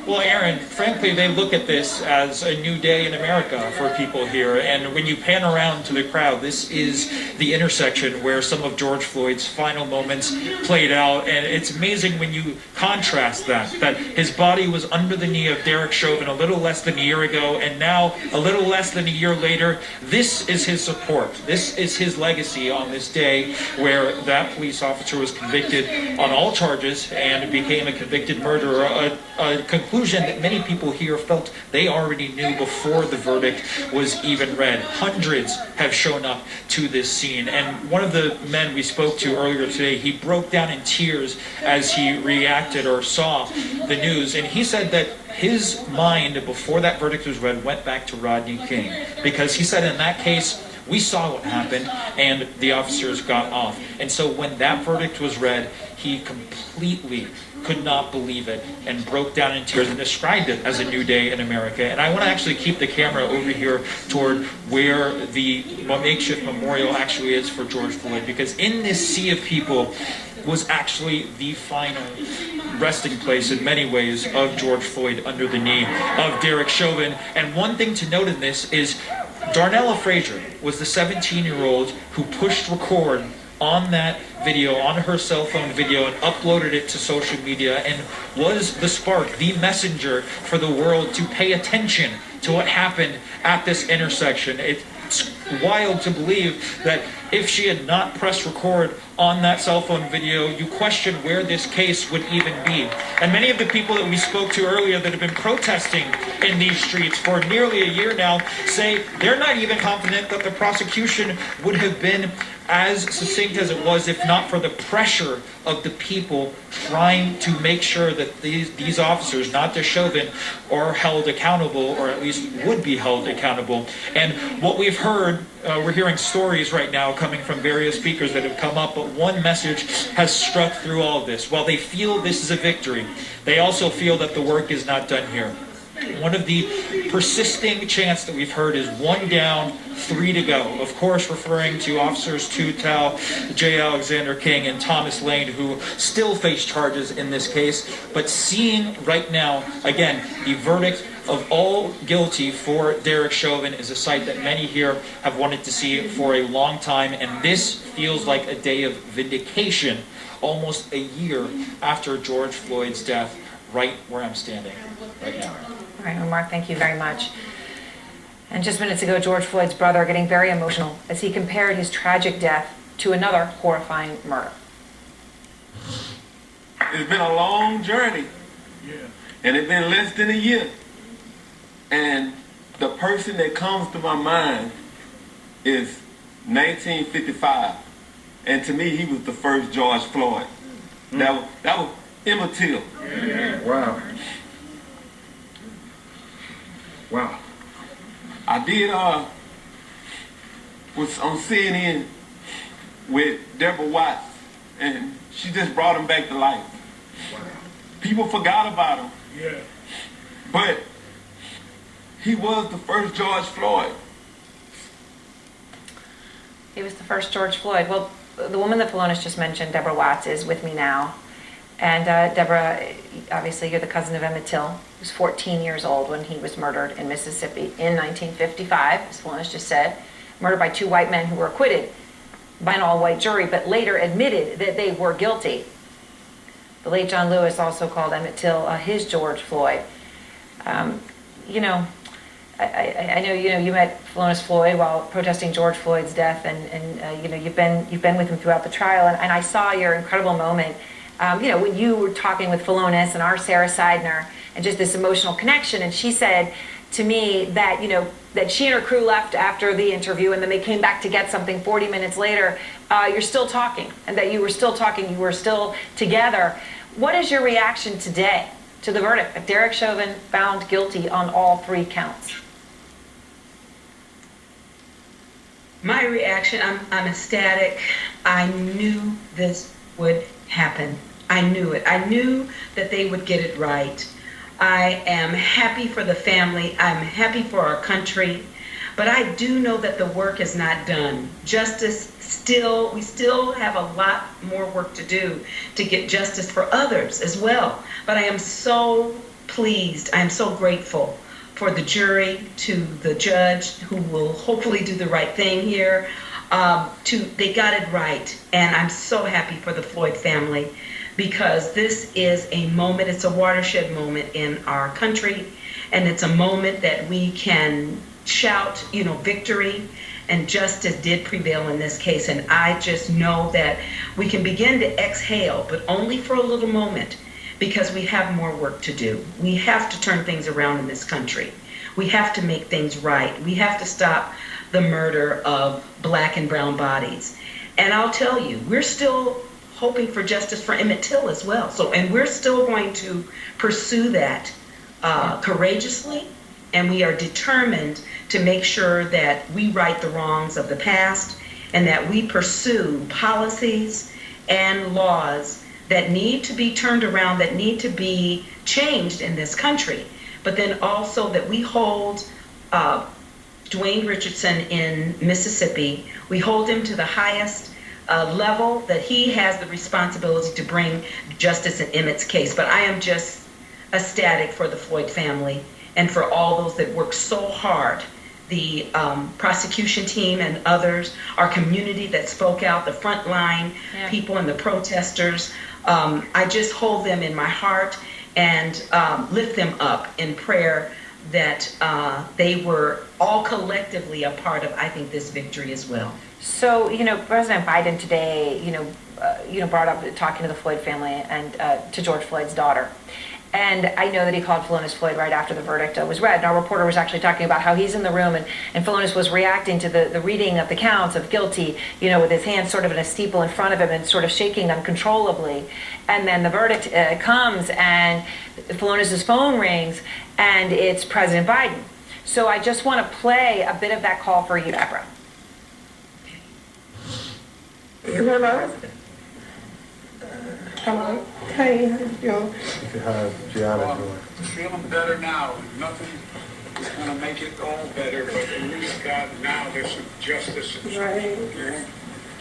S5: Well, Aaron, frankly, they look at this as a new day in America for people here. And when you pan around to the crowd, this is the intersection where some of George Floyd's final moments played out. And it's amazing when you contrast that his body was under the knee of Derek Chauvin a little less than a year ago, and now a little less than a year later, this is his support. This is his legacy on this day where that police officer was convicted on all charges and became a convicted murderer, a conclusion that many people here felt they already knew before the verdict was even read. Hundreds have shown up to this scene, and one of the men we spoke to earlier today, he broke down in tears as he reacted or saw the news, and he said that his mind before that verdict was read went back to Rodney King, because he said in that case we saw what happened and the officers got off. And so when that verdict was read, he completely could not believe it and broke down in tears and described it as a new day in America. And I want to actually keep the camera over here toward where the makeshift memorial actually is for George Floyd, because in this sea of people was actually the final resting place in many ways of George Floyd under the knee of Derek Chauvin. And one thing to note in this is Darnella Frazier was the 17-year-old who pushed record on that video, on her cell phone video, and uploaded it to social media, and was the spark, the messenger for the world to pay attention to what happened at this intersection. It's wild to believe that if she had not pressed record on that cell phone video, you question where this case would even be. And many of the people that we spoke to earlier that have been protesting in these streets for nearly a year now say they're not even confident that the prosecution would have been as succinct as it was if not for the pressure of the people trying to make sure that these officers, not just Chauvin, are held accountable, or at least would be held accountable. And what we've heard, we're hearing stories right now coming from various speakers that have come up, but one message has struck through all of this. While they feel this is a victory, they also feel that the work is not done here. One of the persisting chants that we've heard is 1 down, 3 to go. Of course, referring to officers Tutau, J. Alexander King, and Thomas Lane, who still face charges in this case. But seeing right now, again, the verdict of all guilty for Derek Chauvin is a sight that many here have wanted to see for a long time, and this feels like a day of vindication almost a year after George Floyd's death, right where I'm standing right now.
S8: All right, Omar, thank you very much. And just minutes ago, George Floyd's brother getting very emotional as he compared his tragic death to another horrifying murder.
S6: It's been a long journey, and it's been less than a year. And the person that comes to my mind is 1955. And to me, he was the first George Floyd. That was Emmett Till.
S13: Wow. Wow.
S6: I did was on CNN with Deborah Watts, and she just brought him back to life.
S13: Wow.
S6: People forgot about him.
S13: Yeah.
S6: But he was the first George Floyd.
S8: He was the first George Floyd. Well, the woman that Philonis just mentioned, Deborah Watts, is with me now. And Deborah, obviously you're the cousin of Emmett Till, who was 14 years old when he was murdered in Mississippi in 1955, as Philonis just said, murdered by two white men who were acquitted by an all-white jury, but later admitted that they were guilty. The late John Lewis also called Emmett Till his George Floyd. You know, I know you met Philonis Floyd while protesting George Floyd's death, and you know you've been with him throughout the trial, and I saw your incredible moment. You know, when you were talking with Philonis and our Sarah Seidner, and just this emotional connection, and she said to me that, you know, that she and her crew left after the interview, and then they came back to get something 40 minutes later. You're still talking, and that you were still talking, you were still together. What is your reaction today to the verdict that Derek Chauvin found guilty on all 3 counts?
S16: My reaction, I'm ecstatic. I knew this would happen. I knew it. I knew that they would get it right. I am happy for the family. I'm happy for our country. But I do know that the work is not done. Justice we still have a lot more work to do to get justice for others as well. But I am so pleased. I am so grateful for the jury, to the judge who will hopefully do the right thing here. They got it right, and I'm so happy for the Floyd family, because this is a moment, it's a watershed moment in our country, and it's a moment that we can shout, you know, victory, and justice did prevail in this case. And I just know that we can begin to exhale, but only for a little moment, because we have more work to do. We have to turn things around in this country. We have to make things right. We have to stop the murder of black and brown bodies. And I'll tell you, we're still hoping for justice for Emmett Till as well. And we're still going to pursue that courageously, and we are determined to make sure that we right the wrongs of the past, and that we pursue policies and laws that need to be turned around, that need to be changed in this country. But then also that we hold Dwayne Richardson in Mississippi, we hold him to the highest level, that he has the responsibility to bring justice in Emmett's case. But I am just ecstatic for the Floyd family and for all those that work so hard, the prosecution team and others, our community that spoke out, the frontline people and the protesters. I just hold them in my heart and lift them up in prayer that they were all collectively a part of, I think, this victory as well.
S8: So, you know, President Biden today, brought up talking to the Floyd family and to George Floyd's daughter. And I know that he called Philonis Floyd right after the verdict was read. And our reporter was actually talking about how he's in the room, and Philonis was reacting to the reading of the counts of guilty, you know, with his hands sort of in a steeple in front of him and sort of shaking uncontrollably. And then the verdict comes, and Philonis's phone rings, and it's President Biden. So I just want to play a bit of that call for you, Deborah.
S18: Hello. Hello. Hey, how you doing?
S13: You can have Gianna doing.
S23: Feeling better now. Nothing is going to make it all better, but at least God, now there's some justice.
S18: Right.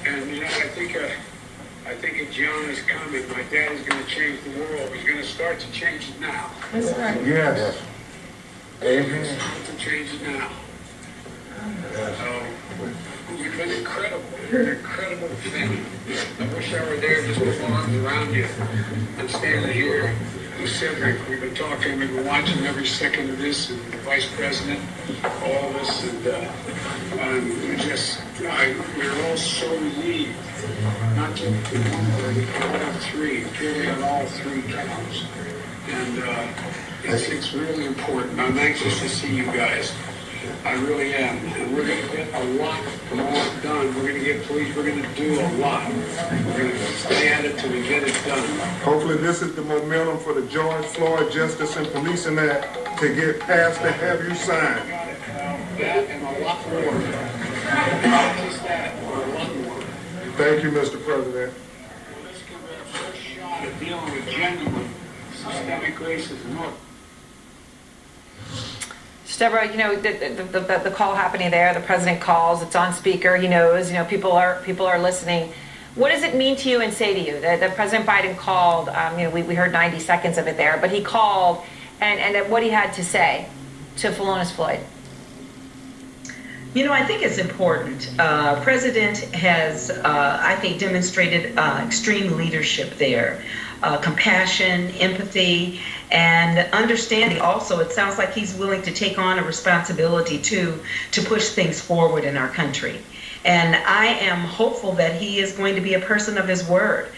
S23: And you know, I think a John is coming. My dad is going to change the world. He's going to start to change it now.
S18: That's right.
S13: Yes. Amen.
S23: Something changes now. You've been incredible. You're an incredible thing. I wish I were there just with my arms around you. I'm standing here with Cedric. We've been talking, we've been watching every second of this, and the Vice President, all of us, and we're all so relieved. Not just one verdict, but all three, really on all three counts. And it's really important. I'm anxious to see you guys. I really am. And we're going to get a lot more done. We're going to get police. We're going to do a lot. We're going to stay at it till we get it done.
S13: Hopefully this is the momentum for the George Floyd Justice and Policing Act to get passed and have you sign.
S23: That and a lot more. Not just that, but a lot more.
S13: Thank you, Mr. President.
S23: Let's give it a first shot at dealing with genuine systemic racism.
S8: Deborah, you know, the call happening there, the president calls, it's on speaker, he knows, you know, people are listening. What does it mean to you and say to you that President Biden called, you know, we heard 90 seconds of it there, but he called and what he had to say to Philonise Floyd?
S16: You know, I think it's important. President has, I think, demonstrated extreme leadership there. Compassion, empathy, and understanding. Also, it sounds like he's willing to take on a responsibility to push things forward in our country. And I am hopeful that he is going to be a person of his word.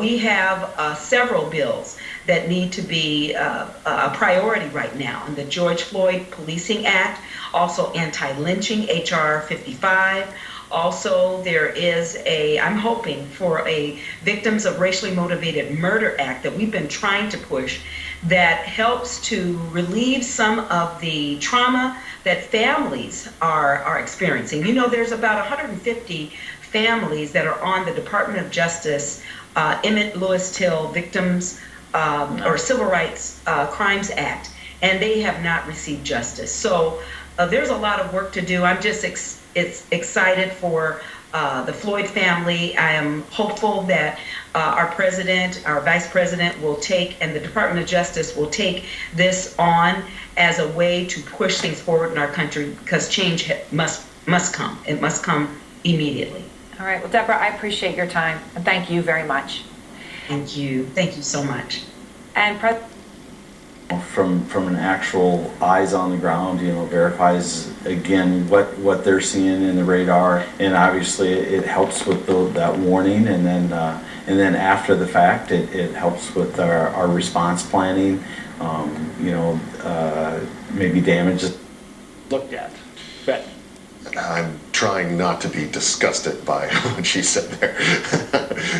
S16: We have several bills that need to be a priority right now. And the George Floyd Policing Act, also anti-lynching, H.R. 55. Also, there is I'm hoping for a Victims of Racially Motivated Murder Act that we've been trying to push that helps to relieve some of the trauma that families are experiencing. You know, there's about 150 families that are on the Department of Justice Emmett Lewis Till Victims or Civil Rights Crimes Act, and they have not received justice. So there's a lot of work to do. I'm just excited for the Floyd family. I am hopeful that our president, our vice president will take, and the Department of Justice will take this on as a way to push things forward in our country, because change must come. It must come immediately.
S8: All right. Well, Deborah, I appreciate your time, and thank you very much.
S16: Thank you. Thank you so much.
S8: And
S2: from an actual eyes on the ground, you know, verifies again what they're seeing in the radar, and obviously it helps with that warning, and then after the fact it helps with our response planning. You know, maybe damages
S17: looked at. Bet.
S7: I'm trying not to be disgusted by what she said there.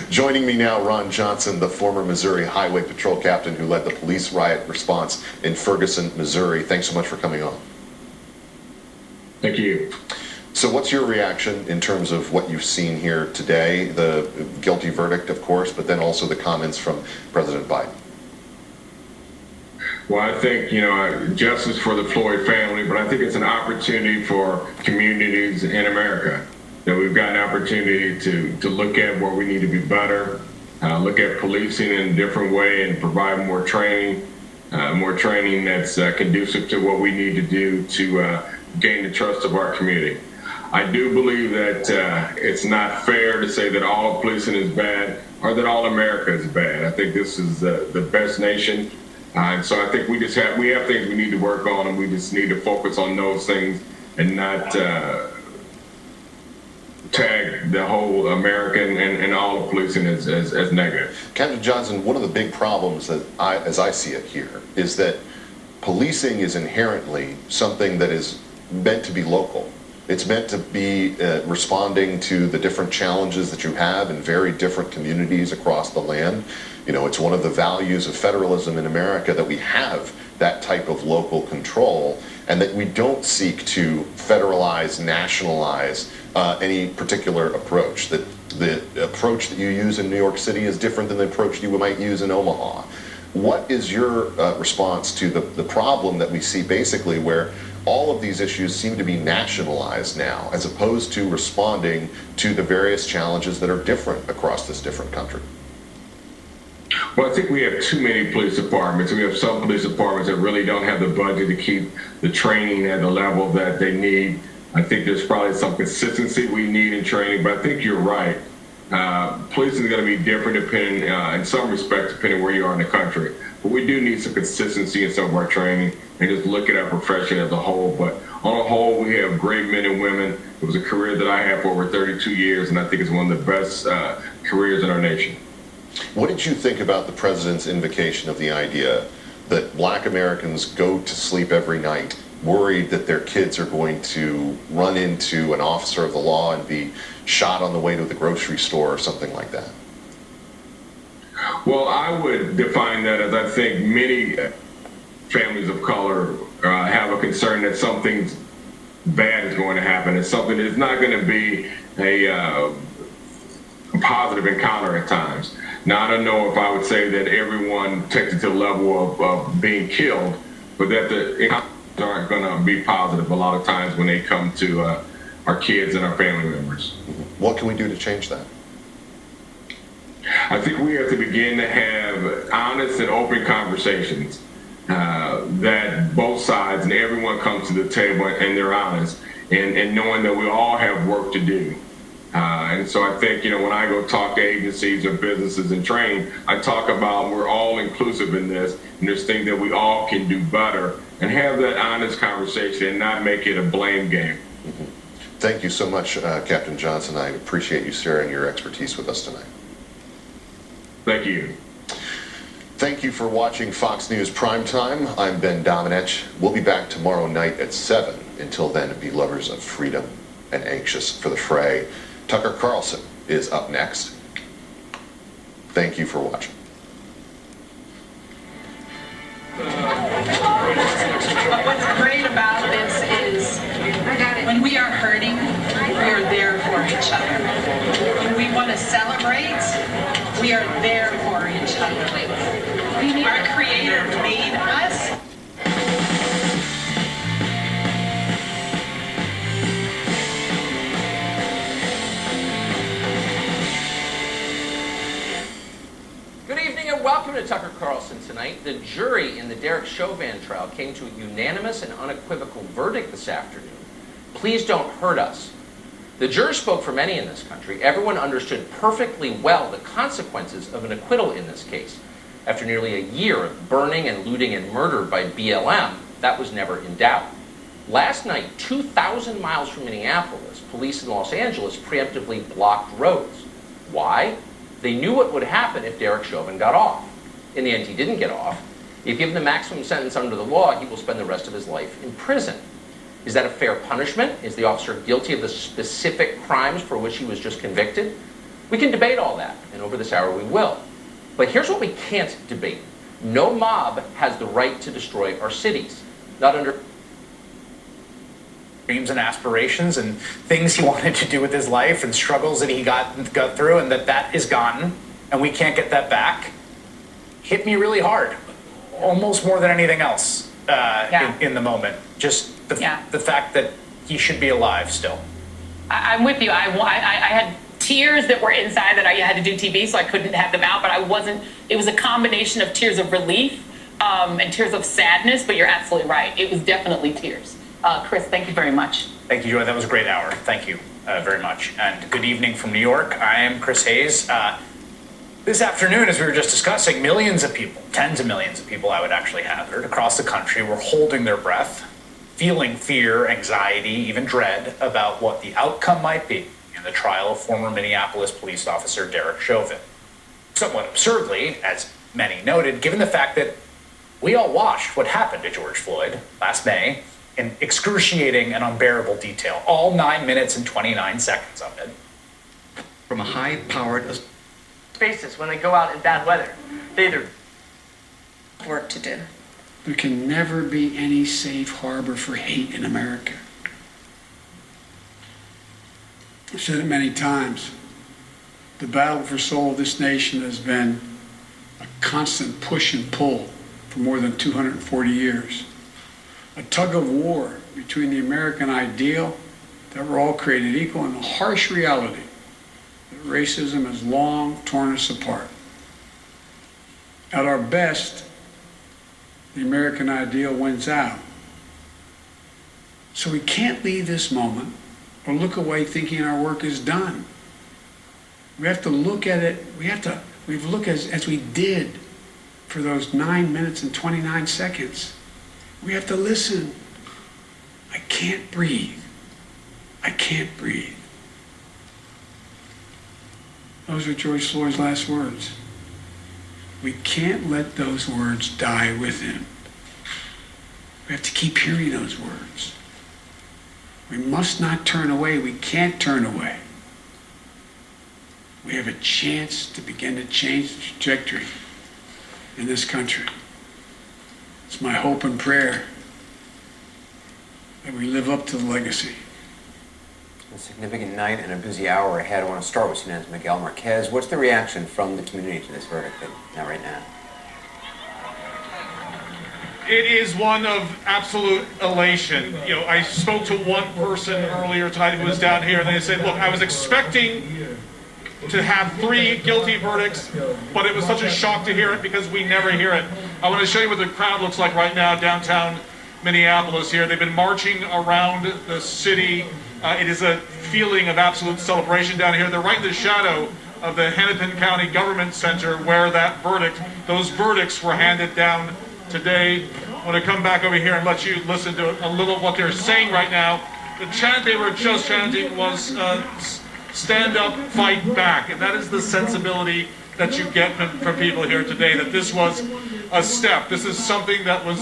S7: Joining me now, Ron Johnson, the former Missouri Highway Patrol captain who led the police riot response in Ferguson, Missouri. Thanks so much for coming on.
S13: Thank you.
S7: So what's your reaction in terms of what you've seen here today? The guilty verdict, of course, but then also the comments from President Biden.
S13: Well, I think, you know, justice for the Floyd family, but I think it's an opportunity for communities in America. That we've got an opportunity to look at where we need to be better, look at policing in a different way, and provide more training that's conducive to what we need to do to gain the trust of our community. I do believe that it's not fair to say that all of policing is bad or that all America is bad. I think this is the best nation. And so I think we have things we need to work on, and we just need to focus on those things and not tag the whole American and all of policing as negative.
S7: Captain Johnson, one of the big problems that as I see it here is that policing is inherently something that is meant to be local. It's meant to be responding to the different challenges that you have in very different communities across the land. You know, it's one of the values of federalism in America that we have that type of local control, and that we don't seek to federalize, nationalize any particular approach. That the approach that you use in New York City is different than the approach you might use in Omaha. What is your response to the problem that we see basically where all of these issues seem to be nationalized now, as opposed to responding to the various challenges that are different across this different country?
S13: Well, I think we have too many police departments. We have some police departments that really don't have the budget to keep the training at the level that they need. I think there's probably some consistency we need in training, but I think you're right. Policing is going to be different depending, in some respects, depending where you are in the country. But we do need some consistency in some of our training and just look at our profession as a whole. But on a whole, we have great men and women. It was a career that I had for over 32 years, and I think it's one of the best careers in our nation.
S7: What did you think about the president's invocation of the idea that black Americans go to sleep every night worried that their kids are going to run into an officer of the law and be shot on the way to the grocery store or something like that?
S13: Well, I would define that as I think many families of color have a concern that something bad is going to happen. It's something that's not going to be a positive encounter at times. Now, I don't know if I would say that everyone takes it to the level of being killed, but that the encounters aren't going to be positive a lot of times when they come to our kids and our family members.
S7: What can we do to change that?
S13: I think we have to begin to have honest and open conversations that both sides and everyone comes to the table and they're honest and knowing that we all have work to do. And so I think, when I go talk to agencies or businesses and train, I talk about we're all inclusive in this and there's things that we all can do better and have that honest conversation and not make it a blame game.
S7: Thank you so much, Captain Johnson. I appreciate you sharing your expertise with us tonight.
S13: Thank you.
S7: Thank you for watching Fox News Primetime. I'm Ben Domenech. We'll be back tomorrow night at 7. Until then, be lovers of freedom and anxious for the fray. Tucker Carlson is up next. Thank you for watching.
S9: But what's great about this is when we are hurting, we are there for each other. When we want to celebrate, we are there for each other. Our Creator made us.
S10: Good evening and welcome to Tucker Carlson Tonight. The jury in the Derek Chauvin trial came to a unanimous and unequivocal verdict this afternoon. Please don't hurt us. The jurors spoke for many in this country. Everyone understood perfectly well the consequences of an acquittal in this case. After nearly a year of burning and looting and murder by BLM, that was never in doubt. Last night, 2,000 miles from Minneapolis, police in Los Angeles preemptively blocked roads. Why? They knew what would happen if Derek Chauvin got off. In the end, he didn't get off. If given the maximum sentence under the law, he will spend the rest of his life in prison. Is that a fair punishment? Is the officer guilty of the specific crimes for which he was just convicted? We can debate all that, and over this hour we will. But here's what we can't debate. No mob has the right to destroy our cities. Not under
S12: dreams and aspirations and things he wanted to do with his life and struggles that he got through, and that is gone and we can't get that back, hit me really hard, almost more than anything else in the moment. Just the fact that he should be alive still.
S14: I'm with you. I had tears that were inside that I had to do TV, so I couldn't have them out, but I wasn't. It was a combination of tears of relief and tears of sadness, but you're absolutely right. It was definitely tears. Chris, thank you very much.
S12: Thank you, Joy. That was a great hour. Thank you very much. And good evening from New York. I am Chris Hayes. This afternoon, as we were just discussing, millions of people, tens of millions of people I would actually hazard, across the country were holding their breath, feeling fear, anxiety, even dread about what the outcome might be in the trial of former Minneapolis police officer Derek Chauvin. Somewhat absurdly, as many noted, given the fact that we all watched what happened to George Floyd last May in excruciating and unbearable detail, all 9 minutes and 29 seconds of it.
S20: From a high-powered
S21: spaces when they go out in bad weather. They either
S24: work to do.
S23: There can never be any safe harbor for hate in America. I've said it many times. The battle for soul of this nation has been a constant push and pull for more than 240 years. A tug of war between the American ideal that we're all created equal and the harsh reality that racism has long torn us apart. At our best, the American ideal wins out. So we can't leave this moment or look away thinking our work is done. We have to look at it, we've looked as we did for those 9 minutes and 29 seconds. We have to listen. I can't breathe. I can't breathe. Those are George Floyd's last words. We can't let those words die with him. We have to keep hearing those words. We must not turn away. We can't turn away. We have a chance to begin to change the trajectory in this country. It's my hope and prayer that we live up to the legacy.
S3: A significant night and a busy hour ahead. I want to start with CNN's Miguel Marquez. What's the reaction from the community to this verdict right now?
S15: It is one of absolute elation. You know, I spoke to one person earlier tonight who was down here, and they said, look, I was expecting to have 3 guilty verdicts, but it was such a shock to hear it because we never hear it. I want to show you what the crowd looks like right now downtown Minneapolis here. They've been marching around the city. It is a feeling of absolute celebration down here. They're right in the shadow of the Hennepin County Government Center where those verdicts were handed down today. I want to come back over here and let you listen to a little of what they're saying right now. The chant they were just chanting was stand up, fight back. And that is the sensibility that you get from people here today, that this was a step. This is something that was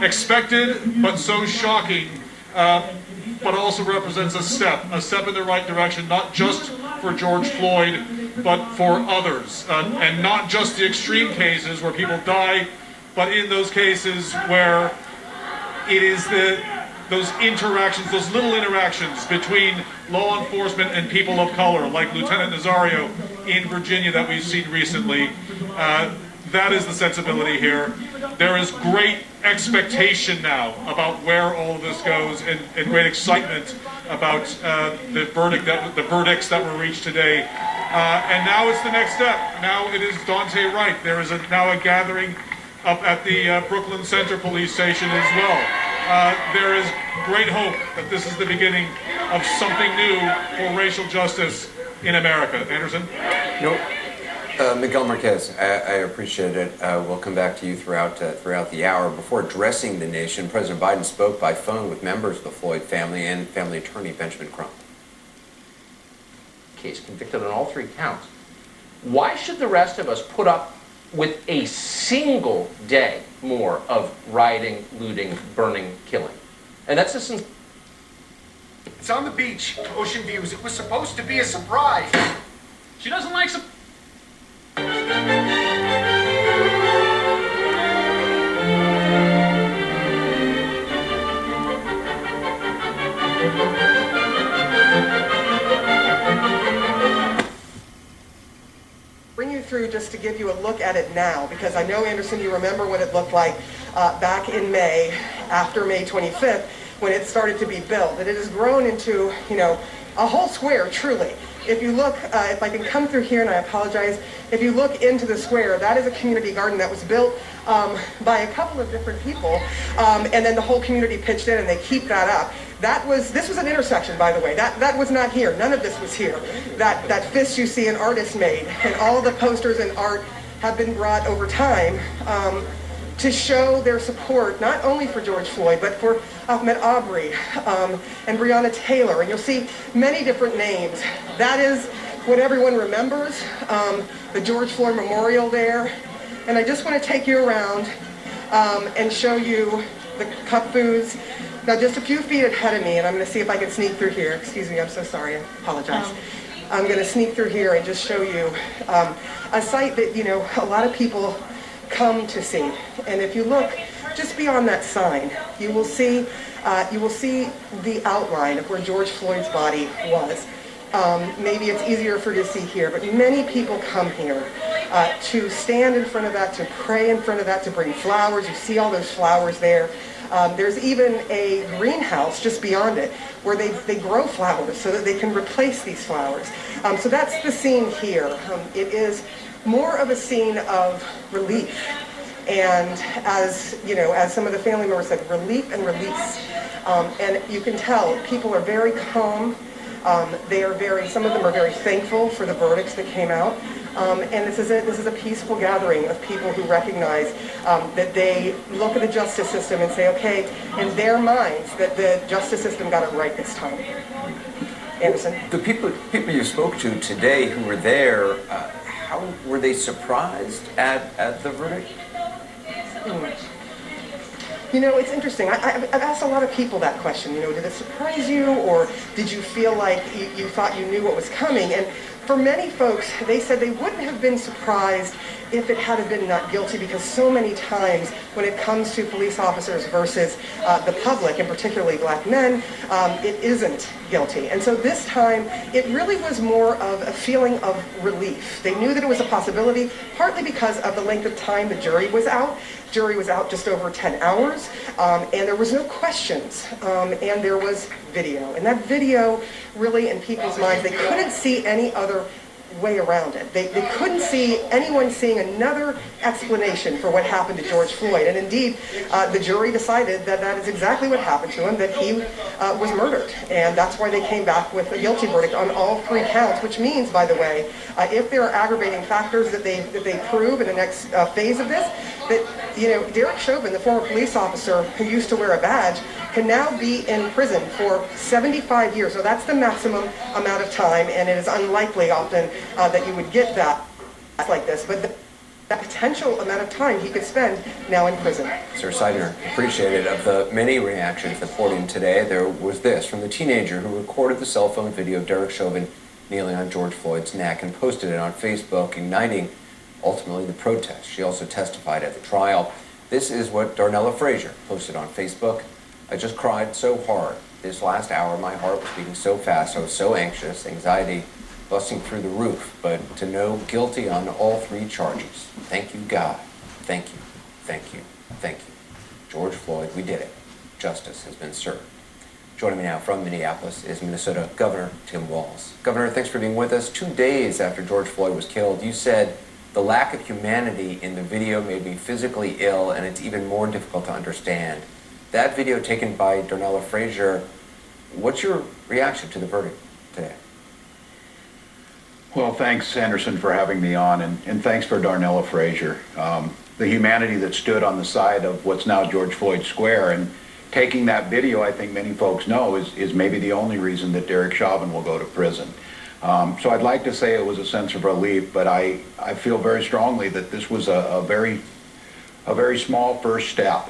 S15: expected, but so shocking, but also represents a step in the right direction, not just for George Floyd, but for others. And not just the extreme cases where people die, but in those cases where it is those interactions, those little interactions between law enforcement and people of color, like Lieutenant Nazario in Virginia that we've seen recently. That is the sensibility here. There is great expectation now about where all of this goes, and great excitement about the verdicts that were reached today. And now it's the next step. Now it is Dante Wright. There is now a gathering up at the Brooklyn Center Police Station as well. There is great hope that this is the beginning of something new for racial justice in America. Anderson?
S3: Miguel Marquez, I appreciate it. We'll come back to you throughout the hour. Before addressing the nation, President Biden spoke by phone with members of the Floyd family and family attorney Benjamin Crump.
S10: Case convicted on all 3 counts. Why should the rest of us put up with a single day more of rioting, looting, burning, killing? And that's just...
S19: It's on the beach, Ocean Views. It was supposed to be a surprise. She doesn't like surprises.
S22: Bring you through just to give you a look at it now, because I know, Anderson, you remember what it looked like back in May, after May 25th, when it started to be built. And it has grown into, a whole square, truly. If you look, if I can come through here, and I apologize, if you look into the square, that is a community garden that was built by a couple of different people, and then the whole community pitched in, and they keep that up. This was an intersection, by the way. That was not here. None of this was here. That fist you see an artist made, and all the posters and art have been brought over time to show their support, not only for George Floyd, but for Ahmaud Arbery and Breonna Taylor. And you'll see many different names. That is what everyone remembers, the George Floyd Memorial there. And I just want to take you around and show you the cup foods. Now, just a few feet ahead of me, and I'm going to see if I can sneak through here. Excuse me, I'm so sorry. I apologize. I'm going to sneak through here and just show you a site that, a lot of people come to see. And if you look just beyond that sign, you will see the outline of where George Floyd's body was. Maybe it's easier for you to see here, but many people come here to stand in front of that, to pray in front of that, to bring flowers. You see all those flowers there. There's even a greenhouse just beyond it where they grow flowers so that they can replace these flowers. So that's the scene here. It is more of a scene of relief. And as you know, as some of the family members said, relief and release. And you can tell people are very calm. They are very, some of them are very thankful for the verdicts that came out. And this is a peaceful gathering of people who recognize that they look at the justice system and say, okay, in their minds, that the justice system got it right this time. Anderson?
S3: The people you spoke to today who were there, how were they surprised at the verdict?
S22: You know, it's interesting. I've asked a lot of people that question. You know, did it surprise you, or did you feel like you thought you knew what was coming? And for many folks, they said they wouldn't have been surprised if it had been not guilty, because so many times when it comes to police officers versus the public, and particularly black men, it isn't guilty. And so this time, it really was more of a feeling of relief. They knew that it was a possibility, partly because of the length of time the jury was out. Jury was out just over 10 hours, and there was no questions, and there was video. And that video really, in people's minds, they couldn't see any other way around it. They couldn't see anyone seeing another explanation for what happened to George Floyd. And indeed, the jury decided that that is exactly what happened to him, that he was murdered. And that's why they came back with a guilty verdict on all 3 counts, which means, by the way, if there are aggravating factors that they prove in the next phase of this, that, you know, Derek Chauvin, the former police officer who used to wear a badge, can now be in prison for 75 years. So that's the maximum amount of time, and it is unlikely often that you would get that like this. But that potential amount of time he could spend now in prison.
S3: Sir Seidner, appreciated. Of the many reactions that poured in today, there was this from the teenager who recorded the cell phone video of Derek Chauvin kneeling on George Floyd's neck and posted it on Facebook, igniting ultimately the protest. She also testified at the trial. This is what Darnella Frazier posted on Facebook. I just cried so hard. This last hour, my heart was beating so fast. I was so anxious, anxiety busting through the roof, but to know guilty on all 3 charges. Thank you, God. Thank you. Thank you. Thank you. George Floyd, we did it. Justice has been served. Joining me now from Minneapolis is Minnesota Governor Tim Walz. Governor, thanks for being with us. 2 days after George Floyd was killed, you said, the lack of humanity in the video made me physically ill, and it's even more difficult to understand. That video taken by Darnella Frazier, what's your reaction to the verdict today?
S1: Well, thanks, Anderson, for having me on, and thanks for Darnella Frazier. The humanity that stood on the side of what's now George Floyd Square, and taking that video, I think many folks know, is maybe the only reason that Derek Chauvin will go to prison. So I'd like to say it was a sense of relief, but I feel very strongly that this was a very small first step.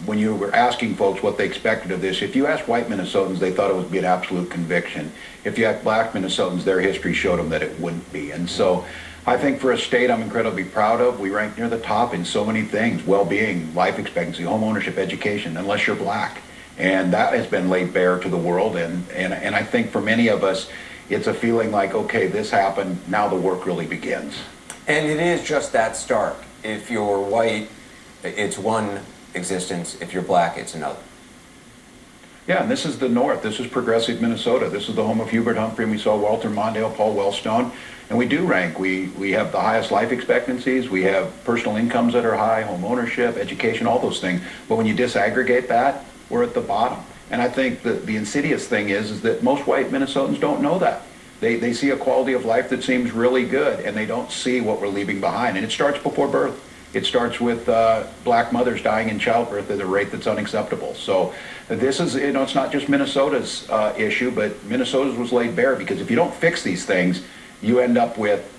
S1: When you were asking folks what they expected of this, if you asked white Minnesotans, they thought it would be an absolute conviction. If you asked black Minnesotans, their history showed them that it wouldn't be. And so I think for a state I'm incredibly proud of, we rank near the top in so many things: well-being, life expectancy, home ownership, education, unless you're black. And that has been laid bare to the world. And I think for many of us, it's a feeling like, okay, this happened, now the work really begins.
S3: And it is just that stark. If you're white, it's one existence. If you're black, it's another.
S1: Yeah, and this is the North. This is progressive Minnesota. This is the home of Hubert Humphrey, and we saw Walter Mondale, Paul Wellstone, and we do rank. We have the highest life expectancies. We have personal incomes that are high, home ownership, education, all those things. But when you disaggregate that, we're at the bottom. And I think the insidious thing is that most white Minnesotans don't know that. They see a quality of life that seems really good, and they don't see what we're leaving behind. And it starts before birth. It starts with black mothers dying in childbirth at a rate that's unacceptable. So this is, it's not just Minnesota's issue, but Minnesota's was laid bare, because if you don't fix these things, you end up with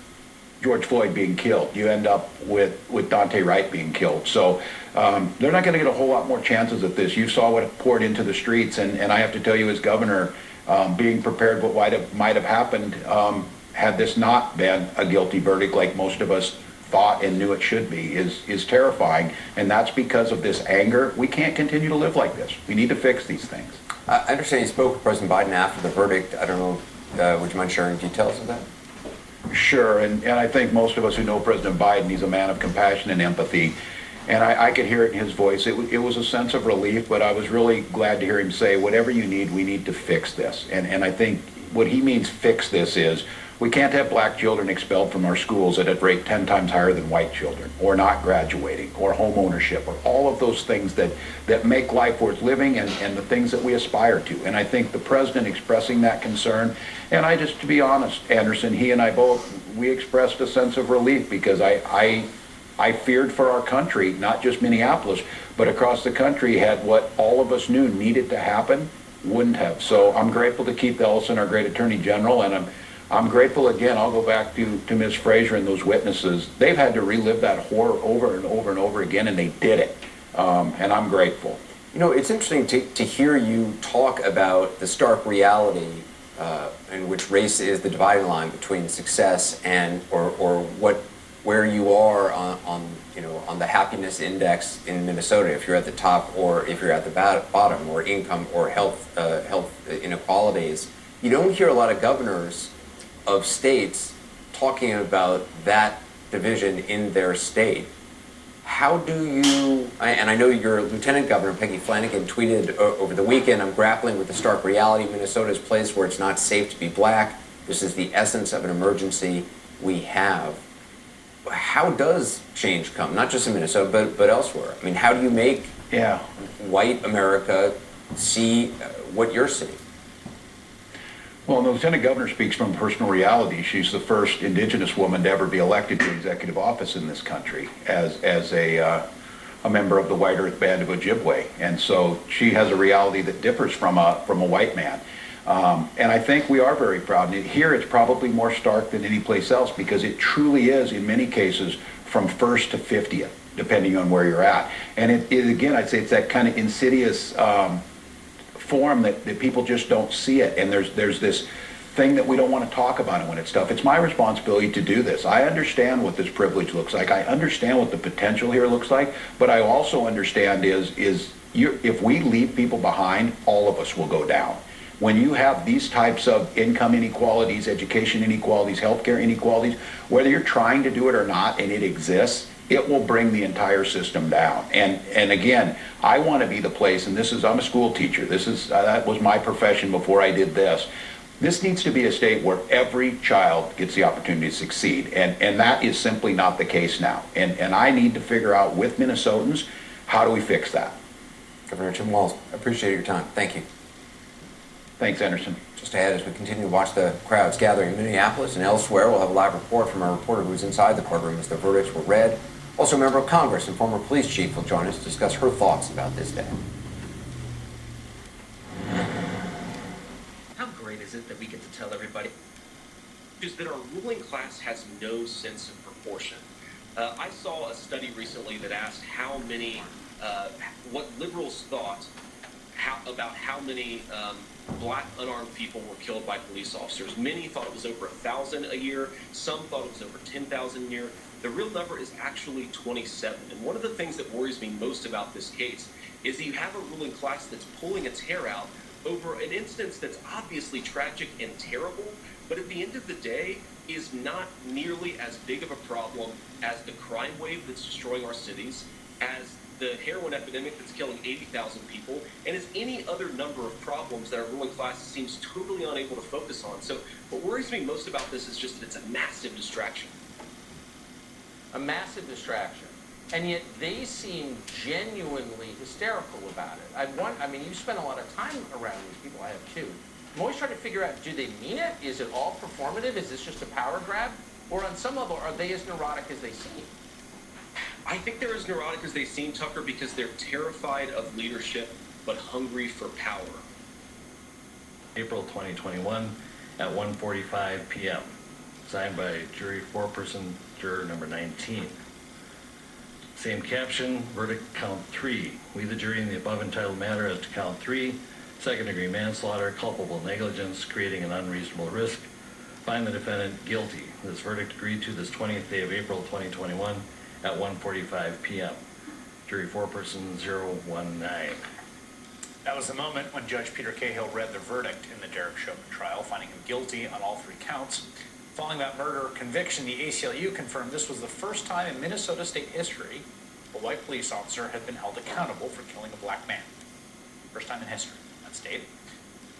S1: George Floyd being killed. You end up with Daunte Wright being killed. So they're not going to get a whole lot more chances at this. You saw what poured into the streets, and I have to tell you, as governor, being prepared what might have happened had this not been a guilty verdict like most of us thought and knew it should be is terrifying. And that's because of this anger. We can't continue to live like this. We need to fix these things.
S3: I understand you spoke with President Biden after the verdict. I don't know, would you mind sharing details of that?
S1: Sure, and I think most of us who know President Biden, he's a man of compassion and empathy. And I could hear it in his voice. It was a sense of relief, but I was really glad to hear him say, whatever you need, we need to fix this. And I think what he means fix this is, We can't have black children expelled from our schools at a rate 10 times higher than white children, or not graduating, or home ownership, or all of those things that make life worth living and the things that we aspire to. And I think the president expressing that concern, and I just, to be honest, Anderson, he and I both, we expressed a sense of relief because I feared for our country, not just Minneapolis, but across the country, had what all of us knew needed to happen, wouldn't have. So I'm grateful to Keith Ellison, our great Attorney General, and I'm grateful again. I'll go back to Ms. Frazier and those witnesses. They've had to relive that horror over and over and over again, and they did it. And I'm grateful.
S3: You know, it's interesting to hear you talk about the stark reality in which race is the dividing line between success and or where you are on the happiness index in Minnesota, if you're at the top or if you're at the bottom, or income or health inequalities. You don't hear a lot of governors of states talking about that division in their state. How do you, and I know your Lieutenant Governor, Peggy Flanagan, tweeted over the weekend, I'm grappling with the stark reality. Minnesota's a place where it's not safe to be black. This is the essence of an emergency we have. How does change come, not just in Minnesota, but elsewhere? I mean, how do you make white America see what you're seeing?
S1: Well, the Lieutenant Governor speaks from personal reality. She's the first Indigenous woman to ever be elected to executive office in this country as a member of the White Earth Band of Ojibwe, and so she has a reality that differs from a white man. And I think we are very proud. And here it's probably more stark than any place else because it truly is, in many cases, from 1st to 50th, depending on where you're at. And it again, I'd say it's that kind of insidious form that people just don't see it. And there's this thing that we don't want to talk about it when it's tough. It's my responsibility to do this. I understand what this privilege looks like. I understand what the potential here looks like. But I also understand if we leave people behind, all of us will go down. When you have these types of income inequalities, education inequalities, healthcare inequalities, whether you're trying to do it or not, and it exists, it will bring the entire system down. And again, I want to be the place, and I'm a school teacher. That was my profession before I did this. This needs to be a state where every child gets the opportunity to succeed, and that is simply not the case now. And I need to figure out with Minnesotans, how do we fix that?
S3: Governor Tim Walz, I appreciate your time. Thank you.
S1: Thanks, Anderson.
S3: Just ahead, as we continue to watch the crowds gathering in Minneapolis and elsewhere, we'll have a live report from our reporter who's inside the courtroom as the verdicts were read. Also, a member of Congress and former police chief will join us to discuss her thoughts about this day.
S4: How great is it that we get to tell everybody is that our ruling class has no sense of proportion? I saw a study recently that asked how many, what liberals thought about how many black unarmed people were killed by police officers. Many thought it was over 1,000 a year. Some thought it was over 10,000 a year. The real number is actually 27. And one of the things that worries me most about this case is that you have a ruling class that's pulling its hair out over an instance that's obviously tragic and terrible, but at the end of the day is not nearly as big of a problem as the crime wave that's destroying our cities, as the heroin epidemic that's killing 80,000 people, and as any other number of problems that our ruling class seems totally unable to focus on. So what worries me most about this is just that it's a massive distraction.
S10: A massive distraction. And yet they seem genuinely hysterical about it. I mean, you spend a lot of time around these people. I have too. I'm always trying to figure out, do they mean it? Is it all performative? Is this just a power grab? Or on some level, are they as neurotic as they seem?
S4: I think they're as neurotic as they seem, Tucker, because they're terrified of leadership, but hungry for power.
S5: April 2021 at 1:45 p.m. Signed by jury foreperson, juror number 19. Same caption, verdict count 3. We, the jury, in the above entitled matter as to count 3, second-degree manslaughter, culpable negligence, creating an unreasonable risk, find the defendant guilty. This verdict agreed to this 20th day of April 2021 at 1:45 p.m. Jury foreperson 019.
S12: That was the moment when Judge Peter Cahill read the verdict in the Derek Chauvin trial, finding him guilty on all 3 counts. Following that murder conviction, the ACLU confirmed this was the first time in Minnesota state history a white police officer had been held accountable for killing a black man. First time in history in that state.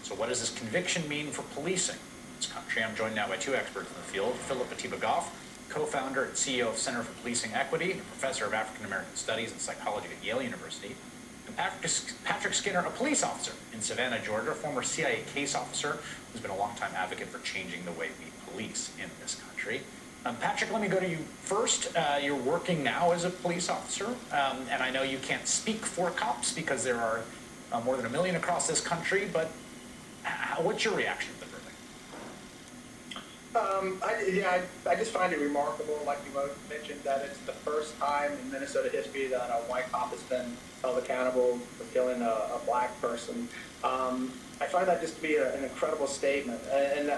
S12: So what does this conviction mean for policing? this country. I'm joined now by two experts in the field, Philip Atiba-Goff, co-founder and CEO of Center for Policing Equity, and professor of African American Studies and Psychology at Yale University, and Patrick Skinner, a police officer in Savannah, Georgia, former CIA case officer who's been a longtime advocate for changing the way we police in this country. Patrick, let me go to you first. You're working now as a police officer, and I know you can't speak for cops because there are more than 1 million across this country, but what's your reaction to the verdict?
S6: I just find it remarkable, like you mentioned, that it's the first time in Minnesota history that a white cop has been held accountable for killing a black person. I find that just to be an incredible statement. And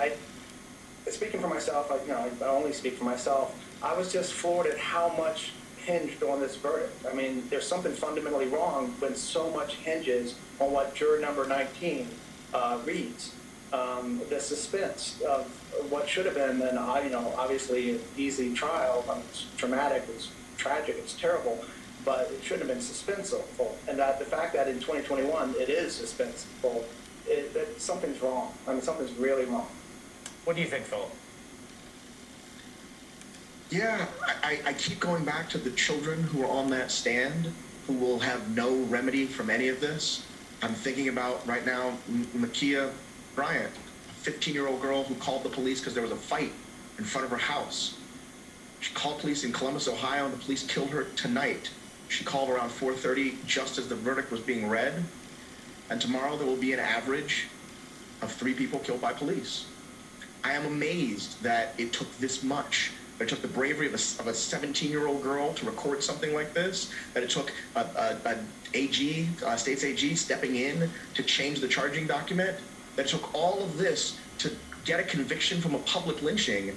S6: speaking for myself, I only speak for myself, I was just floored at how much hinged on this verdict. I mean, there's something fundamentally wrong when so much hinges on what juror number 19 reads. The suspense of what should have been an, obviously an easy trial. It's traumatic, it's tragic, it's terrible, but it shouldn't have been suspenseful. And that the fact that in 2021 it is suspenseful, something's wrong. I mean, something's really wrong.
S12: What do you think, Philip?
S11: Yeah, I keep going back to the children who are on that stand who will have no remedy from any of this. I'm thinking about right now Makia Bryant, a 15-year-old girl who called the police because there was a fight in front of her house. She called police in Columbus, Ohio, and the police killed her tonight. She called around 4:30 just as the verdict was being read. And tomorrow there will be an average of 3 people killed by police. I am amazed that it took this much. That it took the bravery of a 17-year-old girl to record something like this. That it took a state's AG stepping in to change the charging document. That it took all of this to get a conviction from a public lynching,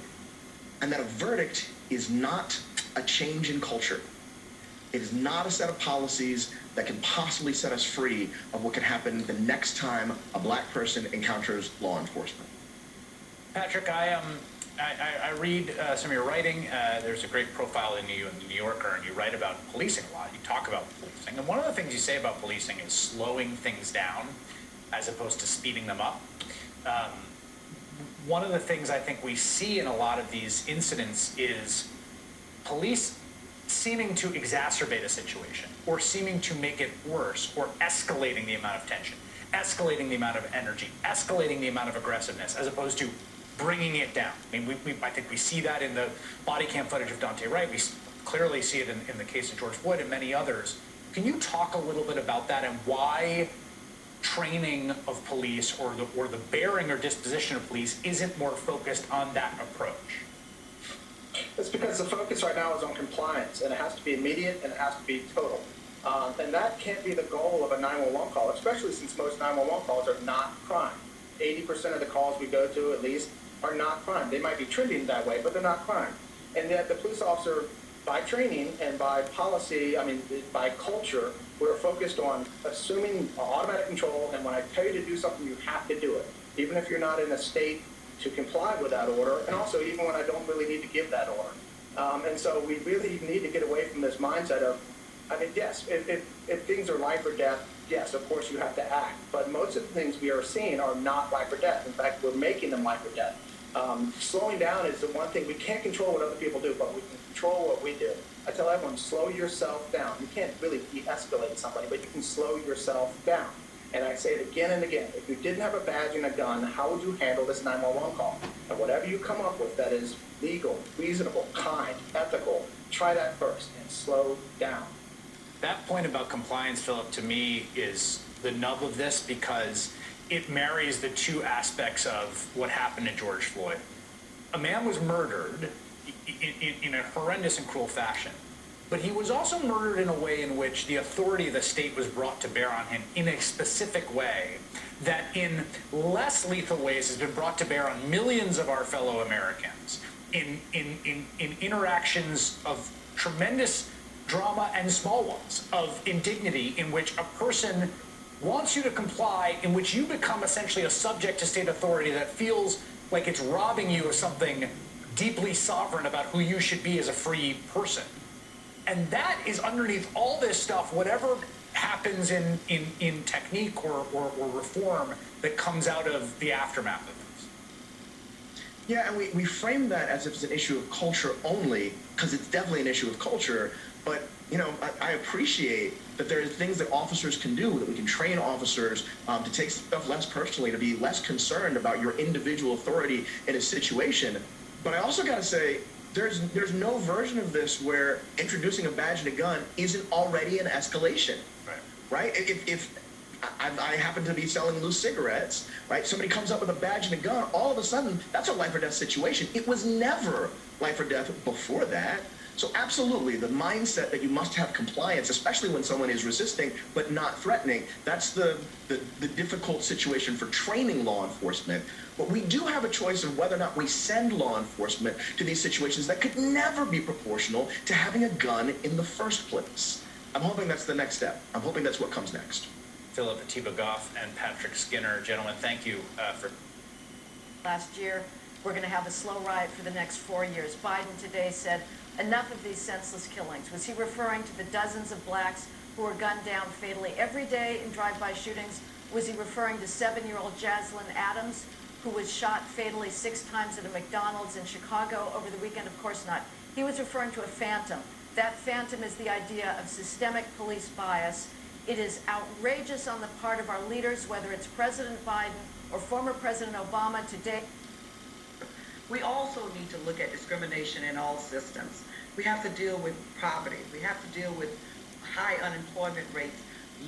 S11: and that a verdict is not a change in culture. It is not a set of policies that can possibly set us free of what can happen the next time a black person encounters law enforcement.
S12: Patrick, I read some of your writing. There's a great profile in you in the New Yorker, and you write about policing a lot. You talk about policing. And one of the things you say about policing is slowing things down as opposed to speeding them up. One of the things I think we see in a lot of these incidents is police seeming to exacerbate a situation or seeming to make it worse or escalating the amount of tension, escalating the amount of energy, escalating the amount of aggressiveness as opposed to bringing it down. I mean, I think we see that in the body cam footage of Daunte Wright. We clearly see it in the case of George Floyd and many others. Can you talk a little bit about that and why training of police or the bearing or disposition of police isn't more focused on that approach?
S6: It's because the focus right now is on compliance, and it has to be immediate and it has to be total. And that can't be the goal of a 911 call, especially since most 911 calls are not crime. 80% of the calls we go to, at least, are not crime. They might be trending that way, but they're not crime. And yet the police officer, by training and by policy, by culture, we're focused on assuming automatic control, and when I tell you to do something, you have to do it, even if you're not in a state to comply with that order, and also even when I don't really need to give that order. And so we really need to get away from this mindset of, yes, if things are life or death, yes, of course you have to act. But most of the things we are seeing are not life or death. In fact, we're making them life or death. Slowing down is the one thing. We can't control what other people do, but we can control what we do. I tell everyone, slow yourself down. You can't really de-escalate somebody, but you can slow yourself down. And I say it again and again. If you didn't have a badge and a gun, how would you handle this 911 call? And whatever you come up with that is legal, reasonable, kind, ethical, try that first and slow down.
S12: That point about compliance, Philip, to me is the nub of this because it marries the two aspects of what happened to George Floyd. A man was murdered in a horrendous and cruel fashion, but he was also murdered in a way in which the authority of the state was brought to bear on him in a specific way that in less lethal ways has been brought to bear on millions of our fellow Americans in interactions of tremendous drama and small ones of indignity in which a person wants you to comply, in which you become essentially a subject to state authority that feels like it's robbing you of something deeply sovereign about who you should be as a free person. And that is underneath all this stuff, whatever happens in technique or reform that comes out of the aftermath of this.
S11: Yeah, and we frame that as if it's an issue of culture only, because it's definitely an issue of culture. But, you know, I appreciate that there are things that officers can do, that we can train officers to take stuff less personally, to be less concerned about your individual authority in a situation. But I also got to say, there's no version of this where introducing a badge and a gun isn't already an escalation. Right? If I happen to be selling loose cigarettes, right? Somebody comes up with a badge and a gun, all of a sudden, that's a life or death situation. It was never life or death before that. So absolutely, the mindset that you must have compliance, especially when someone is resisting but not threatening, that's the difficult situation for training law enforcement. But we do have a choice of whether or not we send law enforcement to these situations that could never be proportional to having a gun in the first place. I'm hoping that's the next step. I'm hoping that's what comes next.
S12: Philip Atiba-Goff and Patrick Skinner, gentlemen, thank you for...
S2: Last year, we're going to have a slow ride for the next 4 years. Biden today said, enough of these senseless killings. Was he referring to the dozens of blacks who are gunned down fatally every day in drive-by shootings? Was he referring to 7-year-old Jaslyn Adams, who was shot fatally 6 times at a McDonald's in Chicago over the weekend? Of course not. He was referring to a phantom. That phantom is the idea of systemic police bias. It is outrageous on the part of our leaders, whether it's President Biden or former President Obama today.
S8: We also need to look at discrimination in all systems. We have to deal with poverty. We have to deal with high unemployment rates,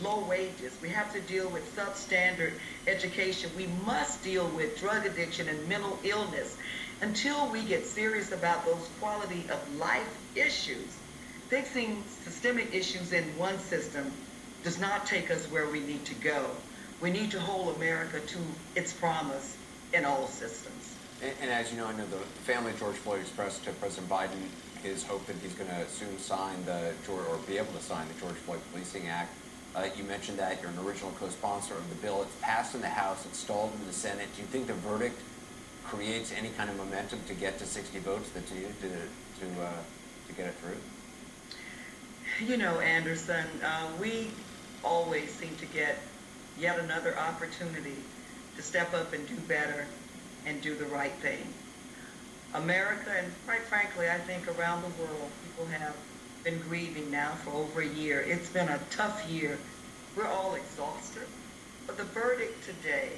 S8: low wages. We have to deal with substandard education. We must deal with drug addiction and mental illness. Until we get serious about those quality of life issues, fixing systemic issues in one system does not take us where we need to go. We need to hold America to its promise in all systems.
S3: And as you know, I know the family of George Floyd expressed to President Biden his hope that he's going to soon sign or be able to sign the George Floyd Policing Act. You mentioned that you're an original co-sponsor of the bill. It's passed in the House. It's stalled in the Senate. Do you think the verdict creates any kind of momentum to get to 60 votes that's needed to get it through?
S8: You know, Anderson, we always seem to get yet another opportunity to step up and do better and do the right thing. America, and quite frankly, I think around the world, people have been grieving now for over a year. It's been a tough year. We're all exhausted. But the verdict today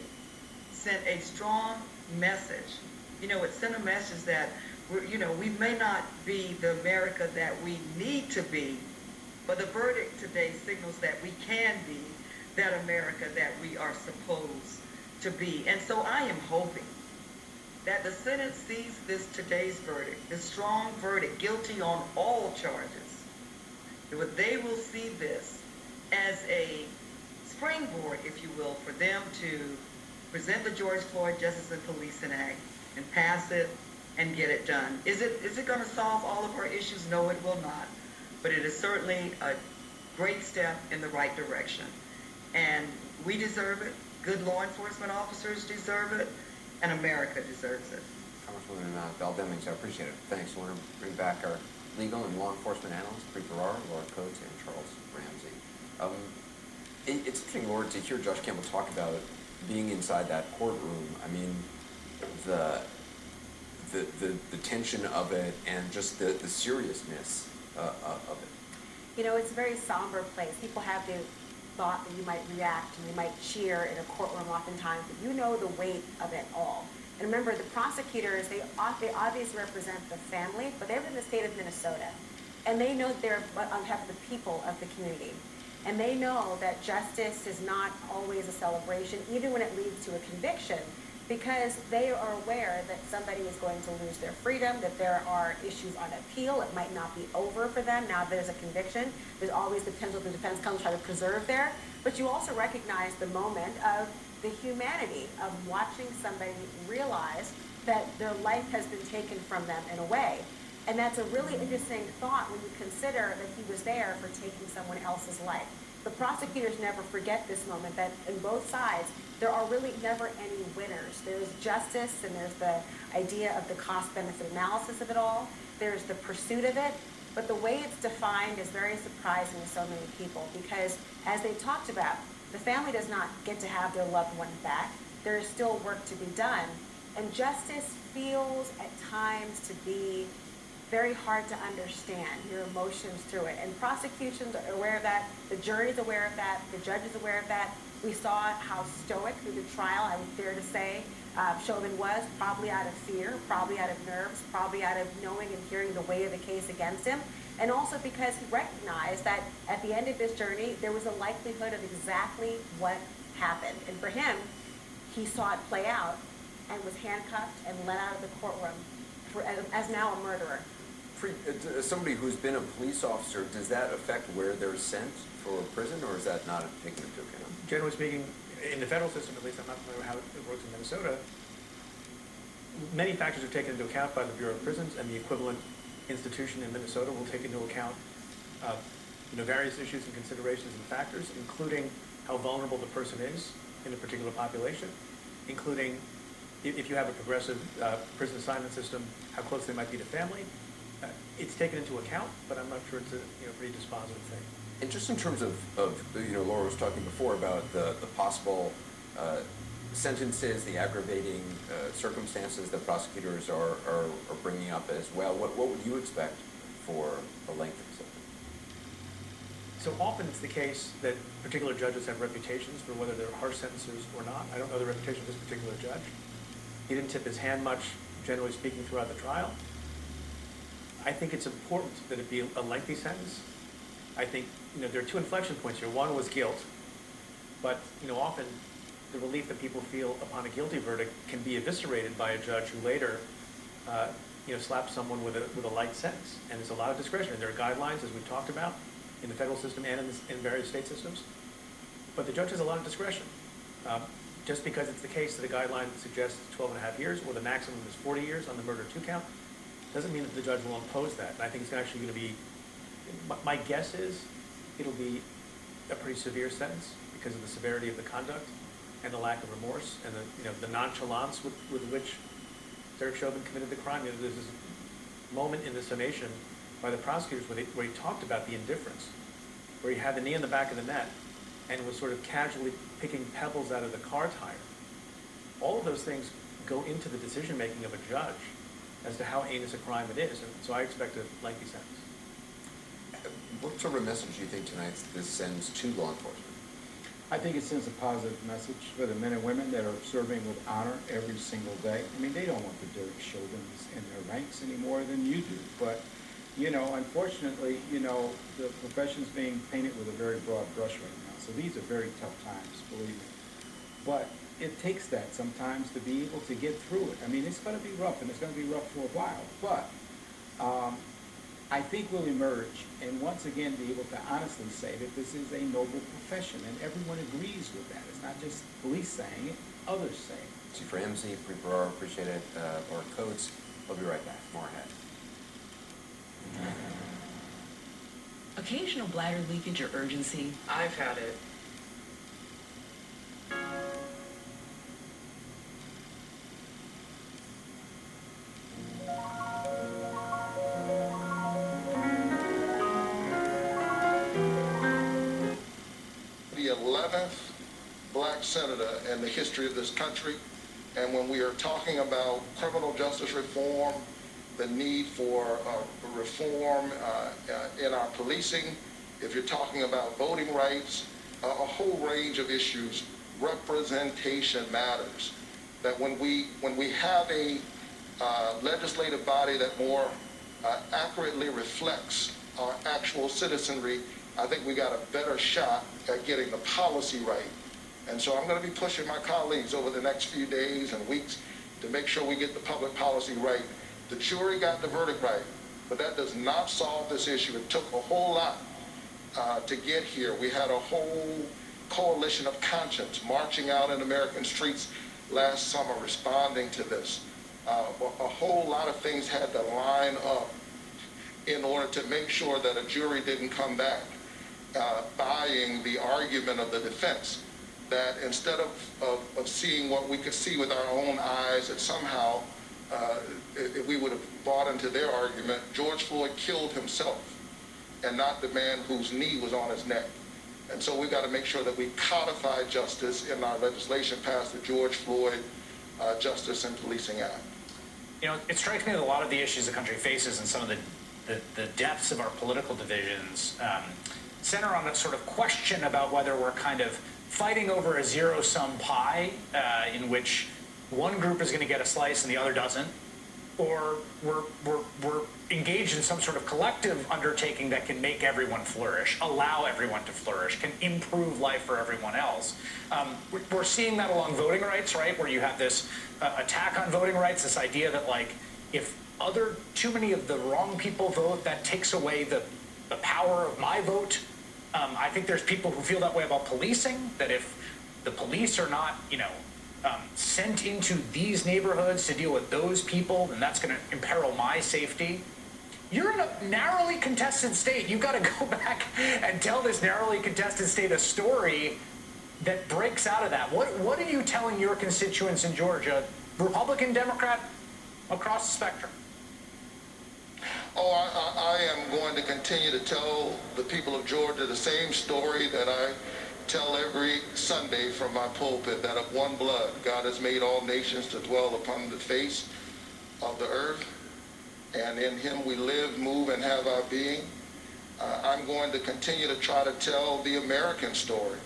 S8: sent a strong message. You know, it sent a message that we may not be the America that we need to be, but the verdict today signals that we can be that America that we are supposed to be. And so I am hoping that the Senate sees today's verdict, this strong verdict, guilty on all charges, that they will see this as a springboard, if you will, for them to present the George Floyd Justice and Policing Act and pass it and get it done. Is it going to solve all of our issues? No, it will not. But it is certainly a great step in the right direction. And we deserve it. Good law enforcement officers deserve it. And America deserves it.
S3: Congresswoman Bell Demings, I appreciate it. Thanks. I want to bring back our legal and law enforcement analysts, Bree Farrar, Laura Coates, and Charles Ramsey. It's interesting, Laura, to hear Josh Campbell talk about being inside that courtroom. I mean, the tension of it and just the seriousness of it.
S16: You know, it's a very somber place. People have the thought that you might react and you might cheer in a courtroom oftentimes, but you know the weight of it all. And remember, the prosecutors, they obviously represent the family, but they're in the state of Minnesota. And they know that they're on behalf of the people of the community. And they know that justice is not always a celebration, even when it leads to a conviction, because they are aware that somebody is going to lose their freedom, that there are issues on appeal. It might not be over for them. Now there's a conviction. There's always the potential the defense counsel try to preserve there. But you also recognize the moment of the humanity of watching somebody realize that their life has been taken from them in a way. And that's a really interesting thought when you consider that he was there for taking someone else's life. The prosecutors never forget this moment, that in both sides, there are really never any winners. There's justice, and there's the idea of the cost-benefit analysis of it all. There's the pursuit of it. But the way it's defined is very surprising to so many people, because as they talked about, the family does not get to have their loved one back. There is still work to be done. And justice feels at times to be very hard to understand, your emotions through it. And prosecutions are aware of that, the jury is aware of that, the judge is aware of that. We saw how stoic through the trial, I would dare to say, Chauvin was, probably out of fear, probably out of nerves, probably out of knowing and hearing the weight of the case against him. And also because he recognized that at the end of this journey, there was a likelihood of exactly what happened. And for him, he saw it play out and was handcuffed and let out of the courtroom as now a murderer.
S3: As somebody who's been a police officer, does that affect where they're sent for prison, or is that not taken into account?
S7: Generally speaking, in the federal system, at least, I'm not familiar with how it works in Minnesota, many factors are taken into account by the Bureau of Prisons, and the equivalent institution in Minnesota will take into account various issues and considerations and factors, including how vulnerable the person is in a particular population, including if you have a progressive prison assignment system, how close they might be to family. It's taken into account, but I'm not sure it's a pretty dispositive thing.
S3: And just in terms of Laura was talking before about the possible sentences, the aggravating circumstances that prosecutors are bringing up as well. What would you expect for the length of the sentence?
S7: So often it's the case that particular judges have reputations for whether they're harsh sentences or not. I don't know the reputation of this particular judge. He didn't tip his hand much, generally speaking, throughout the trial. I think it's important that it be a lengthy sentence. I think there are two inflection points here. One was guilt, but often the relief that people feel upon a guilty verdict can be eviscerated by a judge who later slaps someone with a light sentence. And there's a lot of discretion. And there are guidelines, as we've talked about, in the federal system and in various state systems. But the judge has a lot of discretion. Just because it's the case that a guideline suggests 12 and a half years or the maximum is 40 years on the murder 2 count, doesn't mean that the judge will impose that. And I think it's actually going to be, my guess is it'll be a pretty severe sentence because of the severity of the conduct and the lack of remorse and the nonchalance with which Derek Chauvin committed the crime. There's this moment in the summation by the prosecutors where he talked about the indifference, where he had the knee in the back of the net and was sort of casually picking pebbles out of the car tire. All of those things go into the decision-making of a judge as to how heinous a crime it is, and so I expect a lengthy sentence.
S3: What sort of message do you think tonight this sends to law enforcement?
S13: I think it sends a positive message for the men and women that are serving with honor every single day. I mean, they don't want the Derek Chauvins in their ranks any more than you do, but unfortunately, the profession's being painted with a very broad brush right now. So these are very tough times, believe me. But it takes that sometimes to be able to get through it. I mean, it's going to be rough, and it's going to be rough for a while. But I think we'll emerge and once again be able to honestly say that this is a noble profession, and everyone agrees with that. It's not just police saying it, others saying it.
S3: Chief Ramsey, Pre-Barrar, appreciate it. Laura Coates, we'll be right back. More ahead.
S17: Occasional bladder leakage or urgency.
S21: I've had it.
S18: The 11th black senator in the history of this country, and when we are talking about criminal justice reform, the need for reform in our policing, if you're talking about voting rights, a whole range of issues, representation matters. That when we have a legislative body that more accurately reflects our actual citizenry, I think we got a better shot at getting the policy right. And so I'm going to be pushing my colleagues over the next few days and weeks to make sure we get the public policy right. The jury got the verdict right, but that does not solve this issue. It took a whole lot to get here. We had a whole coalition of conscience marching out in American streets last summer responding to this. A whole lot of things had to line up in order to make sure that a jury didn't come back buying the argument of the defense, that instead of seeing what we could see with our own eyes, that somehow if we would have bought into their argument, George Floyd killed himself and not the man whose knee was on his neck. And so we've got to make sure that we codify justice in our legislation, passed the George Floyd Justice and Policing Act.
S12: You know, it strikes me that a lot of the issues the country faces and some of the depths of our political divisions center on a sort of question about whether we're kind of fighting over a zero-sum pie in which one group is going to get a slice and the other doesn't, or we're engaged in some sort of collective undertaking that can make everyone flourish, allow everyone to flourish, can improve life for everyone else. We're seeing that along voting rights, right, where you have this attack on voting rights, this idea that, like, if too many of the wrong people vote, that takes away the power of my vote. I think there's people who feel that way about policing, that if the police are not, sent into these neighborhoods to deal with those people, then that's going to imperil my safety. You're in a narrowly contested state. You've got to go back and tell this narrowly contested state a story that breaks out of that. What are you telling your constituents in Georgia, Republican, Democrat, across the spectrum?
S18: Oh, I am going to continue to tell the people of Georgia the same story that I tell every Sunday from my pulpit, that of one blood God has made all nations to dwell upon the face of the earth, and in him we live, move, and have our being. I'm going to continue to try to tell the American story,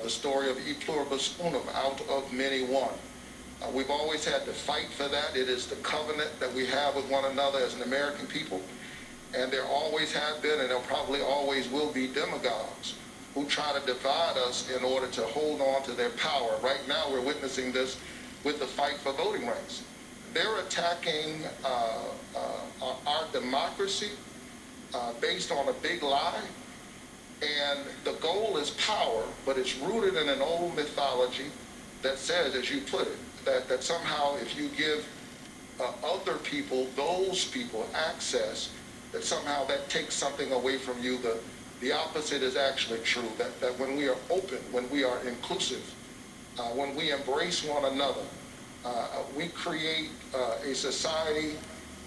S18: the story of e pluribus unum, out of many one. We've always had to fight for that. It is the covenant that we have with one another as an American people. And there always have been, and there probably always will be, demagogues who try to divide us in order to hold on to their power. Right now we're witnessing this with the fight for voting rights. They're attacking our democracy based on a big lie. And the goal is power, but it's rooted in an old mythology that says, as you put it, that somehow if you give other people, those people, access, that somehow that takes something away from you. The opposite is actually true, that when we are open, when we are inclusive, when we embrace one another, we create a society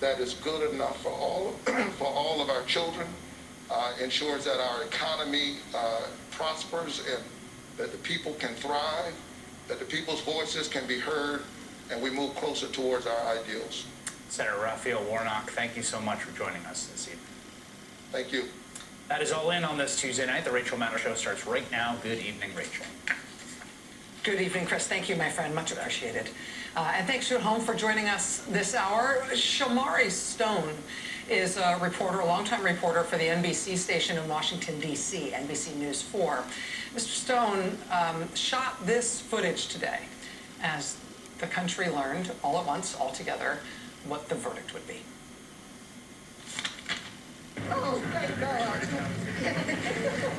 S18: that is good enough for all of our children, ensures that our economy prospers and that the people can thrive, that the people's voices can be heard, and we move closer towards our ideals.
S12: Senator Raphael Warnock, thank you so much for joining us this evening.
S18: Thank you.
S12: That is all in on this Tuesday night. The Rachel Maddow Show starts right now. Good evening, Rachel.
S9: Good evening, Chris. Thank you, my friend. Much appreciated. And thanks to at home for joining us this hour. Shamari Stone is a reporter, a longtime reporter for the NBC station in Washington, D.C., NBC News 4. Mr. Stone shot this footage today as the country learned all at once, all together, what the verdict would be.
S14: Oh, thank God.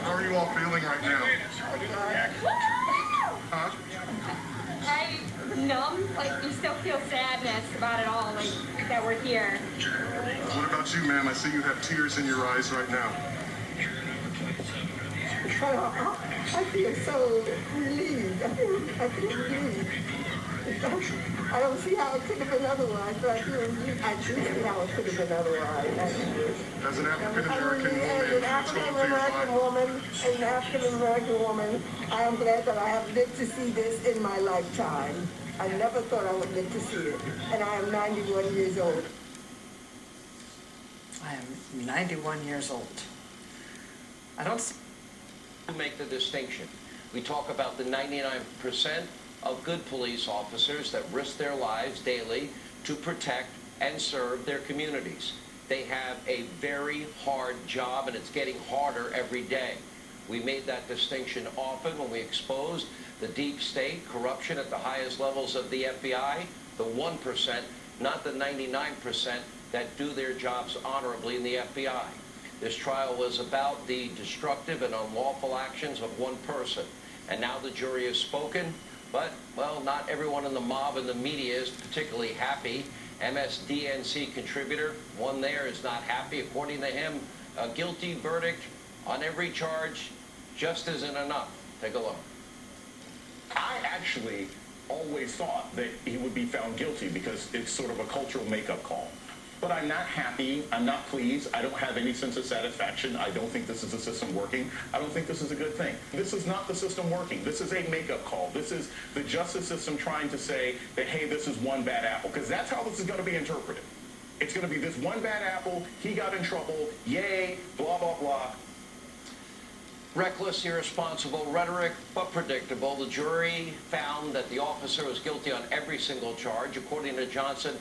S18: How are you all feeling right now? Huh?
S14: I'm numb, like you still feel sadness about it all, like that we're here.
S18: What about you, ma'am? I see you have tears in your eyes right now.
S14: I feel so relieved. I feel relieved. I don't see how it could have been otherwise, but I feel relieved. I do see how it could have been otherwise.
S18: As an African-American
S14: woman, as an African-American woman, I am glad that I have lived to see this in my lifetime. I never thought I would live to see it, and I am 91 years old.
S9: I am 91 years old. I don't
S10: make the distinction. We talk about the 99% of good police officers that risk their lives daily to protect and serve their communities. They have a very hard job, and it's getting harder every day. We made that distinction often when we exposed the deep state, corruption at the highest levels of the FBI, the 1%, not the 99% that do their jobs honorably in the FBI. This trial was about the destructive and unlawful actions of one person. And now the jury has spoken, but, well, not everyone in the mob and the media is particularly happy. MSNBC contributor, one there, is not happy. According to him, a guilty verdict on every charge just isn't enough. Take a look.
S20: I actually always thought that he would be found guilty because it's sort of a cultural makeup call.
S15: But I'm not happy, I'm not pleased, I don't have any sense of satisfaction, I don't think this is a system working, I don't think this is a good thing. This is not the system working, this is a makeup call. This is the justice system trying to say that, hey, this is one bad apple, because that's how this is going to be interpreted. It's going to be this one bad apple, he got in trouble, yay, blah, blah, blah.
S19: Reckless, irresponsible rhetoric, but predictable. The jury found that the officer was guilty on every single charge. According to Johnson,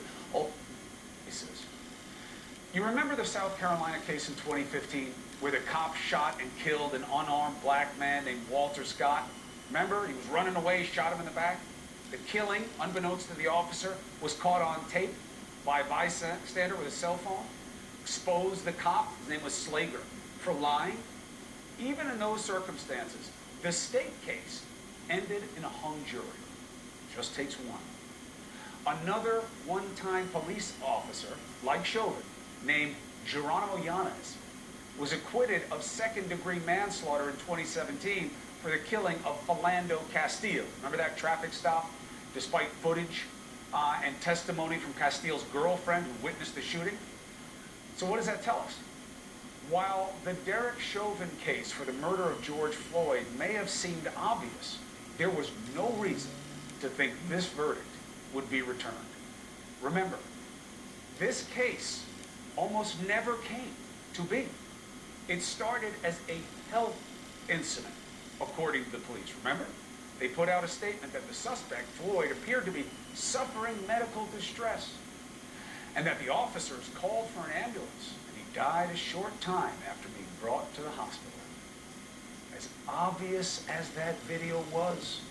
S23: you remember the South Carolina case in 2015 where the cop shot and killed an unarmed black man named Walter Scott? Remember? He was running away, shot him in the back. The killing, unbeknownst to the officer, was caught on tape by a bystander with a cell phone. Exposed the cop, his name was Slager, for lying. Even in those circumstances, the state case ended in a hung jury. Just takes one. Another one-time police officer, like Chauvin, named Geronimo Yanez, was acquitted of second-degree manslaughter in 2017 for the killing of Philando Castile. Remember that traffic stop? Despite footage and testimony from Castile's girlfriend who witnessed the shooting. So what does that tell us? While the Derek Chauvin case for the murder of George Floyd may have seemed obvious, there was no reason to think this verdict would be returned. Remember, this case almost never came to be. It started as a health incident, according to the police. Remember? They put out a statement that the suspect, Floyd, appeared to be suffering medical distress, and that the officers called for an ambulance, and he died a short time after being brought to the hospital. As obvious as that video was,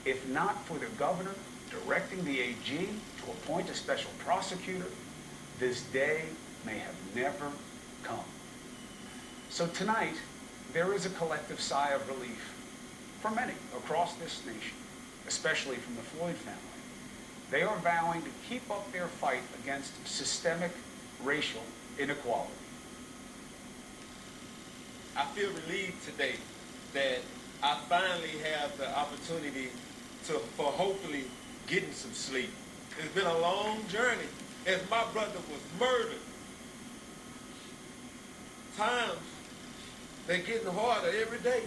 S23: if not for the governor directing the AG to appoint a special prosecutor, this day may have never come. So tonight, there is a collective sigh of relief for many across this nation, especially from the Floyd family. They are vowing to keep up their fight against systemic racial inequality.
S24: I feel relieved today that I finally have the opportunity for hopefully getting some sleep. It's been a long journey as my brother was murdered. Times, they're getting harder every day.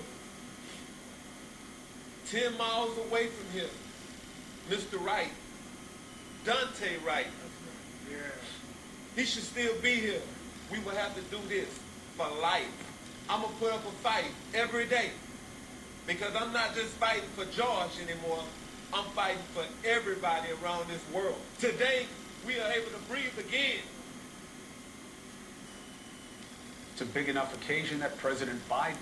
S24: 10 miles away from here, Mr. Wright, Dante Wright. Yeah. He should still be here. We will have to do this for life. I'm going to put up a fight every day because I'm not just fighting for George anymore. I'm fighting for everybody around this world. Today, we are able to breathe again.
S23: It's a big enough occasion that President Biden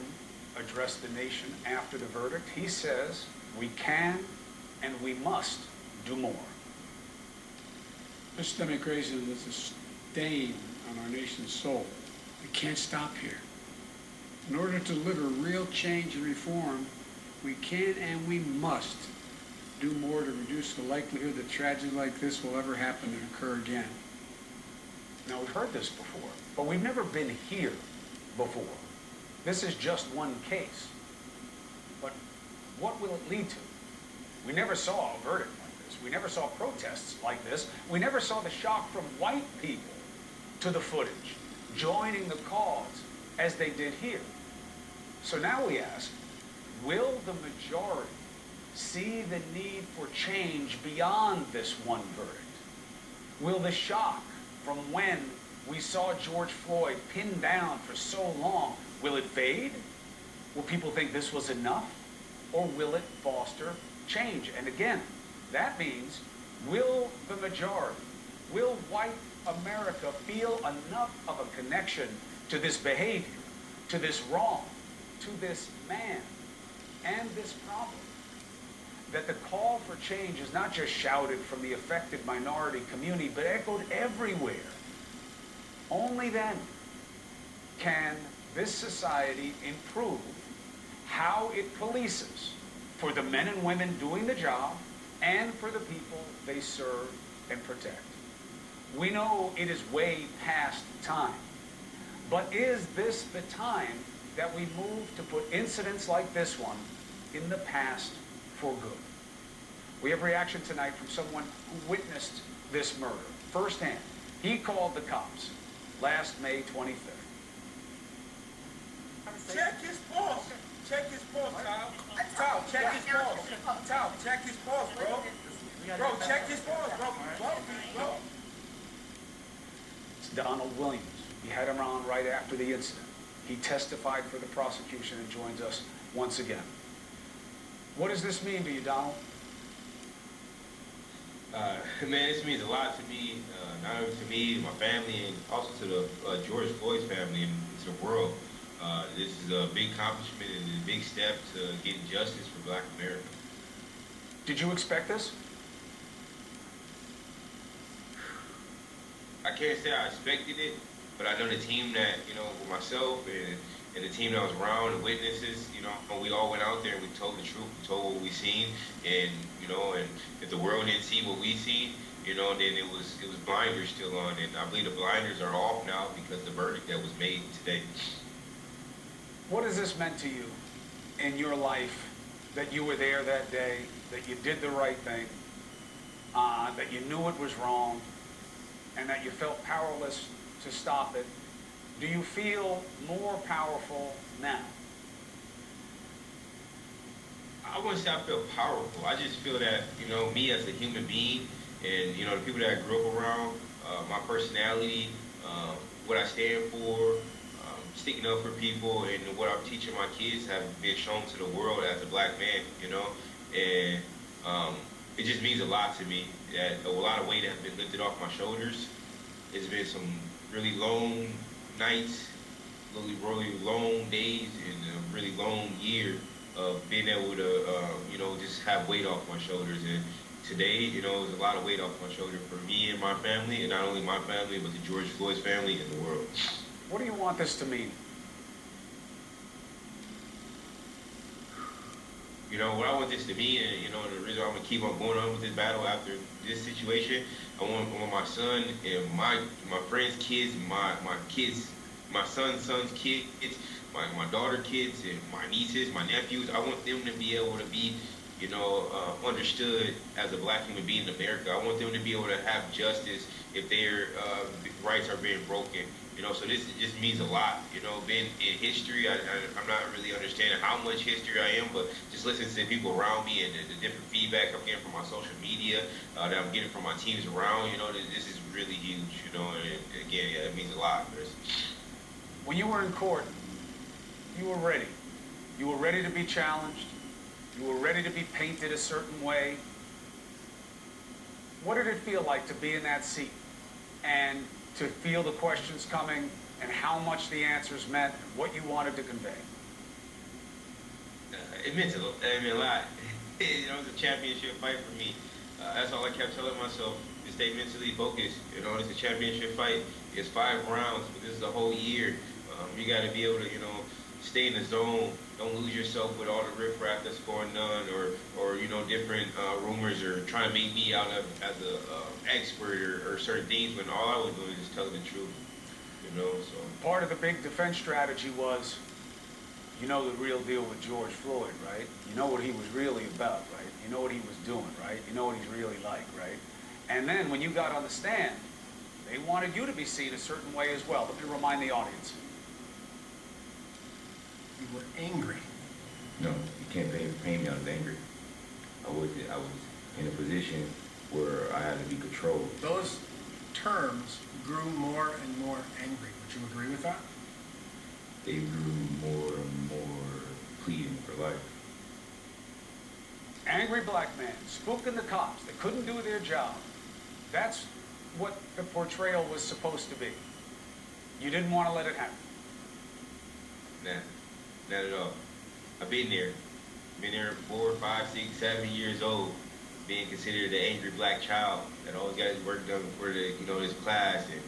S23: addressed the nation after the verdict. He says we can and we must do more.
S25: Systemic racism is a stain on our nation's soul. We can't stop here. In order to deliver real change and reform, we can and we must do more to reduce the likelihood that tragedy like this will ever happen and occur again.
S23: Now, we've heard this before, but we've never been here before. This is just one case. But what will it lead to? We never saw a verdict like this. We never saw protests like this. We never saw the shock from white people to the footage, joining the cause as they did here. So now we ask, will the majority see the need for change beyond this one verdict? Will the shock from when we saw George Floyd pinned down for so long, will it fade? Will people think this was enough? Or will it foster change? And again, that means, will the majority, will white America feel enough of a connection to this behavior, to this wrong, to this man, and this problem, that the call for change is not just shouted from the affected minority community, but echoed everywhere? Only then can this society improve how it polices for the men and women doing the job and for the people they serve and protect. We know it is way past time, but is this the time that we move to put incidents like this one in the past for good? We have reaction tonight from someone who witnessed this murder firsthand He called the cops last May 23rd.
S24: Check his pulse. Check his pulse, Tyler. Tyler, check his pulse. Tyler, check his pulse, bro. Bro, check his pulse, bro.
S23: It's Donald Williams. We had him on right after the incident. He testified for the prosecution and joins us once again. What does this mean to you, Donald?
S1: Man, this means a lot to me, not only to me, my family, and also to the George Floyd's family and to the world. This is a big accomplishment and a big step to getting justice for Black America.
S23: Did you expect this?
S1: I can't say I expected it, but I know the team that, with myself and the team that was around, the witnesses, we all went out there and we told the truth, we told what we seen, and, and if the world didn't see what we seen, then it was blinders still on, and I believe the blinders are off now because of the verdict that was made today.
S23: What has this meant to you in your life that you were there that day, that you did the right thing, that you knew it was wrong, and that you felt powerless to stop it? Do you feel more powerful now?
S1: I wouldn't say I feel powerful. I just feel that, me as a human being and, the people that I grew up around, my personality, what I stand for, sticking up for people, and what I'm teaching my kids have been shown to the world as a Black man, and it just means a lot to me that a lot of weight has been lifted off my shoulders. It's been some really long nights, really long days, and a really long year of being able to, just have weight off my shoulders. And today, there's a lot of weight off my shoulder for me and my family, and not only my family, but the George Floyd's family and the world.
S23: What do you want this to mean?
S1: What I want this to mean, and, the reason I'm going to keep on going on with this battle after this situation, I want my son and my friends' kids, my kids, my son's kids, my daughter kids, and my nieces, my nephews, I want them to be able to be, understood as a Black human being in America. I want them to be able to have justice if their rights are being broken. So this just means a lot. Being in history, I'm not really understanding how much history I am, but just listening to people around me and the different feedback I'm getting from my social media, that I'm getting from my teams around, this is really huge, and again, yeah, it means a lot, Chris.
S23: When you were in court, you were ready. You were ready to be challenged. You were ready to be painted a certain way. What did it feel like to be in that seat and to feel the questions coming and how much the answers meant, what you wanted to convey?
S1: It meant a lot. It was a championship fight for me. That's all I kept telling myself, to stay mentally focused. It's a championship fight. It's 5 rounds, but this is a whole year. You got to be able to, stay in the zone. Don't lose yourself with all the riffraff that's going on, or different rumors, or trying to make me out as a expert or certain things, when all I was doing is just telling the truth. So
S23: part of the big defense strategy was, the real deal with George Floyd, right? You know what he was really about, right? You know what he was doing, right? You know what he's really like, right? And then when you got on the stand, they wanted you to be seen a certain way as well. Let me remind the audience.
S4: You were angry.
S5: No, you can't paint me I was angry. I was in a position where I had to be controlled.
S4: Those terms grew more and more angry. Would you agree with that?
S5: They grew more and more pleading for life.
S23: Angry Black man, spooking the cops. They couldn't do their job. That's what the portrayal was supposed to be. You didn't want to let it happen.
S1: Nah, not at all. I've been there. Been there 4, 5, 6, 7 years old, being considered the angry Black child that always got his work done before his class, and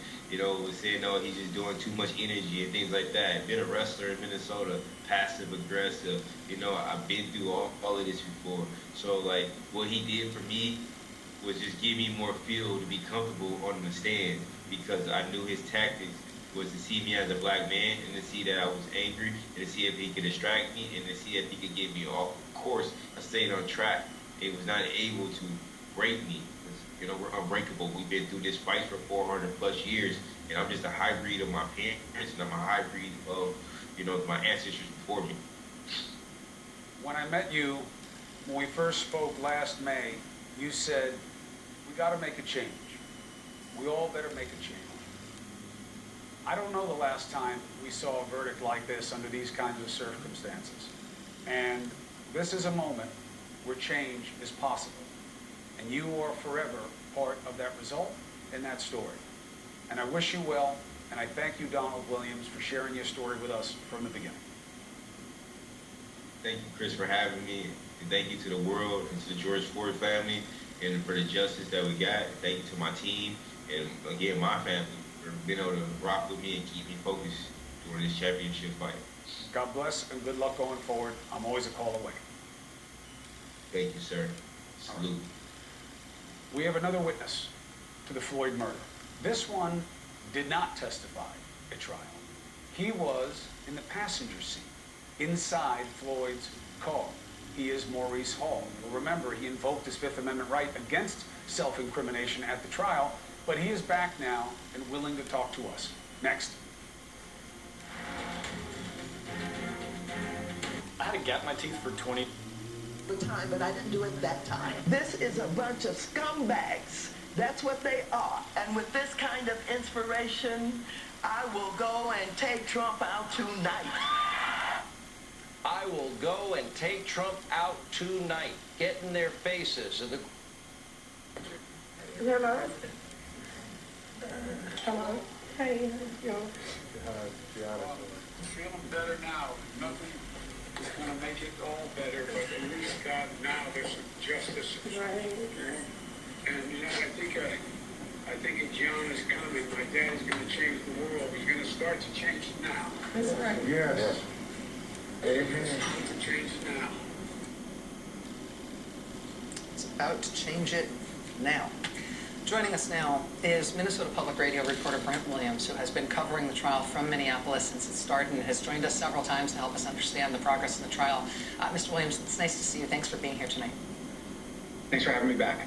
S1: was saying, no, he's just doing too much energy and things like that. Been a wrestler in Minnesota, passive aggressive. I've been through all of this before. So like, what he did for me was just give me more fuel to be comfortable on the stand, because I knew his tactics was to see me as a Black man, and to see that I was angry, and to see if he could distract me, and to see if he could get me off course. I stayed on track. It was not able to break me. You know, we're unbreakable. We've been through this fight for 400 plus years, and I'm just a hybrid of my parents, and I'm a hybrid of, you know, my ancestors before me.
S23: When I met you, when we first spoke last May, you said, we got to make a change. We all better make a change. I don't know the last time we saw a verdict like this under these kinds of circumstances. And this is a moment where change is possible. And you are forever part of that result and that story. And I wish you well, and I thank you, Donald Williams, for sharing your story with us from the beginning.
S1: Thank you, Chris, for having me. And thank you to the world and to the George Floyd family and for the justice that we got. Thank you to my team and, again, my family for being able to rock with me and keep me focused during this championship fight.
S23: God bless and good luck going forward. I'm always a call away.
S1: Thank you, sir. Salute.
S23: We have another witness to the Floyd murder. This one did not testify at trial. He was in the passenger seat inside Floyd's car. He is Maurice Hall. You'll remember he invoked his Fifth Amendment right against self-incrimination at the trial, but he is back now and willing to talk to us. Next.
S2: I had to gap my teeth for 20
S14: the time, but I didn't do it that time. This is a bunch of scumbags. That's what they are. And with this kind of inspiration, I will go and take Trump out tonight.
S19: I will go and take Trump out tonight. Get in their faces.
S14: Hello? Hello? Hey, yo.
S25: Feeling better now. Nothing is going to make it all better, but at least God, now there's some justice.
S14: Right.
S25: And you know, I think a John is coming. My dad is going to change the world. He's going to start to change it now.
S14: That's right.
S13: Yes. Amen.
S25: Start to change it now.
S9: It's about to change it now. Joining us now is Minnesota Public Radio reporter Brent Williams, who has been covering the trial from Minneapolis since it started and has joined us several times to help us understand the progress of the trial. Mr. Williams, it's nice to see you. Thanks for being here tonight.
S2: Thanks for having me back.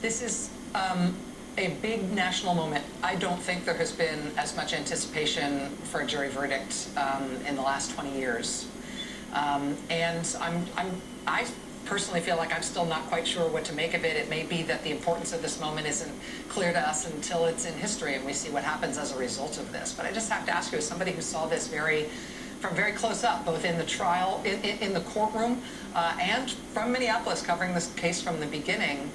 S9: This is a big national moment. I don't think there has been as much anticipation for a jury verdict in the last 20 years. And I personally feel like I'm still not quite sure what to make of it. It may be that the importance of this moment isn't clear to us until it's in history and we see what happens as a result of this. But I just have to ask you, as somebody who saw this from very close up, both in the trial, in the courtroom, and from Minneapolis, covering this case from the beginning,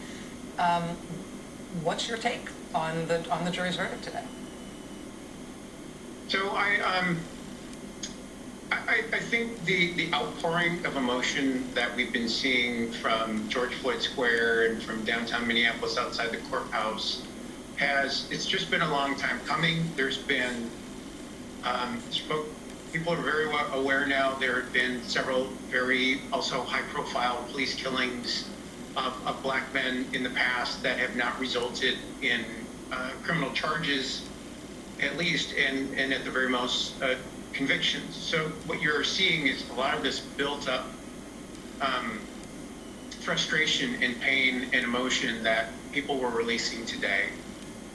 S9: what's your take on the jury's verdict today?
S6: So I think the outpouring of emotion that we've been seeing from George Floyd Square and from downtown Minneapolis outside the courthouse it's just been a long time coming. There's been, people are very well aware now, there have been several very also high-profile police killings of black men in the past that have not resulted in criminal charges, at least, and at the very most, convictions. So what you're seeing is a lot of this built up frustration and pain and emotion that people were releasing today.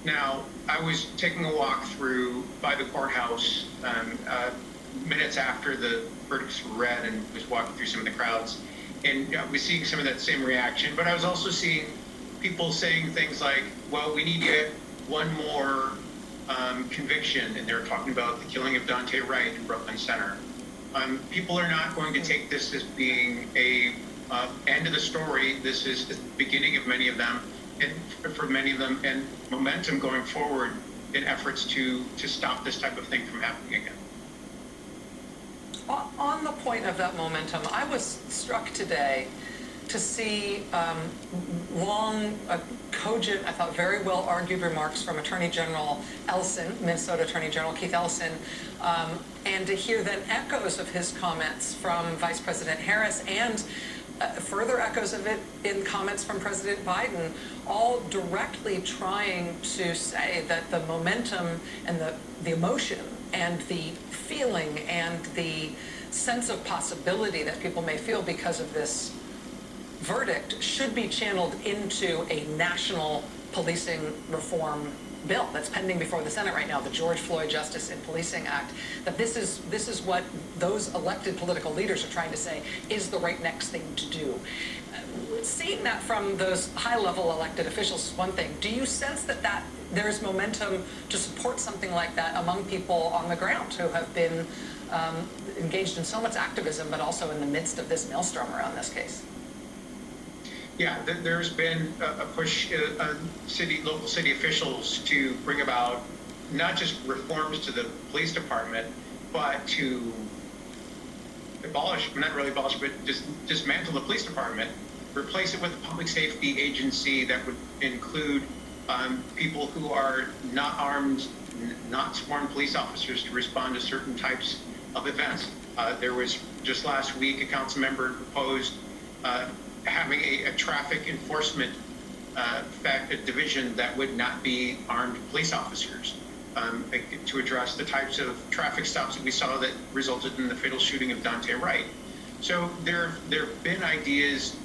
S6: Now, I was taking a walk through by the courthouse minutes after the verdicts were read and was walking through some of the crowds, and I was seeing some of that same reaction, but I was also seeing people saying things like, well, we need to get one more conviction, and they're talking about the killing of Dante Wright in Brooklyn Center. People are not going to take this as being a end of the story. This is the beginning of many of them, and for many of them, and momentum going forward in efforts to stop this type of thing from happening again.
S9: On the point of that momentum, I was struck today to see long, cogent, I thought very well argued remarks from Attorney General Ellison, Minnesota Attorney General Keith Ellison, and to hear then echoes of his comments from Vice President Harris and further echoes of it in comments from President Biden, all directly trying to say that the momentum and the emotion and the feeling and the sense of possibility that people may feel because of this verdict should be channeled into a national policing reform bill that's pending before the Senate right now, the George Floyd Justice in Policing Act, that this is what those elected political leaders are trying to say is the right next thing to do. Seeing that from those high-level elected officials is one thing. Do you sense that there's momentum to support something like that among people on the ground who have been engaged in so much activism, but also in the midst of this maelstrom around this case?
S6: Yeah, there's been a push on local city officials to bring about not just reforms to the police department, but to dismantle the police department, replace it with a public safety agency that would include people who are not armed, not sworn police officers to respond to certain types of events. There was just last week a council member proposed having a traffic enforcement division that would not be armed police officers to address the types of traffic stops that we saw that resulted in the fatal shooting of Dante Wright. So there have been ideas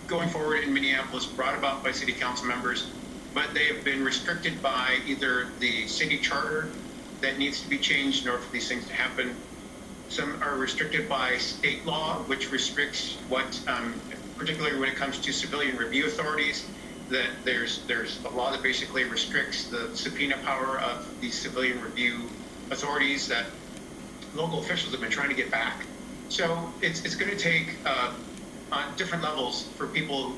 S6: going forward in Minneapolis brought about by city council members, but they have been restricted by either the city charter that needs to be changed in order for these things to happen. Some are restricted by state law, which restricts what, particularly when it comes to civilian review authorities, that there's a law that basically restricts the subpoena power of these civilian review authorities that local officials have been trying to get back. So it's going to take on different levels for people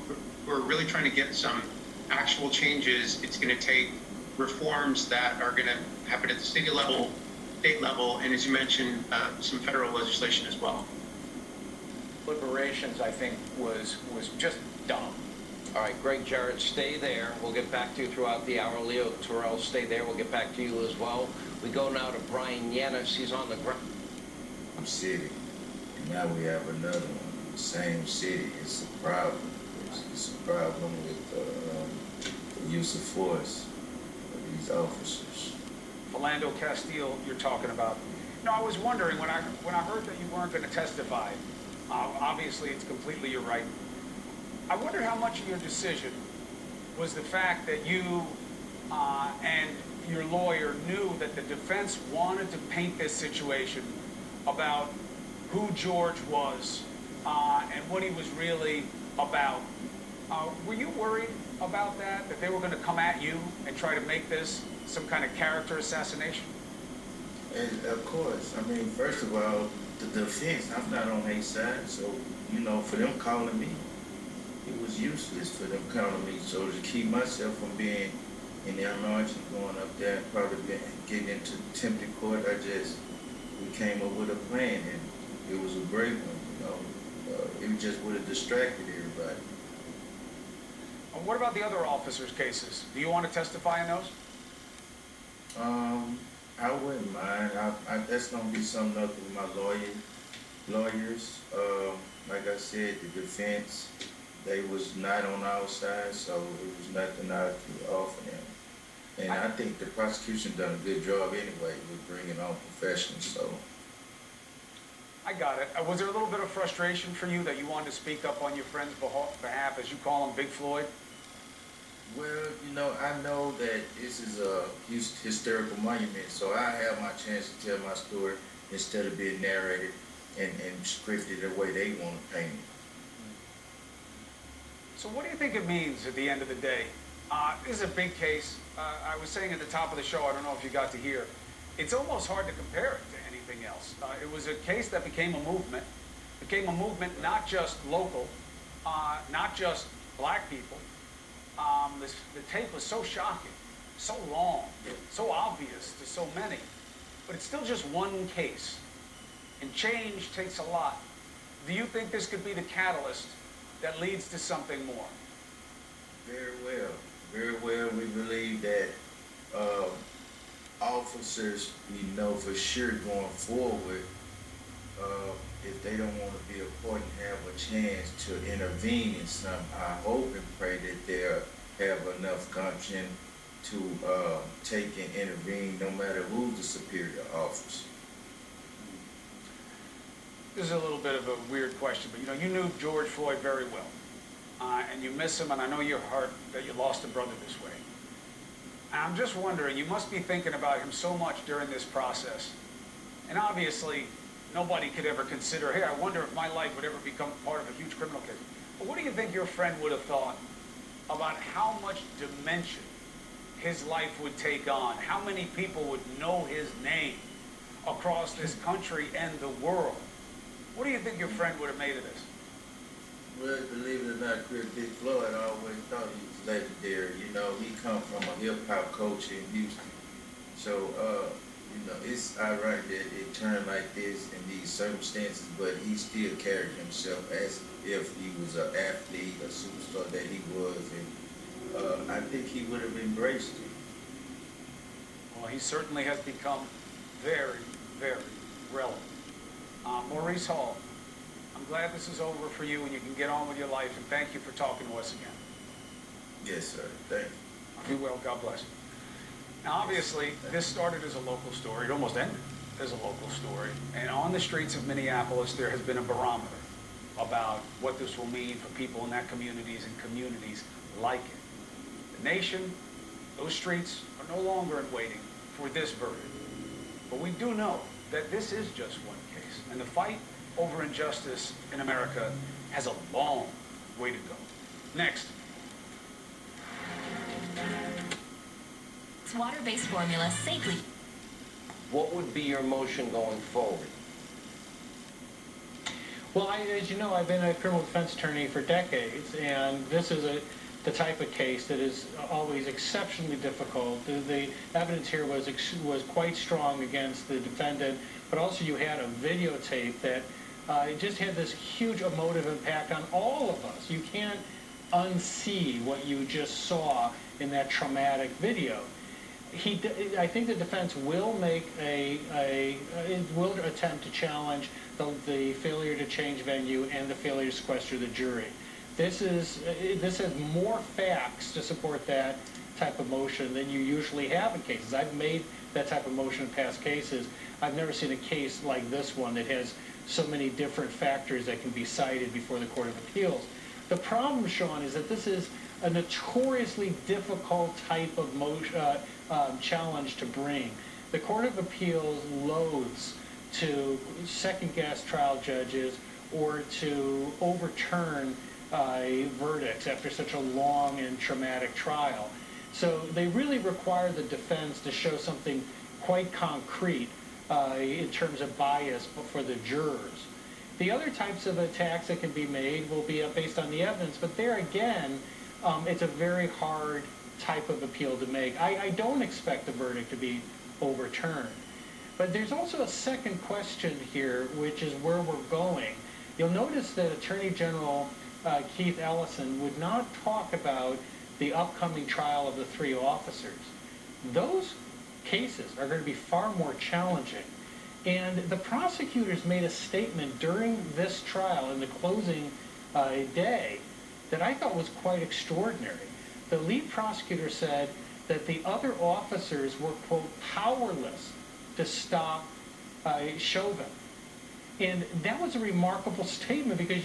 S6: who are really trying to get some actual changes. It's going to take reforms that are going to happen at the city level, state level, and as you mentioned, some federal legislation as well.
S23: Deliberations, I think, was just dumb.
S19: All right, Greg Jarrett, stay there. We'll get back to you throughout the hour. Leo Terrell, stay there. We'll get back to you as well. We go now to Brian Yanis. He's on the ground.
S7: City. And now we have another one. The same city. It's a problem. It's a problem with the use of force of these officers.
S23: Philando Castile, you're talking about. No, I was wondering when I heard that you weren't going to testify. Obviously, it's completely your right. I wondered how much of your decision was the fact that you and your lawyer knew that the defense wanted to paint this situation about who George was and what he was really about. Were you worried about that they were going to come at you and try to make this some kind of character assassination?
S7: And of course, I mean, first of all, the defense, I'm not on their side, so, you know, for them calling me, it was useless for them calling me. So to keep myself from being in their margin, going up there, probably getting into tempted court, we came up with a plan, and it was a great one, you know. It just would have distracted everybody.
S23: What about the other officers' cases? Do you want to testify in those?
S7: I wouldn't mind. That's going to be something up with my lawyers. Like I said, the defense, they was not on our side, so it was nothing I could offer them. And I think the prosecution done a good job anyway with bringing on professionals, so.
S23: I got it. Was there a little bit of frustration for you that you wanted to speak up on your friend's behalf, as you call him, Big Floyd?
S7: Well, you know, I know that this is a historical monument, so I have my chance to tell my story instead of being narrated and scripted the way they want to paint it.
S23: So what do you think it means at the end of the day? This is a big case. I was saying at the top of the show, I don't know if you got to hear, it's almost hard to compare it to anything else. It was a case that became a movement not just local, not just black people. The tape was so shocking, so long, so obvious to so many, but it's still just one case, and change takes a lot. Do you think this could be the catalyst that leads to something more?
S7: Very well. Very well. We believe that officers, we know for sure going forward, if they don't want to be a part and have a chance to intervene in something, I hope and pray that they'll have enough gumption to take and intervene no matter who's the superior officer.
S23: This is a little bit of a weird question, but you know, you knew George Floyd very well. and you miss him, and I know you're hurt that you lost a brother this way. And I'm just wondering, you must be thinking about him so much during this process. And obviously, nobody could ever consider, hey, I wonder if my life would ever become part of a huge criminal case. But what do you think your friend would have thought about how much dimension his life would take on? How many people would know his name across this country and the world? What do you think your friend would have made of this?
S7: Well, believe it or not, Chris, Big Floyd, I always thought he was legendary. You know, he come from a hip-hop culture in Houston. So, you know, it's ironic that it turned like this in these circumstances, but he still carried himself as if he was an athlete, a superstar that he was, and I think he would have embraced it.
S23: Well, he certainly has become very, very relevant. Maurice Hall, I'm glad this is over for you and you can get on with your life, and thank you for talking to us again.
S7: Yes, sir. Thank you.
S23: Be well. God bless you. Now, obviously, this started as a local story. It almost ended as a local story. And on the streets of Minneapolis, there has been a barometer about what this will mean for people in that communities and communities like it. The nation, those streets are no longer in waiting for this verdict. But we do know that this is just one case. And the fight over injustice in America has a long way to go. Next.
S3: It's water-based formula safely.
S19: What would be your motion going forward?
S8: Well, as you know, I've been a criminal defense attorney for decades, and this is the type of case that is always exceptionally difficult. The evidence here was quite strong against the defendant, but also you had a videotape that it just had this huge emotive impact on all of us. You can't unsee what you just saw in that traumatic video. I think the defense will will attempt to challenge the failure to change venue and the failure to sequester the jury. This has more facts to support that type of motion than you usually have in cases. I've made that type of motion in past cases. I've never seen a case like this one that has so many different factors that can be cited before the Court of Appeals. The problem, Sean, is that this is a notoriously difficult type of challenge to bring. The Court of Appeals loathes to second-guess trial judges or to overturn verdicts after such a long and traumatic trial. So they really require the defense to show something quite concrete in terms of bias for the jurors. The other types of attacks that can be made will be based on the evidence, but there again, it's a very hard type of appeal to make. I don't expect the verdict to be overturned. But there's also a second question here, which is where we're going. You'll notice that Attorney General Keith Ellison would not talk about the upcoming trial of the 3 officers. Those cases are going to be far more challenging. And the prosecutors made a statement during this trial in the closing day that I thought was quite extraordinary. The lead prosecutor said that the other officers were, quote, powerless to stop Chauvin. And that was a remarkable statement because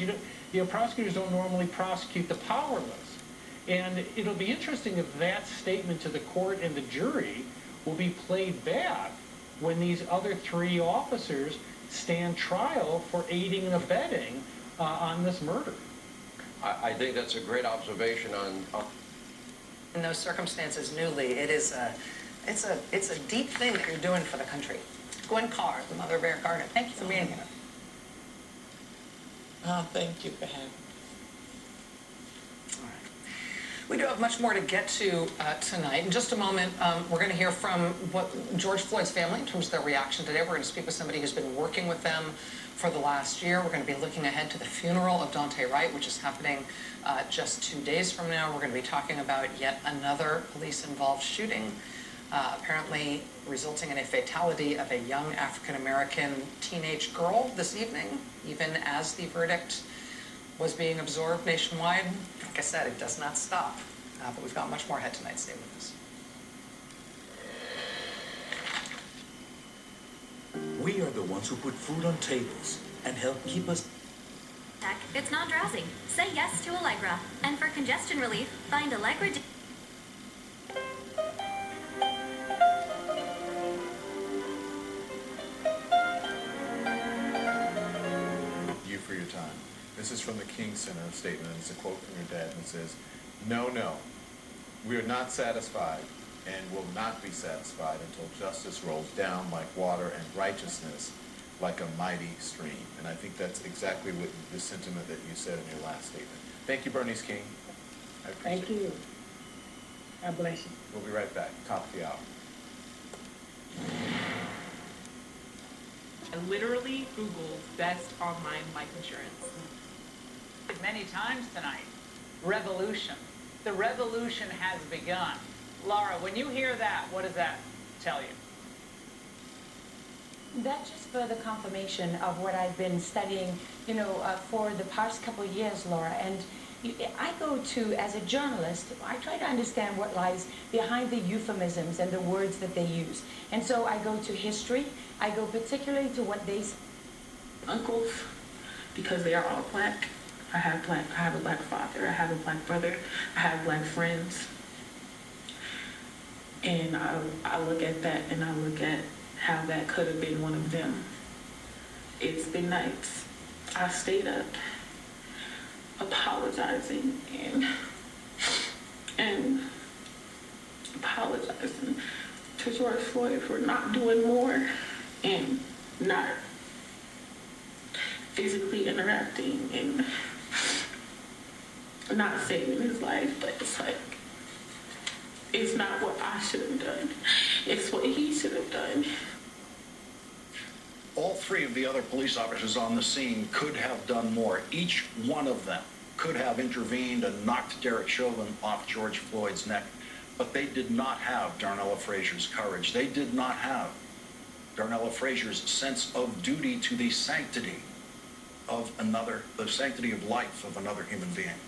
S8: prosecutors don't normally prosecute the powerless. And it'll be interesting if that statement to the court and the jury will be played back when these other 3 officers stand trial for aiding and abetting on this murder.
S19: I think that's a great observation on.
S9: In those circumstances, newly, it's a deep thing that you're doing for the country. Gwen Carr, the mother of Eric Garner, thank you for being here.
S11: Oh, thank you for having me.
S9: All right. We do have much more to get to tonight. In just a moment, we're going to hear from George Floyd's family in terms of their reaction today. We're going to speak with somebody who's been working with them for the last year. We're going to be looking ahead to the funeral of Daunte Wright, which is happening just 2 days from now. We're going to be talking about yet another police-involved shooting, apparently resulting in a fatality of a young African-American teenage girl this evening, even as the verdict was being absorbed nationwide. Like I said, it does not stop. But we've got much more ahead tonight. Stay with us.
S16: We are the ones who put food on tables and help keep us.
S3: headache, it's non-drowsy. Say yes to Allegra. And for congestion relief, find Allegra.
S11: You for your time. This is from the King Center statement. It's a quote from your dad, and it says, "No, no, we are not satisfied and will not be satisfied until justice rolls down like water and righteousness like a mighty stream." And I think that's exactly what the sentiment that you said in your last statement. Thank you, Bernice King. I appreciate
S16: Thank you. God bless you.
S11: We'll be right back. Top of the hour.
S17: I literally Googled best online life insurance.
S21: Many times tonight. Revolution. The revolution has begun. Laura, when you hear that, what does that tell you?
S22: That's just further confirmation of what I've been studying, for the past couple of years, Laura. And I go to, as a journalist, I try to understand what lies behind the euphemisms and the words that they use. And so I go to history. I go particularly to what they say.
S16: Uncles, because they are all black. I have a black father. I have a black brother. I have black friends. And I look at that and I look at how that could have been one of them. It's been nights. I stayed up apologizing and apologizing to George Floyd for not doing more and not physically interacting and not saving his life. But it's like, it's not what I should have done. It's what he should have done.
S26: All three of the other police officers on the scene could have done more. Each one of them could have intervened and knocked Derek Chauvin off George Floyd's neck. But they did not have Darnella Frazier's courage. They did not have Darnella Frazier's sense of duty to the sanctity of the sanctity of life of another human being.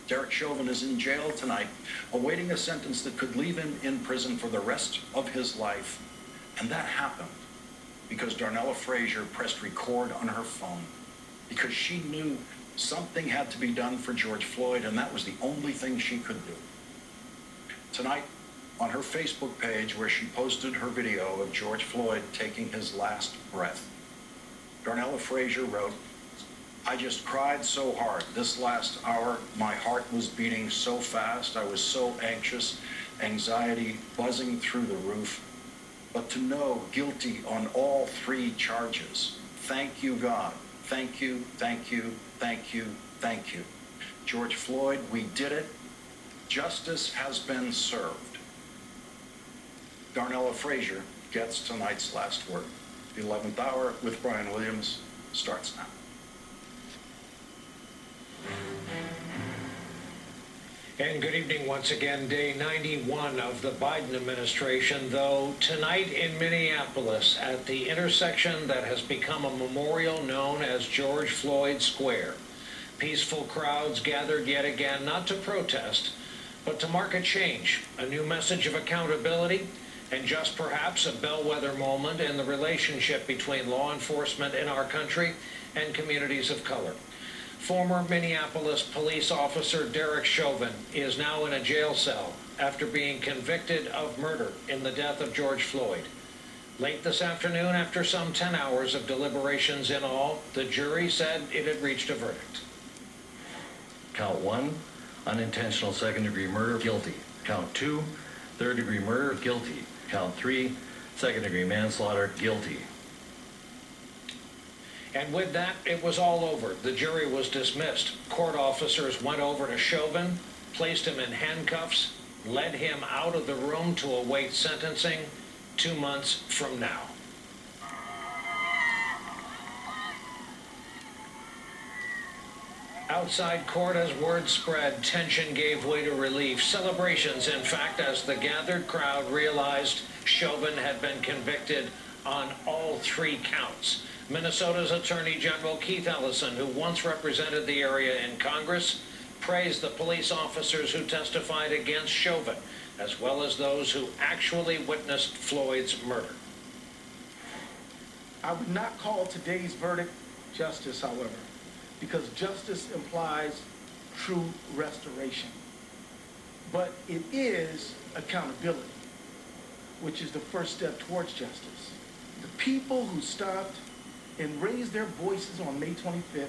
S26: Derek Chauvin is in jail tonight, awaiting a sentence that could leave him in prison for the rest of his life. And that happened because Darnella Frazier pressed record on her phone, because she knew something had to be done for George Floyd, and that was the only thing she could do. Tonight, on her Facebook page, where she posted her video of George Floyd taking his last breath, Darnella Frazier wrote, "I just cried so hard. This last hour, my heart was beating so fast. I was so anxious, anxiety buzzing through the roof. But to know guilty on all three charges. Thank you, God. Thank you, thank you, thank you, thank you. George Floyd, we did it. Justice has been served." Darnella Frazier gets tonight's last word. The 11th hour with Brian Williams starts now.
S27: And good evening once again, day 91 of the Biden administration, though tonight in Minneapolis at the intersection that has become a memorial known as George Floyd Square. Peaceful crowds gathered yet again, not to protest, but to mark a change, a new message of accountability, and just perhaps a bellwether moment in the relationship between law enforcement in our country and communities of color. Former Minneapolis police officer Derek Chauvin is now in a jail cell after being convicted of murder in the death of George Floyd. Late this afternoon, after some 10 hours of deliberations in all, the jury said it had reached a verdict.
S28: Count 1, unintentional second-degree murder, guilty. Count 2, third-degree murder, guilty. Count 3, second-degree manslaughter, guilty.
S27: And with that, it was all over. The jury was dismissed. Court officers went over to Chauvin, placed him in handcuffs, led him out of the room to await sentencing 2 months from now. Outside court, as word spread, tension gave way to relief. Celebrations, in fact, as the gathered crowd realized Chauvin had been convicted on all 3 counts. Minnesota's Attorney General Keith Ellison, who once represented the area in Congress, praised the police officers who testified against Chauvin, as well as those who actually witnessed Floyd's murder.
S25: I would not call today's verdict justice, however.
S4: because justice implies true restoration. But it is accountability, which is the first step towards justice. The people who stopped and raised their voices on May 25th,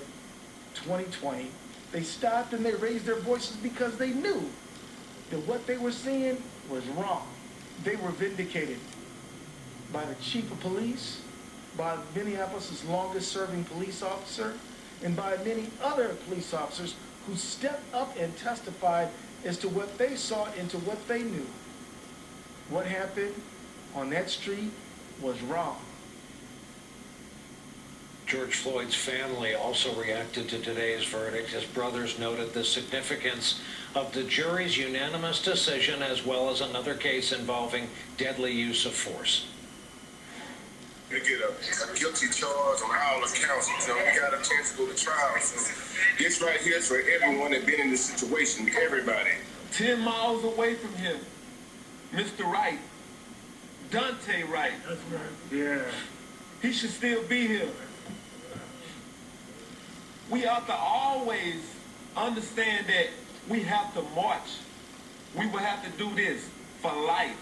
S4: 2020, they stopped and they raised their voices because they knew that what they were seeing was wrong. They were vindicated by the chief of police, by Minneapolis' longest-serving police officer, and by many other police officers who stepped up and testified as to what they saw and to what they knew. What happened on that street was wrong.
S27: George Floyd's family also reacted to today's verdict. His brothers noted the significance of the jury's unanimous decision, as well as another case involving deadly use of force.
S5: They get a guilty charge on all accounts. So we got a chance to go to trial. So this right here is for everyone that been in this situation, everybody.
S10: 10 miles away from him, Mr. Wright, Dante Wright.
S4: That's right. Yeah.
S10: He should still be here. We have to always understand that we have to march. We will have to do this for life.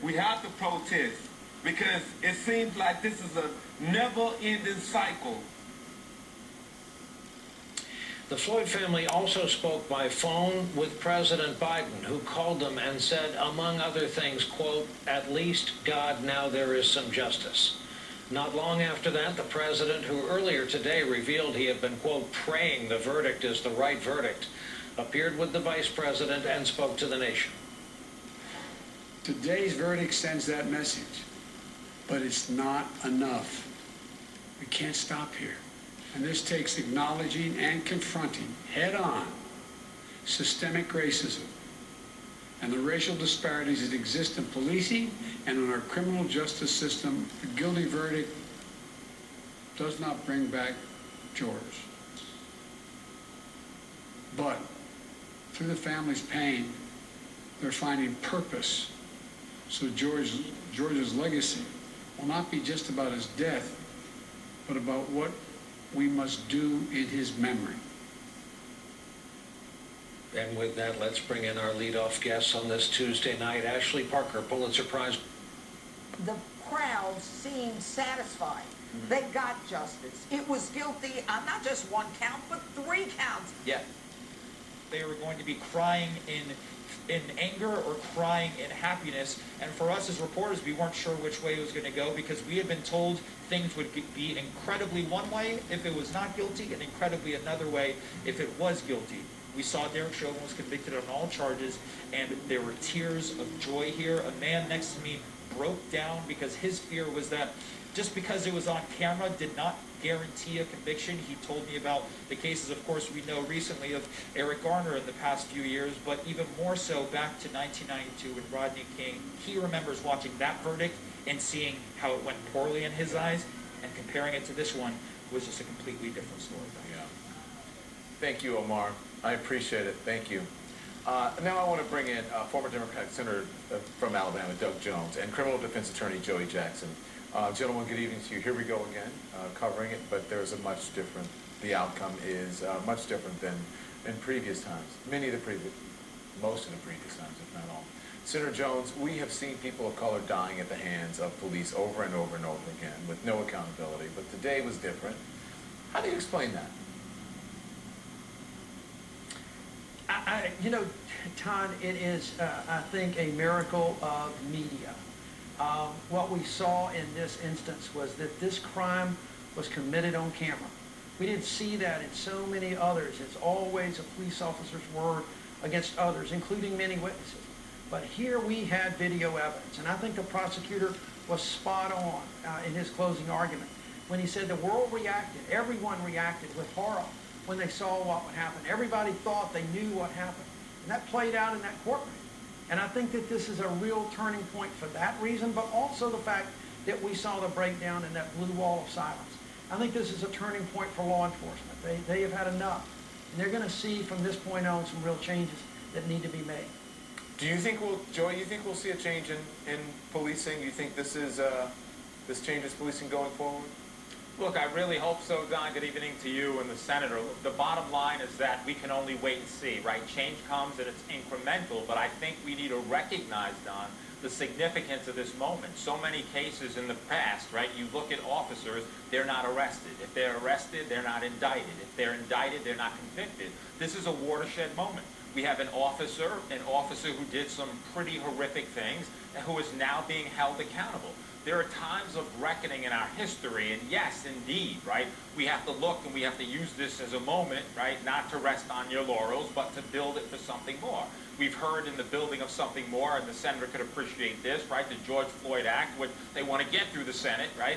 S10: We have to protest because it seems like this is a never-ending cycle.
S27: The Floyd family also spoke by phone with President Biden, who called them and said, among other things, quote, "At least, God, now there is some justice." Not long after that, the president, who earlier today revealed he had been, quote, praying the verdict is the right verdict, appeared with the vice president and spoke to the nation.
S25: Today's verdict sends that message, but it's not enough. We can't stop here. And this takes acknowledging and confronting head-on systemic racism and the racial disparities that exist in policing and in our criminal justice system. A guilty verdict does not bring back George. But through the family's pain, they're finding purpose. So George's legacy will not be just about his death, but about what we must do in his memory.
S27: And with that, let's bring in our leadoff guests on this Tuesday night. Ashley Parker, Pulitzer Prize.
S12: The crowd seemed satisfied. They got justice. It was guilty on not just one count, but 3 counts.
S15: Yeah. They were going to be crying in anger or crying in happiness. And for us as reporters, we weren't sure which way it was going to go because we had been told things would be incredibly one way if it was not guilty and incredibly another way if it was guilty. We saw Derek Chauvin was convicted on all charges, and there were tears of joy here. A man next to me broke down because his fear was that just because it was on camera did not guarantee a conviction. He told me about the cases, of course, we know recently of Eric Garner in the past few years, but even more so back to 1992 when Rodney King, he remembers watching that verdict and seeing how it went poorly in his eyes, and comparing it to this one was just a completely different story.
S11: Yeah. Thank you, Omar. I appreciate it. Thank you. Now I want to bring in former Democratic Senator from Alabama, Doug Jones, and criminal defense attorney Joey Jackson. Gentlemen, good evening to you. Here we go again, covering it, but there's a much different, the outcome is much different than in previous times. Most of the previous times, if not all. Senator Jones, we have seen people of color dying at the hands of police over and over and over again with no accountability, but today was different. How do you explain that?
S18: You know, Todd, it is, I think, a miracle of media. What we saw in this instance was that this crime was committed on camera. We didn't see that in so many others. It's always a police officer's word against others, including many witnesses. But here we had video evidence, and I think the prosecutor was spot on in his closing argument when he said the world reacted, everyone reacted with horror when they saw what would happen. Everybody thought they knew what happened. And that played out in that courtroom. And I think that this is a real turning point for that reason, but also the fact that we saw the breakdown in that blue wall of silence. I think this is a turning point for law enforcement. They have had enough. And they're going to see from this point on some real changes that need to be made.
S11: Do you think Joey, you think we'll see a change in policing? You think this changes policing going forward?
S1: Look, I really hope so, Don. Good evening to you and the Senator. The bottom line is that we can only wait and see, right? Change comes and it's incremental, but I think we need to recognize, Don, the significance of this moment. So many cases in the past, right? You look at officers, they're not arrested. If they're arrested, they're not indicted. If they're indicted, they're not convicted. This is a watershed moment. We have an officer who did some pretty horrific things and who is now being held accountable. There are times of reckoning in our history, and yes, indeed, right? We have to look and we have to use this as a moment, right? Not to rest on your laurels, but to build it for something more. We've heard in the building of something more, and the Senator could appreciate this, right? The George Floyd Act, which they want to get through the Senate, right?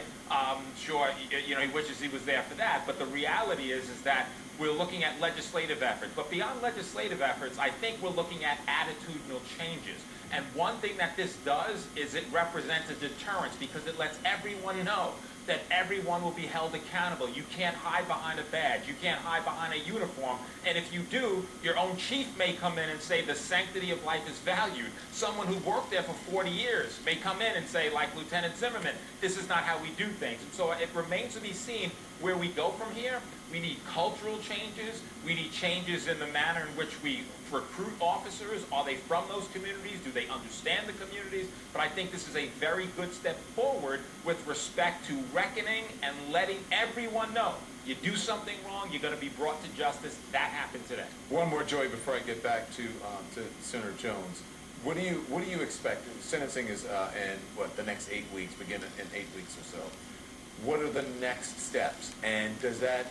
S1: Sure, you know, he wishes he was there for that, but the reality is that we're looking at legislative efforts. But beyond legislative efforts, I think we're looking at attitudinal changes. And one thing that this does is it represents a deterrence because it lets everyone know that everyone will be held accountable. You can't hide behind a badge. You can't hide behind a uniform. And if you do, your own chief may come in and say the sanctity of life is valued. Someone who worked there for 40 years may come in and say, like Lieutenant Zimmerman, this is not how we do things. And so it remains to be seen where we go from here. We need cultural changes. We need changes in the manner in which we recruit officers. Are they from those communities? Do they understand the communities? But I think this is a very good step forward with respect to reckoning and letting everyone know. You do something wrong, you're going to be brought to justice. That happened today.
S11: One more, Joey, before I get back to Senator Jones. What do you expect? Sentencing is in the next 8 weeks, begin in 8 weeks or so. What are the next steps? And does that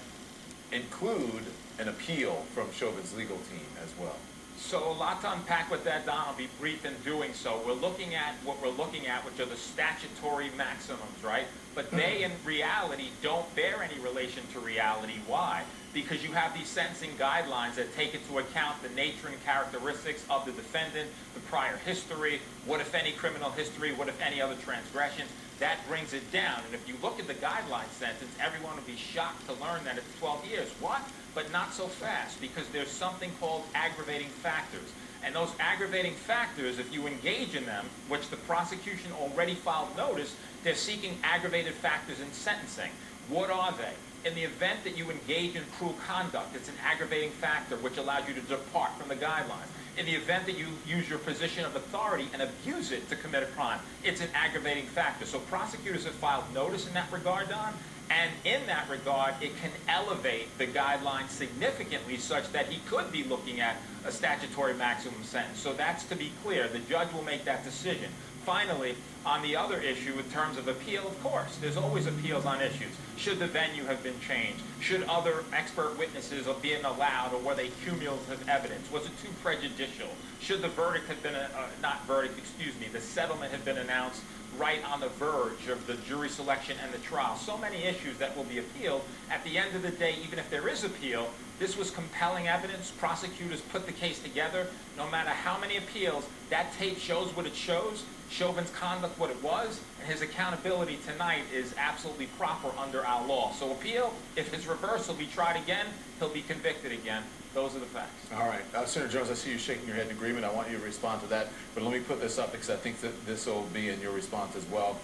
S11: include an appeal from Chauvin's legal team as well?
S1: So a lot to unpack with that, Don. I'll be brief in doing so. We're looking at what we're looking at, which are the statutory maximums, right? But they, in reality, don't bear any relation to reality. Why? Because you have these sentencing guidelines that take into account the nature and characteristics of the defendant, the prior history, what if any criminal history, what if any other transgressions. That brings it down. And if you look at the guideline sentence, everyone would be shocked to learn that it's 12 years. What? But not so fast, because there's something called aggravating factors. And those aggravating factors, if you engage in them, which the prosecution already filed notice, they're seeking aggravated factors in sentencing. What are they? In the event that you engage in cruel conduct, it's an aggravating factor which allows you to depart from the guidelines. In the event that you use your position of authority and abuse it to commit a crime, it's an aggravating factor. So prosecutors have filed notice in that regard, Don, and in that regard, it can elevate the guidelines significantly such that he could be looking at a statutory maximum sentence. So that's to be clear. The judge will make that decision. Finally, on the other issue, in terms of appeal, of course, there's always appeals on issues. Should the venue have been changed? Should other expert witnesses have been allowed, or were they cumulative evidence? Was it too prejudicial? Should the verdict have been, the settlement have been announced right on the verge of the jury selection and the trial? So many issues that will be appealed. At the end of the day, even if there is appeal, this was compelling evidence. Prosecutors put the case together. No matter how many appeals, that tape shows what it shows. Chauvin's conduct what it was, and his accountability tonight is absolutely proper under our law. So appeal, if it's reversed, he'll be tried again, he'll be convicted again. Those are the facts.
S11: All right. Senator Jones, I see you shaking your head in agreement. I want you to respond to that, but let me put this up because I think that this will be in your response as well.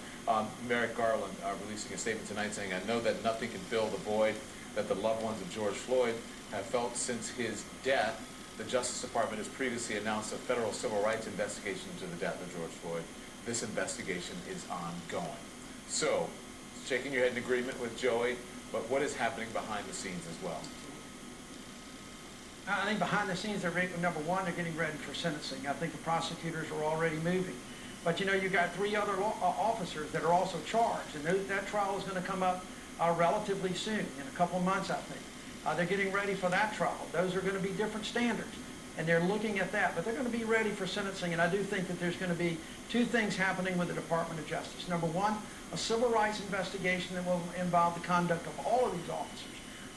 S11: Merrick Garland releasing a statement tonight saying, "I know that nothing can fill the void that the loved ones of George Floyd have felt since his death. The Justice Department has previously announced a federal civil rights investigation into the death of George Floyd. This investigation is ongoing." So, shaking your head in agreement with Joey, but what is happening behind the scenes as well?
S18: I think behind the scenes, number one, they're getting ready for sentencing. I think the prosecutors are already moving. But you know, you got 3 other officers that are also charged, and that trial is going to come up relatively soon, in a couple of months, I think. They're getting ready for that trial. Those are going to be different standards, and they're looking at that. But they're going to be ready for sentencing, and I do think that there's going to be 2 things happening with the Department of Justice. Number one, a civil rights investigation that will involve the conduct of all of these officers.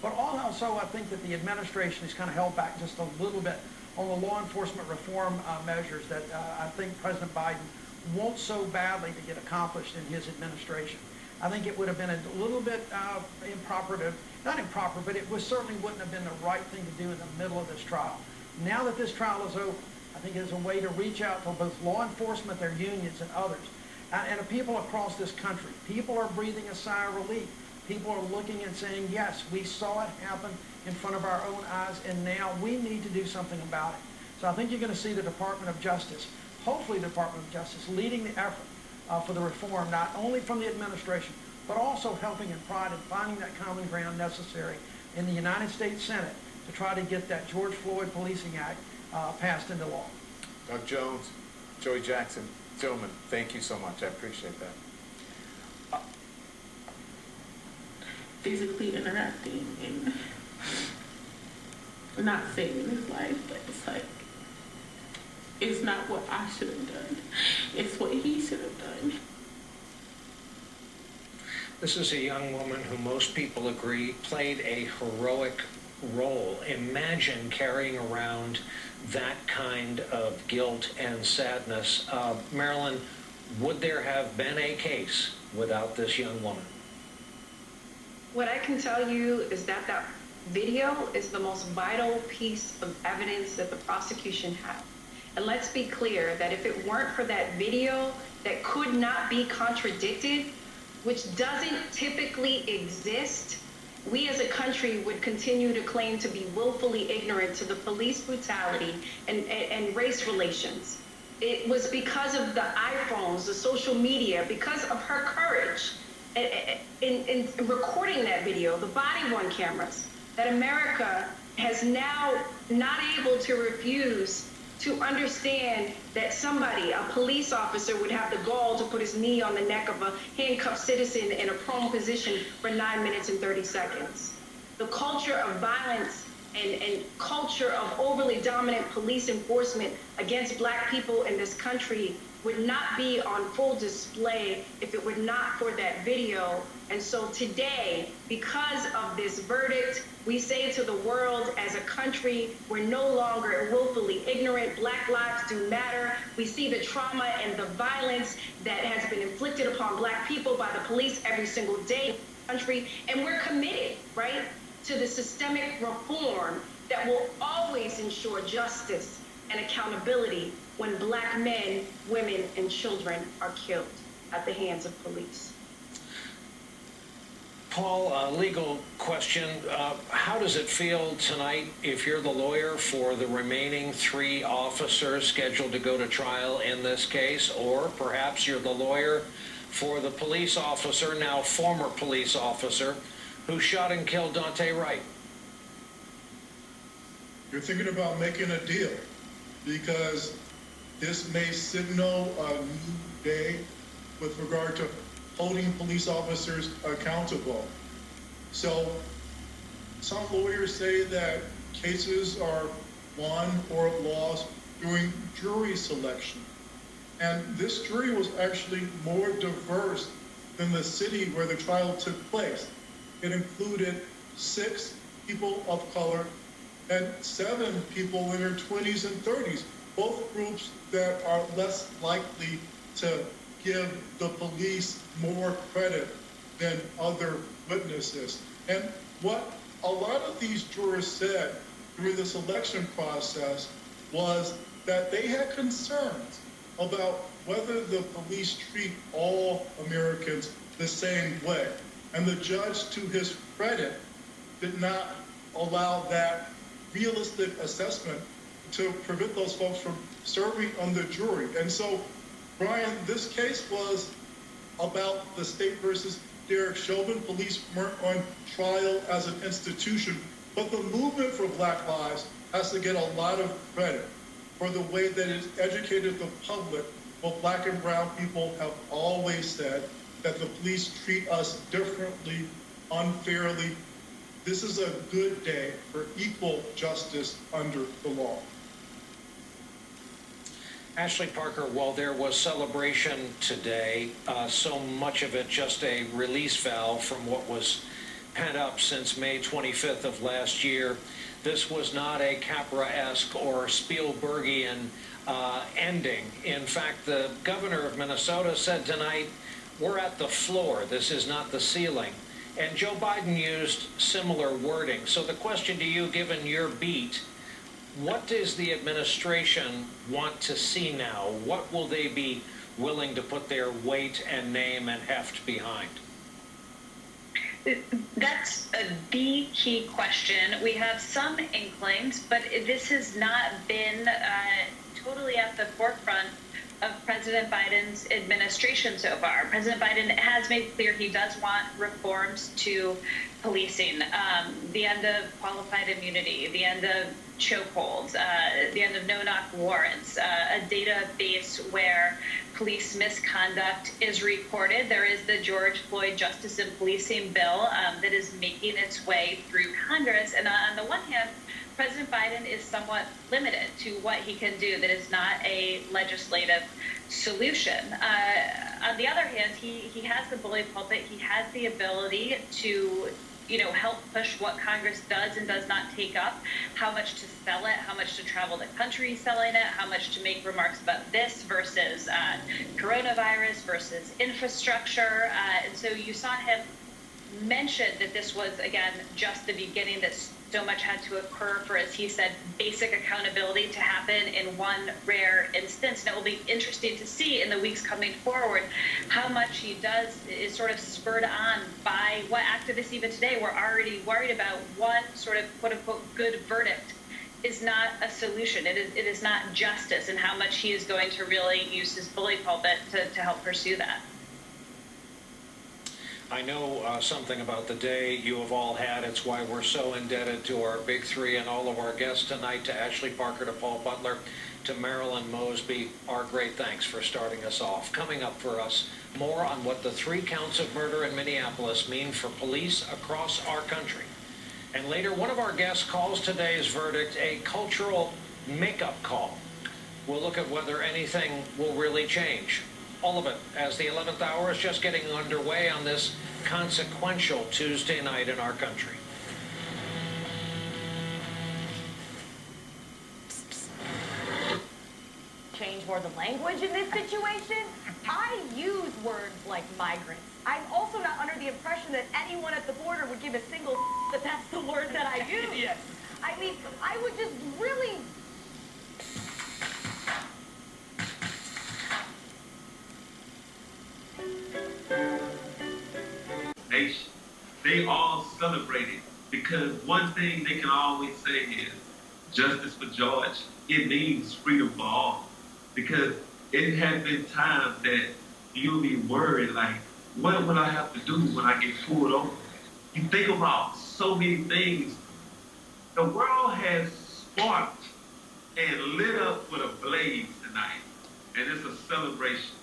S18: But also, I think that the administration is kind of held back just a little bit on the law enforcement reform measures that I think President Biden wants so badly to get accomplished in his administration. I think it would have been a little bit improper to, not improper, but it certainly wouldn't have been the right thing to do in the middle of this trial. Now that this trial is over, I think it is a way to reach out to both law enforcement, their unions, and others, and people across this country. People are breathing a sigh of relief. People are looking and saying, yes, we saw it happen in front of our own eyes, and now we need to do something about it. So I think you're going to see the Department of Justice, hopefully the Department of Justice, leading the effort for the reform, not only from the administration, but also helping in pride and finding that common ground necessary in the United States Senate to try to get that George Floyd Policing Act passed into law.
S11: Doug Jones, Joey Jackson, gentlemen, thank you so much. I appreciate that.
S16: Physically interacting and not saving his life, but it's like, it's not what I should have done. It's what he should have done.
S27: This is a young woman who most people agree played a heroic role. Imagine carrying around that kind of guilt and sadness. Marilyn, would there have been a case without this young woman?
S2: What I can tell you is that that video is the most vital piece of evidence that the prosecution had. And let's be clear that if it weren't for that video that could not be contradicted, which doesn't typically exist, we as a country would continue to claim to be willfully ignorant to the police brutality and race relations. It was because of the iPhones, the social media, because of her courage in recording that video, the body-worn cameras, that America has now not able to refuse to understand that somebody, a police officer, would have the gall to put his knee on the neck of a handcuffed citizen in a prone position for 9 minutes and 30 seconds. The culture of violence and culture of overly dominant police enforcement against Black people in this country would not be on full display if it were not for that video. And so today, because of this verdict, we say to the world as a country, we're no longer willfully ignorant. Black lives do matter. We see the trauma and the violence that has been inflicted upon Black people by the police every single day in the country. And we're committed, right, to the systemic reform that will always ensure justice and accountability when Black men, women, and children are killed at the hands of police.
S27: Paul, a legal question. How does it feel tonight if you're the lawyer for the remaining 3 officers scheduled to go to trial in this case, or perhaps you're the lawyer for the police officer, now former police officer, who shot and killed Dante Wright?
S6: You're thinking about making a deal, because this may signal a new day with regard to holding police officers accountable. So some lawyers say that cases are won or lost during jury selection. And this jury was actually more diverse than the city where the trial took place. It included 6 people of color and 7 people in their 20s and 30s, both groups that are less likely to give the police more credit than other witnesses. And what a lot of these jurors said during the selection process was that they had concerns about whether the police treat all Americans the same way. And the judge, to his credit, did not allow that realistic assessment to prevent those folks from serving on the jury. And so, Brian, this case was about the state versus Derek Chauvin. Police weren't on trial as an institution, but the movement for Black Lives has to get a lot of credit for the way that it's educated the public. Both Black and brown people have always said that the police treat us differently, unfairly. This is a good day for equal justice under the law.
S27: Ashley Parker, while there was celebration today, so much of it just a release valve from what was pent up since May 25th of last year. This was not a Capra-esque or Spielbergian ending. In fact, the governor of Minnesota said tonight, we're at the floor. This is not the ceiling. And Joe Biden used similar wording. So the question to you, given your beat, what does the administration want to see now? What will they be willing to put their weight and name and heft behind?
S7: That's the key question. We have some inklings, but this has not been totally at the forefront of President Biden's administration so far. President Biden has made clear he does want reforms to policing, the end of qualified immunity, the end of chokeholds, the end of no-knock warrants, a database where police misconduct is recorded. There is the George Floyd Justice in Policing bill that is making its way through Congress. And on the one hand, President Biden is somewhat limited to what he can do that is not a legislative solution. On the other hand, he has the bully pulpit. He has the ability to, help push what Congress does and does not take up, how much to sell it, how much to travel the country selling it, how much to make remarks about this versus coronavirus versus infrastructure. And so you saw him mention that this was, again, just the beginning, that so much had to occur for, as he said, basic accountability to happen in one rare instance. And it will be interesting to see in the weeks coming forward how much he does is sort of spurred on by what activists even today were already worried about. One sort of quote-unquote good verdict is not a solution. It is not justice, and how much he is going to really use his bully pulpit to help pursue that.
S27: I know something about the day you have all had. It's why we're so indebted to our big three and all of our guests tonight, to Ashley Parker, to Paul Butler, to Marilyn Mosby. Our great thanks for starting us off. Coming up for us, more on what the 3 counts of murder in Minneapolis mean for police across our country. And later, one of our guests calls today's verdict a cultural makeup call. We'll look at whether anything will really change. All of it as the 11th hour is just getting underway on this consequential Tuesday night in our country.
S8: Change more the language in this situation? I use words like migrants. I'm also not under the impression that anyone at the border would give a single that that's the word that I use.
S21: Yes.
S8: I mean, I would just really...
S13: Nation. They all celebrate it because one thing they can always say is justice for George. It means freedom for all. Because it has been times that you'll be worried, like, what will I have to do when I get pulled over? You think about so many things. The world has sparked and lit up with a blaze tonight, and it's a celebration.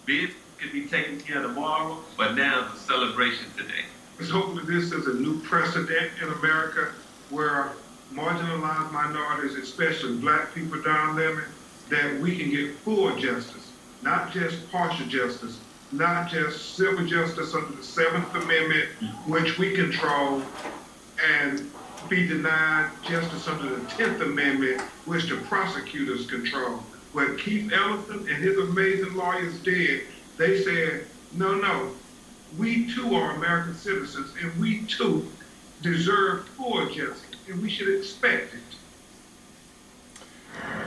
S13: Business could be taken care of tomorrow, but now it's a celebration today.
S14: Hopefully this is a new precedent in America where marginalized minorities, especially black people down there, that we can get full justice, not just partial justice, not just civil justice under the 7th Amendment, which we control, and be denied justice under the 10th Amendment, which the prosecutors control. When Keith Ellison and his amazing lawyers did, they said, no, we too are American citizens, and we too deserve full justice, and we should expect it.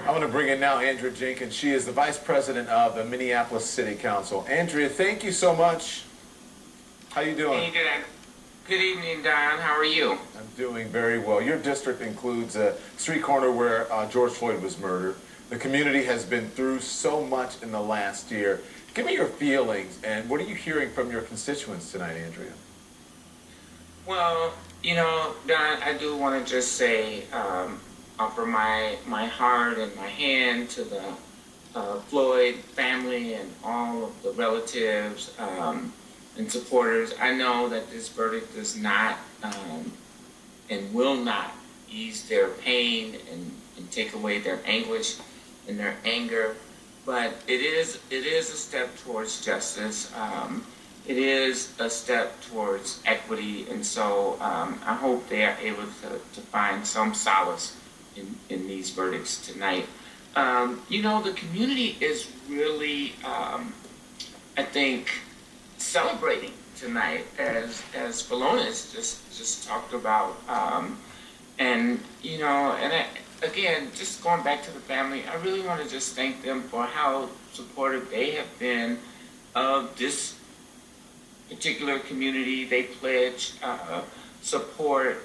S11: I want to bring in now Andrea Jenkins. She is the Vice President of the Minneapolis City Council. Andrea, thank you so much. How you doing?
S19: Hey, good evening, Don. How are you?
S11: I'm doing very well. Your district includes a street corner where George Floyd was murdered. The community has been through so much in the last year. Give me your feelings, and what are you hearing from your constituents tonight, Andrea?
S19: Well, Don, I do want to just say, offer my heart and my hand to the Floyd family and all of the relatives and supporters. I know that this verdict does not and will not ease their pain and take away their anguish and their anger. But it is a step towards justice. It is a step towards equity, and so I hope they are able to find some solace in these verdicts tonight. The community is really, I think, celebrating tonight, as Philonis just talked about, Again, just going back to the family, I really want to just thank them for how supportive they have been of this particular community. They pledge support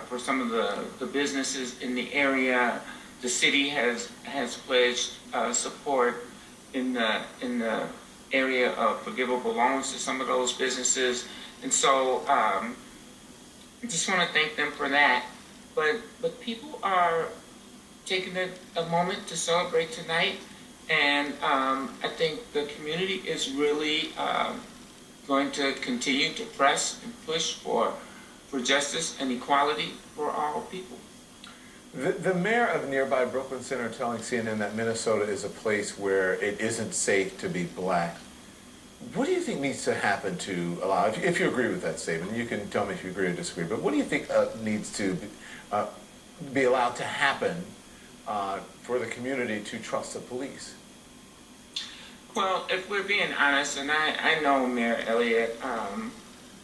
S19: for some of the businesses in the area. The city has pledged support in the area of forgivable loans to some of those businesses. And so I just want to thank them for that. But people are taking a moment to celebrate tonight, and I think the community is really going to continue to press and push for justice and equality for all people.
S11: The mayor of nearby Brooklyn Center telling CNN that Minnesota is a place where it isn't safe to be black. What do you think needs to happen to allow, if you agree with that statement, you can tell me if you agree or disagree, but what do you think needs to be allowed to happen for the community to trust the police?
S19: Well, if we're being honest, and I know Mayor Elliott,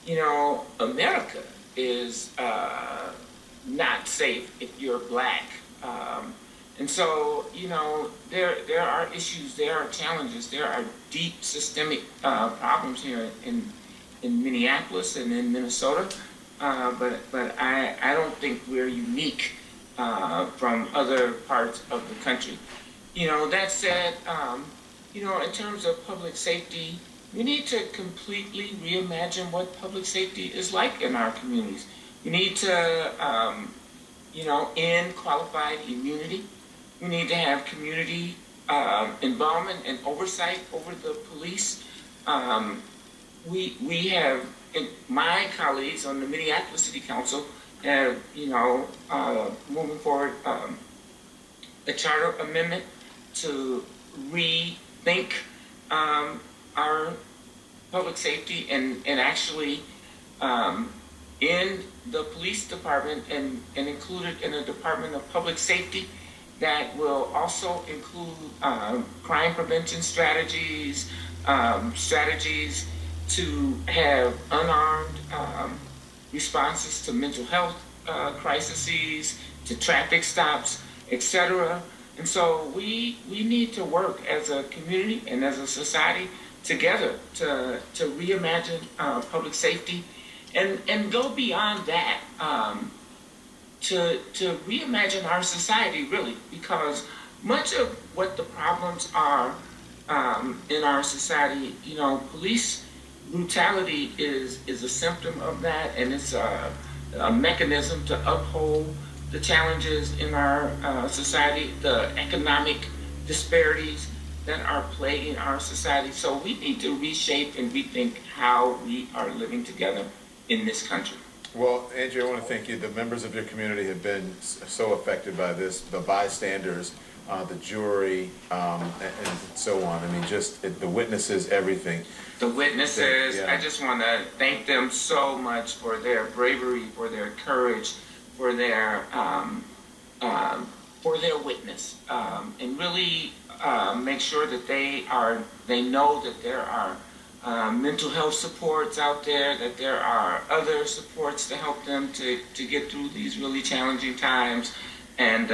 S19: you know, America is not safe if you're black. And so, you know, there are issues, there are challenges, there are deep systemic problems here in Minneapolis and in Minnesota. But I don't think we're unique from other parts of the country. You know, that said, you know, in terms of public safety, we need to completely reimagine what public safety is like in our communities. We need to, you know, end qualified immunity. We need to have community involvement and oversight over the police. We have, my colleagues on the Minneapolis City Council have, you know, moving forward a charter amendment to rethink our public safety and actually in the police department and include it in a Department of Public Safety that will also include crime prevention strategies, strategies to have unarmed responses to mental health crises, to traffic stops, etc. And so we need to work as a community and as a society together to reimagine public safety and go beyond that to reimagine our society, really, because much of what the problems are in our society, you know, police brutality is a symptom of that, and it's a mechanism to uphold the challenges in our society, the economic disparities that are plaguing our society. So we need to reshape and rethink how we are living together in this country.
S11: Well, Andrew, I want to thank you. The members of your community have been so affected by this, the bystanders, the jury, and so on. I mean, just the witnesses, everything.
S19: The witnesses,
S11: yeah.
S19: I just want to thank them so much for their bravery, for their courage, for their witness, and really make sure that they know that there are mental health supports out there, that there are other supports to help them to get through these really challenging times, and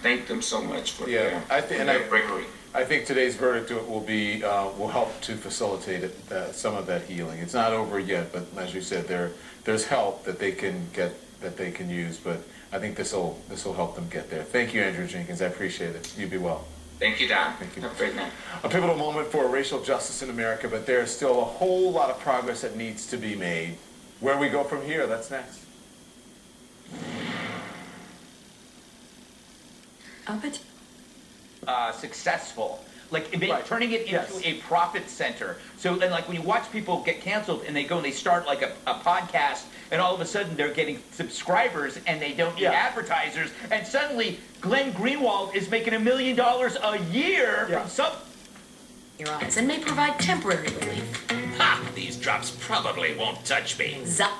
S19: thank them so much for their bravery.
S11: I think today's verdict will help to facilitate some of that healing. It's not over yet, but as you said, there's help that they can get, that they can use. But I think this will help them get there. Thank you, Andrew Jenkins. I appreciate it. You be well.
S19: Thank you, Don.
S11: Thank you.
S19: Have a great night.
S11: A pivotal moment for racial justice in America, but there's still a whole lot of progress that needs to be made. Where we go from here, that's next.
S3: Successful, like turning it into a profit center. So then, like when you watch people get canceled and they go and they start like a podcast, and all of a sudden they're getting subscribers and they don't need advertisers, and suddenly Glenn Greenwald is making $1 million a year from some.
S9: Your eyes and may provide temporary relief.
S17: Ha! These drops probably won't touch me.
S9: Zap.